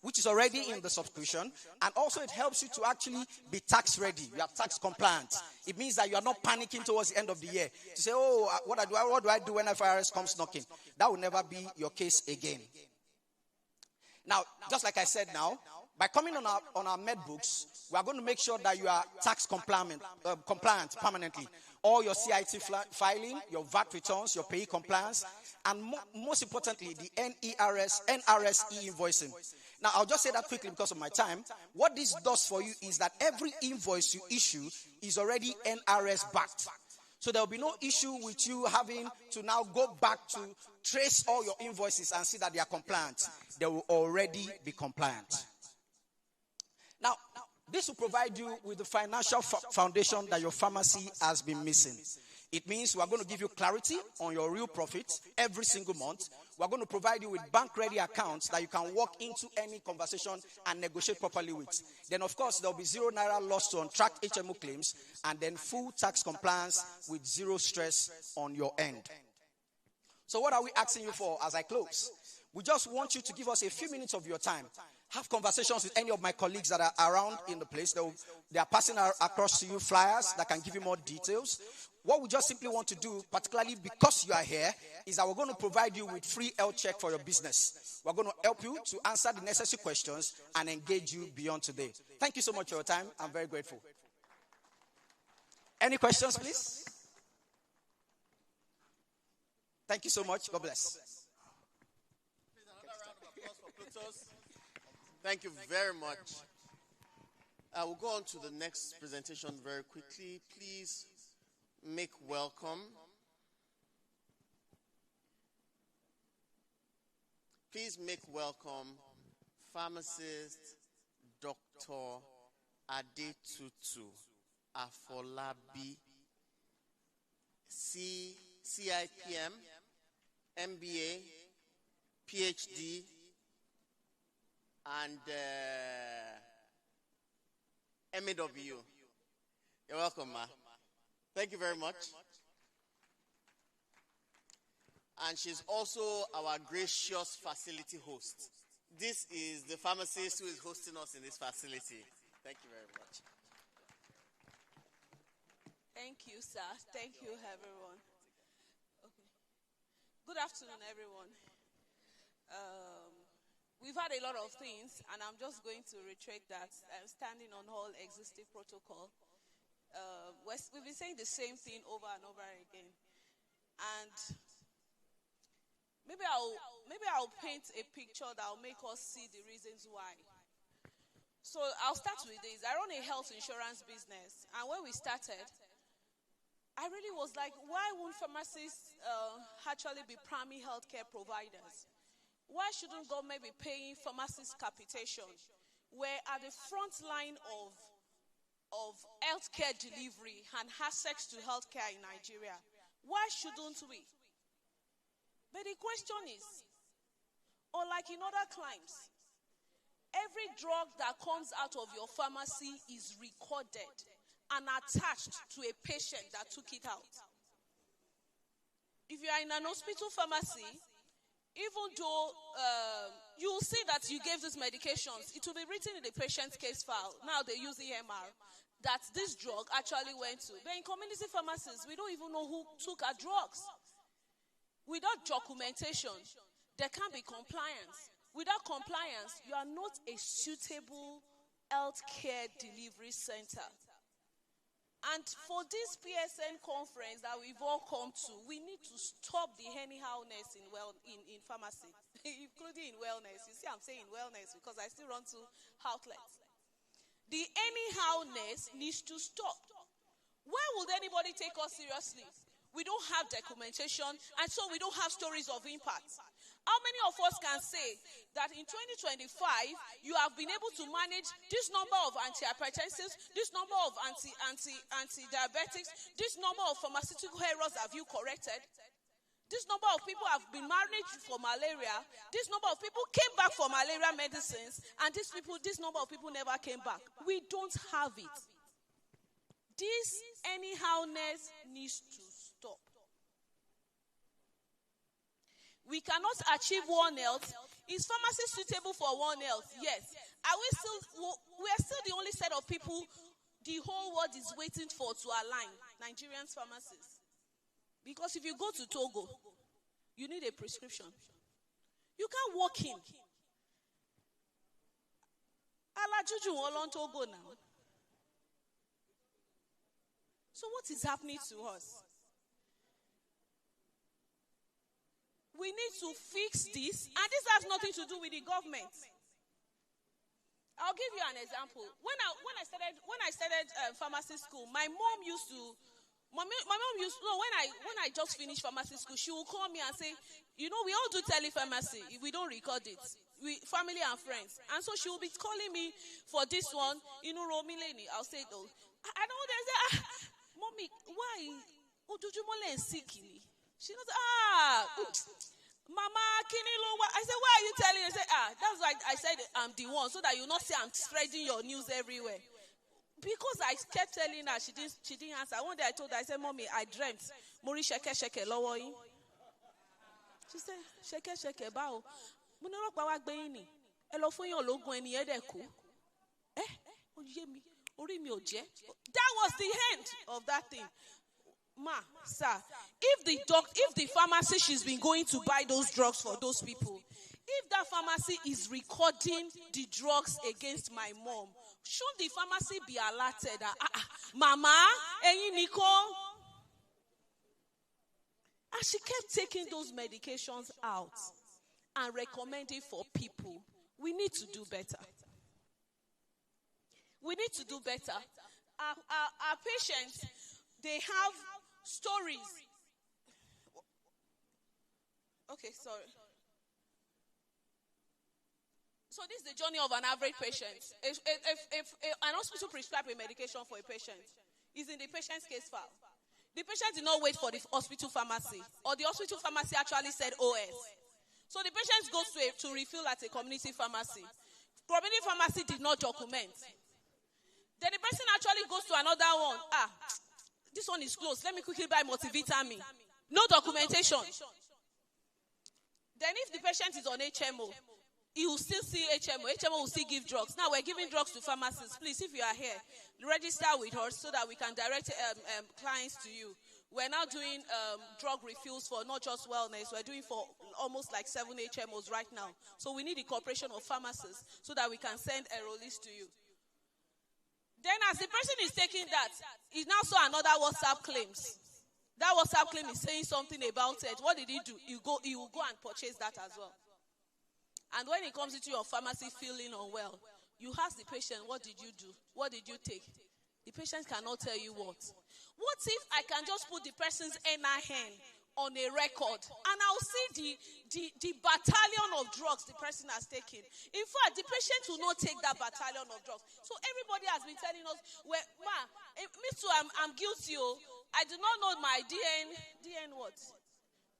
which is already in the subscription, and also it helps you to actually be tax ready. You are tax compliant. It means that you are not panicking towards the end of the year to say, oh, what do I do when FIRS comes knocking? That will never be your case again. Now, just like I said now, by coming on our MedBooks, we are going to make sure that you are tax compliant permanently. All your CIT filing, your VAT returns, your payee compliance, and most importantly, the NRS e-invoicing. Now, I'll just say that quickly because of my time. What this does for you is that every invoice you issue is already NRS backed. So there will be no issue with you having to now go back to trace all your invoices and see that they are compliant. They will already be compliant. Now, this will provide you with the financial foundation that your pharmacy has been missing. It means we are going to give you clarity on your real profits every single month. We are going to provide you with bank-ready accounts that you can walk into any conversation and negotiate properly with. Then, of course, there will be 0 naira loss to untracked HMO claims, and then full tax compliance with zero stress on your end. So what are we asking you for as I close? We just want you to give us a few minutes of your time. Have conversations with any of my colleagues that are around in the place. They are passing across to you flyers that can give you more details. What we just simply want to do, particularly because you are here, is that we're going to provide you with free health check for your business. We're going to help you to answer the necessary questions and engage you beyond today. Thank you so much for your time. I'm very grateful. Any questions, please? Thank you so much. God bless. Thank you very much. We'll go on to the next presentation very quickly. Please make welcome. Please make welcome pharmacist Dr. Detutu Afolabi, CIPM, MBA, PhD, and MAW. You're welcome, ma. Thank you very much. And she's also our gracious facility host. This is the pharmacist who is hosting us in this facility. Thank you very much. Thank you, sir. Thank you, everyone. Okay. Good afternoon, everyone. We've had a lot of things, and I'm just going to reiterate that I'm standing on all existing protocol. We've been saying the same thing over and over again. And maybe I'll paint a picture that will make us see the reasons why. So I'll start with this. I run a health insurance business, and when we started, I really was like, why won't pharmacists actually be primary healthcare providers? Why shouldn't government be paying pharmacist capitation? We're at the front line of healthcare delivery and access to healthcare in Nigeria. Why shouldn't we? But the question is, unlike in other climes, every drug that comes out of your pharmacy is recorded and attached to a patient that took it out. If you are in an hospital pharmacy, even though you will see that you gave these medications, it will be written in the patient's case file. Now they use EMR that this drug actually went to. But in community pharmacies, we don't even know who took our drugs. Without documentation, there can't be compliance. Without compliance, you are not a suitable healthcare delivery center. And for this PSN conference that we've all come to, we need to stop the anyhowness in pharmacy, including in wellness. You see, I'm saying wellness because I still run to outlets. The anyhowness needs to stop. Why would anybody take us seriously? We don't have documentation, and so we don't have stories of impact. How many of us can say that in 2025, you have been able to manage this number of antihypertensives, this number of anti-diabetics, this number of pharmaceutical errors have you corrected? This number of people have been managed for malaria. This number of people came back for malaria medicines, and this number of people never came back. We don't have it. This anyhowness needs to stop. We cannot achieve One Health. Is pharmacy suitable for One Health? Yes. We are still the only set of people the whole world is waiting for to align, Nigerian pharmacists. Because if you go to Togo, you need a prescription. You can't walk in. Alajuju won Togo now. So what is happening to us? We need to fix this, and this has nothing to do with the government. I'll give you an example. When I started pharmacy school, my mom used to. When I just finished pharmacy school, she will call me and say, we all do telepharmacy. If we don't record it, family and friends, and so she will be calling me for this one. Romileni. I'll say, oh, I don't. They say, mommy, why? Ojujumo sick. She knows, Mama, I said, why are you telling? I said, that's why I said I'm the one, so that you not say I'm spreading your news everywhere. Because I kept telling her, she didn't answer. One day I told her, I said, Mommy, I dreamt. Mori sheke lowo yin. She said, sheke bao. Mo ni ro pa wa gbe yin ni. E lo fun yan logun eni e de ku. Oye mi, ori mi o je. That was the end of that thing. Ma, sir, if the pharmacy she's been going to buy those drugs for those people, if that pharmacy is recording the drugs against my mom, shouldn't the pharmacy be alerted that, Mama, Niko? And she kept taking those medications out and recommending for people. We need to do better. We need to do better. Our patients, they have stories. Okay, sorry. So this is the journey of an average patient. If an hospital prescribes a medication for a patient, it's in the patient's case file. The patient did not wait for the hospital pharmacy, or the hospital pharmacy actually said OS. So the patient goes to refill at a community pharmacy. Community pharmacy did not document. Then the person actually goes to another one. This one is closed. Let me quickly buy multivitamin. No documentation. Then if the patient is on HMO, he will still see HMO. HMO will still give drugs. Now we're giving drugs to pharmacists. Please, if you are here, register with us so that we can direct clients to you. We're now doing drug refills for not just wellness. We're doing for almost like 7 HMOs right now. So we need the cooperation of pharmacists so that we can send enrollees to you. Then as the person is taking that, he now saw another WhatsApp claims. That WhatsApp claim is saying something about it. What did he do? He will go and purchase that as well. And when he comes into your pharmacy feeling unwell, you ask the patient, what did you do? What did you take? The patient cannot tell you what. What if I can just put the person's NIN on a record and I'll see the battalion of drugs the person has taken? In fact, the patient will not take that battalion of drugs. So everybody has been telling us, well, me too, I'm guilty. I do not know my DN what?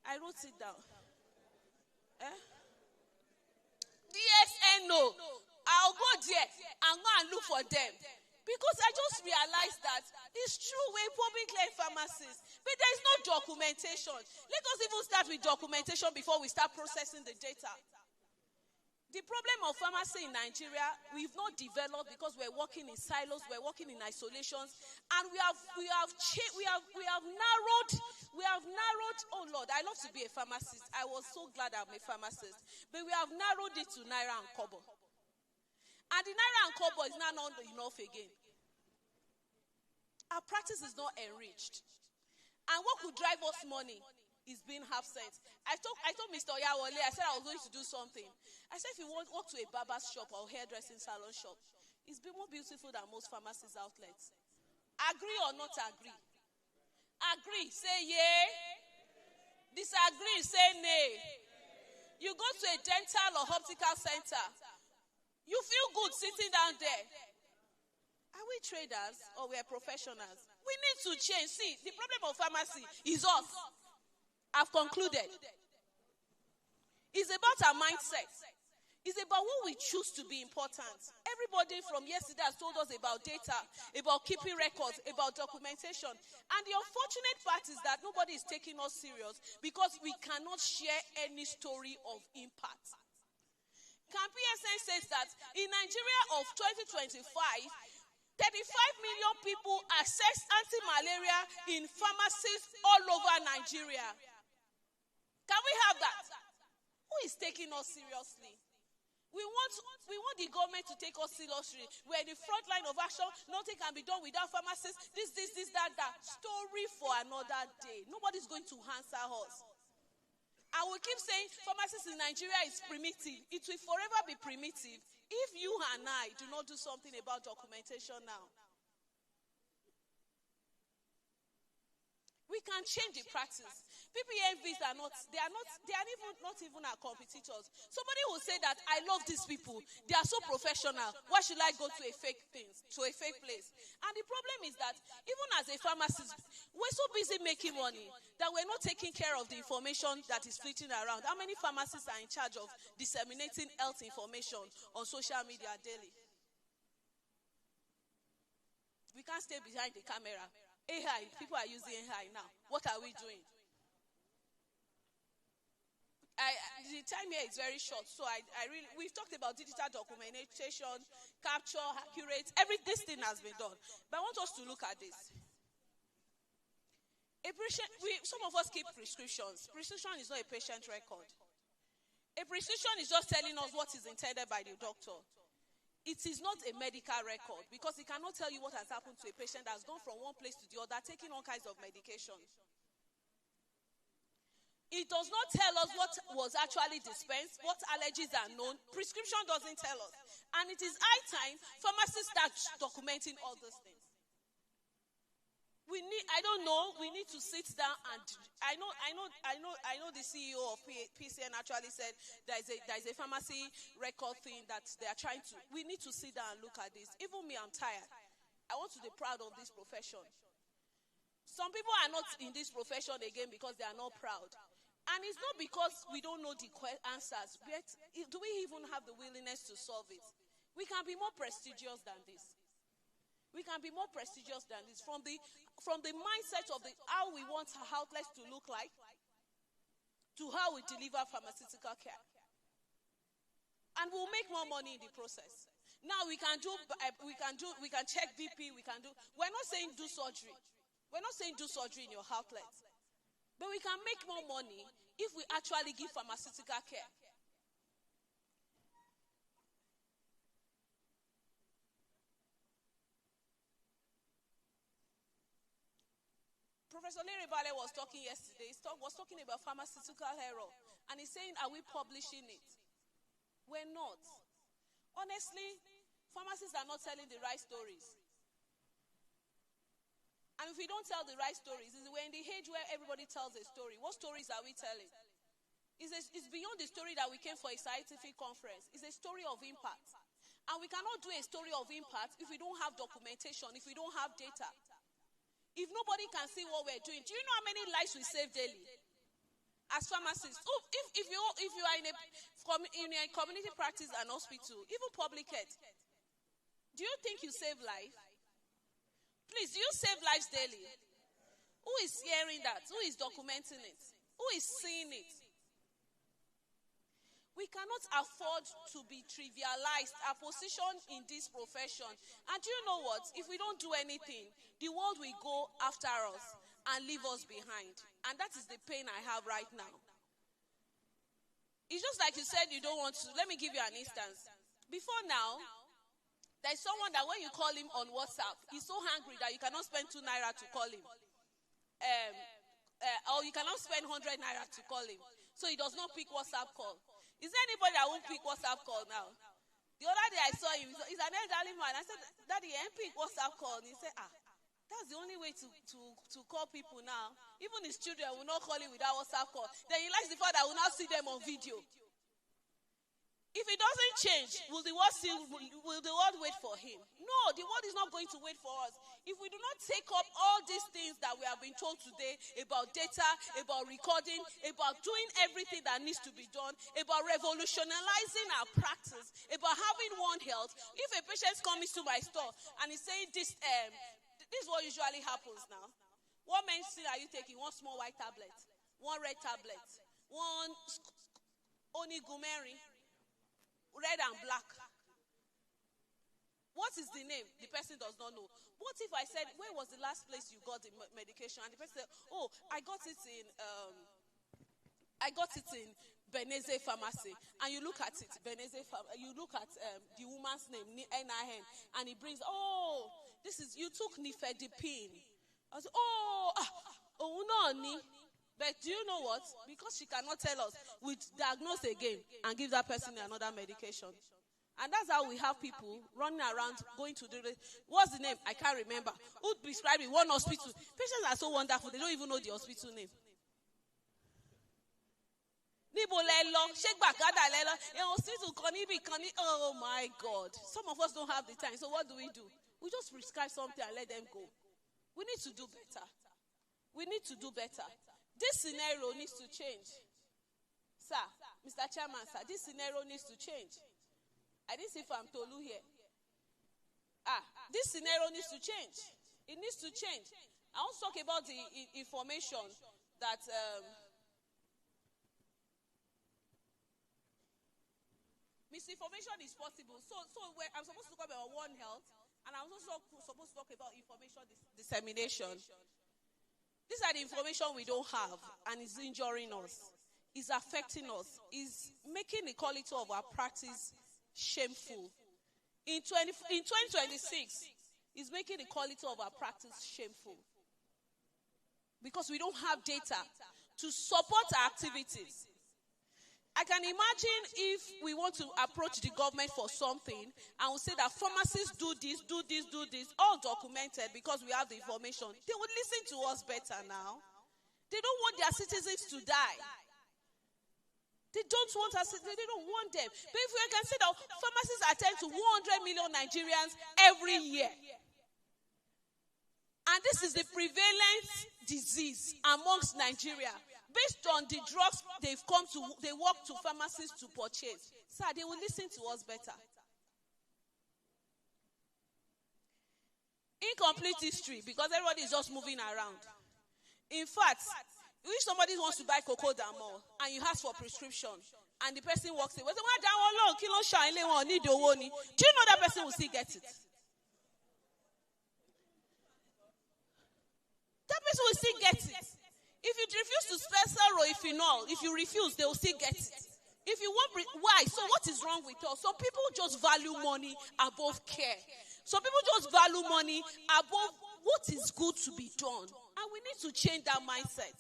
I wrote it down. PSN, no. I'll go there and go and look for them. Because I just realized that it's true, we're public health pharmacists, but there is no documentation. Let us even start with documentation before we start processing the data. The problem of pharmacy in Nigeria, we've not developed because we're working in silos, we're working in isolations, and we have narrowed. Oh Lord, I love to be a pharmacist. I was so glad I'm a pharmacist, but we have narrowed it to Naira and Kobo. And the Naira and Kobo is now not enough again. our practice is not enriched. And what could drive us money is being absent. I told Mr. Oyawole, I said I was going to do something. I said if you walk to a barber's shop or hairdressing salon shop, it's more beautiful than most pharmacies outlets. Agree or not agree? Agree, say yay. Disagree, say nay. You go to a dental or optical center, you feel good sitting down there. Are we traders or we are professionals? We need to change. See, the problem of pharmacy is us. I've concluded. It's about our mindset. It's about what we choose to be important. Everybody from yesterday has told us about data, about keeping records, about documentation. And the unfortunate part is that nobody is taking us serious because we cannot share any story of impact. Can PSN says that in Nigeria of 2025, 35 million people access anti-malaria in pharmacies all over Nigeria. Can we have that? Who is taking us seriously? We want the government to take us seriously. We're in the front line of action. Nothing can be done without pharmacists. This, that. Story for another day. Nobody's going to answer us. I will keep saying pharmacists in Nigeria is primitive. It will forever be primitive if you and I do not do something about documentation now. We can change the practice. PPMVs are not even our competitors. Somebody will say that I love these people. They are so professional. Why should I go to a fake place? And the problem is that even as a pharmacist, we're so busy making money that we're not taking care of the information that is fleeting around. How many pharmacists are in charge of disseminating health information on social media daily? We can't stay behind the camera. AI, people are using AI now. What are we doing? The time here is very short, so we've talked about digital documentation, capture, accurate, this thing has been done. But I want us to look at this. Some of us keep prescriptions. Prescription is not a patient record. A prescription is just telling us what is intended by the doctor. It is not a medical record because it cannot tell you what has happened to a patient that has gone from one place to the other, taking all kinds of medication. It does not tell us what was actually dispensed, what allergies are known. Prescription doesn't tell us. And it is high time pharmacists start documenting all those things. We need to sit down and I know the CEO of PSN actually said there is a pharmacy record thing that they are trying to. We need to sit down and look at this. Even me, I'm tired. I want to be proud of this profession. Some people are not in this profession again because they are not proud. And it's not because we don't know the answers, but do we even have the willingness to solve it? We can be more prestigious than this. We can be more prestigious than this. From the mindset of how we want our outlets to look like, to how we deliver pharmaceutical care. And we'll make more money in the process. Now we can check BP, we're not saying do surgery. We're not saying do surgery in your outlet. But we can make more money if we actually give pharmaceutical care. Professor Larry Bale was talking yesterday. He was talking about pharmaceutical error. And he's saying, are we publishing it? We're not. Honestly, pharmacists are not telling the right stories. And if we don't tell the right stories, we're in the age where everybody tells a story. What stories are we telling? It's beyond the story that we came for a scientific conference. It's a story of impact. And we cannot do a story of impact if we don't have documentation, if we don't have data. If nobody can see what we're doing. Do you know how many lives we save daily? As pharmacists. If you are in a community practice and hospital, even public health, do you think you save life? Please, do you save lives daily? Who is hearing that? Who is documenting it? Who is seeing it? We cannot afford to be trivialized, our position in this profession. And do you know what? If we don't do anything, the world will go after us and leave us behind. And that is the pain I have right now. It's just like you said you don't want to. Let me give you an instance. Before now, There's someone that when you call him on WhatsApp, he's so hungry that you cannot spend 2 naira to call him. Or you cannot spend 100 naira to call him. So he does not pick WhatsApp call. Is there anybody that won't pick WhatsApp call now? The other day I saw him, he's an elderly man. I said, Daddy, pick WhatsApp call. And he said, that's the only way to call people now. Even his children will not call him without WhatsApp call. Then he likes the fact that we'll not see them on video. If it doesn't change, will the world wait for him? No, the world is not going to wait for us. If we do not take up all these things that we have been told today about data, about recording, about doing everything that needs to be done, about revolutionizing our practice, about having one health. If a patient comes to my store and is saying this is what usually happens now. What medicine are you taking? One small white tablet, one red tablet, one onigumeri. Red and black. What is the name? The person does not know. What if I said, where was the last place you got the medication? And the person said, oh, I got it in Beneze Pharmacy. And you look at it, you look at the woman's name, N-I-N, and he brings, you took nifedipine. I said, no. But do you know what? Because she cannot tell us, we diagnose again and give that person another medication. And that's how we have people running around going to what's the name? I can't remember. Who prescribed it? One hospital. Patients are so wonderful, they don't even know the hospital name. Oh my God. Some of us don't have the time. So what do? We just prescribe something and let them go. We need to do better. We need to do better. This scenario needs to change. Sir, Mr. Chairman, sir, this scenario needs to change. I didn't see Fam Tolu here. This scenario needs to change. It needs to change. I want to talk about the information that misinformation is possible. So I'm supposed to talk about One Health, and I'm also supposed to talk about information dissemination. These are the information we don't have, and it's injuring us. It's affecting us. It's making the quality of our practice shameful. In 2026, it's making the quality of our practice shameful. Because we don't have data to support our activities. I can imagine if we want to approach the government for something and we say that pharmacists do this, all documented because we have the information. They would listen to us better now. They don't want their citizens to die. They don't want us, they don't want them. But if we can say that pharmacists attend to 100 million Nigerians every year, and this is the prevalent disease amongst Nigeria, based on the drugs they walk to pharmacies to purchase. Sir, they will listen to us better. Incomplete history, because everybody is just moving around. In fact, if somebody wants to buy Cocodamol and you ask for prescription, and the person walks away, do you know that person will still get it? That person will still get it. If you refuse to spell Rohypnol, if you refuse, they will still get it. If you want, why? So what is wrong with us? Some people just value money above care. Some people just value money above what is good to be done. And we need to change that mindset.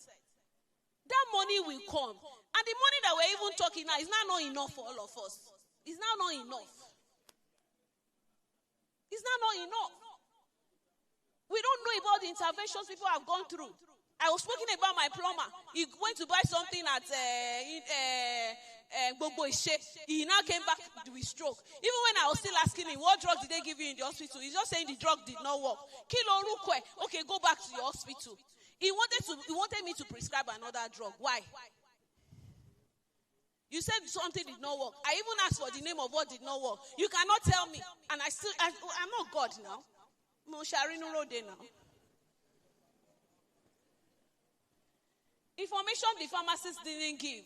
That money will come. And the money that we're even talking now is now not enough for all of us. It's now not enough. It's now not enough. We don't know about the interventions people have gone through. I was speaking about my plumber. He went to buy something at Gbogbo Ishe. He now came back with stroke. Even when I was still asking him, what drug did they give you in the hospital? He's just saying the drug did not work. Okay, go back to your hospital. He wanted me to prescribe another drug. Why? You said something did not work. I even asked for the name of what did not work. You cannot tell me. And I'm not God now. Now. Information the pharmacists didn't give.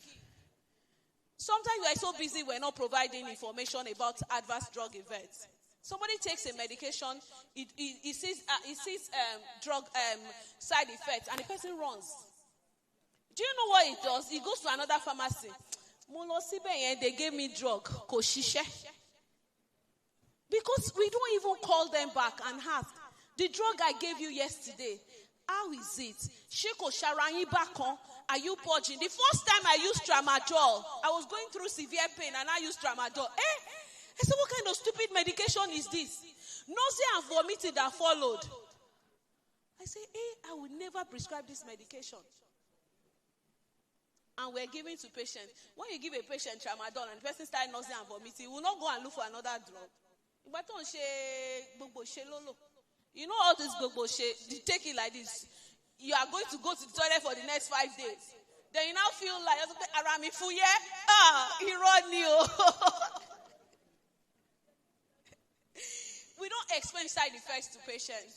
Sometimes we are so busy we're not providing information about adverse drug effects. Somebody takes a medication, he sees drug side effects, and the person runs. Do you know what he does? He goes to another pharmacy. They gave me drug. Because we don't even call them back and ask, the drug I gave you yesterday, how is it? Sheko Sharanyi Bakon, are you purging? The first time I used tramadol, I was going through severe pain and I used tramadol. I said, what kind of stupid medication is this? Nausea and vomiting that followed. I said, I would never prescribe this medication. And we're giving to patients. When you give a patient tramadol and the person starts nausea and vomiting, we will not go and look for another drug. You know all this gbogbo shit, you take it like this. You are going to go to the toilet for the next 5 days. Then you now feel like, Arami Fuye, irony. We don't explain side effects to patients.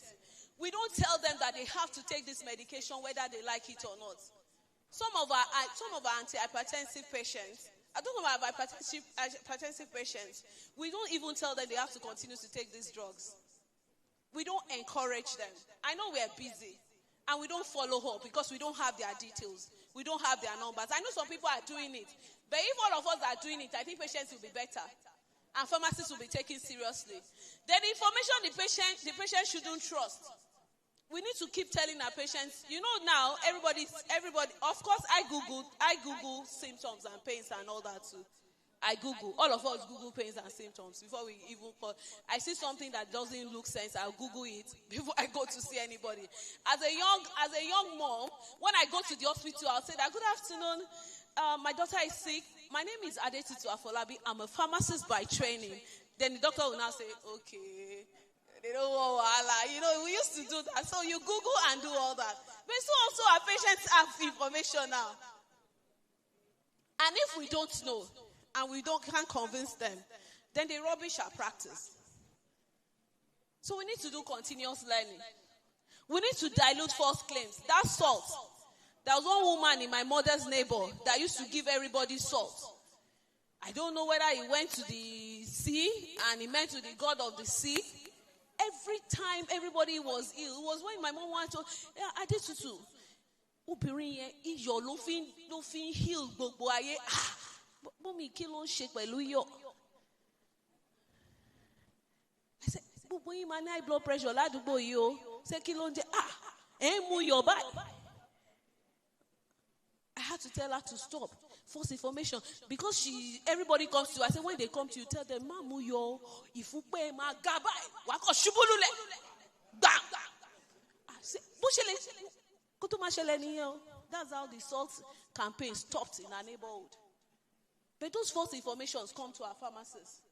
We don't tell them that they have to take this medication whether they like it or not. Some of our antihypertensive patients, I don't know about hypertensive patients, we don't even tell them they have to continue to take these drugs. We don't encourage them. I know we're busy and we don't follow up because we don't have their details. We don't have their numbers. I know some people are doing it. But if all of us are doing it, I think patients will be better. And pharmacists will be taken seriously. Then the information the patient shouldn't trust. We need to keep telling our patients, you know now, everybody, of course I Google symptoms and pains and all that too. All of us Google pains and symptoms before we even call. I see something that doesn't look sense, I'll Google it before I go to see anybody. As a young mom, when I go to the hospital, I'll say that, good afternoon, my daughter is sick. My name is Detutu Afolabi. I'm a pharmacist by training. Then the doctor will now say, okay, they don't want wahala. You know, we used to do that. So you Google and do all that. But so also our patients have information now. And if we don't know, and we can't convince them, then they rubbish our practice. So we need to do continuous learning. We need to dilute false claims. That's salt. There was one woman in my mother's neighbor that used to give everybody salt. I don't know whether he went to the sea and he met to the god of the sea. Every time everybody was ill, it was when my mom wanted to, Detutu, obìnrin yẹn iyọ̀ ló fi ń heal gbogbo ayé. Bọ́mì kí ló ń ṣe pẹ̀lú iyọ̀? I said, gbogbo yín máa ní high blood pressure ládùúgbò yìí o. Ṣé kí ló ń jẹ? Ẹ̀ ń mu iyọ̀ báyìí. I had to tell her to stop. False information. Because everybody comes to you. I said, when they come to you, tell them, Mamu yo, ifupe ma gabai, wako shubulule. Bang! I said, that's how the salt campaign stopped in our neighborhood. But those false informations come to our pharmacists.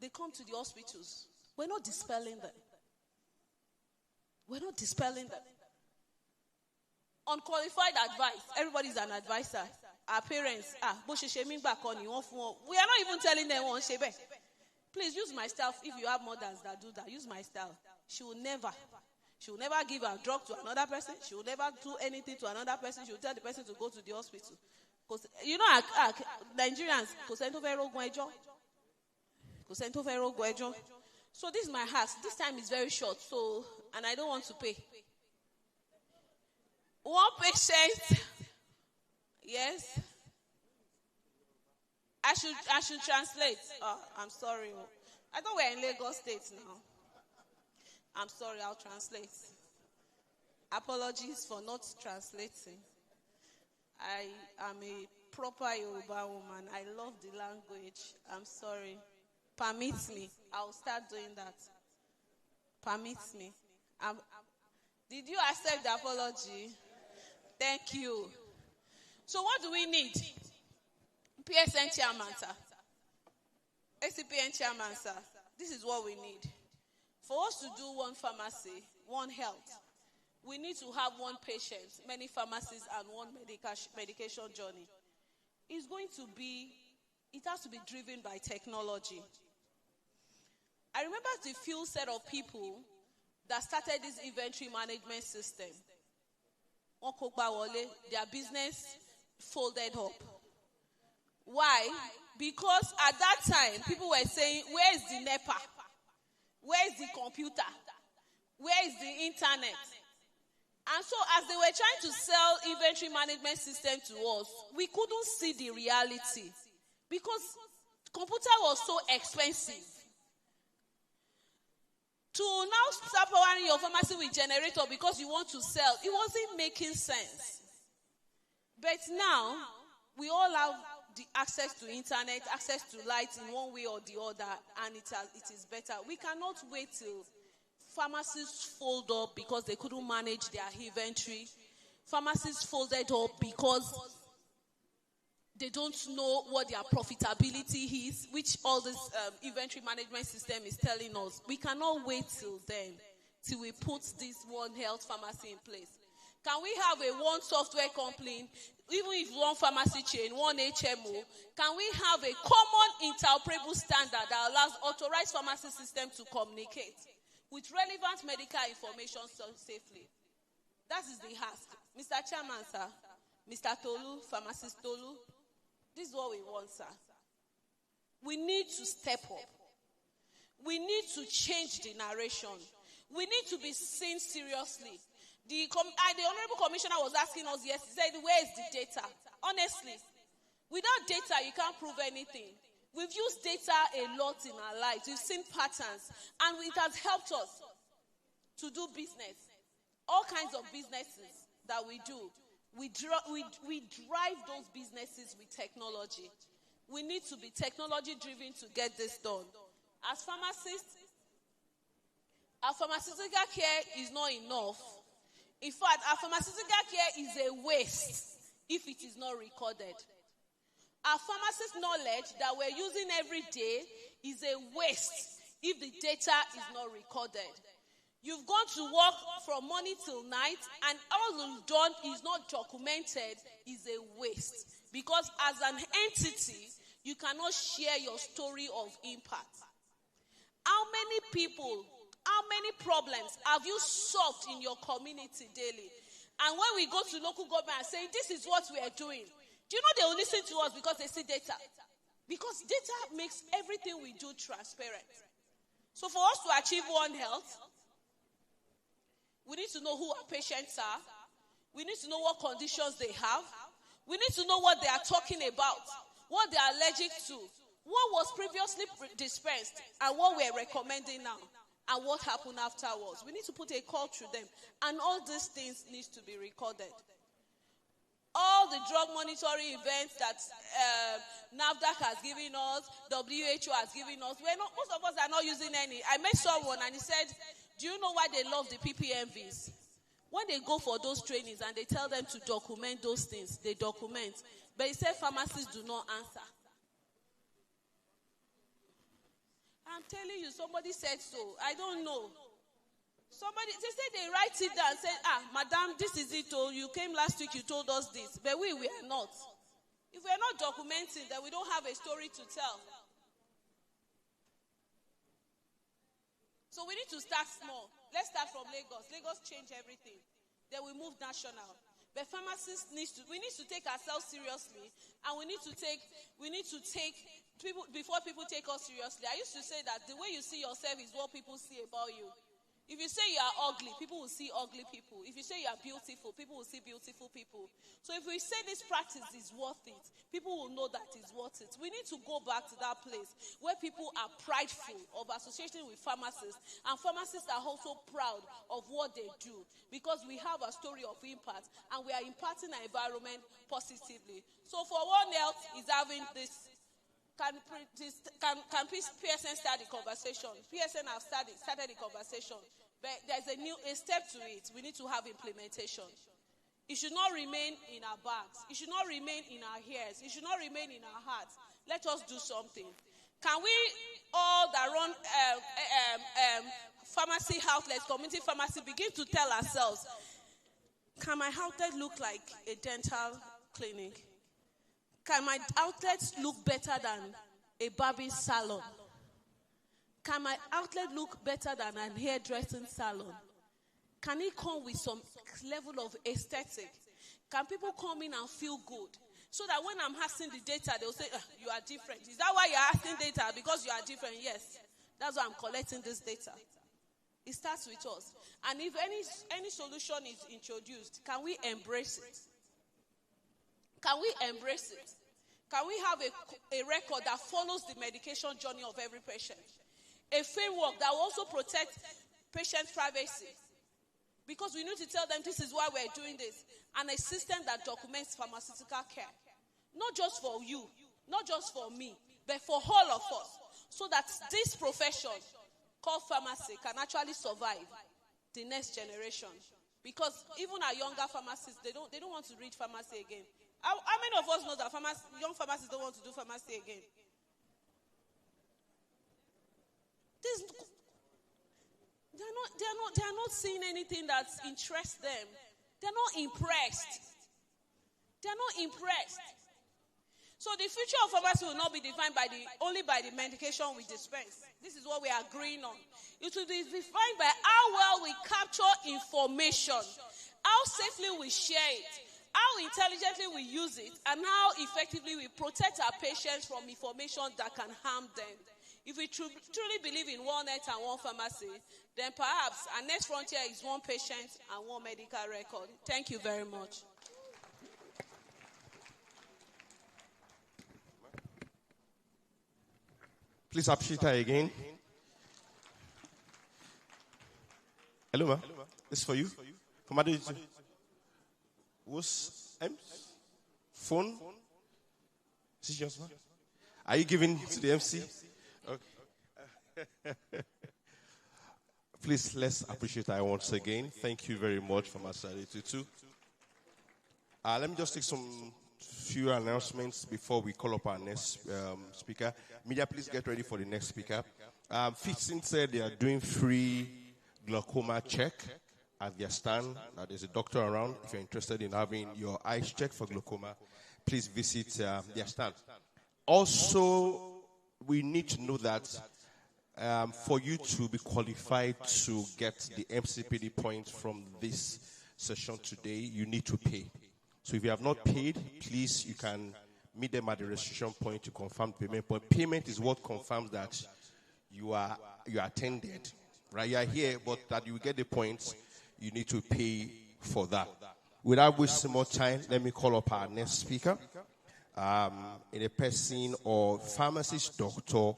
They come to the hospitals. We're not dispelling them. We're not dispelling them. Unqualified advice. Everybody's an advisor. Our parents, we are not even telling them one shebe. Please use my style. If you have mothers that do that, use my style. She will never give a drug to another person. She will never do anything to another person. She will tell the person to go to the hospital. Because, you know, Nigerians, so this is my house. This time is very short, and I don't want to pay. One patient, yes. I should translate. I'm sorry. I thought we're in Lagos State now. I'm sorry, I'll translate. Apologies for not translating. I am a proper Yoruba woman. I love the language. I'm sorry. Permit me. I'll start doing that. Permit me. Did you accept the apology? Thank you. So what do we need? PSN chairman, sir. ACPN chairman, sir. This is what we need. For us to do one pharmacy, one health, we need to have one patient, many pharmacies, and one medication journey. It has to be driven by technology. I remember the few set of people that started this inventory management system. Their business folded up. Why? Because at that time, people were saying, where is the NEPA? Where is the computer? Where is the internet? And so as they were trying to sell inventory management system to us, we couldn't see the reality. Because computer was so expensive. To now start powering your pharmacy with generator because you want to sell, it wasn't making sense. But now, we all have the access to internet, access to light in one way or the other, and it is better. We cannot wait till pharmacies fold up because they couldn't manage their inventory. Pharmacies folded up because they don't know what their profitability is, which all this inventory management system is telling us. We cannot wait till then, till we put this one health pharmacy in place. Can we have a one software company, even if one pharmacy chain, one HMO, can we have a common interoperable standard that allows authorized pharmacy system to communicate with relevant medical information safely? That is the ask. Mr. Chairman, sir, Mr. Tolu, Pharmacist Tolu, this is what we want, sir. We need to step up. We need to change the narration. We need to be seen seriously. The Honorable Commissioner was asking us yesterday, he said, where is the data? Honestly, without data, you can't prove anything. We've used data a lot in our lives. We've seen patterns, and it has helped us to do business. All kinds of businesses that we do. We drive those businesses with technology. We need to be technology-driven to get this done. As pharmacists, our pharmaceutical care is not enough. In fact, our pharmaceutical care is a waste if it is not recorded. Our pharmacist knowledge that we're using every day is a waste if the data is not recorded. You've gone to work from morning till night, and all you've done is not documented is a waste. Because as an entity, you cannot share your story of impact. How many people, how many problems have you solved in your community daily? And when we go to local government and say, this is what we are doing, do you know they will listen to us because they see data? Because data makes everything we do transparent. So for us to achieve One Health, we need to know who our patients are. We need to know what conditions they have. We need to know what they are talking about, what they are allergic to, what was previously dispensed, and what we are recommending now, and what happened afterwards. We need to put a call through them, and all these things need to be recorded. All the drug monitoring events that NAFDAC has given us, WHO has given us, most of us are not using any. I met someone and he said, do you know why they love the PPMVs? When they go for those trainings and they tell them to document those things, they document. But he said pharmacists do not answer. I'm telling you, somebody said so. I don't know. Somebody, they said they write it down and say, madam, this is it. Oh, you came last week, you told us this. But we are not. If we are not documenting, then we don't have a story to tell. So we need to start small. Let's start from Lagos. Lagos changed everything. Then we move national. But pharmacists we need to take ourselves seriously, and we need to take people before people take us seriously. I used to say that the way you see yourself is what people see about you. If you say you are ugly, people will see ugly people. If you say you are beautiful, people will see beautiful people. So if we say this practice is worth it, people will know that it's worth it. We need to go back to that place where people are prideful of associating with pharmacists, and pharmacists are also proud of what they do, because we have a story of impact and we are impacting our environment positively. So for One Health is having this. Can PSN start the conversation? PSN have started the conversation, but there's a step to it. We need to have implementation. It should not remain in our bags. It should not remain in our ears. It should not remain in our hearts. Let us do something. Can we all that run pharmacy outlets, community pharmacy, begin to tell ourselves, can my outlet look like a dental clinic? Can my outlets look better than a barber's salon? Can my outlet look better than an hairdressing salon? Can it come with some level of aesthetic? Can people come in and feel good? So that when I'm asking the data, they'll say, you are different. Is that why you're asking data? Because you are different? Yes. That's why I'm collecting this data. It starts with us. And if any solution is introduced, can we embrace it? Can we embrace it? Can we have a record that follows the medication journey of every patient? A framework that will also protect patient privacy. Because we need to tell them this is why we're doing this. And a system that documents pharmaceutical care. Not just for you, not just for me, but for all of us. So that this profession called pharmacy can actually survive the next generation. Because even our younger pharmacists, they don't want to read pharmacy again. How many of us know that young pharmacists don't want to do pharmacy again? They are not seeing anything that interests them. They're not impressed. They're not impressed. So the future of pharmacy will not be defined only by the medication we dispense. This is what we are agreeing on. It will be defined by how well we capture information, how safely we share it, how intelligently we use it, and how effectively we protect our patients from information that can harm them. If we truly believe in one net and one pharmacy, then perhaps our next frontier is one patient and one medical record. Thank you very much. Please appreciate her again. Hello, ma. This is for you. From Detutu. What's phone? Is this yours, ma? Are you giving to the MC? Okay. Please, let's appreciate her once again. Thank you very much from Master Detutu. Let me just take some few announcements before we call up our next speaker. Media, please get ready for the next speaker. 15 said they are doing free glaucoma check at their stand. There's a doctor around. If you're interested in having your eyes checked for glaucoma, please visit their stand. Also, we need to know that for you to be qualified to get the MCPD points from this session today, you need to pay. So if you have not paid, please, you can meet them at the registration point to confirm payment. But payment is what confirms that you attended, right? You are here, but that you get the points, you need to pay for that. Without wasting more time, let me call up our next speaker. In a person of pharmacist Dr.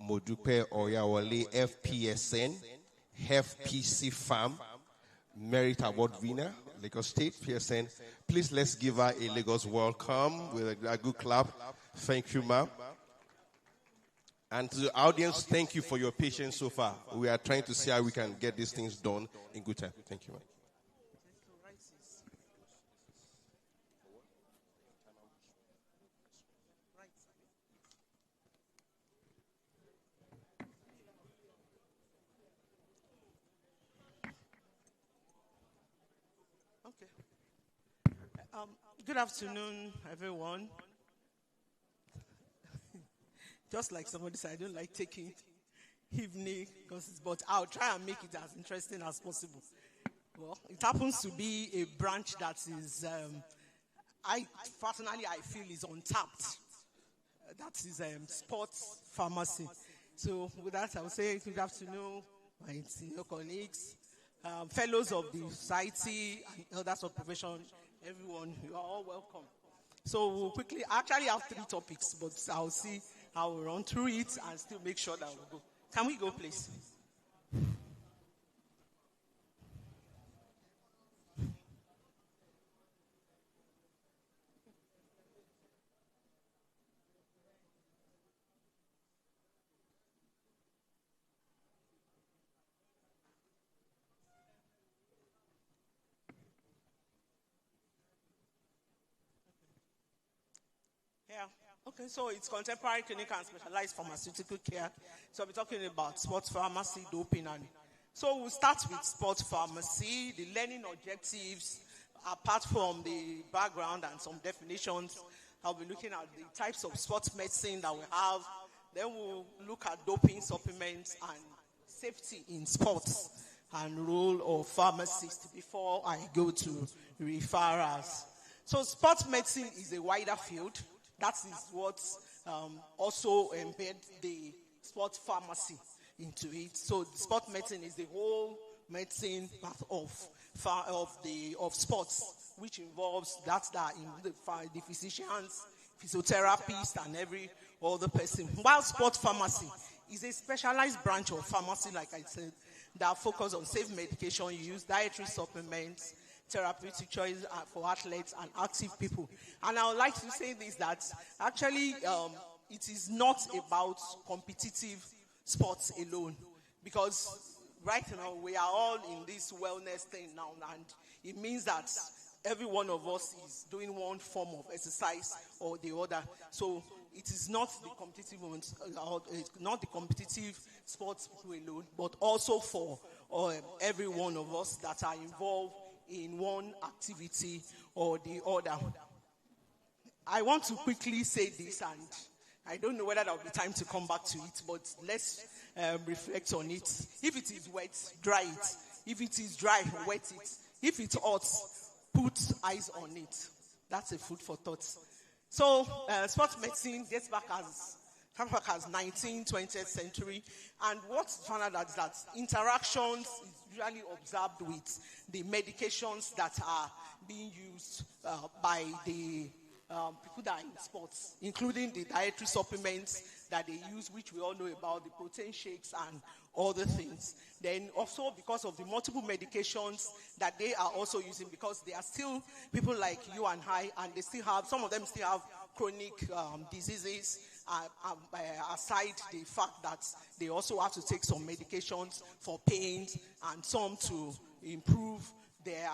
Modupe Oyawale, FPSN, FPC Farm, Merit Award winner, Lagos State, PSN. Please, let's give her a Lagos welcome with a good clap. Thank you, ma'am. And to the audience, thank you for your patience so far. We are trying to see how we can get these things done in good time. Thank you, ma'am. Good afternoon, everyone. Just like somebody said, I don't like taking evening, but I'll try and make it as interesting as possible. Well, it happens to be a branch that is, I feel is untapped. That is sports pharmacy. So with that, I will say good afternoon, my senior colleagues, fellows of the society, and others of profession. Everyone, you are all welcome. So we'll quickly, I actually have 3 topics, but I'll see how we'll run through it and still make sure that we'll go. Can we go, please? Yeah. Okay, so it's contemporary clinical and specialized pharmaceutical care. So we're talking about sports pharmacy, doping, and so we'll start with sports pharmacy, the learning objectives, apart from the background and some definitions. I'll be looking at the types of sports medicine that we have. Then we'll look at doping supplements and safety in sports and role of pharmacists before I go to referrals. So sports medicine is a wider field. That is what also embeds the sports pharmacy into it. So sports medicine is the whole medicine part of sports, which involves that the physicians, physiotherapists, and every other person. While sports pharmacy is a specialized branch of pharmacy, like I said, that focus on safe medication use, dietary supplements, therapeutic choice for athletes and active people. And I would like to say this, that actually it is not about competitive sports alone, because right now we are all in this wellness thing now, and it means that every one of us is doing one form of exercise or the other. So it is not the competitive ones, not the competitive sports people alone, but also for every one of us that are involved in one activity or the other. I want to quickly say this, and I don't know whether there will be time to come back to it, but let's reflect on it. If it is wet, dry it. If it is dry, wet it. If it's hot, put ice on it. That's a food for thought. So, sports medicine gets back as 19th, 20th century. And what's found out is that interactions is usually observed with the medications that are being used by the people that are in sports, including the dietary supplements that they use, which we all know about, the protein shakes and other things. Then also because of the multiple medications that they are also using, because they are still people like you and I, and they still have, some of them still have chronic diseases, aside the fact that they also have to take some medications for pain and some to improve their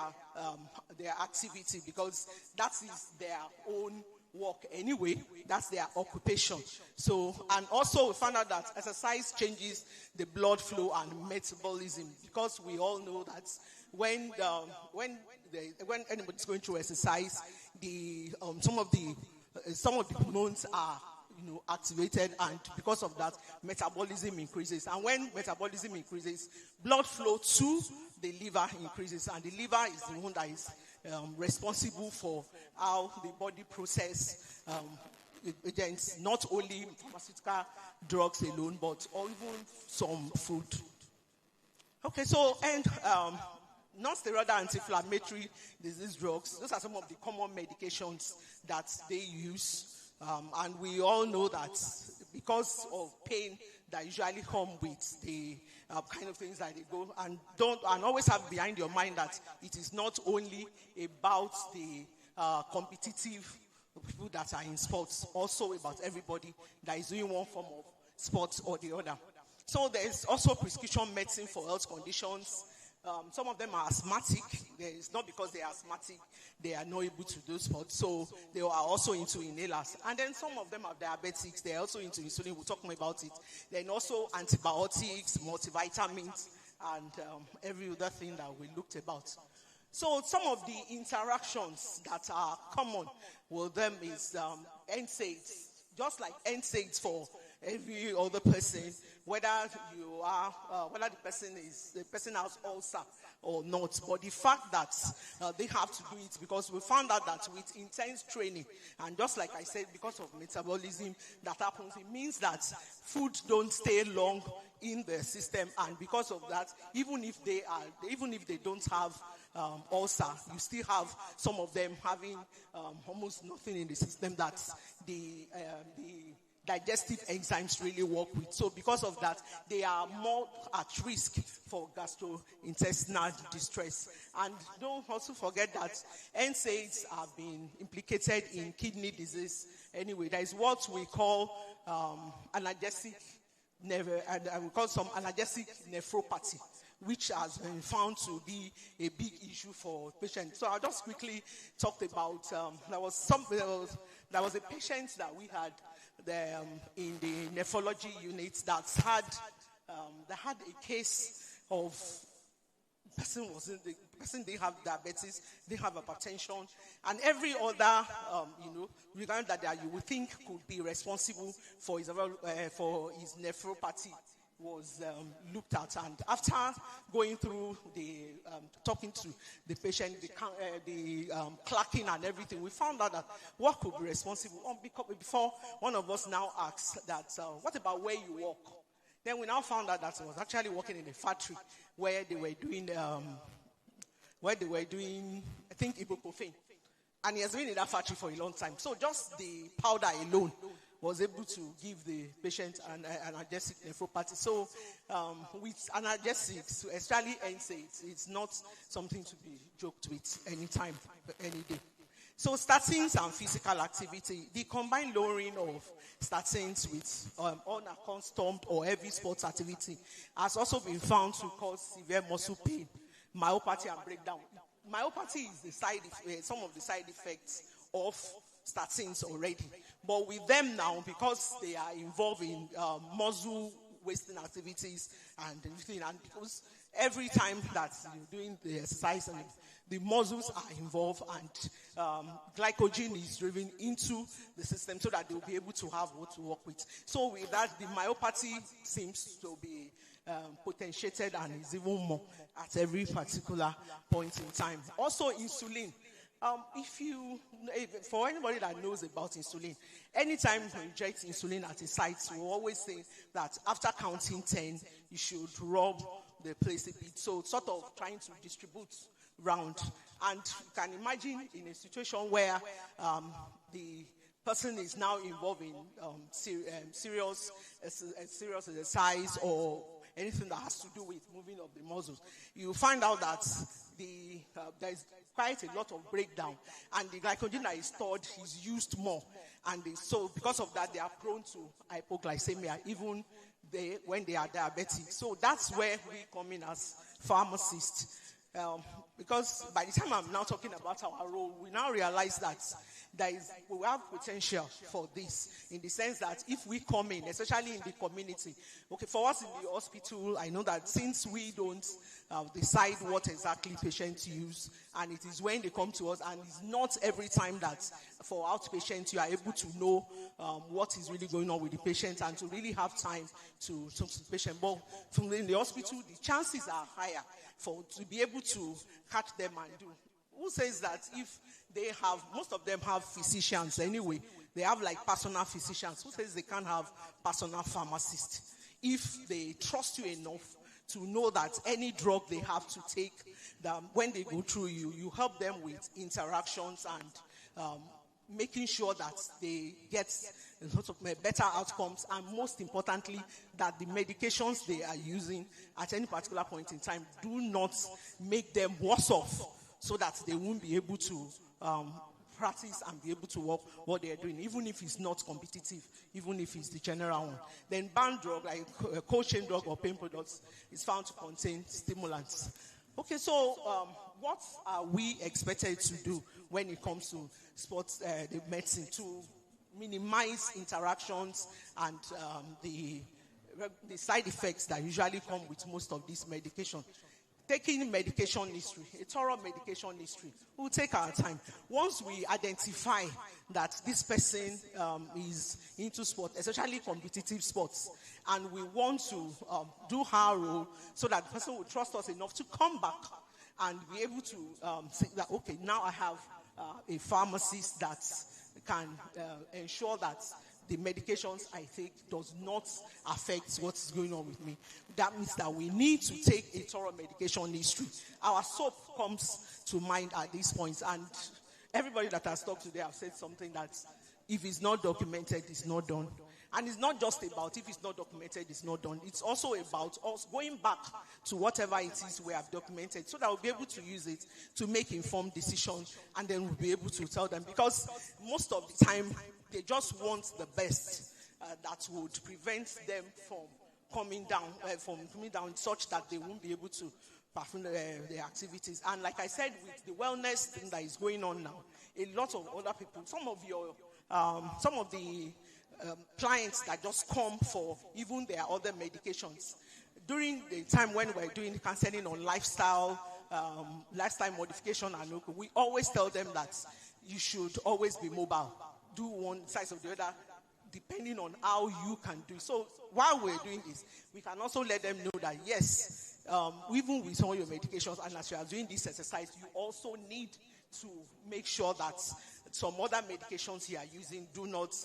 activity, because that is their own work anyway. That's their occupation. So, and also we found out that exercise changes the blood flow and metabolism, because we all know that when anybody's going through exercise, some of the hormones are activated, and because of that, metabolism increases. And when metabolism increases, blood flow to the liver increases, and the liver is the one that is responsible for how the body process agents, not only pharmaceutical drugs alone, but even some food. Okay, so, and non-steroidal anti-inflammatory disease drugs, those are some of the common medications that they use. And we all know that because of pain that usually come with the kind of things that they go, and always have behind your mind that it is not only about the competitive people that are in sports, also about everybody that is doing one form of sports or the other. So there is also prescription medicine for health conditions. Some of them are asthmatic. It's not because they are asthmatic they are not able to do sports. So they are also into inhalers. And then some of them are diabetics. They are also into insulin. We'll talk more about it. Then also antibiotics, multivitamins, and every other thing that we looked about. So some of the interactions that are common with them is NSAIDs. Just like NSAIDs for every other person, whether the person has ulcer or not. But the fact that they have to do it, because we found out that with intense training, and just like I said, because of metabolism that happens, it means that food don't stay long in the system, and because of that, even if they don't have ulcer, you still have some of them having almost nothing in the system that the digestive enzymes really work with. So because of that, they are more at risk for gastrointestinal distress. And don't also forget that NSAIDs have been implicated in kidney disease. Anyway, there is what we call analgesic nephropathy, which has been found to be a big issue for patients. So I'll just quickly talk about, there was a patient that we had in the nephrology unit that had a case of the person didn't have diabetes, didn't have hypertension, and every other regard that you would think could be responsible for his nephropathy was looked at. And after going through talking to the patient, the clacking and everything, we found out that what could be responsible. Before, one of us now asked that, what about where you work? Then we now found out that he was actually working in a factory where they were doing, I think, ibuprofen. And he has been in that factory for a long time. So just the powder alone was able to give the patient an analgesic nephropathy. So with analgesics, especially NSAIDs, it's not something to be joked with anytime, any day. So statins and physical activity, the combined lowering of statins with unaccustomed or heavy sports activity has also been found to cause severe muscle pain, myopathy, and breakdown. Myopathy is some of the side effects of statins already. But with them now, because they are involved in muscle wasting activities and everything, and because every time that you're doing the exercise and the muscles are involved and glycogen is driven into the system so that they'll be able to have what to work with. So with that, the myopathy seems to be potentiated and is even more at every particular point in time. Also insulin. For anybody that knows about insulin, anytime you inject insulin at a site, we always say that after counting 10, you should rub the place a bit. So sort of trying to distribute round. And you can imagine in a situation where the person is now involved in serious exercise or anything that has to do with moving of the muscles, you find out that there is quite a lot of breakdown, and the glycogen that is stored is used more, and so because of that they are prone to hypoglycemia even when they are diabetic. So that's where we come in as pharmacists, because by the time I'm now talking about our role, we now realize that we have potential for this, in the sense that if we come in, especially in the community, okay, for us in the hospital, I know that since we don't decide what exactly patients use, and it is when they come to us, and it's not every time that for outpatients you are able to know what is really going on with the patient and to really have time to talk to the patient. But from in the hospital, the chances are higher to be able to catch them and do. Who says that if most of them have physicians anyway, they have like personal physicians. Who says they can't have personal pharmacists? If they trust you enough to know that any drug they have to take, that when they go through you help them with interactions and making sure that they get a lot of better outcomes, and most importantly, that the medications they are using at any particular point in time do not make them worse off, so that they won't be able to practice and be able to work what they are doing, even if it's not competitive, even if it's the general one. Then banned drug, like cold chain drug or pain products, is found to contain stimulants. Okay, so what are we expected to do when it comes to sports the medicine to minimize interactions and the side effects that usually come with most of these medications? Taking medication history, a thorough medication history. We'll take our time. Once we identify that this person is into sport, especially competitive sports, and we want to do our role so that the person will trust us enough to come back and be able to say that, okay, now I have a pharmacist that can ensure that the medications I take does not affect what's going on with me. That means that we need to take a thorough medication history. Our SOAP comes to mind at this point, and everybody that has talked today have said something that if it's not documented, it's not done. And it's not just about if it's not documented, it's not done. It's also about us going back to whatever it is we have documented, so that we'll be able to use it to make informed decisions, and then we'll be able to tell them. Because most of the time, they just want the best that would prevent them from coming down such that they won't be able to perform their activities. And like I said, with the wellness thing that is going on now, a lot of other people, some of the clients that just come for even their other medications, during the time when we're doing counseling on lifestyle modification, and we always tell them that you should always be mobile. Do one side of the other, depending on how you can do. So while we're doing this, we can also let them know that yes, even with all your medications, and as you are doing this exercise, you also need to make sure that some other medications you are using do not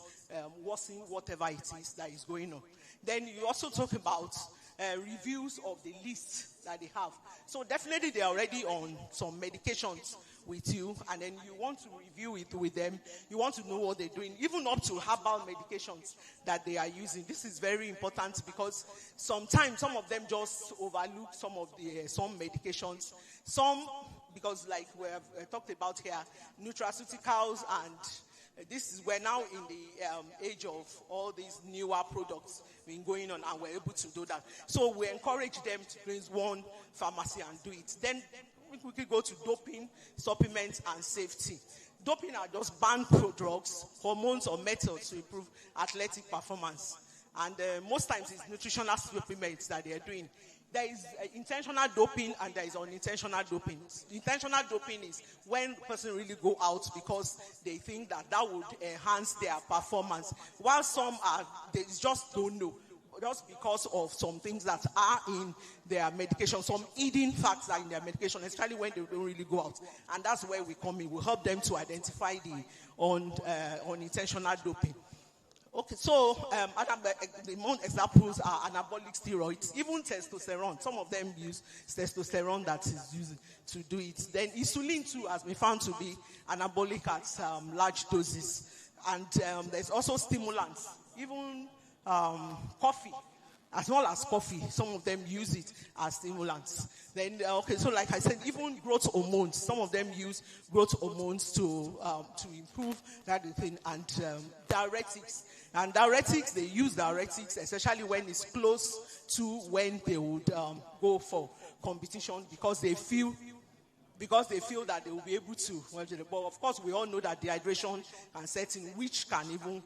worsen whatever it is that is going on. Then you also talk about reviews of the list that they have. So definitely they're already on some medications with you, and then you want to review it with them. You want to know what they're doing, even up to herbal medications that they are using. This is very important because sometimes some of them just overlook some of the some medications. Some, because like we have talked about here, nutraceuticals, and this is, we're now in the age of all these newer products been going on, and we're able to do that. So we encourage them to place one pharmacy and do it. Then we could go to doping, supplements, and safety. Doping are just banned drugs, hormones, or methods to improve athletic performance. And most times it's nutritional supplements that they are doing. There is intentional doping and there is unintentional doping. Intentional doping is when the person really go out because they think that would enhance their performance. While some are, they just don't know. Just because of some things that are in their medication, some hidden facts are in their medication, especially when they don't really go out. And that's where we come in. We help them to identify the unintentional doping. Okay, so the main examples are anabolic steroids, even testosterone. Some of them use testosterone that is used to do it. Then insulin too has been found to be anabolic at large doses. And there's also stimulants, even coffee, as well as coffee. Some of them use it as stimulants. Then, so like I said, even growth hormones. Some of them use growth hormones to improve that thing, and diuretics. And diuretics, they use diuretics, especially when it's close to when they would go for competition, because they feel that they will be able to. But of course, we all know that dehydration can set in, which can even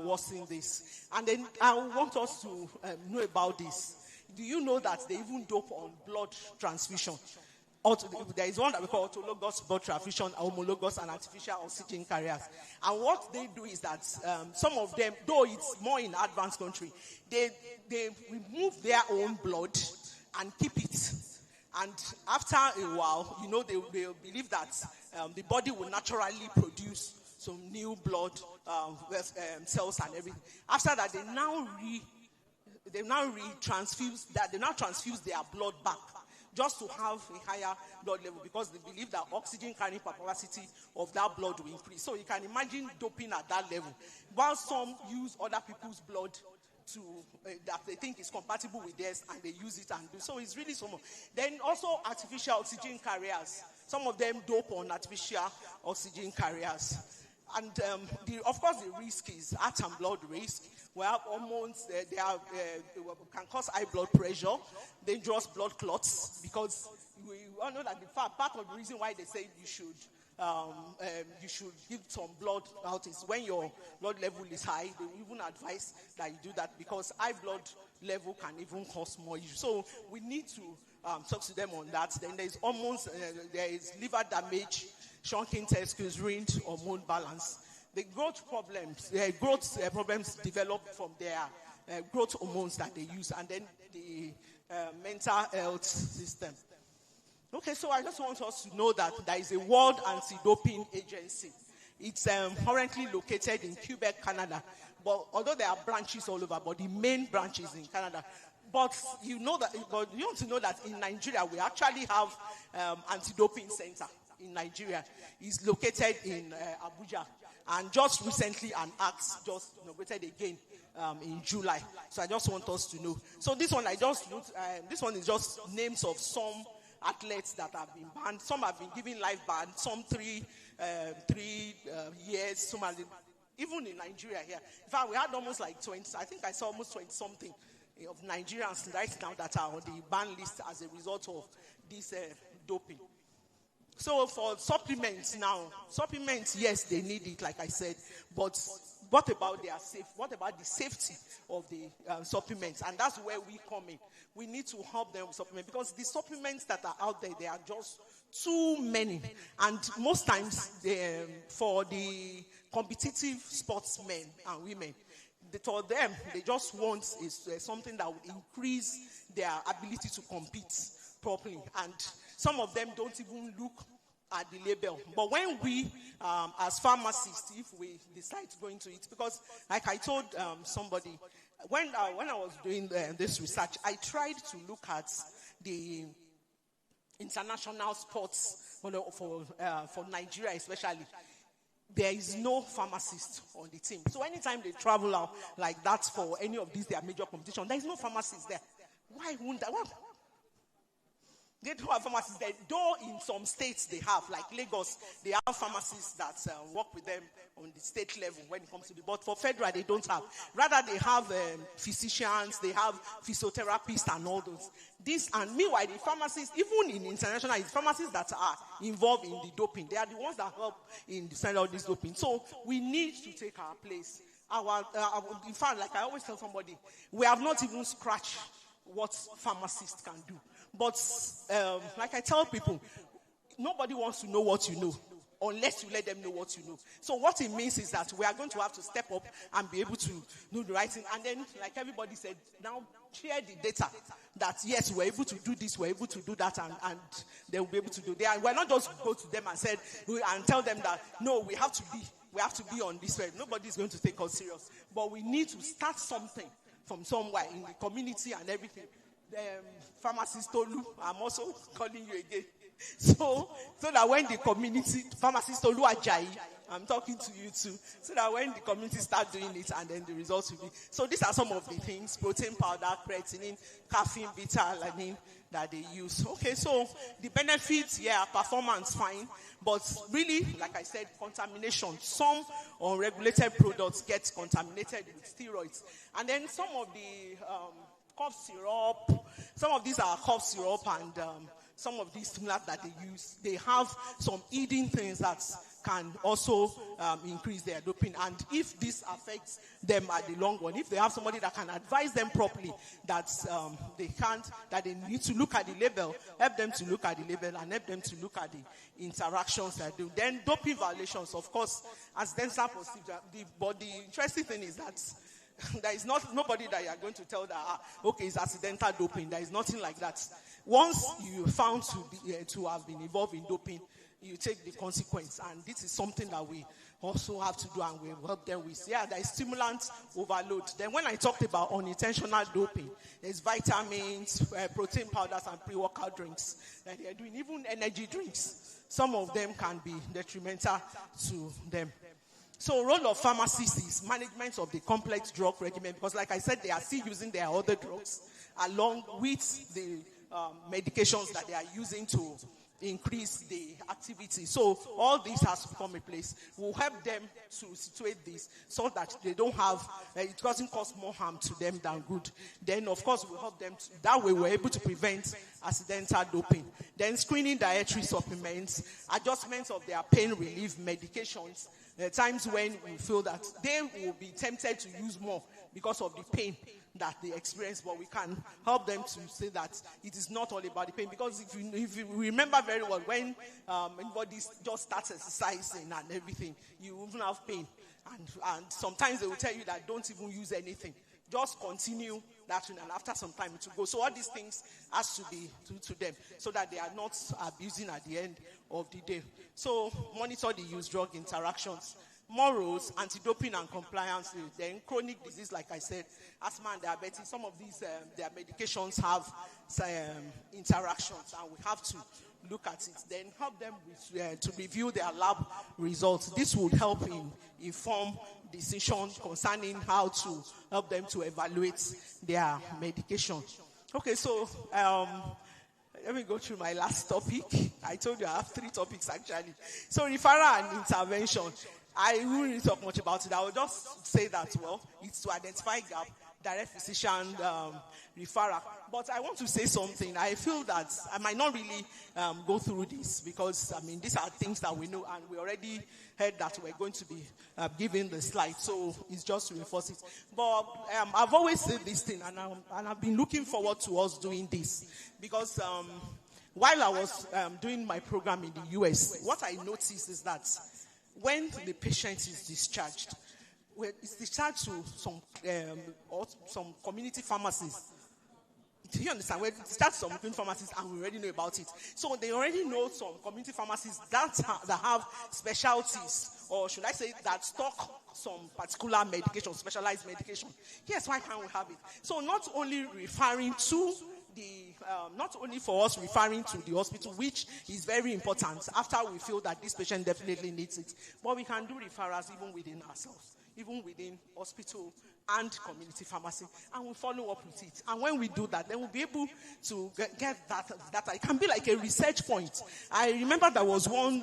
worsen this. And then I want us to know about this. Do you know that they even dope on blood transfusion? There is one that we call autologous blood transfusion, homologous and artificial oxygen carriers. And what they do is that some of them, though it's more in advanced country, they remove their own blood and keep it. And after a while, they believe that the body will naturally produce some new blood cells and everything. After that, they now transfuse their blood back, just to have a higher blood level, because they believe that oxygen carrying capacity of that blood will increase. So you can imagine doping at that level. While some use other people's blood to that they think is compatible with theirs, and they use it and do. So it's really so much. Then also artificial oxygen carriers. Some of them dope on artificial oxygen carriers. And of course the risk is heart and blood risk. We have hormones, they can cause high blood pressure, dangerous blood clots, because we all know that part of the reason why they say you should give some blood out is when your blood level is high. They will even advise that you do that, because high blood level can even cause more issues. So we need to talk to them on that. Then there's hormones, there is liver damage, shrinking testicles, ruined hormone balance. The growth problems develop from their growth hormones that they use, and then the mental health system. Okay, so I just want us to know that there is a World Anti-Doping Agency. It's currently located in Quebec, Canada. But although there are branches all over, but the main branch is in Canada. But you want to know that in Nigeria, we actually have anti-doping center in Nigeria. It's located in Abuja. And just recently, an act just inaugurated again in July. So I just want us to know. So this one, this one is just names of some athletes that have been banned. Some have been given life ban, some 3 years, some have been, even in Nigeria here. In fact, we had almost like 20, I think I saw almost 20 something of Nigerians right now that are on the ban list as a result of this doping. So for supplements now, yes, they need it, like I said, but what about the safety of the supplements? And that's where we come in. We need to help them with supplements, because the supplements that are out there, they are just too many. And most times, for the competitive sportsmen and women, for them, they just want something that would increase their ability to compete properly. And some of them don't even look at the label. But when we, as pharmacists, if we decide to go into it, because like I told somebody, when I was doing this research, I tried to look at the international sports for Nigeria especially. There is no pharmacist on the team. So anytime they travel out like that for any of these their major competition, there is no pharmacist there. Why wouldn't that? They don't have pharmacists there. Though in some states they have, like Lagos, they have pharmacists that work with them on the state level when it comes to the, but for federal they don't have. Rather they have physicians, they have physiotherapists and all those. This, and meanwhile the pharmacists, even in international, it's pharmacists that are involved in the doping. They are the ones that help in the center of this doping. So we need to take our place. In fact, like I always tell somebody, we have not even scratched what pharmacists can do. But like I tell people, nobody wants to know what you know unless you let them know what you know. So what it means is that we are going to have to step up and be able to do the right thing. And then, like everybody said, now share the data that yes, we're able to do this, we're able to do that, and they will be able to do that. And we're not just go to them and tell them that no, we have to be on this way. Nobody's going to take us serious. But we need to start something from somewhere in the community and everything. Pharmacist Tolu, I'm also calling you again. So that when the community, Pharmacist Tolu Ajayi, I'm talking to you too. So that when the community start doing it and then the results will be. So these are some of the things: protein powder, creatinine, caffeine, beta-alanine that they use. Okay, so the benefits, performance fine. But really, like I said, contamination. Some unregulated products get contaminated with steroids. And then some of the cough syrup, some of these are cough syrup, and some of these stimulants that they use, they have some hidden things that can also increase their doping. And if this affects them at the long run, if they have somebody that can advise them properly that that they need to look at the label, help them to look at the label and help them to look at the interactions that do. Then doping violations, of course, as dental procedure. But the interesting thing is that there is nobody that you are going to tell that, okay, it's accidental doping. There is nothing like that. Once you are found to have been involved in doping, you take the consequence. And this is something that we also have to do, and we help them with. There is stimulant overload. Then when I talked about unintentional doping, there's vitamins, protein powders, and pre-workout drinks that they are doing. Even energy drinks, some of them can be detrimental to them. So role of pharmacists is management of the complex drug regimen, because like I said, they are still using their other drugs along with the medications that they are using to increase the activity. So all this has to come in place. We'll help them to situate this so that they don't have, it doesn't cause more harm to them than good. Then of course we'll help them, that way we're able to prevent accidental doping. Then screening dietary supplements, adjustments of their pain relief medications. There are times when we feel that they will be tempted to use more because of the pain that they experience, but we can help them to say that it is not all about the pain. Because if you remember very well, when anybody just starts exercising and everything, you even have pain. And sometimes they will tell you that don't even use anything. Just continue that, and after some time to go. So all these things has to be to them so that they are not abusing at the end of the day. So monitor the use drug interactions. Morals, anti-doping and compliance, then chronic disease, like I said, asthma and diabetes. Some of these, their medications have interactions, and we have to look at it. Then help them with, to review their lab results. This would help inform decisions concerning how to help them to evaluate their medication. Okay, so let me go through my last topic. I told you I have 3 topics actually. So referral and intervention. I won't really talk much about it. I will just say that, well, it's to identify gap, direct physician referral. But I want to say something. I feel that I might not really go through this because, I mean, these are things that we know, and we already heard that we're going to be giving the slide. So it's just to reinforce it. But I've always said this thing, and I've been looking forward to us doing this. Because while I was doing my program in the US, what I noticed is that when the patient is discharged, when it's discharged to some community pharmacies, Do you understand? We start some community pharmacies and we already know about it. So they already know some community pharmacies that have specialties, or should I say that stock some particular medication, specialized medication. Yes, why can't we have it? So not only referring to not only for us referring to the hospital, which is very important after we feel that this patient definitely needs it, but we can do referrals even within ourselves, even within hospital and community pharmacy, and we follow up with it. And when we do that, then we'll be able to get that. It can be like a research point. I remember there was one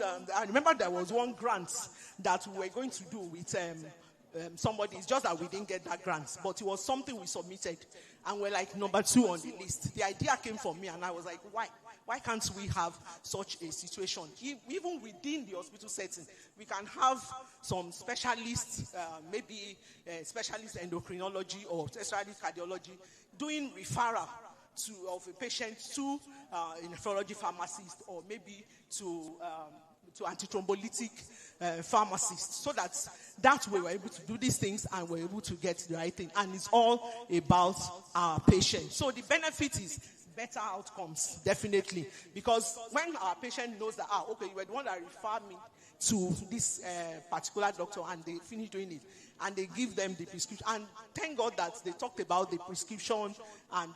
grant that we were going to do with somebody. It's just that we didn't get that grant, but it was something we submitted, and we're like number 2 on the list. The idea came from me, and I was like, why can't we have such a situation? Even within the hospital setting, we can have some specialists, maybe specialist endocrinology or specialist cardiology, doing referral of a patient to a nephrology pharmacist, or maybe to antithrombolytic pharmacists, so that way we're able to do these things and we're able to get the right thing. And it's all about our patient. So the benefit is better outcomes, definitely. Because when our patient knows that, okay, you were the one that referred me to this particular doctor, and they finish doing it, and they give them the prescription. And thank God that they talked about the prescription and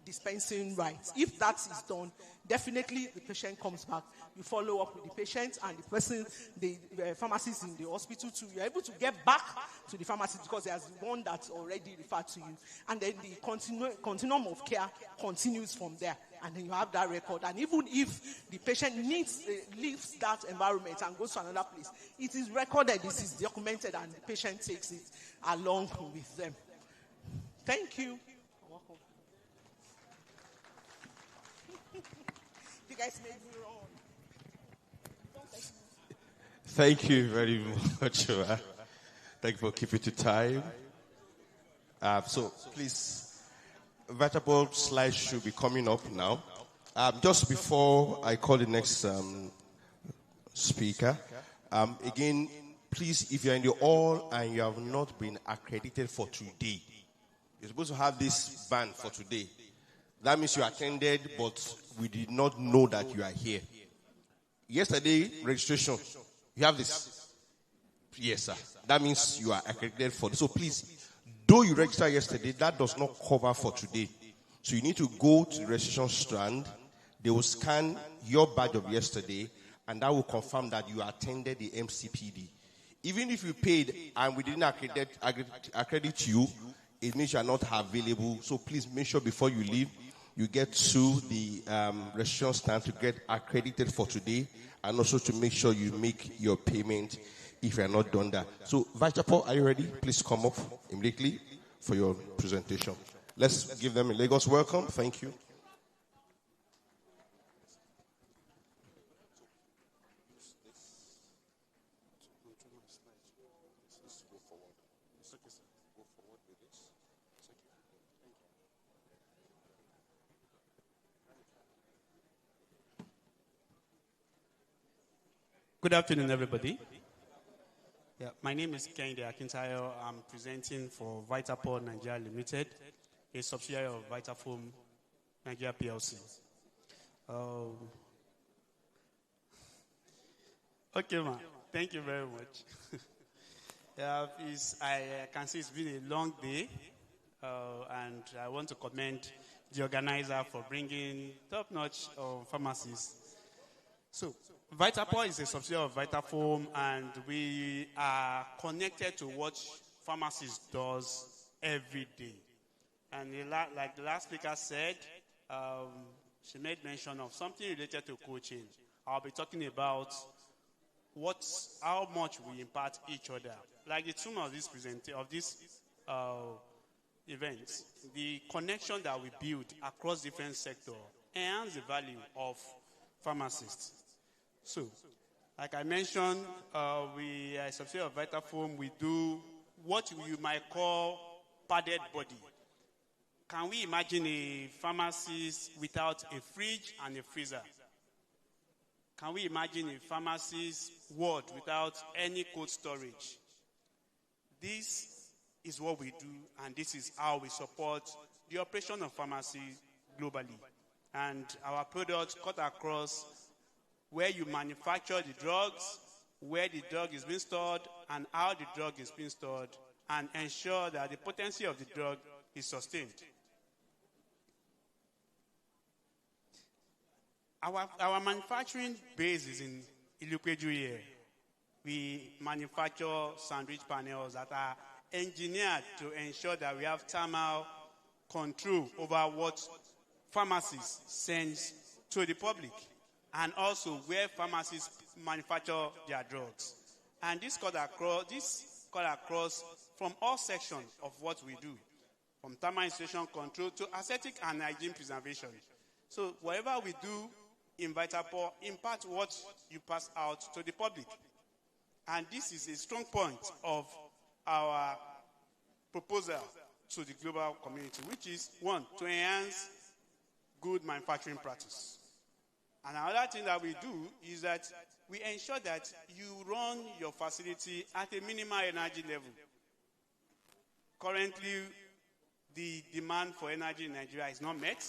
dispensing rights. If that is done, definitely the patient comes back. You follow up with the patient and the person, the pharmacist in the hospital too. You're able to get back to the pharmacist because there's one that's already referred to you. And then the continuum of care continues from there. And then you have that record. And even if the patient leaves that environment and goes to another place, it is recorded, this is documented, and the patient takes it along with them. Thank you. You're welcome. You guys made me wrong. Thank you very much. Thank you for keeping to time. So please, vertebral slides should be coming up now. Just before I call the next speaker, again, please, if you're in the hall and you have not been accredited for today, you're supposed to have this band for today. That means you attended, but we did not know that you are here. Yesterday, registration, you have this. Yes, sir. That means you are accredited for this. So please, though you registered yesterday, that does not cover for today. So you need to go to the registration strand. They will scan your badge of yesterday, and that will confirm that you attended the MCPD. Even if you paid and we didn't accredit you, it means you are not available. So please make sure before you leave, you get to the registration stand to get accredited for today, and also to make sure you make your payment if you are not done that. So, Vice Chairman, are you ready? Please come up immediately for your presentation. Let's give them a Lagos welcome. Thank you. Good afternoon, everybody. Yeah, my name is Kende Akintayo. I'm presenting for Vitapol Nigeria Limited, a subsidiary of Vitafoam Nigeria PLC. Okay, ma'am. Thank you very much. I can see it's been a long day, and I want to commend the organizer for bringing top-notch pharmacies. So, Vitapol is a subsidiary of Vitafoam, and we are connected to what pharmacies does every day. And like the last speaker said, she made mention of something related to coaching. I'll be talking about how much we impact each other. Like the theme of this event, the connection that we build across different sectors enhance the value of pharmacists. So, like I mentioned, we are a subsidiary of Vitafoam. We do what you might call padded body. Can we imagine a pharmacist without a fridge and a freezer? Can we imagine a pharmacist ward without any cold storage? This is what we do, and this is how we support the operation of pharmacy globally. And our products cut across where you manufacture the drugs, where the drug is being stored, and how the drug is being stored, and ensure that the potency of the drug is sustained. Our manufacturing base is in Ilupeju here. We manufacture sandwich panels that are engineered to ensure that we have thermal control over what pharmacies send to the public, and also where pharmacies manufacture their drugs. And this cut across from all sections of what we do, from thermal insulation control to aesthetic and hygiene preservation. So whatever we do in Vitapor impacts what you pass out to the public. And this is a strong point of our proposal to the global community, which is, one, to enhance good manufacturing practice. And another thing that we do is that we ensure that you run your facility at a minimal energy level. Currently, the demand for energy in Nigeria is not met.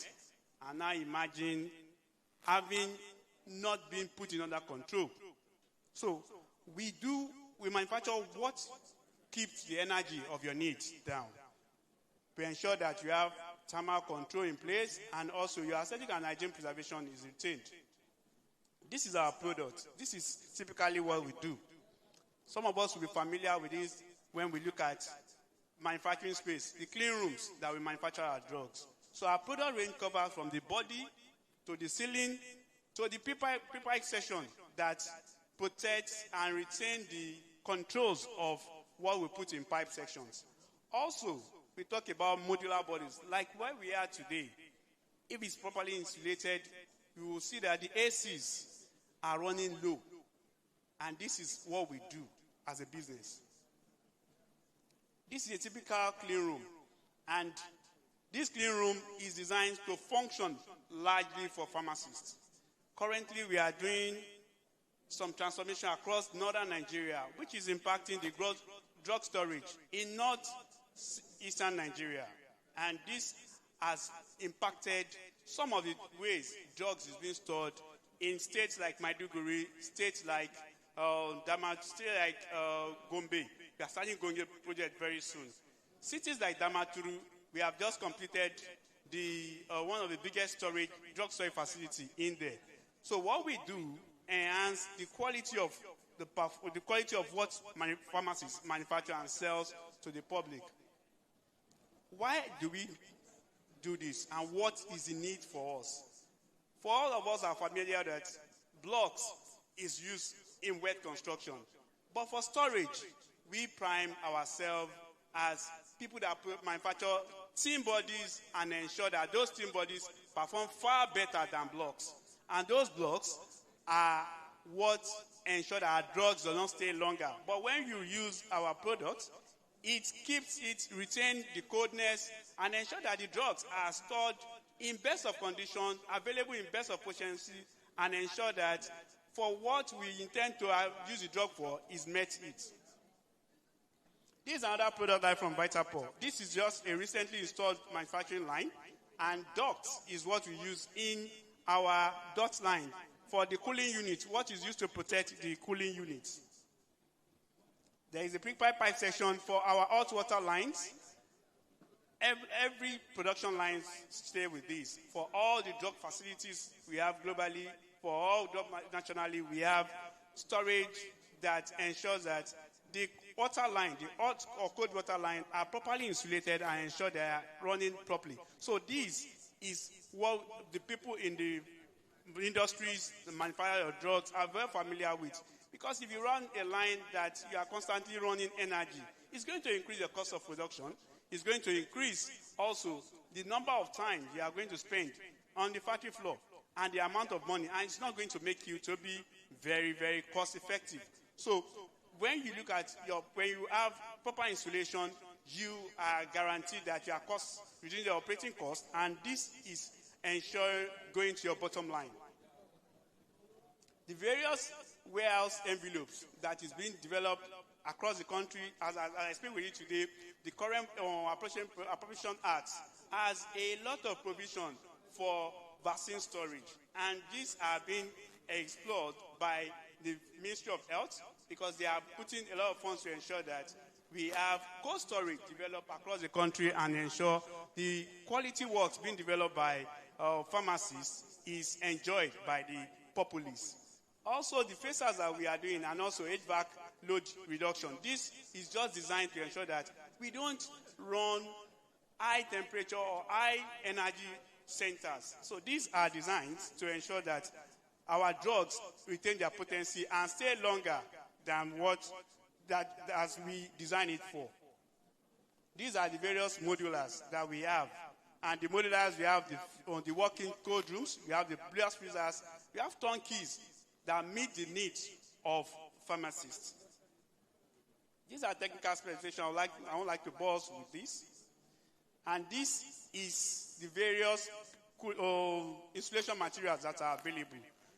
And now imagine having not been put in under control. So we manufacture what keeps the energy of your needs down. We ensure that you have thermal control in place, and also your aesthetic and hygiene preservation is retained. This is our product. This is typically what we do. Some of us will be familiar with this when we look at manufacturing space, the clean rooms that we manufacture our drugs. So our product range covers from the body to the ceiling to the pipe section that protects and retain the controls of what we put in pipe sections. Also, we talk about modular bodies, like where we are today. If it's properly insulated, you will see that the ACs are running low. And this is what we do as a business. This is a typical clean room. And this clean room is designed to function largely for pharmacists. Currently, we are doing some transformation across northern Nigeria, which is impacting the drug storage in northeastern Nigeria. And this has impacted some of the ways drugs is being stored in states like Maiduguri, states like states like Gombe. We are starting Gombe project very soon. Cities like Damaturu, we have just completed one of the biggest drug storage facility in there. So what we do enhance the quality of what pharmacies manufacture and sells to the public. Why do we do this, and what is the need for us? For all of us are familiar that blocks is used in wet construction. But for storage, we prime ourselves as people that manufacture team bodies and ensure that those team bodies perform far better than blocks. And those blocks are what ensure that our drugs do not stay longer. But when you use our products, it retain the coldness and ensure that the drugs are stored in best of condition, available in best of potency, and ensure that for what we intend to use the drug for is met it. This is another product line from Vitapor. This is just a recently installed manufacturing line, and ducts is what we use in our duct line for the cooling unit, what is used to protect the cooling units. There is a pre-pipe section for our hot water lines. Every production line stay with this. For all the drug facilities we have globally, for all drug nationally, we have storage that ensures that the water line, the hot or cold water line, are properly insulated and ensure they are running properly. So this is what the people in the industries, the manufacturer of drugs, are very familiar with. Because if you run a line that you are constantly running energy, it's going to increase your cost of production. It's going to increase also the number of time you are going to spend on the factory floor and the amount of money. And it's not going to make you to be very, very cost effective. So when you look at when you have proper insulation, you are guaranteed that your costs reduce the operating cost, and this is ensure going to your bottom line. The various warehouse envelopes that is being developed across the country, as I explained with you today, the current Appropriation Act has a lot of provision for vaccine storage. And these are being explored by the Ministry of Health because they are putting a lot of funds to ensure that we have cold storage developed across the country and ensure the quality works being developed by pharmacists is enjoyed by the populace. Also, the phasers that we are doing and also HVAC load reduction. This is just designed to ensure that we don't run high temperature or high energy centers. So these are designed to ensure that our drugs retain their potency and stay longer than what that as we design it for. These are the various modulars that we have. And the modulars, we have the working cold rooms, we have the blast freezers, we have turnkeys that meet the needs of pharmacists. These are technical specifications. I would like to buzz with this. And this is the various installation materials that are available.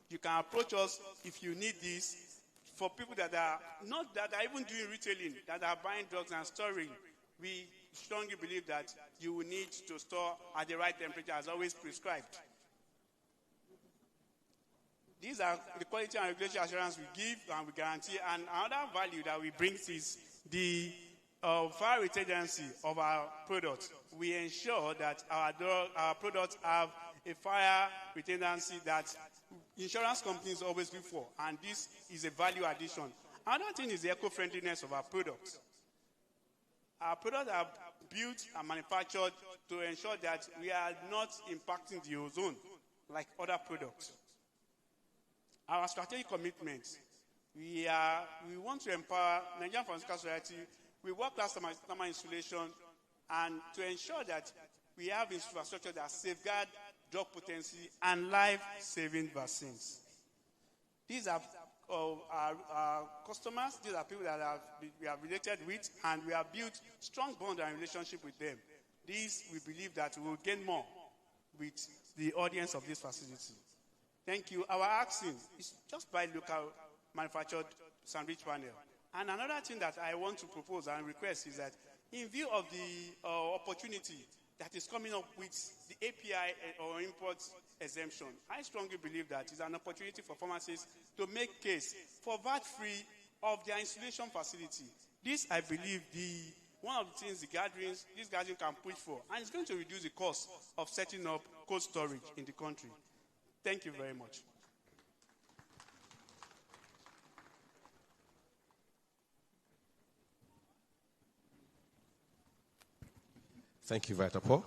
You can approach us if you need this. For people that are even doing retailing, that are buying drugs and storing, we strongly believe that you will need to store at the right temperature as always prescribed. These are the quality and regulatory assurance we give and we guarantee. And another value that we bring is the fire retenancy of our products. We ensure that our products have a fire retenancy that insurance companies always look for, and this is a value addition. Another thing is the eco-friendliness of our products. Our products are built and manufactured to ensure that we are not impacting the ozone like other products. Our strategic commitment, we want to empower Nigerian Pharmaceutical Society with world-class thermal installation and to ensure that we have infrastructure that safeguard drug potency and life-saving vaccines. These are our customers. These are people that we have related with, and we have built strong bond and relationship with them. These, we believe that we will gain more with the audience of this facility. Thank you. Our asking is just buy local manufactured sandwich panel. And another thing that I want to propose and request is that in view of the opportunity that is coming up with the API or import exemption, I strongly believe that it's an opportunity for pharmacists to make case for VAT-free of their installation facility. This, I believe, one of the things this gathering can push for, and it's going to reduce the cost of setting up cold storage in the country. Thank you very much. Thank you, Vita Paul.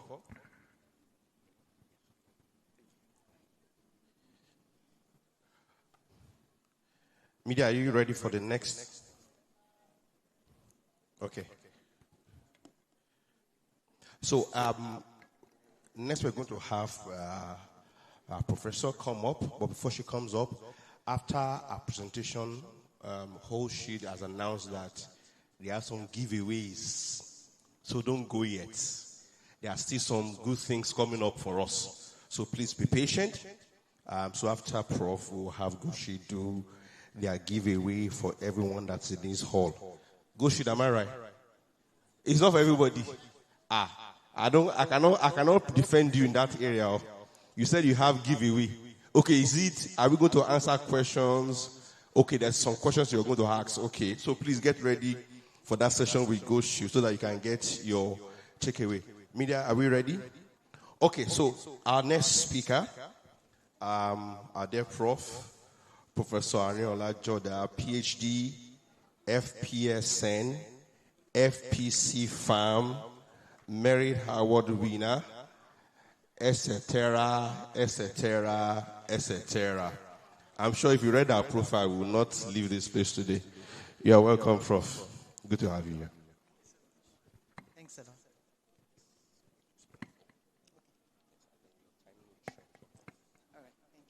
Media, are you ready for the next? Okay. So, next we're going to have our professor come up, but before she comes up, after our presentation, whole sheet has announced that there are some giveaways. So don't go yet. There are still some good things coming up for us. So please be patient. So after Prof, we'll have Goshi do their giveaway for everyone that's in this hall. Goshi, am I right? It's not for everybody. I cannot defend you in that area. You said you have giveaway. Okay, are we going to answer questions? Okay, there's some questions you're going to ask. Okay, so please get ready for that session with Goshi so that you can get your takeaway. Media, are we ready? Okay, so our next speaker, our dear Prof, Professor Ariola Joda, PhD, FPSN, FPC Farm, Merit Award winner, etc., etc., etc. I'm sure if you read our profile, we will not leave this place today. You are welcome, Prof. Good to have you here. Thanks a lot. All right, thank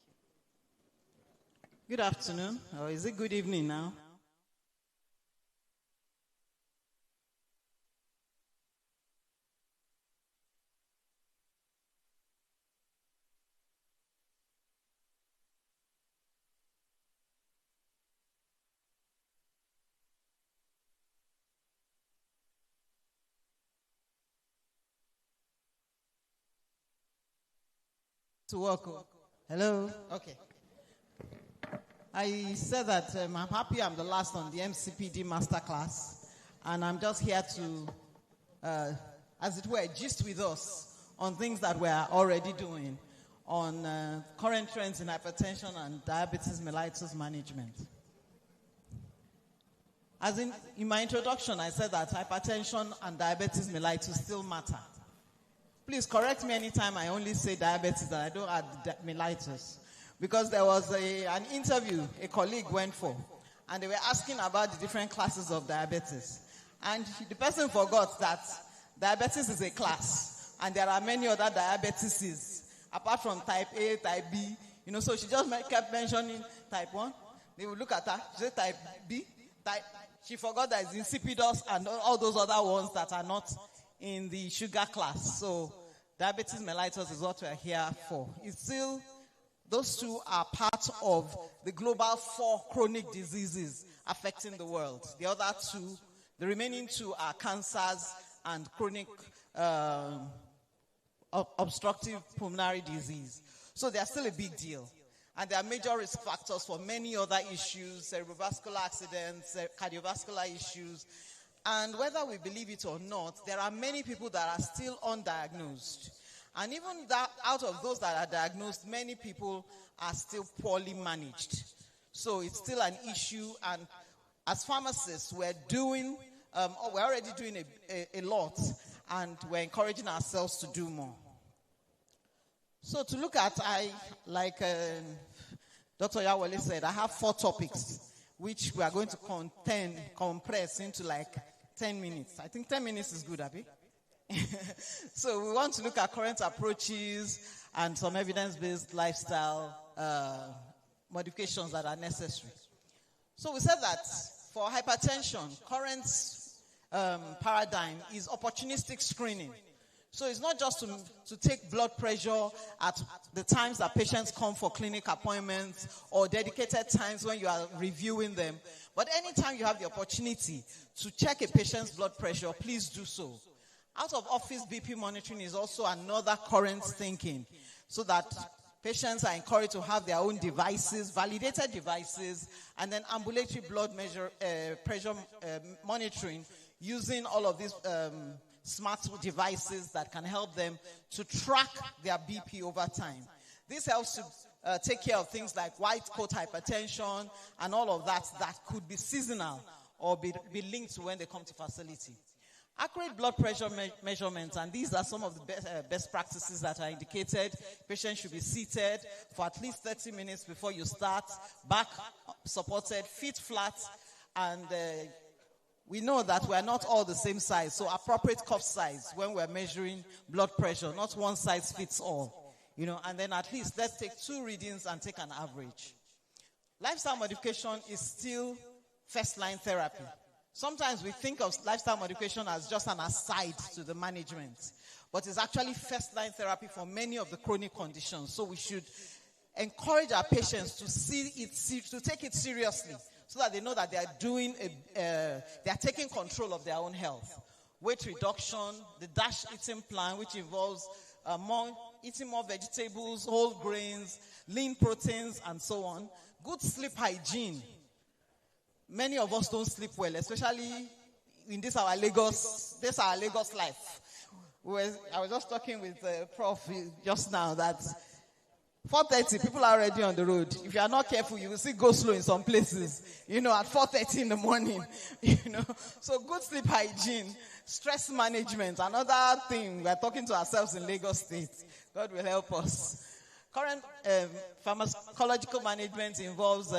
you. Good afternoon, or is it good evening now? To work. Hello? Okay. I said that I'm happy I'm the last on the MCPD Masterclass, and I'm just here to, as it were, gist with us on things that we're already doing on current trends in hypertension and diabetes mellitus management. As in my introduction, I said that hypertension and diabetes mellitus still matter. Please correct me anytime I only say diabetes and I don't add mellitus. Because there was an interview a colleague went for, and they were asking about the different classes of diabetes. And the person forgot that diabetes is a class, and there are many other diabetes's, apart from type A, type B. So she just kept mentioning type 1. They would look at her, she said type B, she forgot that it's insipidus and all those other ones that are not in the sugar class. So diabetes mellitus is what we're here for. It's still, those two are part of the global 4 chronic diseases affecting the world. The other 2, the remaining 2 are cancers and chronic obstructive pulmonary disease. So they are still a big deal. And there are major risk factors for many other issues, cerebrovascular accidents, cardiovascular issues. And whether we believe it or not, there are many people that are still undiagnosed. And even that, out of those that are diagnosed, many people are still poorly managed. So it's still an issue. And as pharmacists, we're already doing a lot, and we're encouraging ourselves to do more. So to look at, like Dr. Yawale said, I have 4 topics, which we are going to compress into like 10 minutes. I think 10 minutes is good, Abby. So we want to look at current approaches and some evidence-based lifestyle modifications that are necessary. So we said that for hypertension, current paradigm is opportunistic screening. So it's not just to take blood pressure at the times that patients come for clinic appointments or dedicated times when you are reviewing them. But anytime you have the opportunity to check a patient's blood pressure, please do so. Out of office BP monitoring is also another current thinking, so that patients are encouraged to have their own devices, validated devices, and then ambulatory blood pressure monitoring using all of these smart devices that can help them to track their BP over time. This helps to take care of things like white coat hypertension and all of that could be seasonal or be linked to when they come to facility. Accurate blood pressure measurements, and these are some of the best practices that are indicated. Patients should be seated for at least 30 minutes before you start, back supported, feet flat, and we know that we are not all the same size, so appropriate cuff size when we're measuring blood pressure, not one size fits all. And then at least let's take 2 readings and take an average. Lifestyle modification is still first-line therapy. Sometimes we think of lifestyle modification as just an aside to the management, but it's actually first-line therapy for many of the chronic conditions. So we should encourage our patients to take it seriously, so that they know that they are taking control of their own health. Weight reduction, the DASH eating plan, which involves eating more vegetables, whole grains, lean proteins, and so on. Good sleep hygiene. Many of us don't sleep well, especially in this our Lagos life. I was just talking with Prof just now that 4:30, people are already on the road. If you are not careful, you will see go slow in some places, at 4:30 in the morning, So good sleep hygiene, stress management, another thing we are talking to ourselves in Lagos State. God will help us. Current pharmacological management involves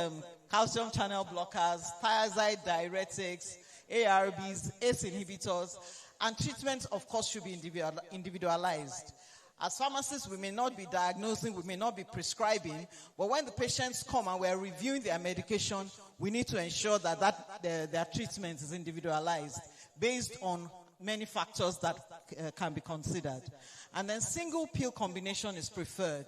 calcium channel blockers, thiazide diuretics, ARBs, ACE inhibitors, and treatment, of course, should be individualized. As pharmacists, we may not be diagnosing, we may not be prescribing, but when the patients come and we're reviewing their medication, we need to ensure that their treatment is individualized based on many factors that can be considered. And then single pill combination is preferred.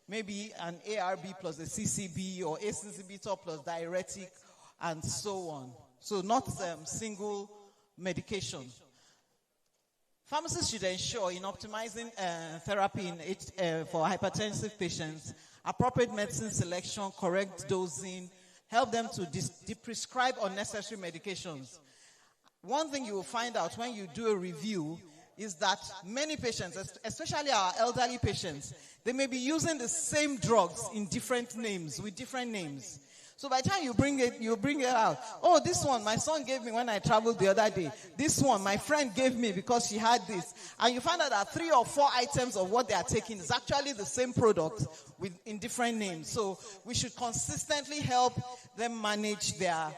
Maybe an ARB plus a CCB or ACE inhibitor plus diuretic and so on. So not single medication. Pharmacists should ensure in optimizing therapy for hypertensive patients, appropriate medicine selection, correct dosing, help them to prescribe unnecessary medications. One thing you will find out when you do a review is that many patients, especially our elderly patients, they may be using the same drugs in different names, with different names. So by the time you bring it out. Oh, this one my son gave me when I traveled the other day. This one my friend gave me because she had this. And you find out that 3 or 4 items of what they are taking is actually the same product in different names. So we should consistently help them manage their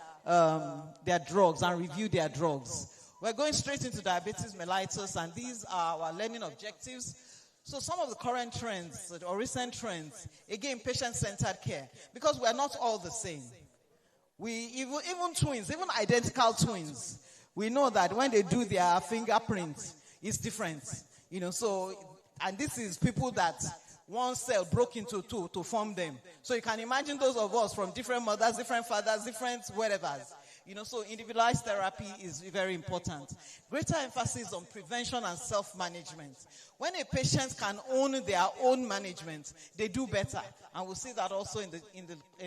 drugs and review their drugs. We're going straight into diabetes mellitus, and these are our learning objectives. So some of the current trends or recent trends, again, patient-centered care, because we're not all the same. Even twins, even identical twins, we know that when they do their fingerprint, it's different. And this is people that one cell broke into 2 to form them. So you can imagine those of us from different mothers, different fathers, different whatevers. So individualized therapy is very important. Greater emphasis on prevention and self-management. When a patient can own their own management, they do better. And we'll see that also in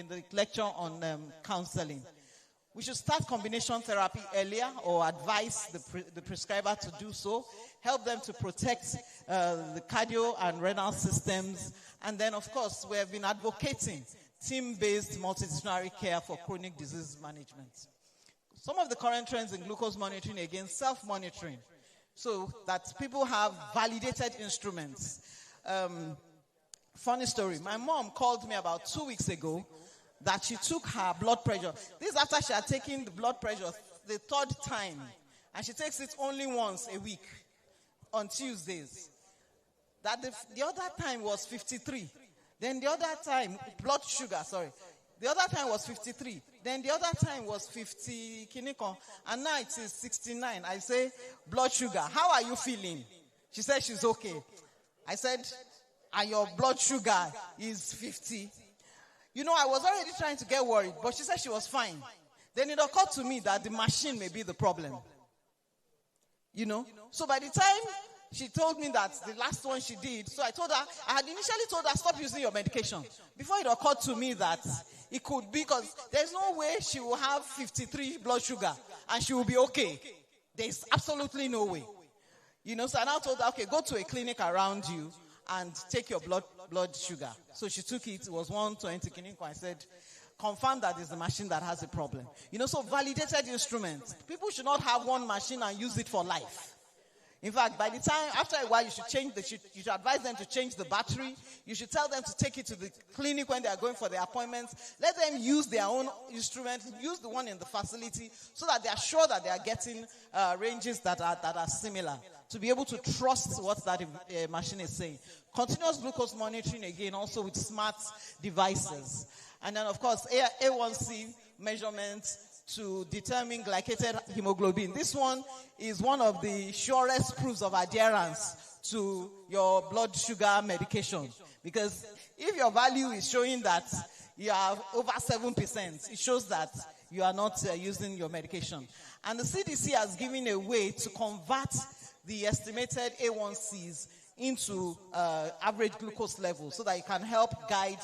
the lecture on counseling. We should start combination therapy earlier or advise the prescriber to do so. Help them to protect the cardio and renal systems. And then, of course, we have been advocating team-based multidisciplinary care for chronic disease management. Some of the current trends in glucose monitoring, again, self-monitoring, so that people have validated instruments. Funny story. My mom called me about 2 weeks ago that she took her blood pressure. This is after she had taken the blood pressure the 3rd time. And she takes it only once a week on Tuesdays. That the other time was 53. Then the other time, blood sugar, sorry. The other time was 53. Then the other time was 50 kiniko. And now it is 69. I say, blood sugar, how are you feeling? She said she's okay. I said, and your blood sugar is 50. I was already trying to get worried, but she said she was fine. Then it occurred to me that the machine may be the problem. So by the time she told me that the last one she did, so I had initially told her, stop using your medication. Before it occurred to me that it could be because there's no way she will have 53 blood sugar and she will be okay. There's absolutely no way. So I now told her, okay, go to a clinic around you and take your blood sugar. So she took it. It was 120 kiniko. I said, confirm that it's the machine that has a problem. So validated instruments. People should not have one machine and use it for life. In fact, by the time, after a while, you should advise them to change the battery. You should tell them to take it to the clinic when they are going for their appointments. Let them use their own instrument, use the one in the facility, so that they are sure that they are getting ranges that are similar, to be able to trust what that machine is saying. Continuous glucose monitoring, again, also with smart devices. And then, of course, A1C measurements to determine glycated hemoglobin. This one is one of the surest proofs of adherence to your blood sugar medication. Because if your value is showing that you are over 7%, it shows that you are not using your medication. And the CDC has given a way to convert the estimated A1Cs into average glucose levels so that you can help guide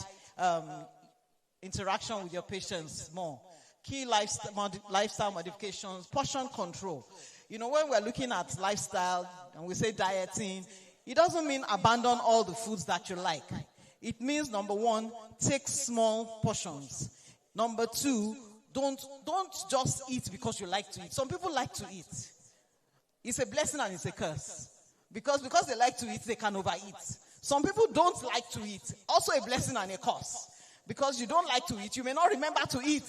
interaction with your patients more. Key lifestyle modifications, portion control. When we're looking at lifestyle and we say dieting, it doesn't mean abandon all the foods that you like. It means, number 1, take small portions. Number 2, don't just eat because you like to eat. Some people like to eat. It's a blessing and it's a curse. Because they like to eat, they can overeat. Some people don't like to eat. Also a blessing and a curse. Because you don't like to eat, you may not remember to eat.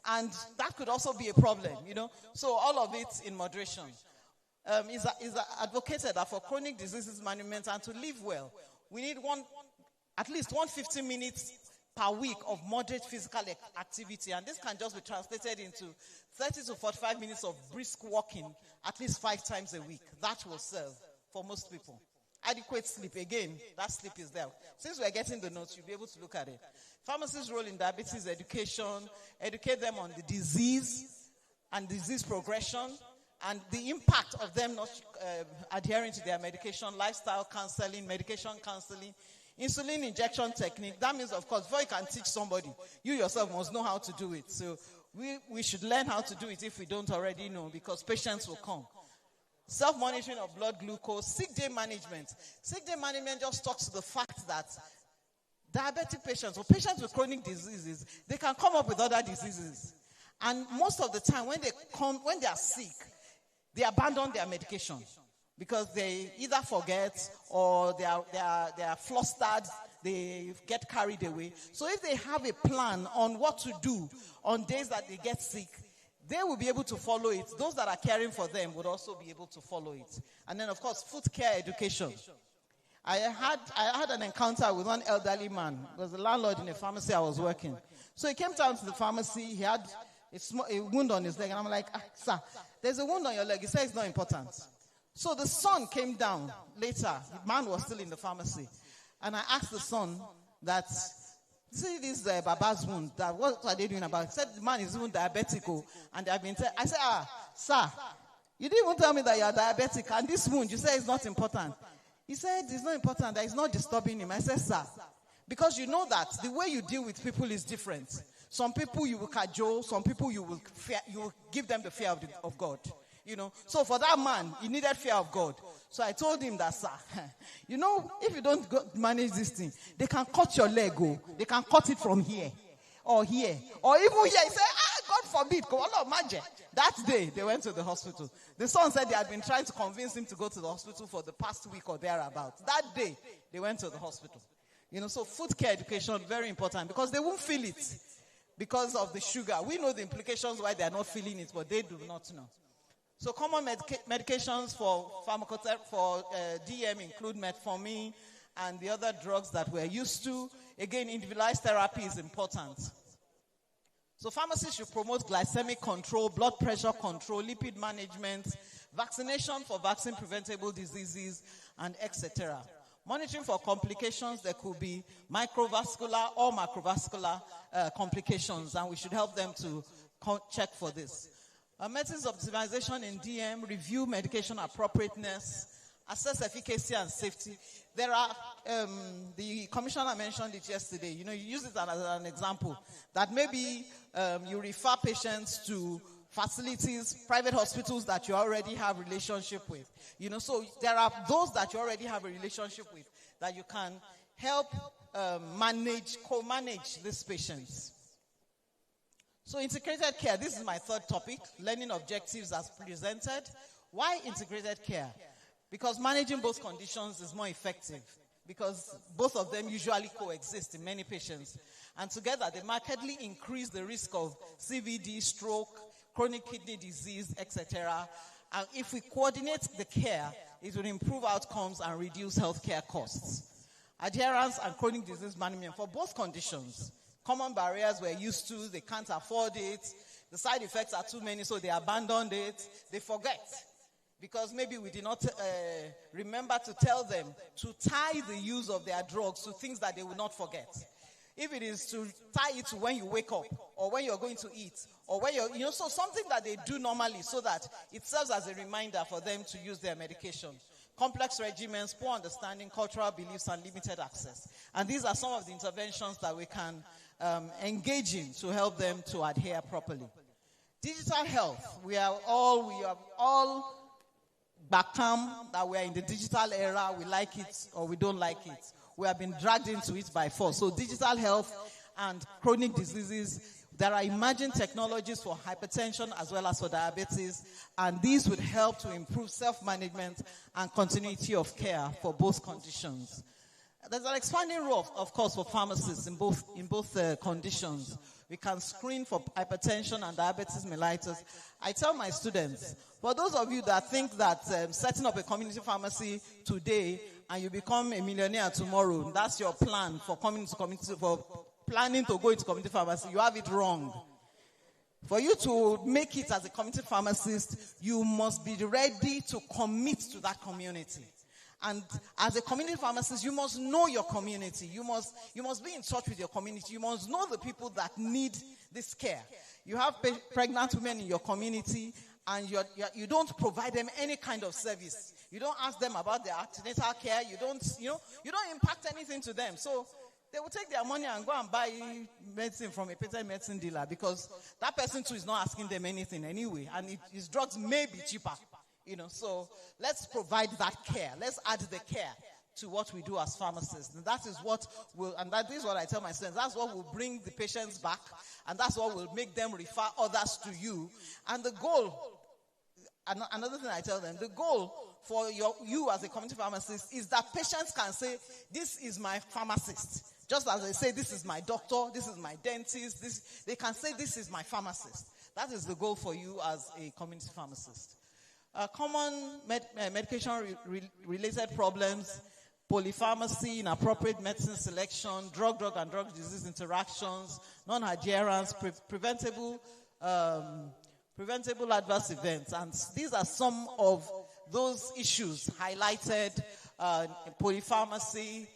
And that could also be a problem, So all of it in moderation. Is advocated that for chronic diseases management and to live well, we need at least 150 minutes per week of moderate physical activity. And this can just be translated into 30 to 45 minutes of brisk walking at least 5 times a week. That will serve for most people. Adequate sleep, again, that sleep is there. Since we're getting the notes, you'll be able to look at it. Pharmacists' role in diabetes education, educate them on the disease and disease progression, and the impact of them not adhering to their medication, lifestyle counseling, medication counseling, insulin injection technique. That means, of course, before you can teach somebody, you yourself must know how to do it. So we should learn how to do it if we don't already know, because patients will come. Self-monitoring of blood glucose, sick day management. Sick day management just talks to the fact that diabetic patients or patients with chronic diseases, they can come up with other diseases. And most of the time when they are sick, they abandon their medication because they either forget or they are flustered, they get carried away. So if they have a plan on what to do on days that they get sick, they will be able to follow it. Those that are caring for them would also be able to follow it. And then, of course, foot care education. I had an encounter with one elderly man. It was the landlord in a pharmacy I was working. So he came down to the pharmacy. He had a wound on his leg. And I'm like, sir, there's a wound on your leg. He said it's not important. So the son came down later. The man was still in the pharmacy. And I asked the son that, see this Baba's wound, that what are they doing about it? He said the man is even diabetic. And they have been I said, sir, you didn't even tell me that you are diabetic. And this wound, you say it's not important. He said it's not important, that it's not disturbing him. I said, sir, because you know that the way you deal with people is different. Some people you will cajole, some people you will give them the fear of God. You know, so for that man, he needed fear of God. So I told him that, sir, you know, if you don't manage this thing, they can cut your leg, they can cut it from here, or even here. He said, God forbid, that day they went to the hospital. The son said they had been trying to convince him to go to the hospital for the past week or thereabouts. That day they went to the hospital. You know, so food care education, very important, because they won't feel it because of the sugar. We know the implications why they are not feeling it, but they do not know. So common medications for pharmacotherapy, for DM include metformin and the other drugs that we're used to. Again, individualized therapy is important. So pharmacists should promote glycemic control, blood pressure control, lipid management, vaccination for vaccine-preventable diseases, and etc. Monitoring for complications, there could be microvascular or macrovascular complications, and we should help them to check for this. Methods of optimization in DM, review medication appropriateness, assess efficacy and safety. There are, the commissioner mentioned it yesterday, you know, you use it as an example, that maybe you refer patients to facilities, private hospitals that you already have a relationship with. You know, so there are those that you already have a relationship with that you can help co-manage these patients. So integrated care, this is my third topic, learning objectives as presented. Why integrated care? Because managing both conditions is more effective, because both of them usually coexist in many patients. And together they markedly increase the risk of CVD, stroke, chronic kidney disease, etc. And if we coordinate the care, it will improve outcomes and reduce healthcare costs. Adherence and chronic disease management for both conditions. Common barriers we're used to, they can't afford it, the side effects are too many, so they abandoned it, they forget. Because maybe we did not remember to tell them to tie the use of their drugs to things that they will not forget. If it is to tie it to when you wake up, or when you're going to eat, or when you're, you know, so something that they do normally so that it serves as a reminder for them to use their medication. Complex regimens, poor understanding, cultural beliefs, and limited access. And these are some of the interventions that we can engage in to help them to adhere properly. Digital health. We are all become that we are in the digital era. We like it or we don't like it. We have been dragged into it by force. So digital health and chronic diseases, there are emerging technologies for hypertension as well as for diabetes, and these would help to improve self-management and continuity of care for both conditions. There's an expanding role, of course, for pharmacists in both conditions. We can screen for hypertension and diabetes mellitus. I tell my students, for those of you that think that setting up a community pharmacy today and you become a millionaire tomorrow, that's your plan for planning to go into community pharmacy, you have it wrong. For you to make it as a community pharmacist, you must be ready to commit to that community. And as a community pharmacist, you must know your community. You must be in touch with your community. You must know the people that need this care. You have pregnant women in your community, and you don't provide them any kind of service. You don't ask them about their antenatal care. You don't impact anything to them. So they will take their money and go and buy medicine from a patent medicine dealer, because that person too is not asking them anything anyway, and his drugs may be cheaper. So let's provide that care. Let's add the care to what we do as pharmacists. And that is what I tell my students, that's what will bring the patients back, and that's what will make them refer others to you. And the goal, another thing I tell them, the goal for you as a community pharmacist is that patients can say, this is my pharmacist. Just as they say, this is my doctor, this is my dentist, they can say, this is my pharmacist. That is the goal for you as a community pharmacist. Common medication-related problems, polypharmacy, inappropriate medicine selection, drug and drug disease interactions, non-adherence, preventable adverse events. And these are some of those issues highlighted, polypharmacy,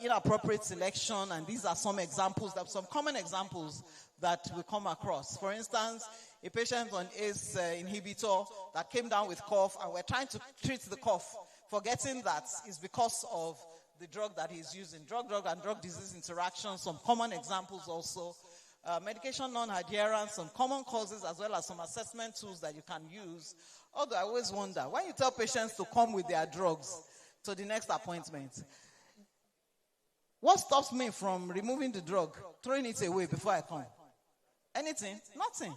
inappropriate selection, and these are some examples, some common examples that we come across. For instance, a patient on ACE inhibitor that came down with cough, and we're trying to treat the cough, forgetting that it's because of the drug that he's using. Drug and drug disease interactions, some common examples also. Medication non-adherence, some common causes, as well as some assessment tools that you can use. Although I always wonder, when you tell patients to come with their drugs to the next appointment, what stops me from removing the drug, throwing it away before I come? Anything? Nothing.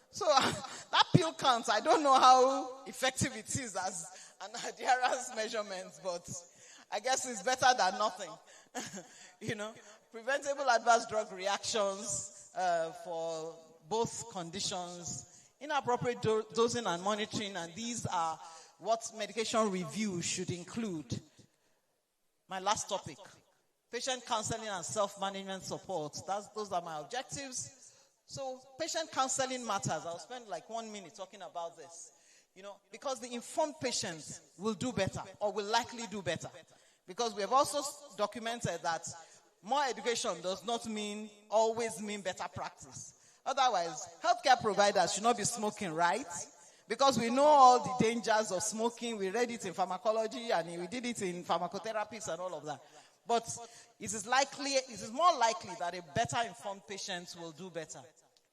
So that pill count, I don't know how effective it is as an adherence measurement, but I guess it's better than nothing. Preventable adverse drug reactions for both conditions, inappropriate dosing and monitoring, and these are what medication review should include. My last topic, patient counseling and self-management support. Those are my objectives. So patient counseling matters. I'll spend like 1 minute talking about this. Because the informed patient will do better, or will likely do better. Because we have also documented that more education does not always mean better practice. Otherwise, healthcare providers should not be smoking, right? Because we know all the dangers of smoking. We read it in pharmacology, and we did it in pharmacotherapies and all of that. But it is more likely that a better informed patient will do better.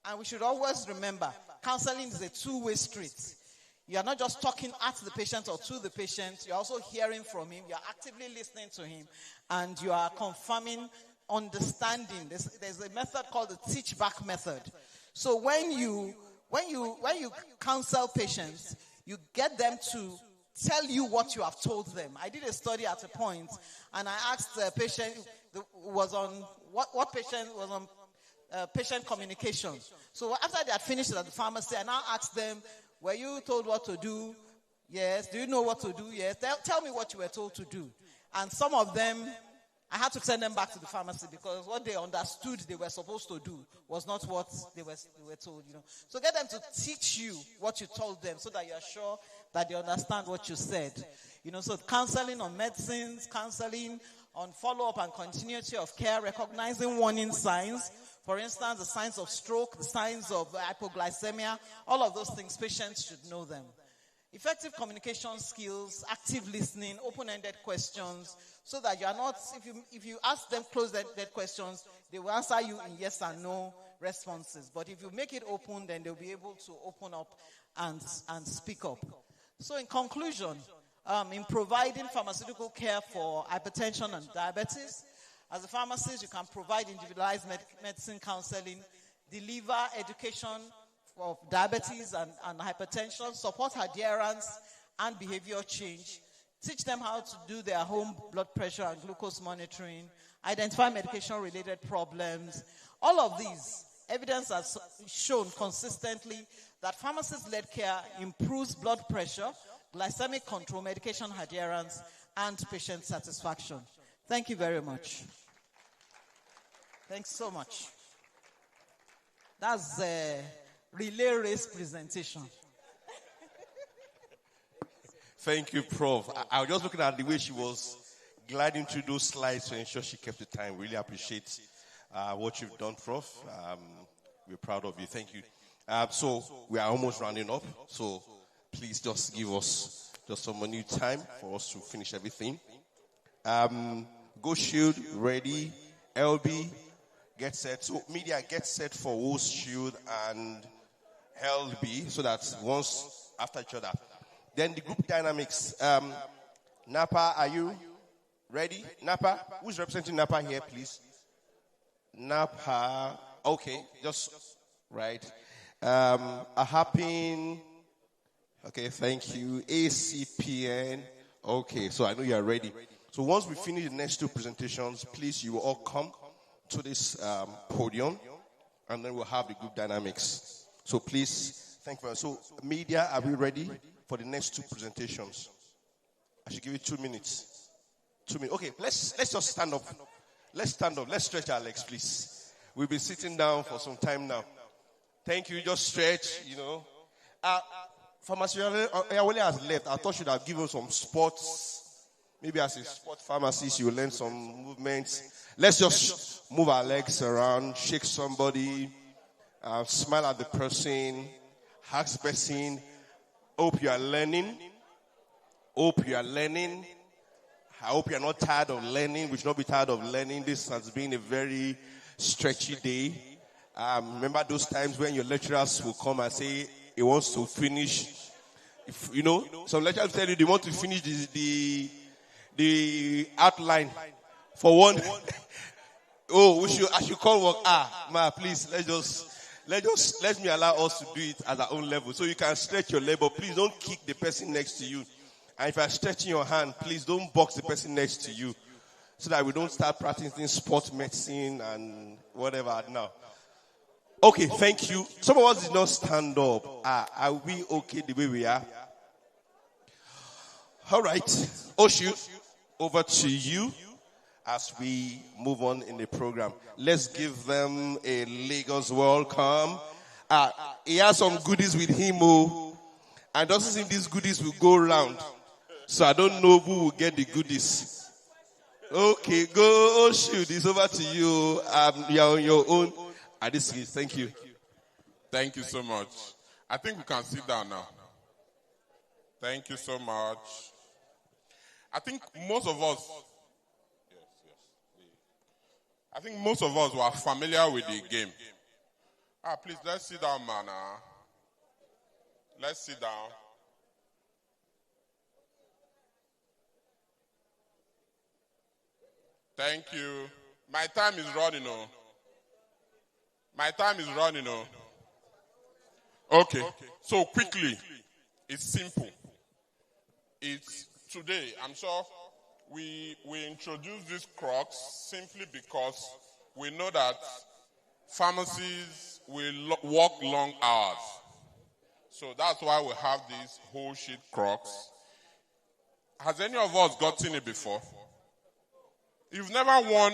And we should always remember, counseling is a two-way street. You are not just talking at the patient or to the patient. You are also hearing from him. You are actively listening to him. And you are confirming understanding. There's a method called the teach-back method. So when you counsel patients, you get them to tell you what you have told them. I did a study at a point, and I asked the patient what patient was on patient communication. So after they had finished at the pharmacy, I now asked them, were you told what to do? Yes. Do you know what to do? Yes. Tell me what you were told to do. And some of them, I had to send them back to the pharmacy, because what they understood they were supposed to do was not what they were told. So get them to teach you what you told them, so that you are sure that they understand what you said. So counseling on medicines, counseling on follow-up and continuity of care, recognizing warning signs. For instance, the signs of stroke, the signs of hypoglycemia, all of those things, patients should know them. Effective communication skills, active listening, open-ended questions, so that you are not, if you ask them closed-ended questions, they will answer you in yes and no responses. But if you make it open, then they'll be able to open up and speak up. So in conclusion, in providing pharmaceutical care for hypertension and diabetes, as a pharmacist, you can provide individualized medicine counseling, deliver education of diabetes and hypertension, support adherence and behavior change, teach them how to do their home blood pressure and glucose monitoring, identify medication-related problems. All of these, evidence has shown consistently that pharmacist-led care improves blood pressure, glycemic control, medication adherence, and patient satisfaction. Thank you very much. Thanks so much. That's a relay race presentation. Thank you, Prof. I was just looking at the way she was gliding through those slides to ensure she kept the time. Really appreciate what you've done, Prof. We're proud of you. Thank you. So we are almost rounding up. So please just give us just some minute time for us to finish everything. Go Shield, ready. LB, get set. So media, get set for Wolves Shield and LB so that once after each other. Then the group dynamics. Napa, are you ready? Napa, who's representing Napa here, please? Napa, okay, just right. Ahapin, okay, thank you. ACPN, okay, so I know you are ready. So once we finish the next two presentations, please, you will all come to this podium, and then we'll have the group dynamics. So please, thank you. So media, are we ready for the next two presentations? I should give you 2 minutes. 2 minutes. Okay, let's just stand up. Let's stand up. Let's stretch our legs, please. We've been sitting down for some time now. Thank you. Just stretch, you know. Pharmacy only has left. I thought you should have given some sports. Maybe as a sport pharmacist, you will learn some movements. Let's just move our legs around, shake somebody, smile at the person, hug the person. Hope you are learning. Hope you are learning. I hope you are not tired of learning. We should not be tired of learning. This has been a very stretchy day. Remember those times when your lecturers will come and say he wants to finish. If, you know, some lecturers tell you they want to finish the outline for one. Oh, I should call work. Please, let me allow us to do it at our own level. So you can stretch your leg, but please don't kick the person next to you. And if you are stretching your hand, please don't box the person next to you, so that we don't start practicing sport medicine and whatever now. Okay, thank you. Some of us did not stand up. Are we okay the way we are? All right. Oshu, over to you as we move on in the program. Let's give them a Lagos welcome. He has some goodies with him, and doesn't think these goodies will go round. So I don't know who will get the goodies. Okay, go Oshu. It's over to you. You're on your own. At this case, thank you. Thank you so much. I think we can sit down now. Thank you so much. I think most of us were familiar with the game. Please, let's sit down, man. Let's sit down. Thank you. My time is running, Okay, so quickly, it's simple. It's today, I'm sure we introduce these crocs simply because we know that pharmacies will work long hours. So that's why we have these whole sheet crocs. Has any of us gotten it before? You've never won?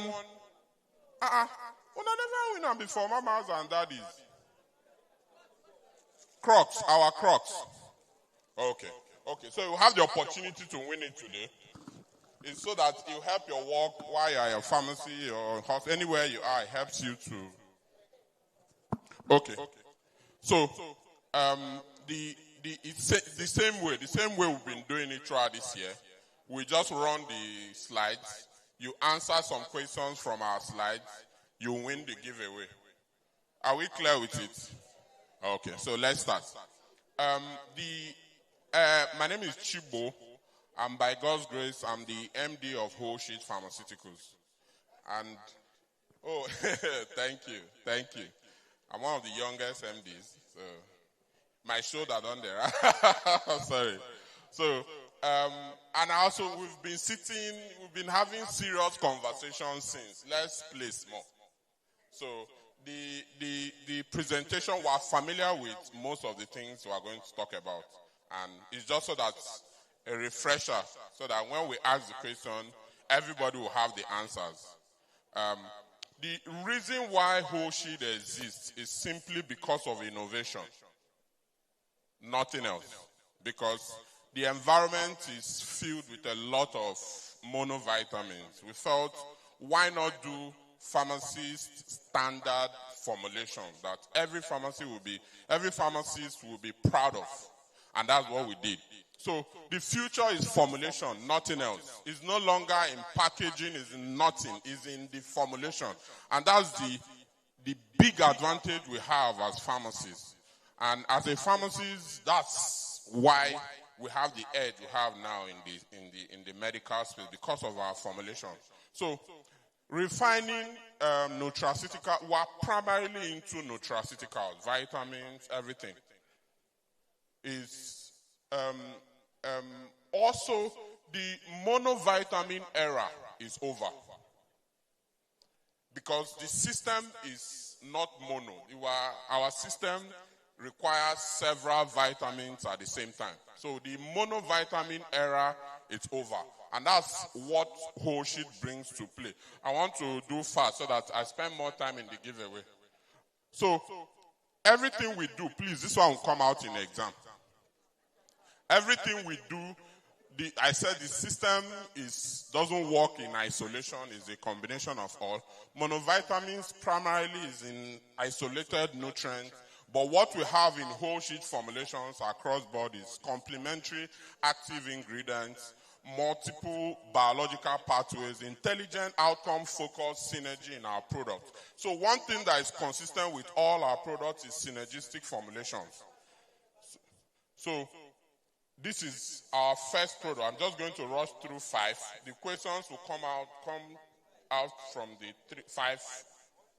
Never won before, mamas and daddies. Crocs, our crocs. Okay, so you have the opportunity to win it today. It's so that you help your work while you're in a pharmacy or anywhere you are, it helps you to. Okay. So, it's the same way we've been doing it throughout this year. We just run the slides. You answer some questions from our slides. You win the giveaway. Are we clear with it? Okay, so let's start. My name is Chibo. And by God's grace, I'm the MD of Whole Sheet Pharmaceuticals. And, thank you. I'm one of the youngest MDs. So, my shoulder done there. Sorry. So, and also we've been having serious conversations since. Let's play small. So, the presentation, we're familiar with most of the things we're going to talk about. And it's just so that a refresher, so that when we ask the question, everybody will have the answers. The reason why Whole Sheet exists is simply because of innovation. Nothing else. Because the environment is filled with a lot of monovitamins. We felt, why not do pharmacist standard formulation that every pharmacist will be proud of. And that's what we did. So the future is formulation, nothing else. It's no longer in packaging, it's in nothing, it's in the formulation. And that's the big advantage we have as pharmacists. And as a pharmacist, that's why we have the edge we have now in the medical space, because of our formulation. So refining nutraceutical, we're primarily into nutraceuticals, vitamins, everything. Is also the monovitamin era is over, because the system is not mono. Our system requires several vitamins at the same time. So the monovitamin era is over. And that's what whole sheet brings to play. I want to do fast so that I spend more time in the giveaway. So everything we do, please, this one will come out in the exam. Everything we do, I said the system doesn't work in isolation, it's a combination of all. Monovitamins primarily is in isolated nutrients, but what we have in whole sheet formulations across board is complementary active ingredients, multiple biological pathways, intelligent outcome-focused synergy in our product. So one thing that is consistent with all our products is synergistic formulations. So this is our first product. I'm just going to rush through 5. The questions will come out from the 5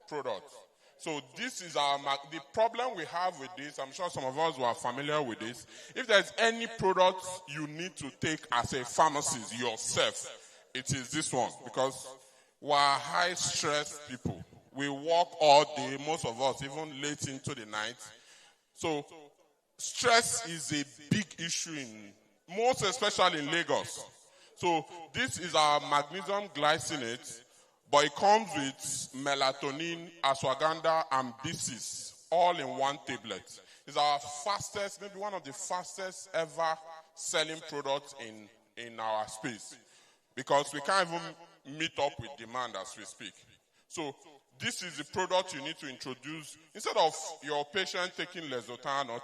products. So this is the problem we have with this. I'm sure some of us who are familiar with this. If there's any product you need to take as a pharmacist yourself, it is this one, because we're high stress people. We work all day, most of us, even late into the night. So stress is a big issue most especially in Lagos. So this is our magnesium glycinate, but it comes with melatonin, ashwagandha, and bisis, all in one tablet. It's our fastest, maybe one of the fastest ever selling products in our space, because we can't even meet up with demand as we speak. So this is the product you need to introduce. Instead of your patient taking Lezotan or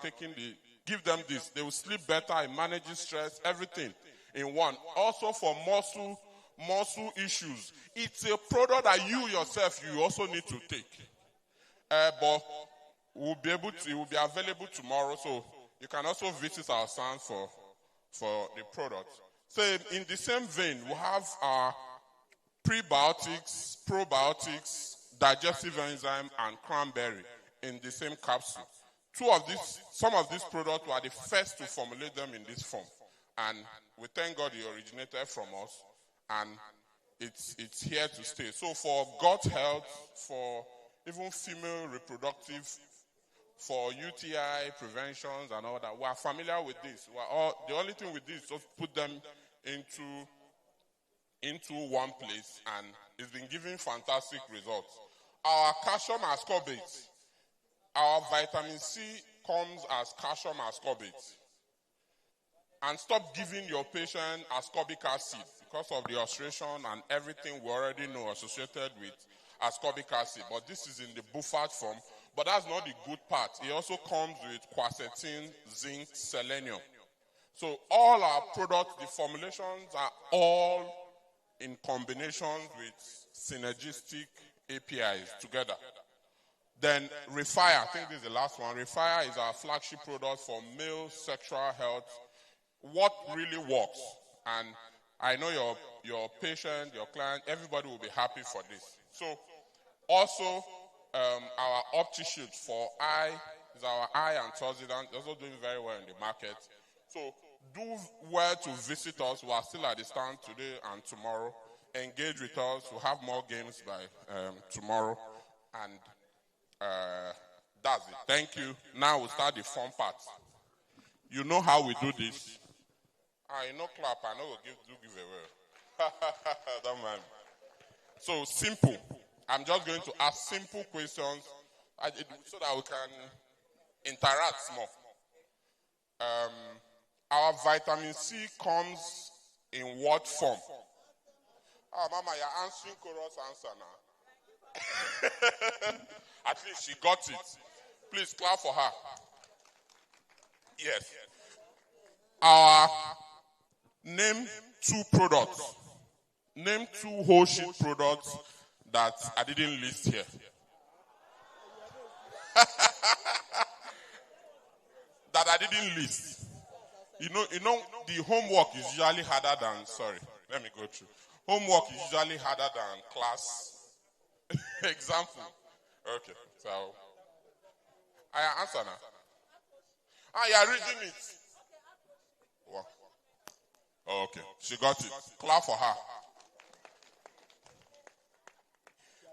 give them this. They will sleep better, it manages stress, everything in one. Also for muscle issues. It's a product that you yourself, you also need to take. But it will be available tomorrow, so you can also visit our stand for the product. So in the same vein, we have our prebiotics, probiotics, digestive enzyme, and cranberry in the same capsule. Some of these products were the first to formulate them in this form. And we thank God it originated from us. And it's here to stay. So for gut health, for even female reproductive, for UTI preventions and all that, we are familiar with this. The only thing with this is just put them into one place, and it's been giving fantastic results. Our calcium ascorbate, our vitamin C comes as calcium ascorbate. And stop giving your patient ascorbic acid because of the ulceration and everything we already know associated with ascorbic acid. But this is in the buffered form. But that's not the good part. It also comes with quercetin, zinc, selenium. So all our products, the formulations are all in combination with synergistic APIs together. Then Refire, I think this is the last one. Refire is our flagship product for male sexual health. What really works, and I know your patient, your client, everybody will be happy for this. So also our OptiShield for eye is our eye antioxidant, also doing very well in the market. So do well to visit us. We are still at the stand today and tomorrow. Engage with us. We'll have more games by tomorrow. And that's it. Thank you. Now we'll start the fun part. You know how we do this. You know clap. I know we'll give away. Don't mind. So simple. I'm just going to ask simple questions so that we can interact more. Our vitamin C comes in what form? Mama, you're answering chorus answer now. At least she got it. Please clap for her. Yes. Our name 2 products. Name 2 whole sheet products that I didn't list here. That I didn't list. You know, the homework is usually harder than, sorry, let me go through. Homework is usually harder than class example. Okay, so I answer now. You are reading it. Wow. Okay, she got it. Clap for her.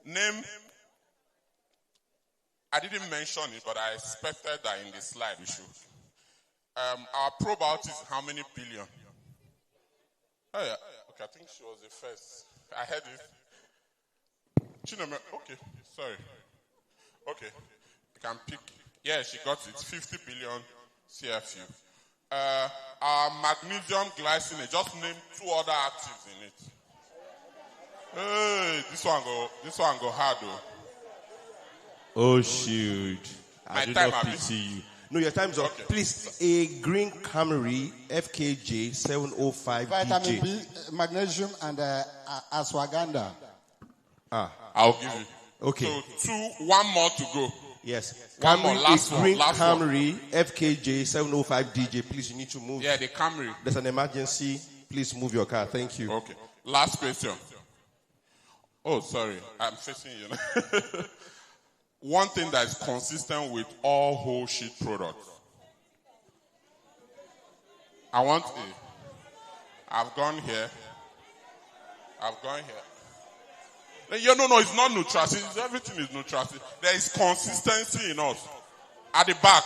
Name, I didn't mention it, but I expected that in the slide we should. Our probiotics is how many billion? Oh yeah. Okay, I think she was the first. I heard it. Chinome, okay, sorry. Okay, you can pick. Yeah, she got it. 50 billion CFU. Our magnesium glycinate, just name 2 other actives in it. Hey, this one go hard though. Oh shoot. My I do time, not Abi. pity you. No, your time's up. Okay. Please, a green Camry FKJ 705 Vitamin DJ. B, magnesium, and ashwagandha. I'll give you. Okay. So 1 more to go. Yes. One more, last a one, green last one. Camry FKJ 705 DJ. Please, you need to move. Yeah, the Camry. There's an emergency. Please move your car. Thank you. Okay. Last question. Oh, sorry. I'm facing you. One thing that is consistent with all whole sheet products. I've gone here. Yeah, no, it's not nutraceuticals. Everything is nutraceuticals. There is consistency in us. At the back,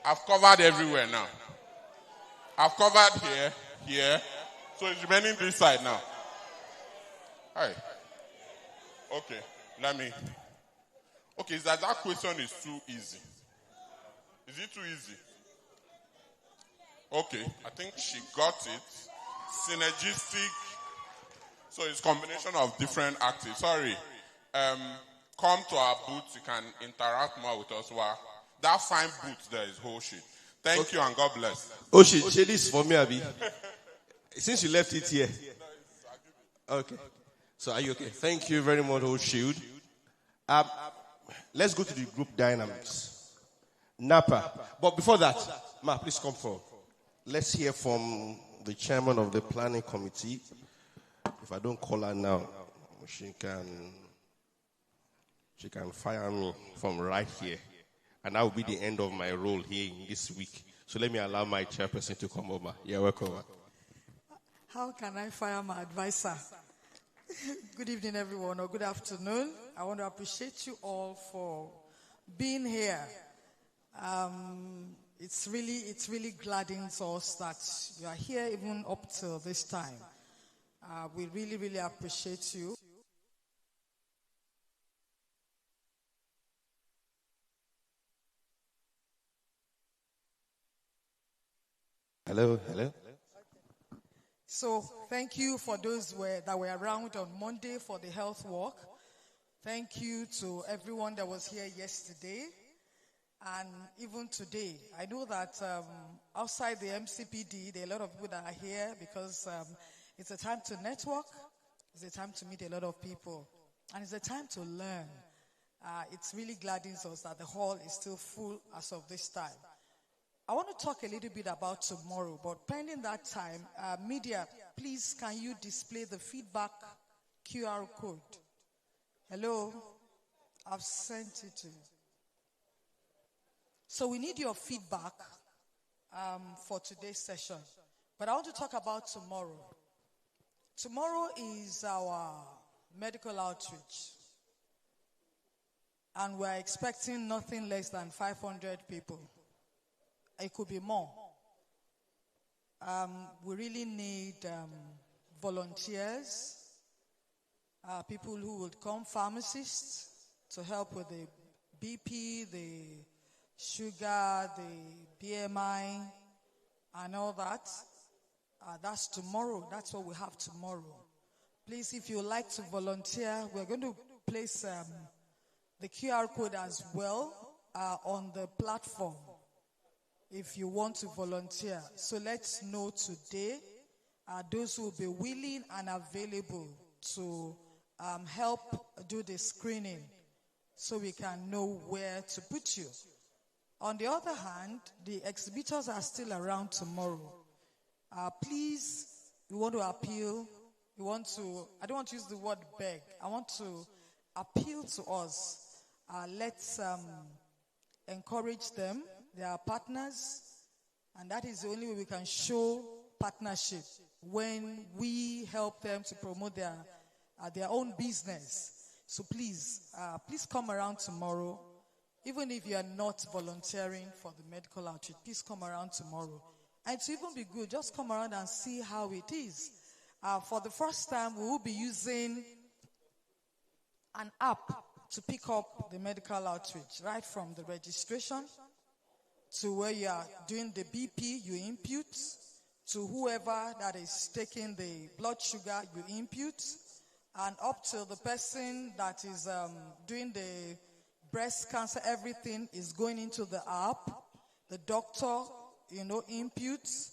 I've covered everywhere now. I've covered here. So it's remaining this side now. Hi. Okay, Okay, is that question is too easy? Is it too easy? Okay, I think she got it. Synergistic. So it's combination of different actives. Sorry. Come to our booth. You can interact more with us. Wow. That fine booth there is whole shit. Thank you and God bless. Oh shit, this is for me, Abi. Since you left it here. Okay. So are you okay? Thank you very much, Old Shield. Let's go to the group dynamics. Napa. But before that, Ma, please come forward. Let's hear from the chairman of the planning committee. If I don't call her now, she can fire me from right here. And that will be the end of my role here in this week. So let me allow my chairperson to come over. You're welcome. How can I fire my advisor? Good evening, everyone, or good afternoon. I want to appreciate you all for being here. It's really gladdens us that you are here even up till this time. We really, really appreciate you. Hello. So thank you for those that were around on Monday for the health walk. Thank you to everyone that was here yesterday and even today. I know that outside the MCPD, there are a lot of people that are here because it's a time to network, it's a time to meet a lot of people, and it's a time to learn. It's really gladdens us that the hall is still full as of this time. I want to talk a little bit about tomorrow, but pending that time, media, please can you display the feedback QR code? Hello? I've sent it to you. So we need your feedback for today's session. But I want to talk about tomorrow. Tomorrow is our medical outreach. And we're expecting nothing less than 500 people. It could be more. We really need volunteers, people who would come, pharmacists, to help with the BP, the sugar, the BMI, and all that. That's tomorrow. That's what we have tomorrow. Please, if you would like to volunteer, we're going to place the QR code as well on the platform if you want to volunteer. So let's know today those who will be willing and available to help do the screening so we can know where to put you. On the other hand, the exhibitors are still around tomorrow. Please, we want to appeal. I don't want to use the word beg. I want to appeal to us. Let's encourage them. They are partners. And that is the only way we can show partnership, when we help them to promote their own business. So please come around tomorrow. Even if you are not volunteering for the medical outreach, please come around tomorrow. And to even be good, just come around and see how it is. For the first time, we will be using an app to pick up the medical outreach, right from the registration to where you are doing the BP, you input, to whoever that is taking the blood sugar, you input, and up to the person that is doing the breast cancer, everything is going into the app. The doctor, inputs.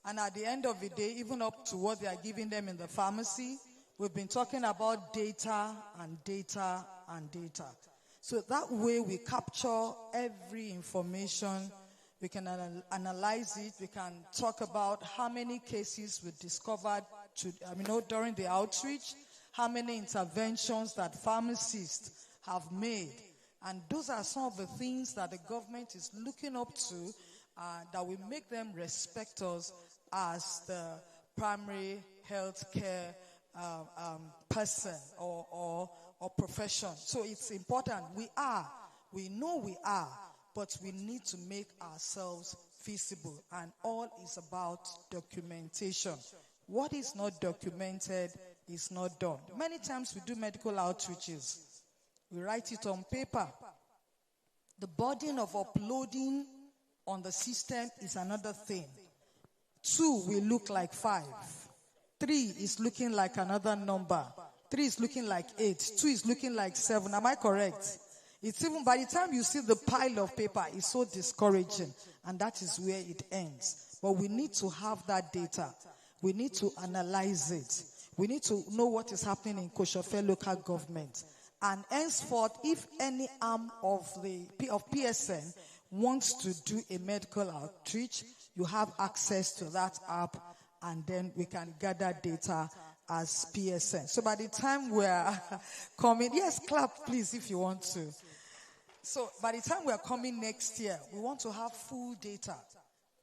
And at the end of the day, even up to what they are giving them in the pharmacy, we've been talking about data and data and data. So that way we capture every information. We can analyze it. We can talk about how many cases we discovered during the outreach, how many interventions that pharmacists have made. And those are some of the things that the government is looking up to, that will make them respect us as the primary health care person or profession. So it's important. We know we are, but we need to make ourselves feasible. And all is about documentation. What is not documented is not done. Many times we do medical outreaches. We write it on paper. The burden of uploading on the system is another thing. 2 will look like 5. 3 is looking like another number. 3 is looking like 8. 2 is looking like 7. Am I correct? It's even by the time you see the pile of paper, it's so discouraging. And that is where it ends. But we need to have that data. We need to analyze it. We need to know what is happening in Koshofe local government. And henceforth, if any arm of PSN wants to do a medical outreach, you have access to that app, and then we can gather data as PSN. So by the time we're coming, yes, clap please if you want to. So by the time we're coming next year, we want to have full data.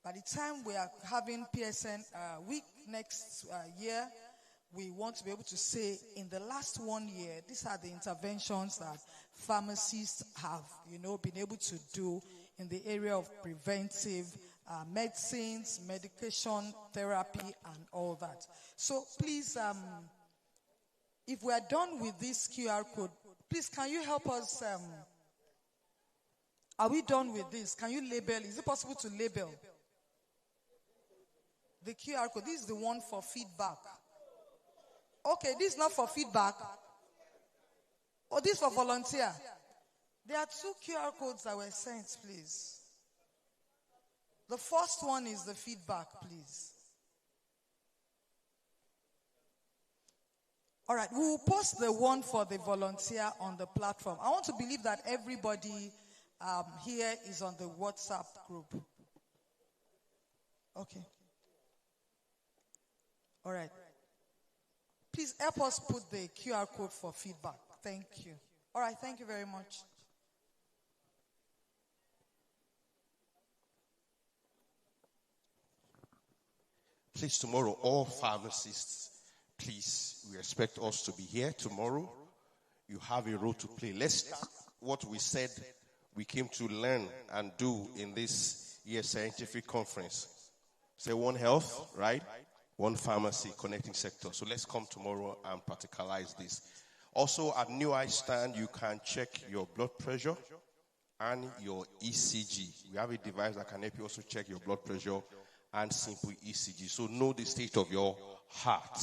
By the time we are having PSN week next year, we want to be able to say, in the last 1 year, these are the interventions that pharmacists have, been able to do in the area of preventive medicines, medication, therapy, and all that. So please, if we are done with this QR code, please can you help us? Are we done with this? Can you label? Is it possible to label the QR code? This is the one for feedback. Okay, this is not for feedback. Oh, this is for volunteer. There are 2 QR codes that were sent, please. The first one is the feedback, please. All right, we will post the one for the volunteer on the platform. I want to believe that everybody here is on the WhatsApp group. Okay. All right. Please help us put the QR code for feedback. Thank you. All right, thank you very much. Please, tomorrow, all pharmacists, please, we expect us to be here tomorrow. You have a role to play. Let's start what we said we came to learn and do in this year's scientific conference. Say one health, right? One pharmacy, connecting sectors. So let's come tomorrow and practicalize this. Also, at New Eye Stand, you can check your blood pressure and your ECG. We have a device that can help you also check your blood pressure and simple ECG. So know the state of your heart.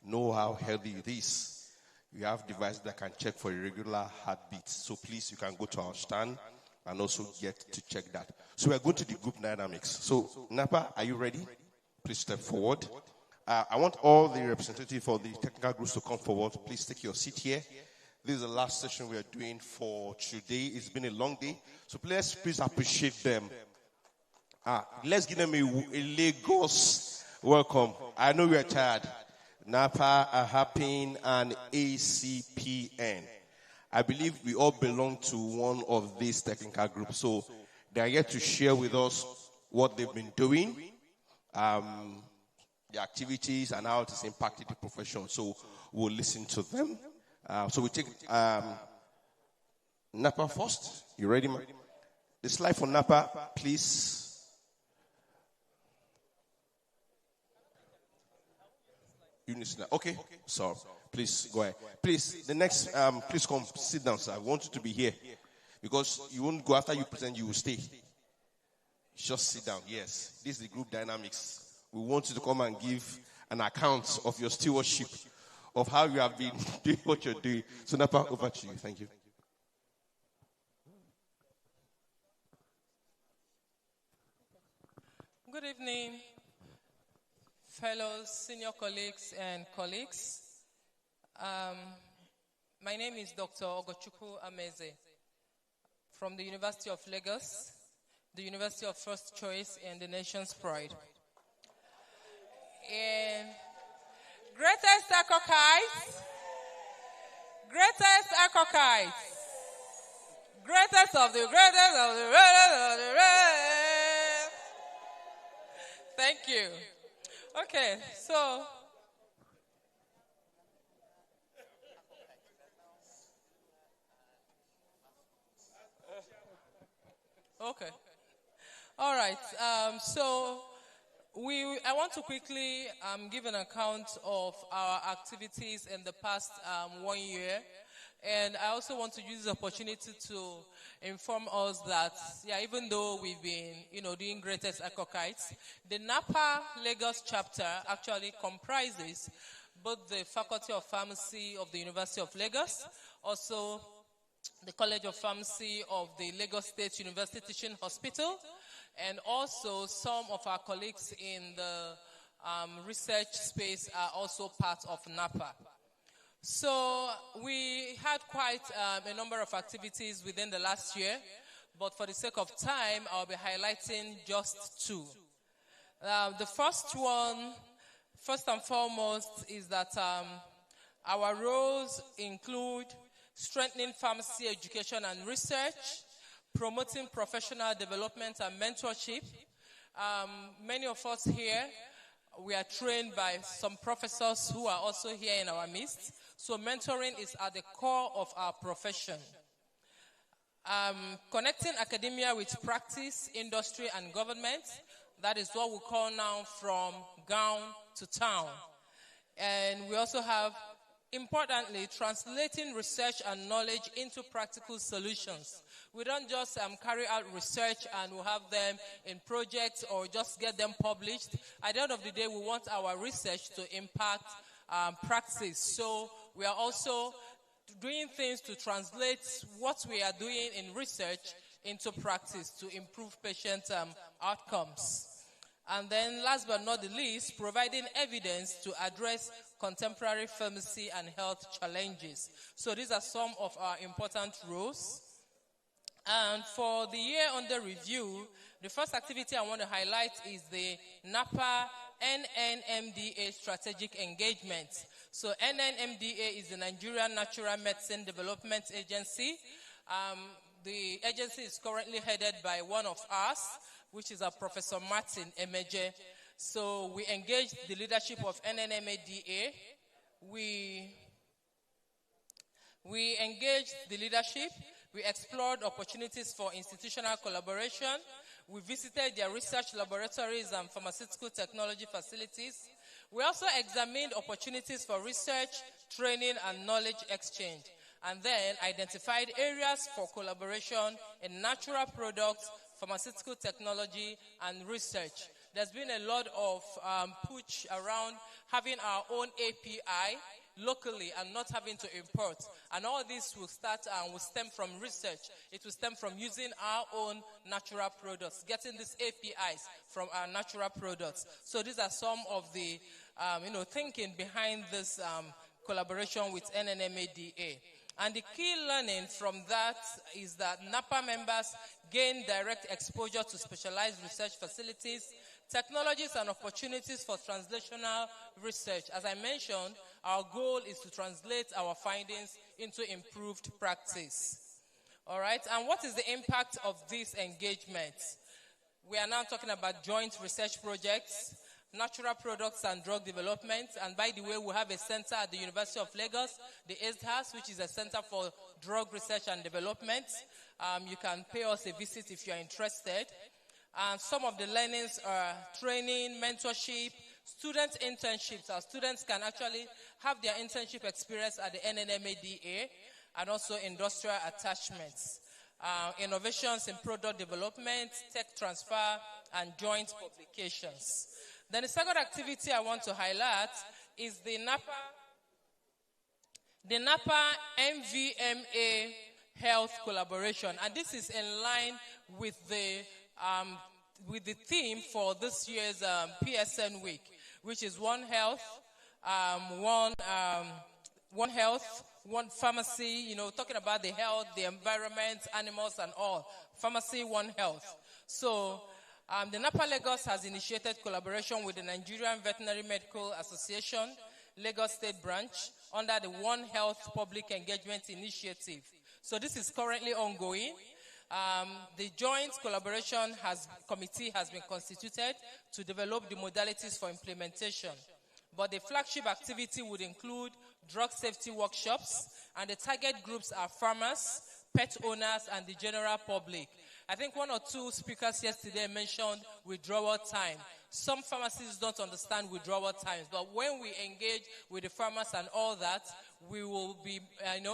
Know how healthy it is. We have devices that can check for irregular heartbeats. So please, you can go to our stand and also get to check that. So we are going to the group dynamics. So Napa, are you ready? Please step forward. I want all the representatives for the technical groups to come forward. Please take your seat here. This is the last session we are doing for today. It's been a long day. So please appreciate them. Let's give them a Lagos welcome. I know we are tired. Napa, AHAPIN, and ACPN. I believe we all belong to one of these technical groups. So they are here to share with us what they've been doing, the activities, and how it has impacted the profession. So we'll listen to them. So we take Napa first. You ready, man? The slide for Napa, please. Okay, so please go ahead. Please, the next, please come sit down, sir. I want you to be here because you won't go after you present. You will stay. Just sit down. Yes, this is the group dynamics. We want you to come and give an account of your stewardship, of how you have been doing what you're doing. So Napa, over to you. Thank you. Good evening, fellow senior colleagues and colleagues. My name is Dr. Ogochukwu Ameze from the University of Lagos, the University of First Choice and the nation's pride. And greatest acokites, greatest of the greatest of the rest. Thank you. Okay, so okay. All right. So I want to quickly give an account of our activities in the past 1 year. And I also want to use this opportunity to inform us that, even though we've been, doing greatest acokites, the Napa Lagos chapter actually comprises both the Faculty of Pharmacy of the University of Lagos, also the College of Pharmacy of the Lagos State University Teaching Hospital, and also some of our colleagues in the research space are also part of Napa. So we had quite a number of activities within the last year, but for the sake of time, I'll be highlighting just two. The first one, first and foremost, is that our roles include strengthening pharmacy education and research, promoting professional development and mentorship. Many of us here, we are trained by some professors who are also here in our midst. So mentoring is at the core of our profession. Connecting academia with practice, industry, and government. That is what we call now from gown to town. And we also have, importantly, translating research and knowledge into practical solutions. We don't just carry out research and we'll have them in projects or just get them published. At the end of the day, we want our research to impact practice. So we are also doing things to translate what we are doing in research into practice to improve patient outcomes. And then last but not the least, providing evidence to address contemporary pharmacy and health challenges. So these are some of our important roles. And for the year under review, the first activity I want to highlight is the NAPA NNMDA Strategic Engagement. So NNMDA is the Nigerian Natural Medicine Development Agency. The agency is currently headed by one of us, which is Professor Martin Emeje. So we engaged the leadership of NNMDA. We engaged the leadership. We explored opportunities for institutional collaboration. We visited their research laboratories and pharmaceutical technology facilities. We also examined opportunities for research, training, and knowledge exchange, and then identified areas for collaboration in natural products, pharmaceutical technology, and research. There's been a lot of push around having our own API locally and not having to import. And all this will start and will stem from research. It will stem from using our own natural products, getting these APIs from our natural products. So these are some of the thinking behind this collaboration with NNMADA. And the key learning from that is that NAPA members gain direct exposure to specialized research facilities, technologies and opportunities for translational research. As I mentioned, our goal is to translate our findings into improved practice. All right, and what is the impact of this engagement? We are now talking about joint research projects, natural products and drug development. And by the way, we have a center at the University of Lagos, the ESDHAS, which is a center for drug research and development. You can pay us a visit if you're interested. And some of the learnings are training, mentorship, student internships. Our students can actually have their internship experience at the NNMADA and also industrial attachments. Innovations in product development, tech transfer, and joint publications. Then the second activity I want to highlight is the NAPA MVMA Health Collaboration. And this is in line with the theme for this year's PSN week, which is One Health, One Health, One Pharmacy, talking about the health, the environment, animals and all. Pharmacy, One Health. So the NAPA Lagos has initiated collaboration with the Nigerian Veterinary Medical Association, Lagos State Branch, under the One Health Public Engagement Initiative. So this is currently ongoing. The joint collaboration committee has been constituted to develop the modalities for implementation. But the flagship activity would include drug safety workshops, and the target groups are farmers, pet owners, and the general public. I think one or two speakers yesterday mentioned withdrawal time. Some pharmacies don't understand withdrawal times, but when we engage with the farmers and all that, we will be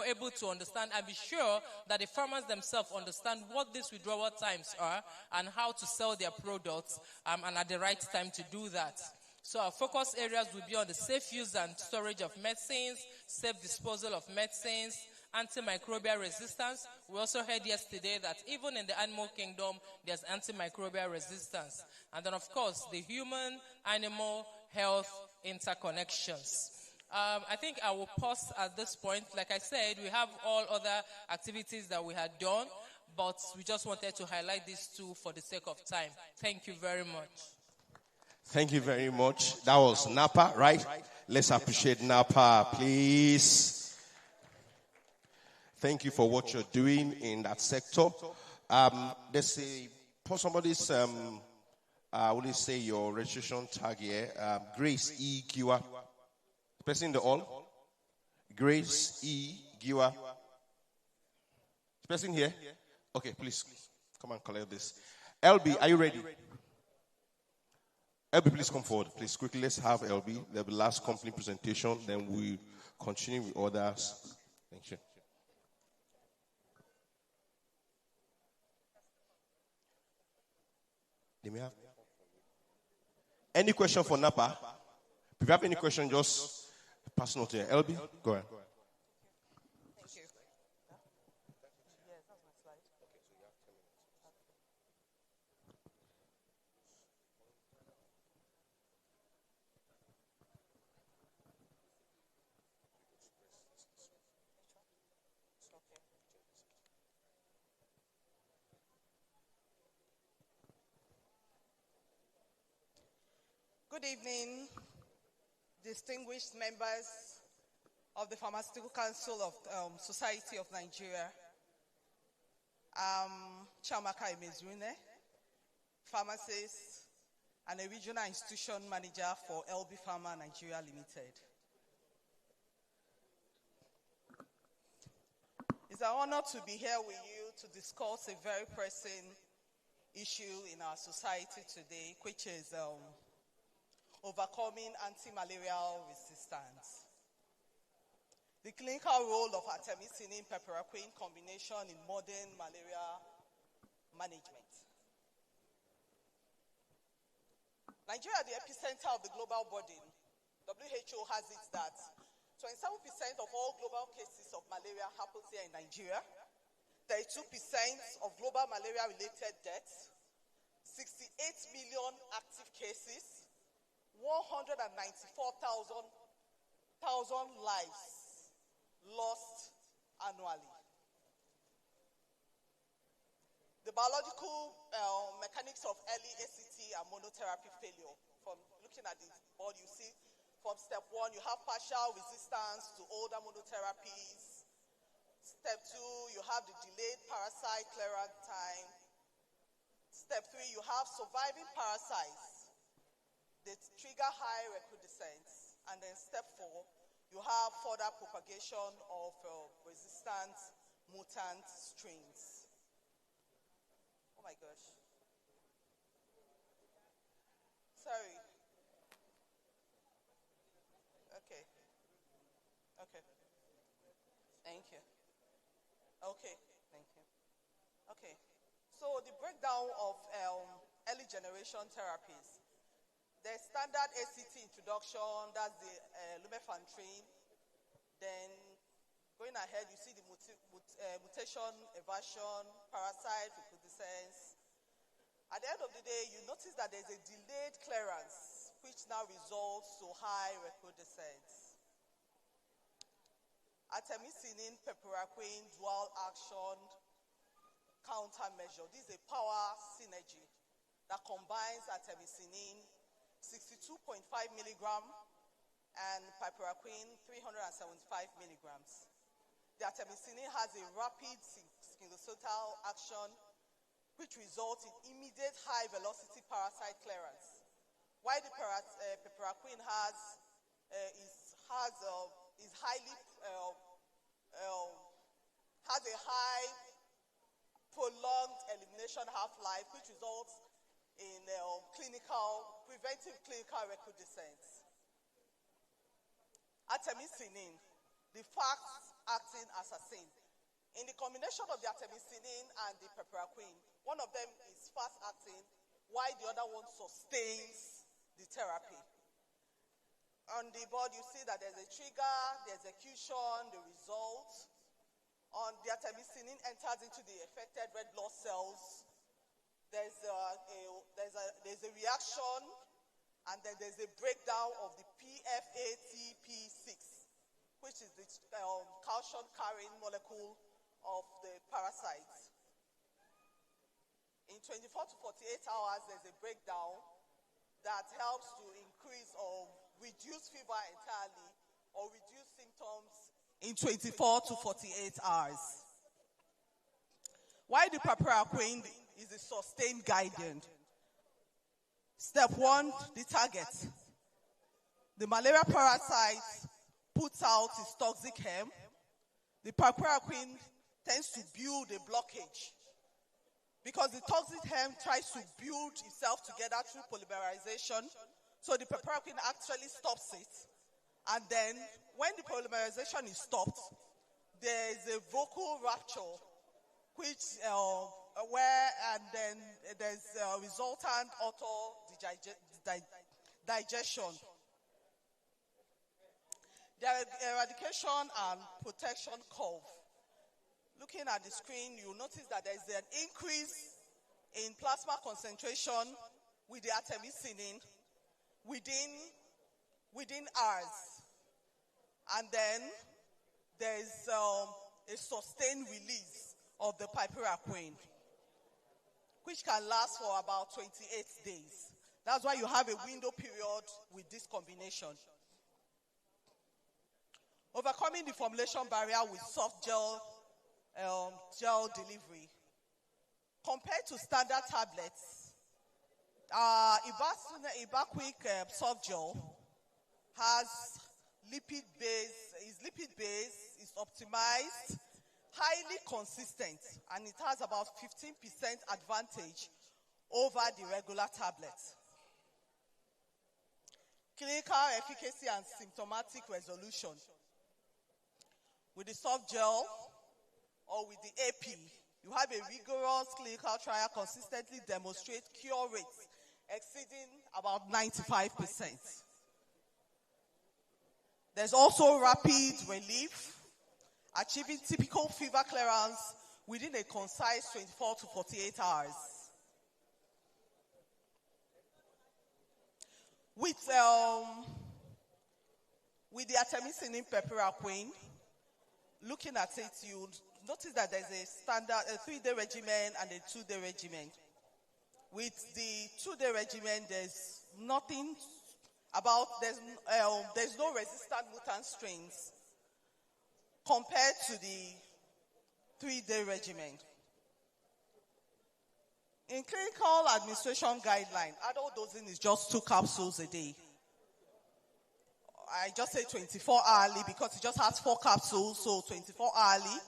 able to understand and be sure that the farmers themselves understand what these withdrawal times are and how to sell their products and at the right time to do that. So our focus areas will be on the safe use and storage of medicines, safe disposal of medicines, antimicrobial resistance. We also heard yesterday that even in the animal kingdom, there's antimicrobial resistance. And then, of course, the human-animal health interconnections. I think I will pause at this point. Like I said, we have all other activities that we had done, but we just wanted to highlight these two for the sake of time. Thank you very much. Thank you very much. That was NAPA, right? Let's appreciate NAPA, please. Thank you for what you're doing in that sector. There's somebody's, what do you say, your registration tag here? Grace E. Giwa. Person in the hall? Grace E. Giwa. Person here? Okay, please come and collect this. LB, are you ready? LB, please come forward. Please quickly, let's have LB. There'll be last company presentation, then we continue with others. Thank you. Any question for NAPA? If you have any question, just pass it on to LB. Go ahead. Thank you. Good evening, distinguished members of the Pharmaceutical Council of Society of Nigeria. I'm Chamaka Emezune, pharmacist and a regional institution manager for LB Pharma Nigeria Limited. It's an honor to be here with you to discuss a very pressing issue in our society today, which is overcoming anti-malarial resistance. The clinical role of artemisinin peperaquine combination in modern malaria management. Nigeria, the epicenter of the global burden. WHO has it that 27% of all global cases of malaria happens here in Nigeria. 32% of global malaria-related deaths. 68 million active cases. 194,000 lives lost annually. The biological mechanics of early ACT and monotherapy failure. From looking at the board, you see from step 1, you have partial resistance to older monotherapies. Step 2, you have the delayed parasite clearance time. Step 3, you have surviving parasites that trigger high recrudescence. And then step 4, you have further propagation of resistant mutant strains. Oh my gosh. Sorry. Okay. Okay. Thank you. Okay. Thank you. Okay. So the breakdown of early generation therapies. The standard ACT introduction, that's the lumefantrine. Then going ahead, you see the mutation, evasion, parasite, recrudescence. At the end of the day, you notice that there's a delayed clearance, which now results to high recrudescence. Artemisinin, peperaquine, dual action countermeasure. This is a power synergy that combines artemisinin 62.5 milligram and piperaquine 375 milligrams. The artemisinin has a rapid sinusoidal action which results in immediate high-velocity parasite clearance. While the piperaquine has a high prolonged elimination half-life, which results in preventive clinical recrudescence. Artemisinin, the fast-acting assassin. In the combination of the artemisinin and the piperaquine, one of them is fast-acting, while the other one sustains the therapy. On the board, you see that there's a trigger, the execution, the result. On the artemisinin enters into the affected red blood cells. There's a reaction, and then there's a breakdown of the PFATP6, which is the calcium-carrying molecule of the parasite. In 24 to 48 hours, there's a breakdown that helps to increase or reduce fever entirely or reduce symptoms in 24 to 48 hours. While the piperaquine is a sustained guidance. Step 1, the target. The malaria parasite puts out its toxic hem. The piperaquine tends to build a blockage because the toxic hem tries to build itself together through polymerization. So the piperaquine actually stops it. And then when the polymerization is stopped, there is a vocal rupture, which then there's a resultant auto-digestion. The eradication and protection curve. Looking at the screen, you'll notice that there's an increase in plasma concentration with the artemisinin within hours. And then there's a sustained release of the piperaquine, which can last for about 28 days. That's why you have a window period with this combination. Overcoming the formulation barrier with soft gel delivery. Compared to standard tablets, Ibaquick soft gel has lipid base, is optimized, highly consistent, and it has about 15% advantage over the regular tablet. Clinical efficacy and symptomatic resolution. With the soft gel or with the AP, you have a rigorous clinical trial consistently demonstrate cure rates exceeding about 95%. There's also rapid relief, achieving typical fever clearance within a concise 24 to 48 hours. With the artemisinin peperaquine, looking at it, you notice that there's a standard, a 3-day regimen and a 2-day regimen. With the 2-day regimen, there's nothing about, there's no resistant mutant strains compared to the 3-day regimen. In clinical administration guideline, adult dosing is just 2 capsules a day. I just say 24 hourly because it just has 4 capsules, so 24 hourly.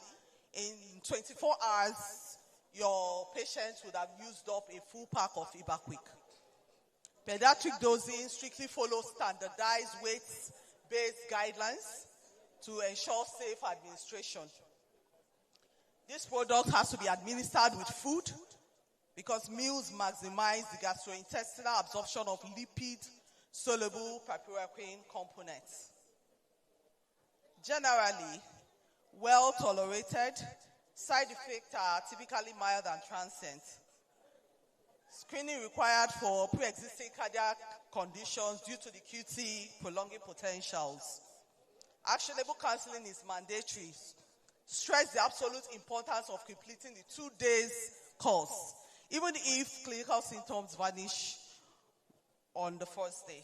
In 24 hours, your patient would have used up a full pack of Ibaquick. Pediatric dosing strictly follows standardized weight-based guidelines to ensure safe administration. This product has to be administered with food because meals maximize the gastrointestinal absorption of lipid-soluble piperaquine components. Generally, well tolerated, side effects are typically mild and transient. Screening required for pre-existing cardiac conditions due to the QT prolonging potentials. Actionable counseling is mandatory. Stress the absolute importance of completing the 2 days course, even if clinical symptoms vanish on the first day.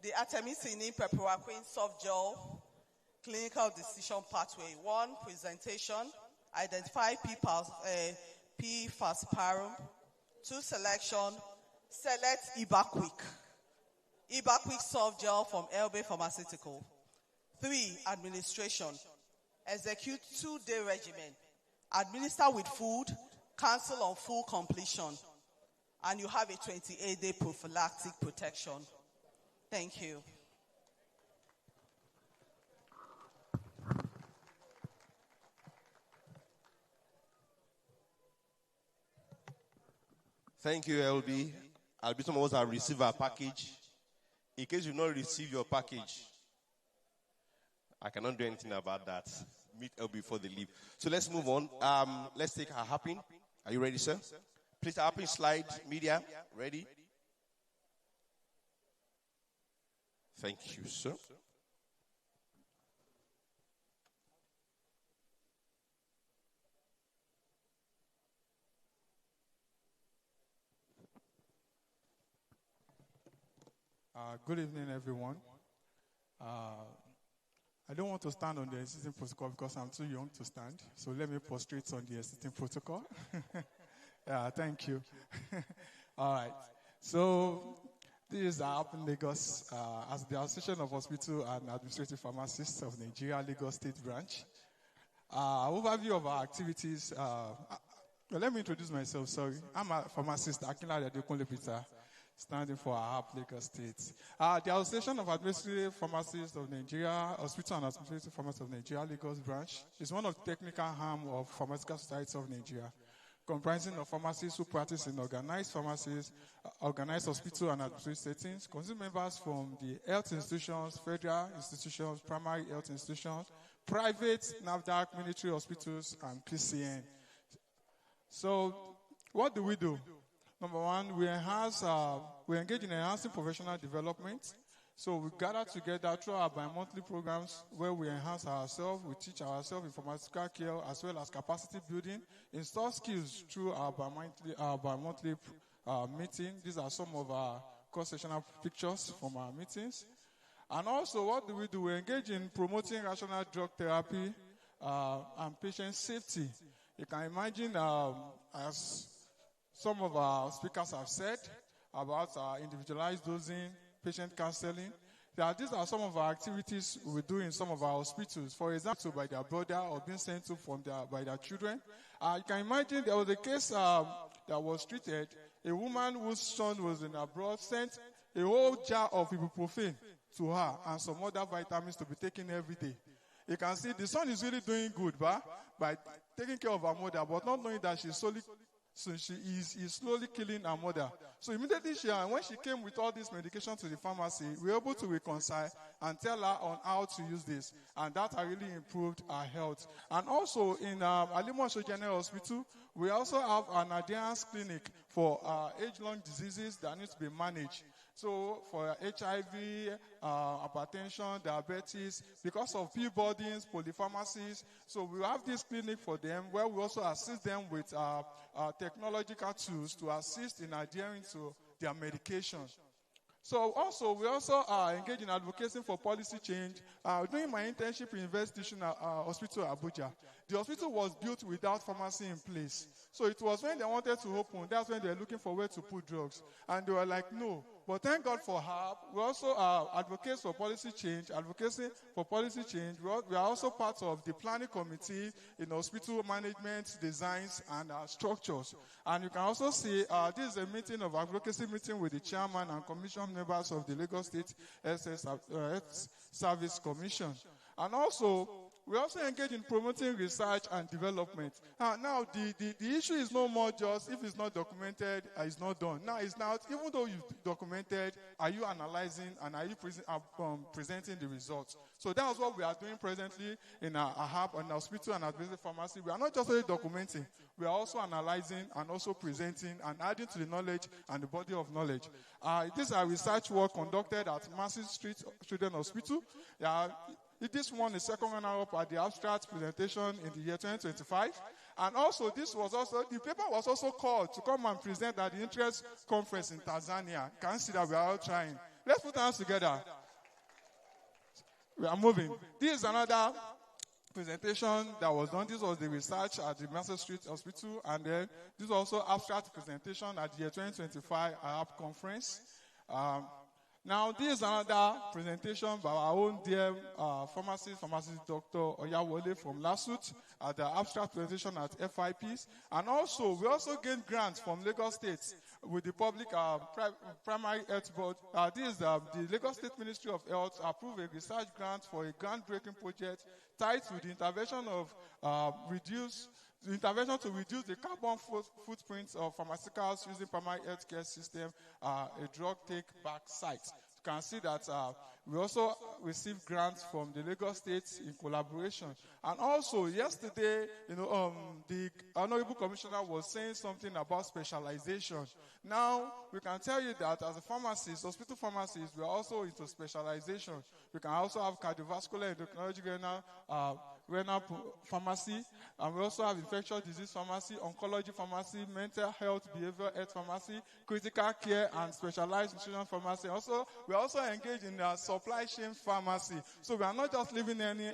The artemisinin peperaquine soft gel clinical decision pathway. 1, presentation, identify P falciparum. 2, selection, select Ibaquick. Ibaquick soft gel from Elbe Pharmaceutical. 3, administration, execute 2-day regimen. Administer with food, cancel on full completion, and you have a 28-day prophylactic protection. Thank you. Thank you, LB. I'll be some of us have received our package. In case you've not received your package, I cannot do anything about that. Meet LB before they leave. So let's move on. Let's take our happy. Are you ready, sir? Please, our happy slide. Media, ready? Thank you, sir. Good evening, everyone. I don't want to stand on the existing protocol because I'm too young to stand. So let me prostrate on the existing protocol. Yeah, thank you. All right. So this is our in Lagos as the Association of Hospital and Administrative Pharmacists of Nigeria, Lagos State Branch. Overview of our activities. Let me introduce myself. Sorry, I'm a pharmacist, Akinlade Adekunle Peter, standing for our Lagos State. The Association of Administrative Pharmacists of Nigeria, Hospital and Administrative Pharmacists of Nigeria, Lagos Branch, is one of the technical arm of Pharmaceutical Society of Nigeria, comprising of pharmacists who practice in organized pharmacies, organized hospital and administrative settings, consist members from the health institutions, federal institutions, primary health institutions, private, NAFDAC, military hospitals, and PCN. So, what do we do? Number one, we engage in enhancing professional development. So we gather together through our bi-monthly programs where we enhance ourselves, we teach ourselves in pharmaceutical care as well as capacity building, install skills through our bi-monthly meeting. These are some of our cross-sectional pictures from our meetings. And also, what do? We engage in promoting rational drug therapy and patient safety. You can imagine, as some of our speakers have said, about individualized dosing, patient counseling. These are some of our activities we do in some of our hospitals. For example, by their brother or being sent to by their children. You can imagine there was a case that was treated. A woman whose son was in abroad sent a whole jar of ibuprofen to her and some other vitamins to be taken every day. You can see the son is really doing good by taking care of her mother, but not knowing that she's solely So she is slowly killing her mother. So immediately when she came with all this medication to the pharmacy, we were able to reconcile and tell her on how to use this. And that has really improved her health. And also in Alimosho General Hospital, we also have an adherence clinic for age-long diseases that need to be managed. So for HIV, hypertension, diabetes, because of pill burdens, polypharmacies, so we have this clinic for them where we also assist them with technological tools to assist in adhering to their medication. So also, we also engage in advocacy for policy change. During my internship in Investigation Hospital Abuja, the hospital was built without pharmacy in place. So it was when they wanted to open, that's when they were looking for where to put drugs. And they were like, no. But thank God for HAP. We also advocate for policy change. Advocacy for policy change. We are also part of the planning committee in hospital management, designs, and structures. And you can also see this is a meeting of advocacy meeting with the chairman and commission members of the Lagos State Health Service Commission. And also, we also engage in promoting research and development. Now, the issue is no more just if it's not documented, it's not done. Now, it's now, even though you've documented, are you analyzing and are you presenting the results? So that's what we are doing presently in our hub and hospital and advanced pharmacy. We are not just only documenting, we are also analyzing and also presenting and adding to the knowledge and the body of knowledge. This is a research work conducted at Massive Street Children's Hospital. This won the second runner-up at the abstract presentation in the year 2025. And also, the paper was also called to come and present at the Interest Conference in Tanzania. You can see that we are all trying. Let's put hands together. We are moving. This is another presentation that was done. This was the research at the Master Street Hospital. And then this was also abstract presentation at the year 2025 ARP conference. Now, this is another presentation by our own dear pharmacist Dr. Oyawole from Lasut at the abstract presentation at FIPs. And also, we also gained grants from Lagos State with the public primary health board. This is the Lagos State Ministry of Health approved a research grant for a groundbreaking project tied to the intervention to reduce the carbon footprints of pharmaceuticals using primary healthcare system, a drug take-back site. You can see that we also received grants from the Lagos State in collaboration. And also, yesterday, the Honorable Commissioner was saying something about specialization. Now, we can tell you that as a pharmacist, hospital pharmacist, we are also into specialization. We can also have cardiovascular, endocrinology, renal pharmacy, and we also have infectious disease pharmacy, oncology pharmacy, mental health, behavioral health pharmacy, critical care, and specialized nutrition pharmacy. Also, we are also engaged in supply chain pharmacy. So we are not just leaving any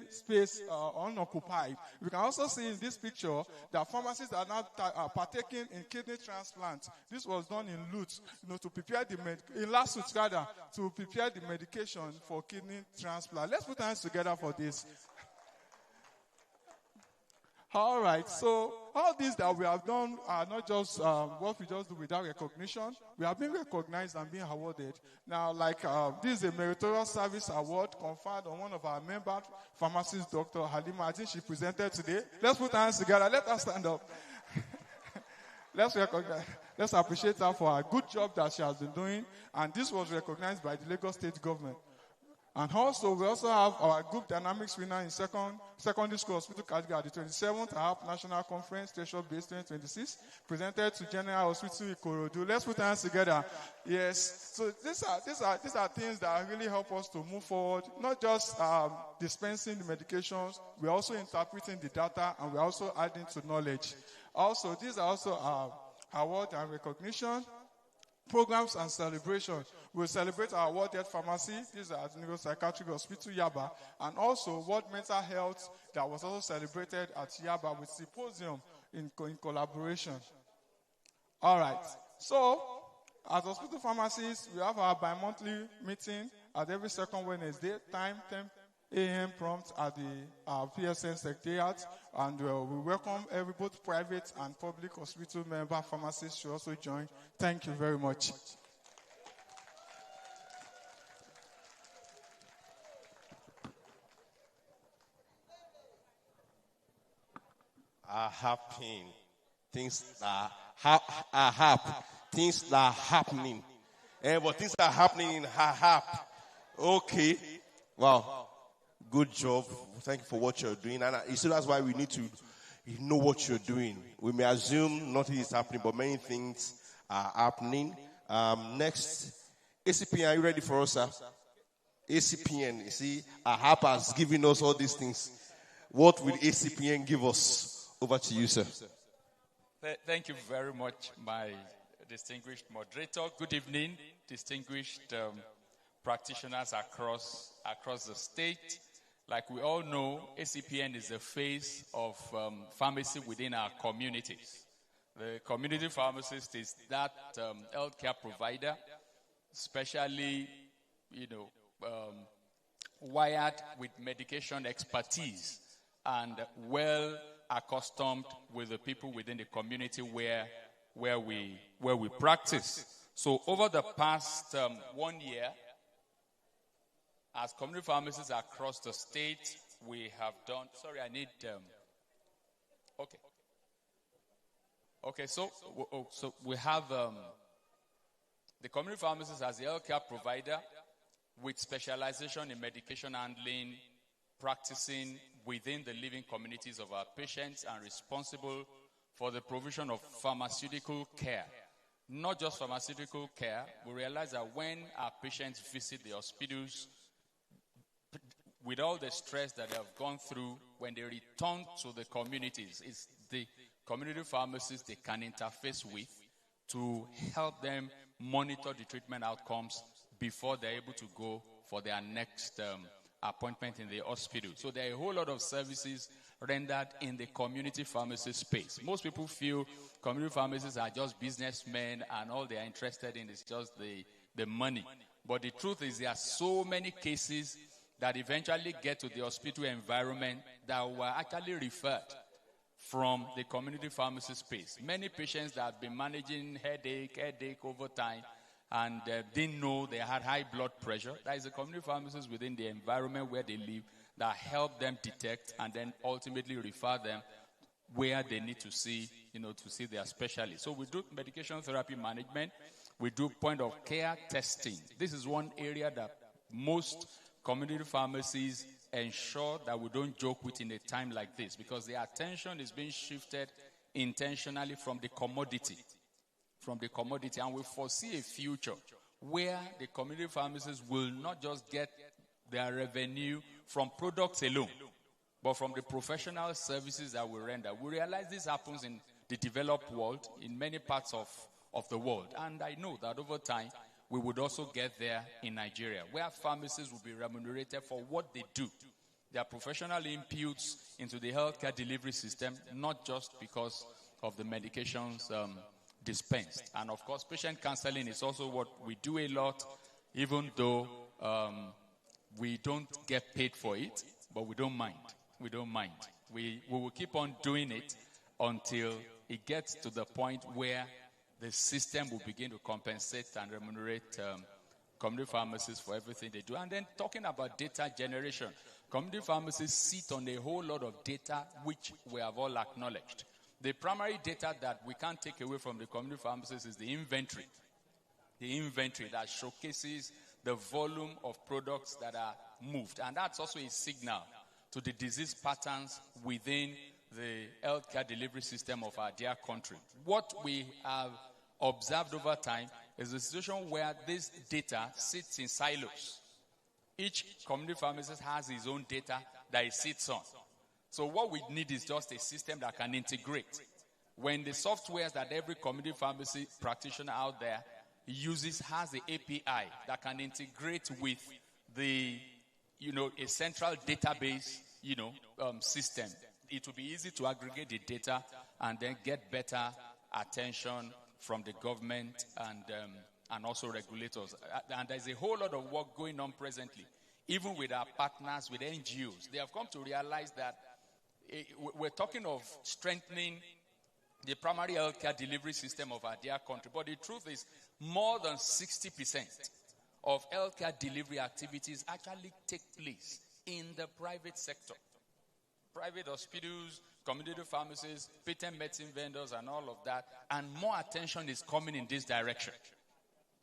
space unoccupied. We can also see in this picture that pharmacists are now partaking in kidney transplant. This was done in Lutz, to prepare to prepare the medication for kidney transplant. Let's put hands together for this. All right, so all these that we have done are not just what we just do without recognition. We have been recognized and been awarded. Now, this is a meritorious service award conferred on one of our member pharmacist, Dr. Halima. I think she presented today. Let's put hands together. Let us stand up. Let's appreciate her for her good job that she has been doing. And this was recognized by the Lagos State government. And also, we also have our group dynamics winner in secondary school hospital category at the 27th ARP National Conference, Station Base 2026, presented to General Hospital Ikorodu. Let's put hands together. Yes. So these are things that really help us to move forward, not just dispensing the medications, we're also interpreting the data, and we're also adding to knowledge. Also, these are also award and recognition. Programs and celebrations. We'll celebrate our World Health Pharmacy. This is at Neuropsychiatric Hospital, Yaba. And also World Mental Health that was also celebrated at Yaba with symposium in collaboration. All right. So, as hospital pharmacists, we have our bi-monthly meeting at every second Wednesday, time 10 a.m. prompt at the PSN Secretariat. And we welcome every both private and public hospital member pharmacists to also join. Thank you very much. are happening. Things are things that are happening. But things are happening in her. Okay. Wow. Good job. Thank you for what you're doing. And you see, that's why we need to know what you're doing. We may assume nothing is happening, but many things are happening. Next, ACPN, are you ready for us, sir? ACPN, you see, AHAP has given us all these things. What will ACPN give us? Over to you, sir. Thank you very much, my distinguished moderator. Good evening, distinguished practitioners across the state. Like we all know, ACPN is the face of pharmacy within our communities. The community pharmacist is that healthcare provider, especially, wired with medication expertise and well accustomed with the people within the community where we practice. So over the past 1 year, as community pharmacists across the state, we have done. Sorry, I need. Okay. So we have the community pharmacist as the healthcare provider with specialization in medication handling, practicing within the living communities of our patients and responsible for the provision of pharmaceutical care. Not just pharmaceutical care, we realize that when our patients visit the hospitals, with all the stress that they have gone through, when they return to the communities, it's the community pharmacists they can interface with to help them monitor the treatment outcomes before they're able to go for their next appointment in the hospital. So there are a whole lot of services rendered in the community pharmacy space. Most people feel community pharmacists are just businessmen and all they are interested in is just the money. But the truth is there are so many cases that eventually get to the hospital environment that were actually referred from the community pharmacy space. Many patients that have been managing headache over time and didn't know they had high blood pressure. That is the community pharmacists within the environment where they live that help them detect and then ultimately refer them where they need to see, to see their specialist. So we do medication therapy management. We do point of care testing. This is one area that most community pharmacies ensure that we don't joke with in a time like this because the attention is being shifted intentionally from the commodity. And we foresee a future where the community pharmacists will not just get their revenue from products alone, but from the professional services that we render. We realize this happens in the developed world, in many parts of the world. And I know that over time, we would also get there in Nigeria, where pharmacists will be remunerated for what they do. Their professional inputs into the healthcare delivery system, not just because of the medications dispensed. And of course, patient counseling is also what we do a lot, even though we don't get paid for it, but we don't mind. We will keep on doing it until it gets to the point where the system will begin to compensate and remunerate community pharmacists for everything they do. And then talking about data generation, community pharmacists sit on a whole lot of data which we have all acknowledged. The primary data that we can't take away from the community pharmacists is the inventory. The inventory that showcases the volume of products that are moved. And that's also a signal to the disease patterns within the healthcare delivery system of our dear country. What we have observed over time is a situation where this data sits in silos. Each community pharmacist has his own data that he sits on. So what we need is just a system that can integrate. When the softwares that every community pharmacy practitioner out there uses has the API that can integrate with the, a central database, system, it will be easy to aggregate the data and then get better attention from the government and also regulators. And there's a whole lot of work going on presently, even with our partners, with NGOs. They have come to realize that we're talking of strengthening the primary healthcare delivery system of our dear country. But the truth is, more than 60% of healthcare delivery activities actually take place in the private sector. Private hospitals, community pharmacies, patent medicine vendors, and all of that. And more attention is coming in this direction,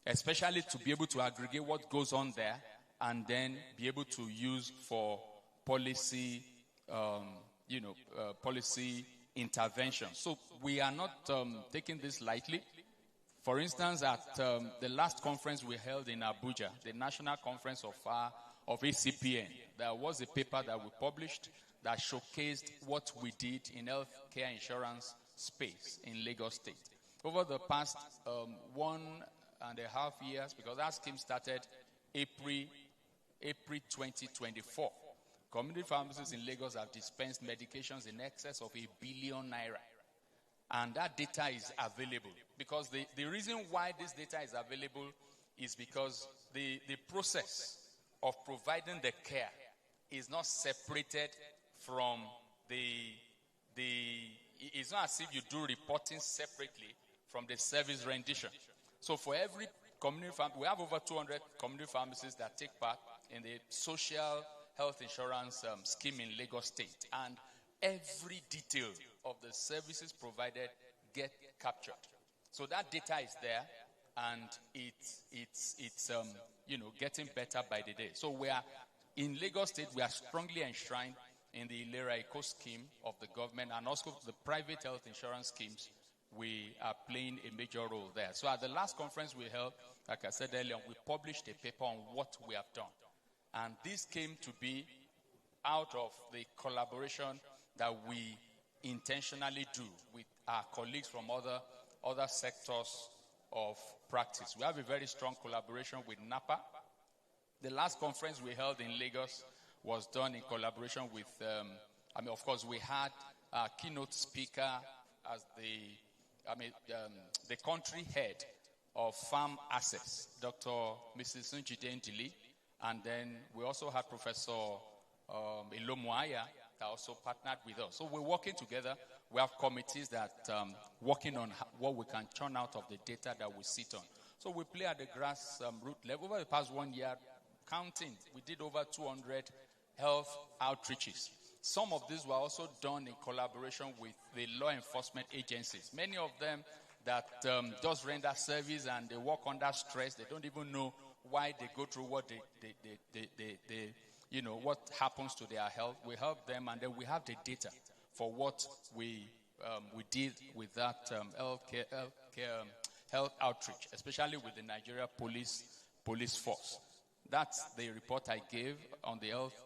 especially to be able to aggregate what goes on there and then be able to use for policy, policy intervention. So we are not taking this lightly. For instance, at the last conference we held in Abuja, the national conference of ACPN, there was a paper that we published that showcased what we did in healthcare insurance space in Lagos State. Over the past 1.5 years, because that scheme started April 2024, community pharmacies in Lagos have dispensed medications in excess of 1 billion naira. And that data is available. Because the reason why this data is available is because the process of providing the care is not separated from it's not as if you do reporting separately from the service rendition. So for every community pharmacy, we have over 200 community pharmacies that take part in the social health insurance scheme in Lagos State. And every detail of the services provided get captured. So that data is there, and it's getting better by the day. So we are in Lagos State. We are strongly enshrined in the Ilera Eco scheme of the government, and also the private health insurance schemes. We are playing a major role there. So at the last conference we held, like I said earlier, we published a paper on what we have done, and this came to be out of the collaboration that we intentionally do with our colleagues from other sectors of practice. We have a very strong collaboration with NAPA. The last conference we held in Lagos was done in collaboration with, of course, we had our keynote speaker as the country head of Farm Access, Dr. Mrs. Sunjide Ndili, and then we also had Professor Ilomuaya that also partnered with us. So we're working together. We have committees that working on what we can churn out of the data that we sit on. So we play at the grassroots level. Over the past 1 year, counting, we did over 200 health outreaches. Some of these were also done in collaboration with the law enforcement agencies. Many of them that just render service and they work under stress. They don't even know why they go through what what happens to their health. We help them, and then we have the data for what we did with that health outreach, especially with the Nigeria police force. That's the report I gave on the health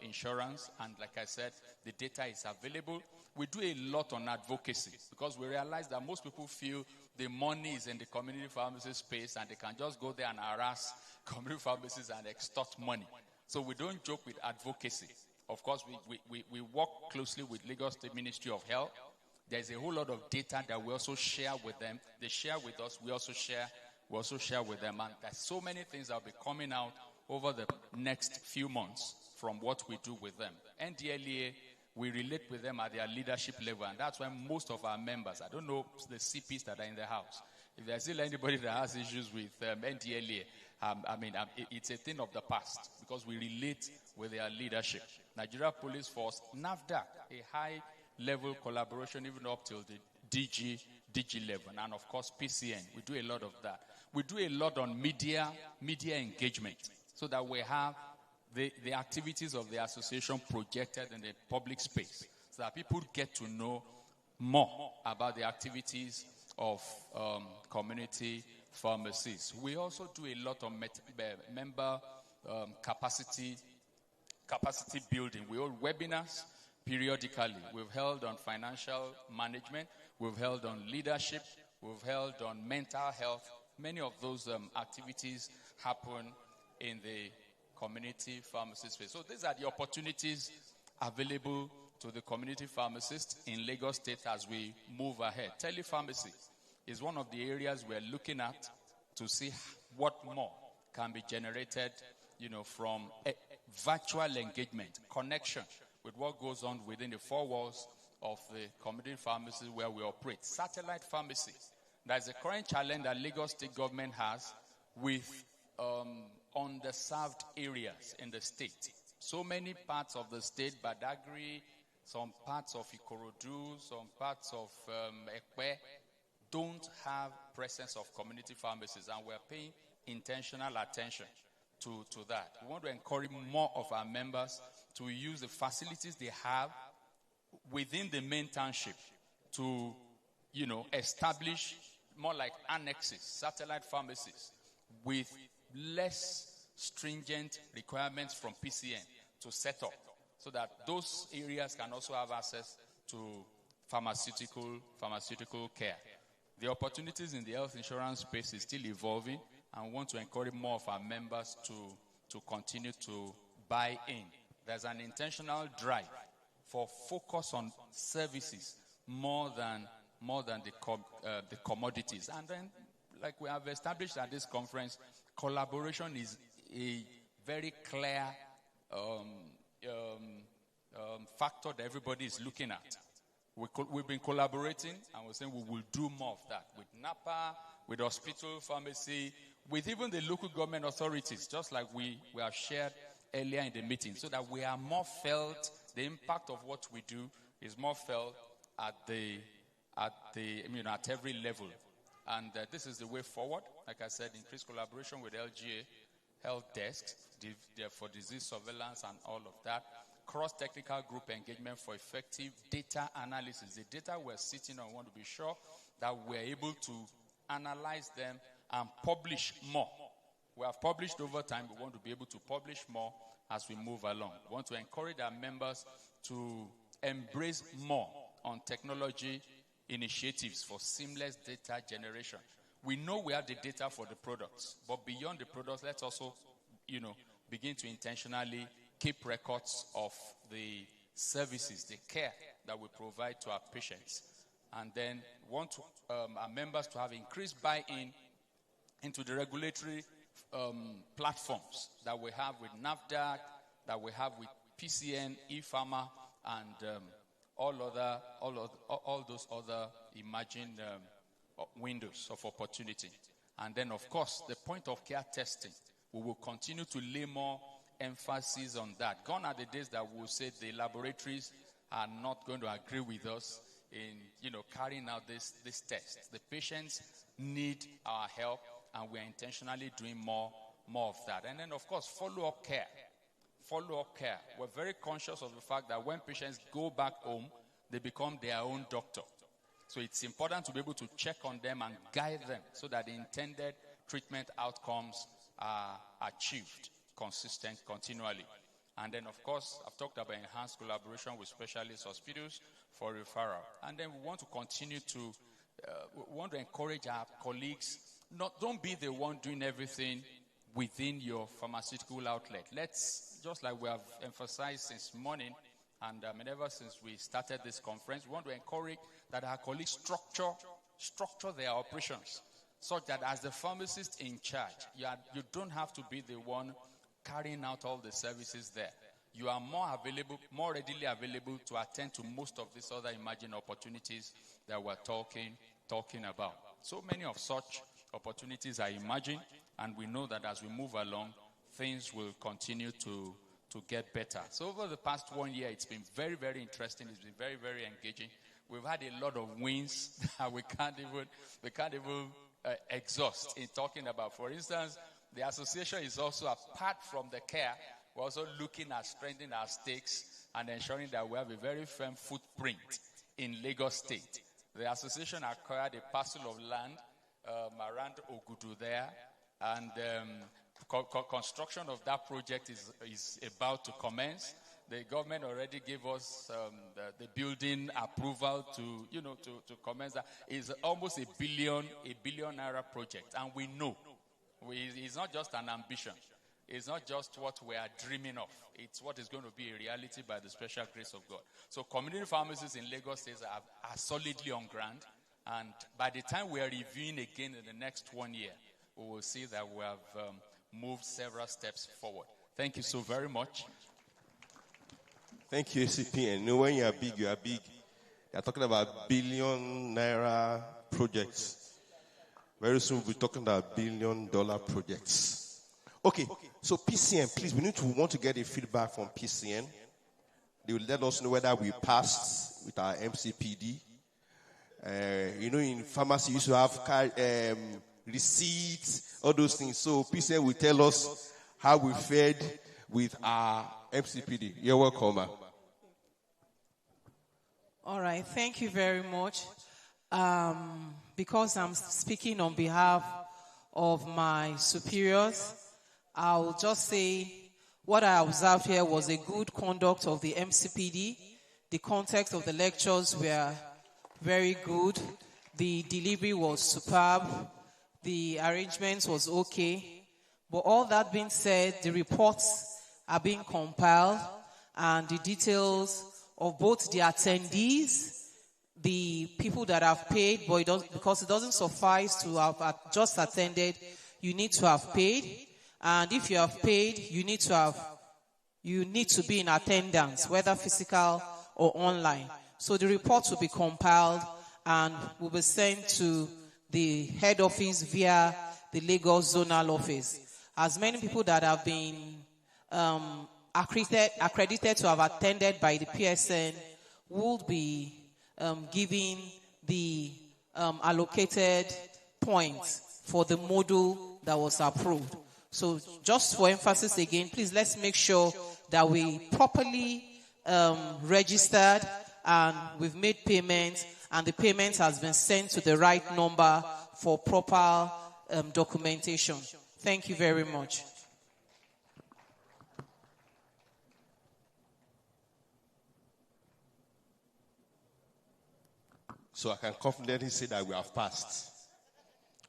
insurance, and like I said, the data is available. We do a lot on advocacy because we realize that most people feel the money is in the community pharmacy space and they can just go there and harass community pharmacies and extort money. So we don't joke with advocacy. Of course, we work closely with Lagos State Ministry of Health. There's a whole lot of data that we also share with them. They share with us. We also share with them. And there's so many things that will be coming out over the next few months from what we do with them. NDLEA, we relate with them at their leadership level. And that's why most of our members, I don't know the CPs that are in the house, if there's still anybody that has issues with NDLEA, it's a thing of the past because we relate with their leadership. Nigeria Police Force, NAFDAC, a high-level collaboration even up till the DG level, and of course PCN. We do a lot of that. We do a lot on media engagement so that we have the activities of the association projected in the public space so that people get to know more about the activities of community pharmacies. We also do a lot of member capacity building. We hold webinars periodically. We've held on financial management. We've held on leadership. We've held on mental health. Many of those activities happen in the community pharmacy space. So these are the opportunities available to the community pharmacists in Lagos State as we move ahead. Telepharmacy is one of the areas we're looking at to see what more can be generated, from virtual engagement, connection with what goes on within the four walls of the community pharmacy where we operate. Satellite pharmacy. That's a current challenge that Lagos State government has with underserved areas in the state. So many parts of the state, Badagry, some parts of Ikorodu, some parts of Ekpe don't have presence of community pharmacies, and we're paying intentional attention to that. We want to encourage more of our members to use the facilities they have within the main township to, establish more like annexes, satellite pharmacies with less stringent requirements from PSN to set up, so that those areas can also have access to pharmaceutical care. The opportunities in the health insurance space is still evolving, and we want to encourage more of our members to continue to buy in. There's an intentional drive for focus on services more than the commodities. And then, like we have established at this conference, collaboration is a very clear factor that everybody is looking at. We've been collaborating, and we're saying we will do more of that with NAPA, with hospital pharmacy, with even the local government authorities, just like we have shared earlier in the meeting, so that we are more felt. The impact of what we do is more felt at every level. And this is the way forward. Like I said, increased collaboration with LGA, health desks, for disease surveillance and all of that. Cross-technical group engagement for effective data analysis. The data we're sitting on, we want to be sure that we're able to analyze them and publish more. We have published over time. We want to be able to publish more as we move along. We want to encourage our members to embrace more on technology initiatives for seamless data generation. We know we have the data for the products, but beyond the products, let's also, begin to intentionally keep records of the services, the care that we provide to our patients. And then want to, our members to have increased buy-in into the regulatory platforms that we have with NAFDAC, that we have with PCN, ePharma, and all those other emerging windows of opportunity. And then, of course, the point of care testing. We will continue to lay more emphasis on that. Gone are the days that we'll say the laboratories are not going to agree with us in, carrying out this test. The patients need our help, and we're intentionally doing more of that. And then, of course, follow-up care. Follow-up care. We're very conscious of the fact that when patients go back home, they become their own doctor. So it's important to be able to check on them and guide them so that the intended treatment outcomes are achieved continually. And then, of course, I've talked about enhanced collaboration with specialist hospitals for referral. And then we want to continue to, we want to encourage our colleagues, don't be the one doing everything within your pharmaceutical outlet. Let's, just like we have emphasized since morning, and ever since we started this conference, we want to encourage that our colleagues structure their operations such that as the pharmacist in charge, you don't have to be the one carrying out all the services there. You are more readily available to attend to most of these other emerging opportunities that we're talking about. So many of such opportunities are emerging, and we know that as we move along, things will continue to get better. So over the past 1 year, it's been very, very interesting. It's been very, very engaging. We've had a lot of wins that we can't even exhaust in talking about. For instance, the association is also, apart from the care, we're also looking at strengthening our stakes and ensuring that we have a very firm footprint in Lagos State. The association acquired a parcel of land around Ogudu there, and construction of that project is about to commence. The government already gave us the building approval to commence that. It's almost a billion naira project, and we know it's not just an ambition. It's not just what we are dreaming of. It's what is going to be a reality by the special grace of God. So community pharmacies in Lagos State are solidly on ground, and by the time we are reviewing again in the next 1 year, we will see that we have moved several steps forward. Thank you so very much. Thank you, ACP. And when you are big, you are big. They are talking about billion naira projects. Very soon we'll be talking about $1 billion projects. Okay, so PCN, please, we want to get a feedback from PCN. They will let us know whether we passed with our MCPD. In pharmacy, you used to have receipts, all those things. So PSN will tell us how we fared with our MCPD. You're welcome, ma'am. All right, thank you very much. Because I'm speaking on behalf of my superiors, I'll just say what I observed here was a good conduct of the MCPD. The context of the lectures were very good. The delivery was superb. The arrangements was okay. But all that being said, the reports are being compiled and the details of both the attendees, the people that have paid, but because it doesn't suffice to have just attended, you need to have paid. And if you have paid, you need to be in attendance, whether physical or online. So the reports will be compiled and will be sent to the head office via the Lagos zonal office. As many people that have been accredited to have attended by the PSN will be giving the allocated points for the module that was approved. So just for emphasis again, please let's make sure that we properly registered and we've made payments and the payment has been sent to the right number for proper documentation. Thank you very much. So I can confidently say that we have passed.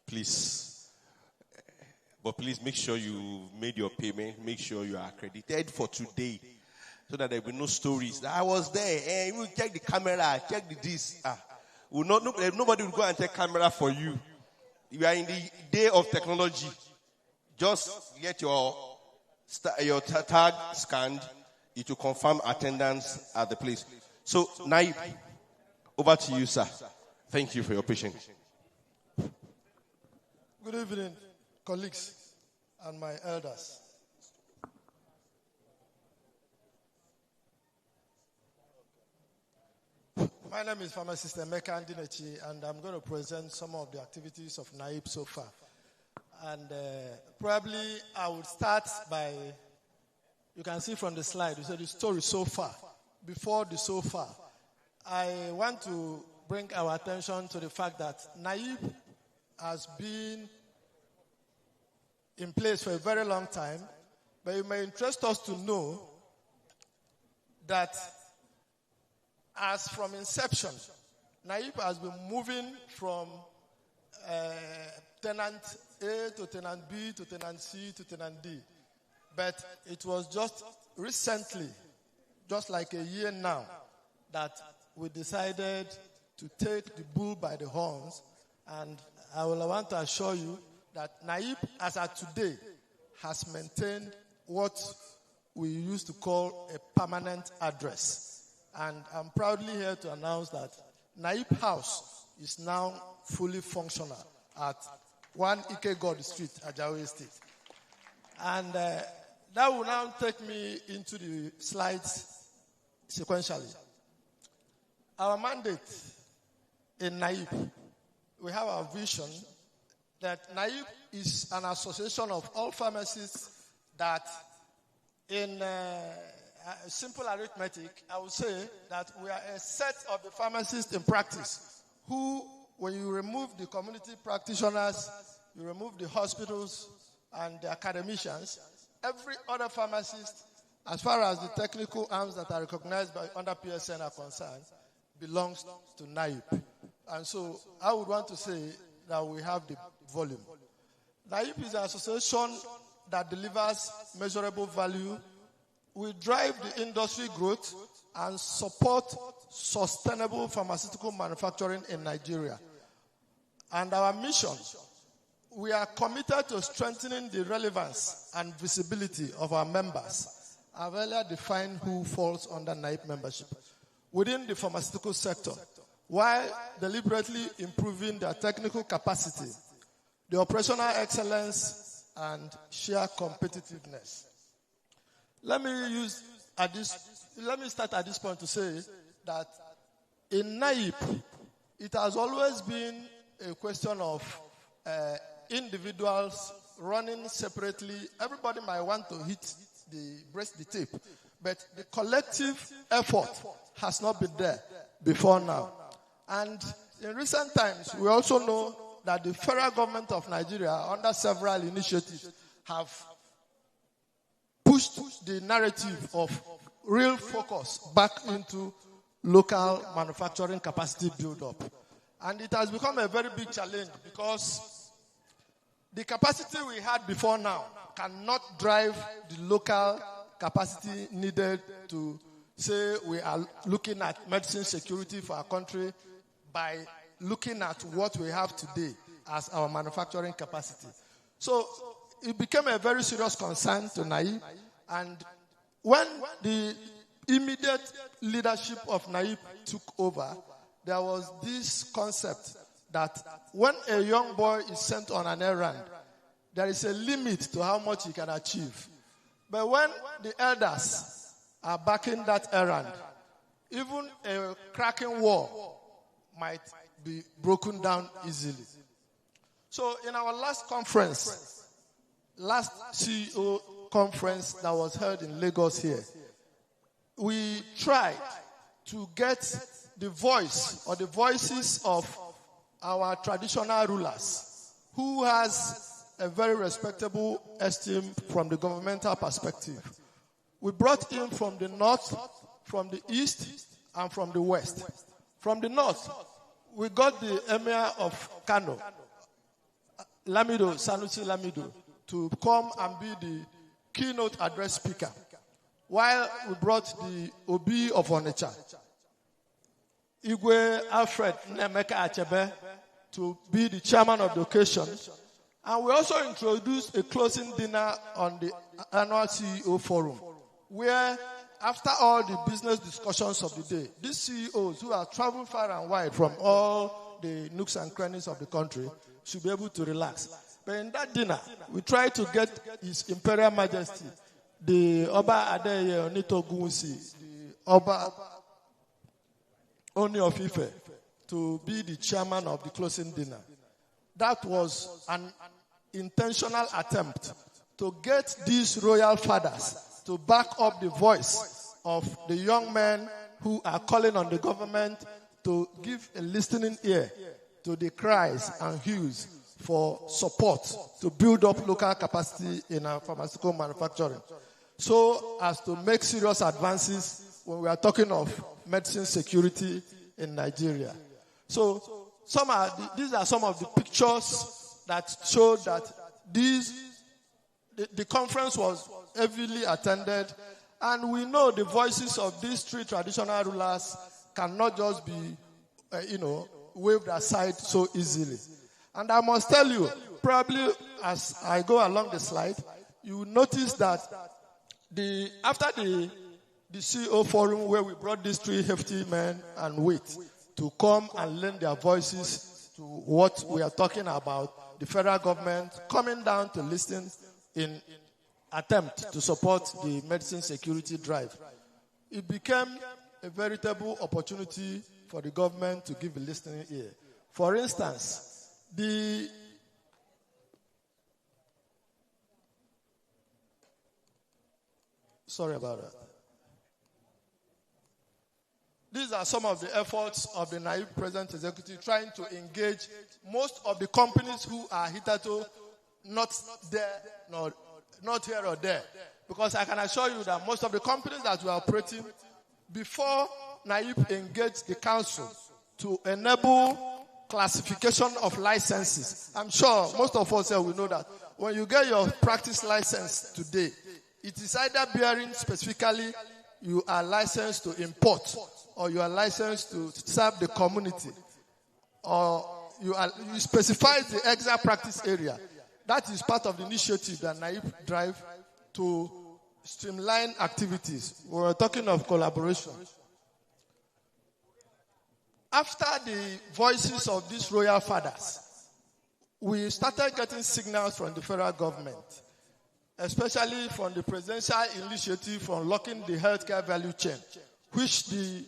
Please. But please make sure you made your payment. Make sure you are accredited for today. So that there will be no stories. I was there. And you will check the camera. Check the this. Nobody will go and take camera for you. You are in the day of technology. Just get your tag scanned. It will confirm attendance at the place. So, Naib, over to you, sir. Thank you for your patience. Good evening, colleagues and my elders. My name is Pharmacist Emeka Ndinechi, and I'm going to present some of the activities of NAIP so far. And probably I would start by, you can see from the slide, you said the story so far. Before the so far, I want to bring our attention to the fact that NAIP has been in place for a very long time, but it may interest us to know that as from inception, NAIP has been moving from tenant A to tenant B to tenant C to tenant D. But it was just recently, just like a year now, that we decided to take the bull by the horns. And I will want to assure you that NAIP, as at today, has maintained what we used to call a permanent address. And I'm proudly here to announce that NAIP House is now fully functional at 1 Ike God Street, Ajawa Estate. And that will now take me into the slides sequentially. Our mandate in NAIP, we have our vision that NAIP is an association of all pharmacists that in simple arithmetic, I would say that we are a set of the pharmacists in practice who, when you remove the community practitioners, you remove the hospitals and the academicians, every other pharmacist, as far as the technical arms that are recognized by under PSN are concerned, belongs to NAIP. And so I would want to say that we have the volume. NAIP is an association that delivers measurable value. We drive the industry growth and support sustainable pharmaceutical manufacturing in Nigeria. And our mission, we are committed to strengthening the relevance and visibility of our members. I've earlier defined who falls under NAIP membership within the pharmaceutical sector, while deliberately improving their technical capacity, the operational excellence, and sheer competitiveness. Let me use at this let me start at this point to say that in NAIP, it has always been a question of individuals running separately. Everybody might want to hit the tip, but the collective effort has not been there before now. And in recent times, we also know that the federal government of Nigeria, under several initiatives, have pushed the narrative of real focus back into local manufacturing capacity build-up. And it has become a very big challenge because the capacity we had before now cannot drive the local capacity needed to say we are looking at medicine security for our country by looking at what we have today as our manufacturing capacity. So it became a very serious concern to NAIP. And when the immediate leadership of NAIP took over, there was this concept that when a young boy is sent on an errand, there is a limit to how much he can achieve. But when the elders are backing that errand, even a cracking wall might be broken down easily. So in our last CEO conference that was held in Lagos here, we tried to get the voice or the voices of our traditional rulers who has a very respectable esteem from the governmental perspective. We brought in from the north, from the east, and from the west. From the north, we got the Emir of Kano, Sanusi Lamido, to come and be the keynote address speaker, while we brought the Obi of Onitsha, Igwe Alfred Nemeka Achebe, to be the chairman of the occasion. And we also introduced a closing dinner on the annual CEO forum, where after all the business discussions of the day, these CEOs who have traveled far and wide from all the nooks and crannies of the country should be able to relax. But in that dinner, we tried to get His Imperial Majesty, the Oba Adeye Onito Gunsi, the Oba Oni of Ife, to be the chairman of the closing dinner. That was an intentional attempt to get these royal fathers to back up the voice of the young men who are calling on the government to give a listening ear to the cries and hues for support to build up local capacity in our pharmaceutical manufacturing, so as to make serious advances when we are talking of medicine security in Nigeria. So these are some of the pictures that show that the conference was heavily attended, and we know the voices of these three traditional rulers cannot just be, waved aside so easily. And I must tell you, probably as I go along the slide, you will notice that after the CEO forum, where we brought these three hefty men and wit to come and lend their voices to what we are talking about, the federal government coming down to listen in attempt to support the medicine security drive, it became a veritable opportunity for the government to give a listening ear. For instance, sorry about that. These are some of the efforts of the NAIP present executive trying to engage most of the companies who are hitherto not there, not here or there. Because I can assure you that most of the companies that we are operating, before NAIP engaged the council to enable classification of licenses, I'm sure most of us here will know that when you get your practice license today, it is either bearing specifically you are licensed to import, or you are licensed to serve the community, or you specify the exact practice area. That is part of the initiative that NAIP drive to streamline activities. We were talking of collaboration. After the voices of these royal fathers, we started getting signals from the federal government. especially from the presidential initiative for unlocking the healthcare value chain, which the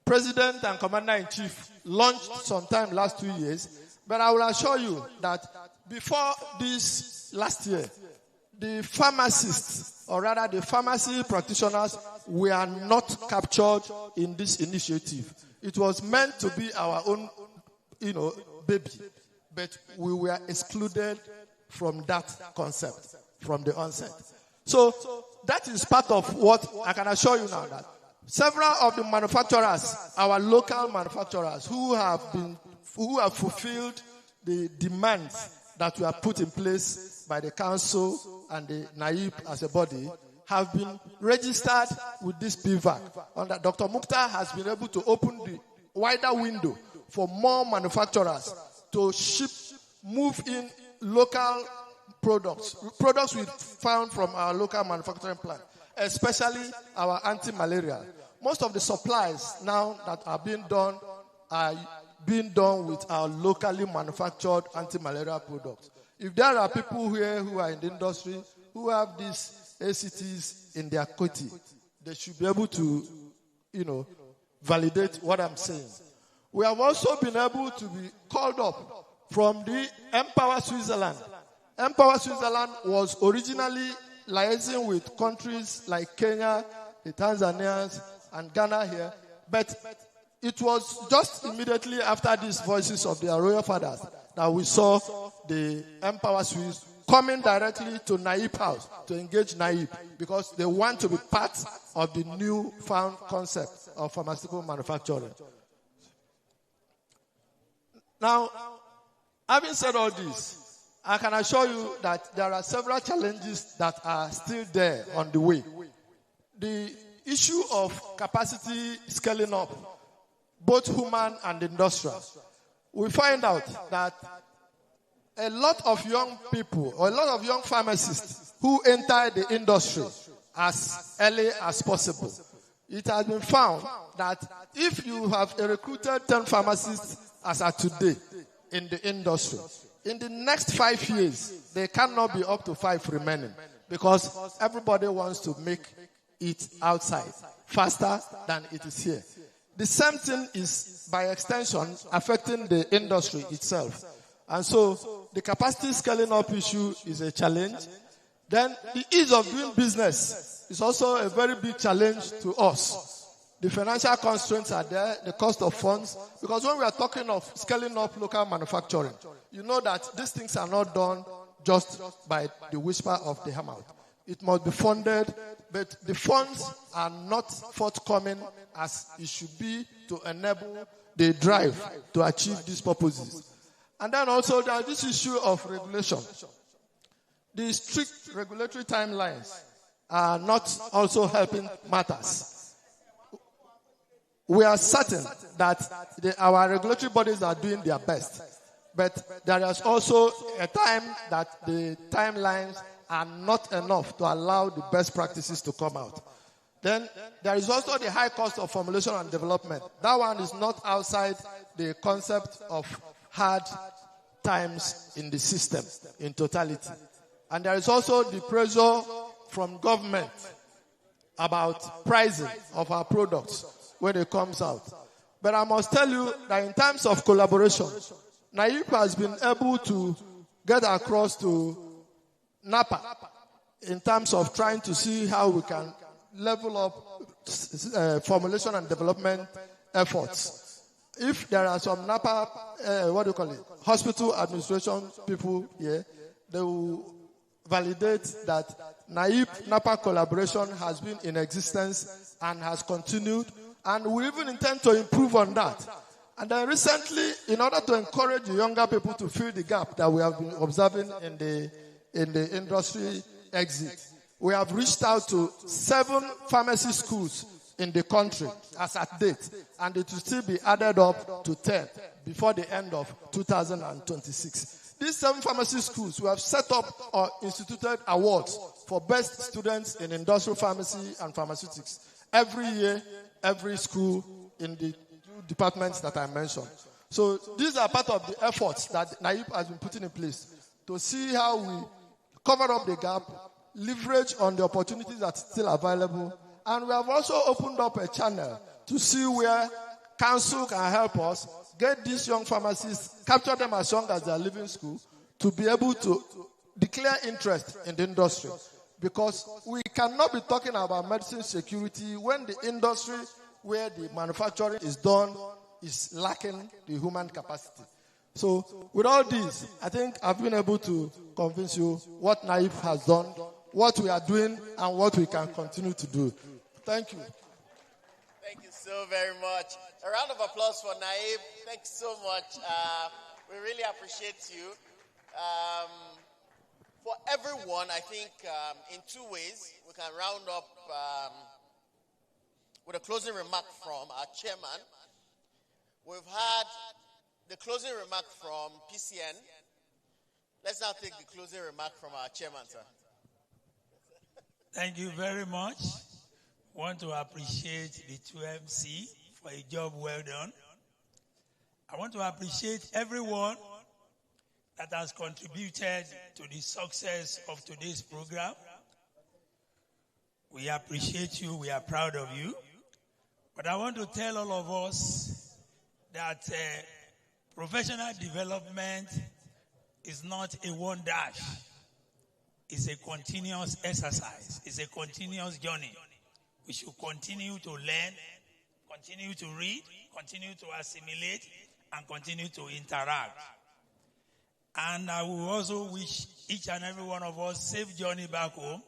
President and Commander-in-Chief launched sometime last 2 years. But I will assure you that before this last year, the pharmacists, or rather the pharmacy practitioners, were not captured in this initiative. It was meant to be our own, baby. But we were excluded from that concept from the onset. So that is part of what I can assure you now, that several of the manufacturers, our local manufacturers who have fulfilled the demands that were put in place by the council and the NAIP as a body, have been registered with this PVAC. And that Dr. Mukhtar has been able to open the wider window for more manufacturers to move in local products we found from our local manufacturing plant, especially our anti-malaria. Most of the supplies now that are being done are being done with our locally manufactured anti-malaria products. If there are people here who are in the industry who have these ACTs in their kitty, they should be able to, validate what I'm saying. We have also been able to be called up from the Empower Switzerland. Empower Switzerland was originally liaising with countries like Kenya, the Tanzanians, and Ghana here, but it was just immediately after these voices of their royal fathers that we saw the Empower Swiss coming directly to NAIP House to engage NAIP, because they want to be part of the new found concept of pharmaceutical manufacturing. Now, having said all this, I can assure you that there are several challenges that are still there on the way. The issue of capacity scaling up, both human and industrial. We find out that a lot of young people, or a lot of young pharmacists who enter the industry as early as possible. It has been found that if you have recruited 10 pharmacists as of today in the industry, in the next 5 years, they cannot be up to 5 remaining, because everybody wants to make it outside faster than it is here. The same thing is, by extension, affecting the industry itself. And so, the capacity scaling up issue is a challenge. Then, the ease of doing business is also a very big challenge to us. The financial constraints are there, the cost of funds, because when we are talking of scaling up local manufacturing, you know that these things are not done just by the whisper of the hammer. It must be funded, but the funds are not forthcoming as it should be to enable the drive to achieve these purposes. And then also there is this issue of regulation. The strict regulatory timelines are not also helping matters. We are certain that our regulatory bodies are doing their best, but there is also a time that the timelines are not enough to allow the best practices to come out. Then there is also the high cost of formulation and development. That one is not outside the concept of hard times in the system in totality. And there is also the pressure from government about pricing of our products when it comes out. But I must tell you that in terms of collaboration, NAIP has been able to get across to NAPA in terms of trying to see how we can level up formulation and development efforts. If there are some NAPA, hospital administration people here, they will validate that NAIP-NAPA collaboration has been in existence and has continued, and we even intend to improve on that. And then recently, in order to encourage the younger people to fill the gap that we have been observing in the industry exit, we have reached out to 7 pharmacy schools in the country as at date, and it will still be added up to 10 before the end of 2026. These 7 pharmacy schools, we have set up or instituted awards for best students in industrial pharmacy and pharmaceutics. Every year, every school in the 2 departments that I mentioned. So these are part of the efforts that NAIP has been putting in place to see how we cover up the gap leverage on the opportunities that are still available. And we have also opened up a channel to see where council can help us get these young pharmacists, capture them as young as they are leaving school, to be able to declare interest in the industry. Because we cannot be talking about medicine security when the industry where the manufacturing is done is lacking the human capacity. So with all this, I think I've been able to convince you what NAIP has done, what we are doing, and what we can continue to do. Thank you. Thank you so very much. A round of applause for Naib. Thanks so much. We really appreciate you. For everyone, I think in two ways, we can round up with a closing remark from our chairman. We've had the closing remark from PCN. Let's now take the closing remark from our chairman, sir. Thank you very much. Want to appreciate the 2MC for a job well done. I want to appreciate everyone that has contributed to the success of today's program. We appreciate you. We are proud of you. But I want to tell all of us that professional development is not a one dash. It's a continuous exercise. It's a continuous journey. We should continue to learn, continue to read, continue to assimilate, and continue to interact. And I will also wish each and every one of us safe journey back home.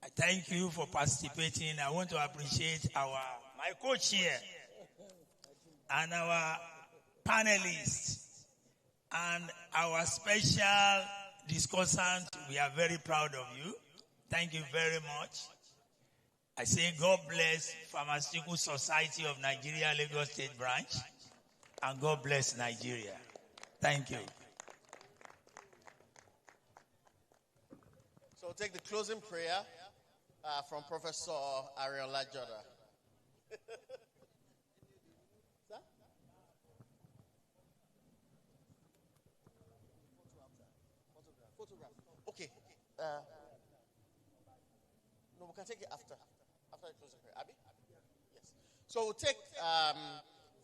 I thank you for participating. I want to appreciate my coach here and our panelists and our special discussant. We are very proud of you. Thank you very much. I say God bless Pharmaceutical Society of Nigeria, Lagos State Branch, and God bless Nigeria. Thank you. So we'll take the closing prayer from Professor Ariola Joda. Okay. No, we can take it after the closing prayer. Abby? Yes. So we'll take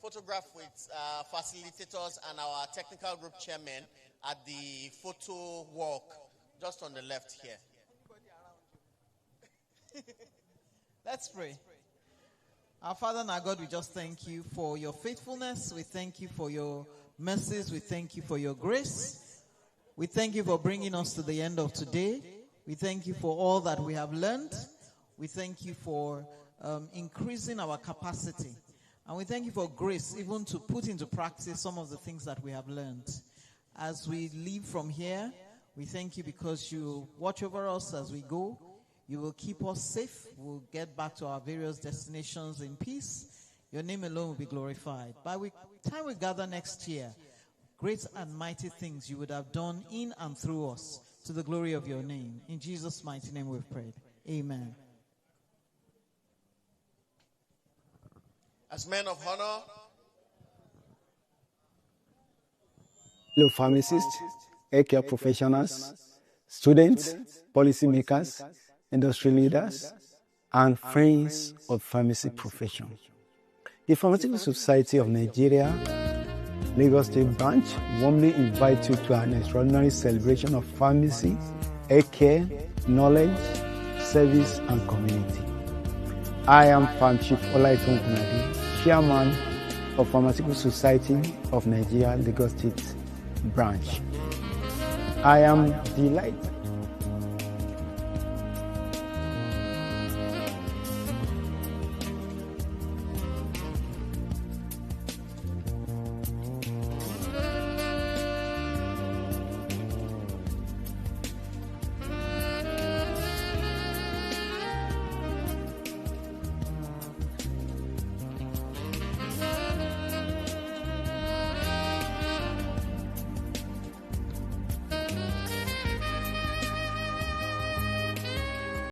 photograph with facilitators and our technical group chairman at the photo walk just on the left here. Let's pray. Our Father and our God, we just thank you for your faithfulness. We thank you for your mercies. We thank you for your grace. We thank you for bringing us to the end of today. We thank you for all that we have learned. We thank you for increasing our capacity. And we thank you for grace, even to put into practice some of the things that we have learned. As we leave from here, we thank you because you watch over us as we go. You will keep us safe. We'll get back to our various destinations in peace. Your name alone will be glorified. By the time we gather next year, great and mighty things you would have done in and through us to the glory of your name. In Jesus' mighty name we've prayed. Amen. As men of honor, hello pharmacists, healthcare professionals, students, policymakers, industry leaders, and friends of pharmacy profession. The Pharmaceutical Society of Nigeria, Lagos State Branch, warmly invite you to an extraordinary celebration of pharmacy, healthcare, knowledge, service, and community. I am Farm Chief Olaiton Kunadi, Chairman of Pharmaceutical Society of Nigeria, Lagos State Branch. I am delighted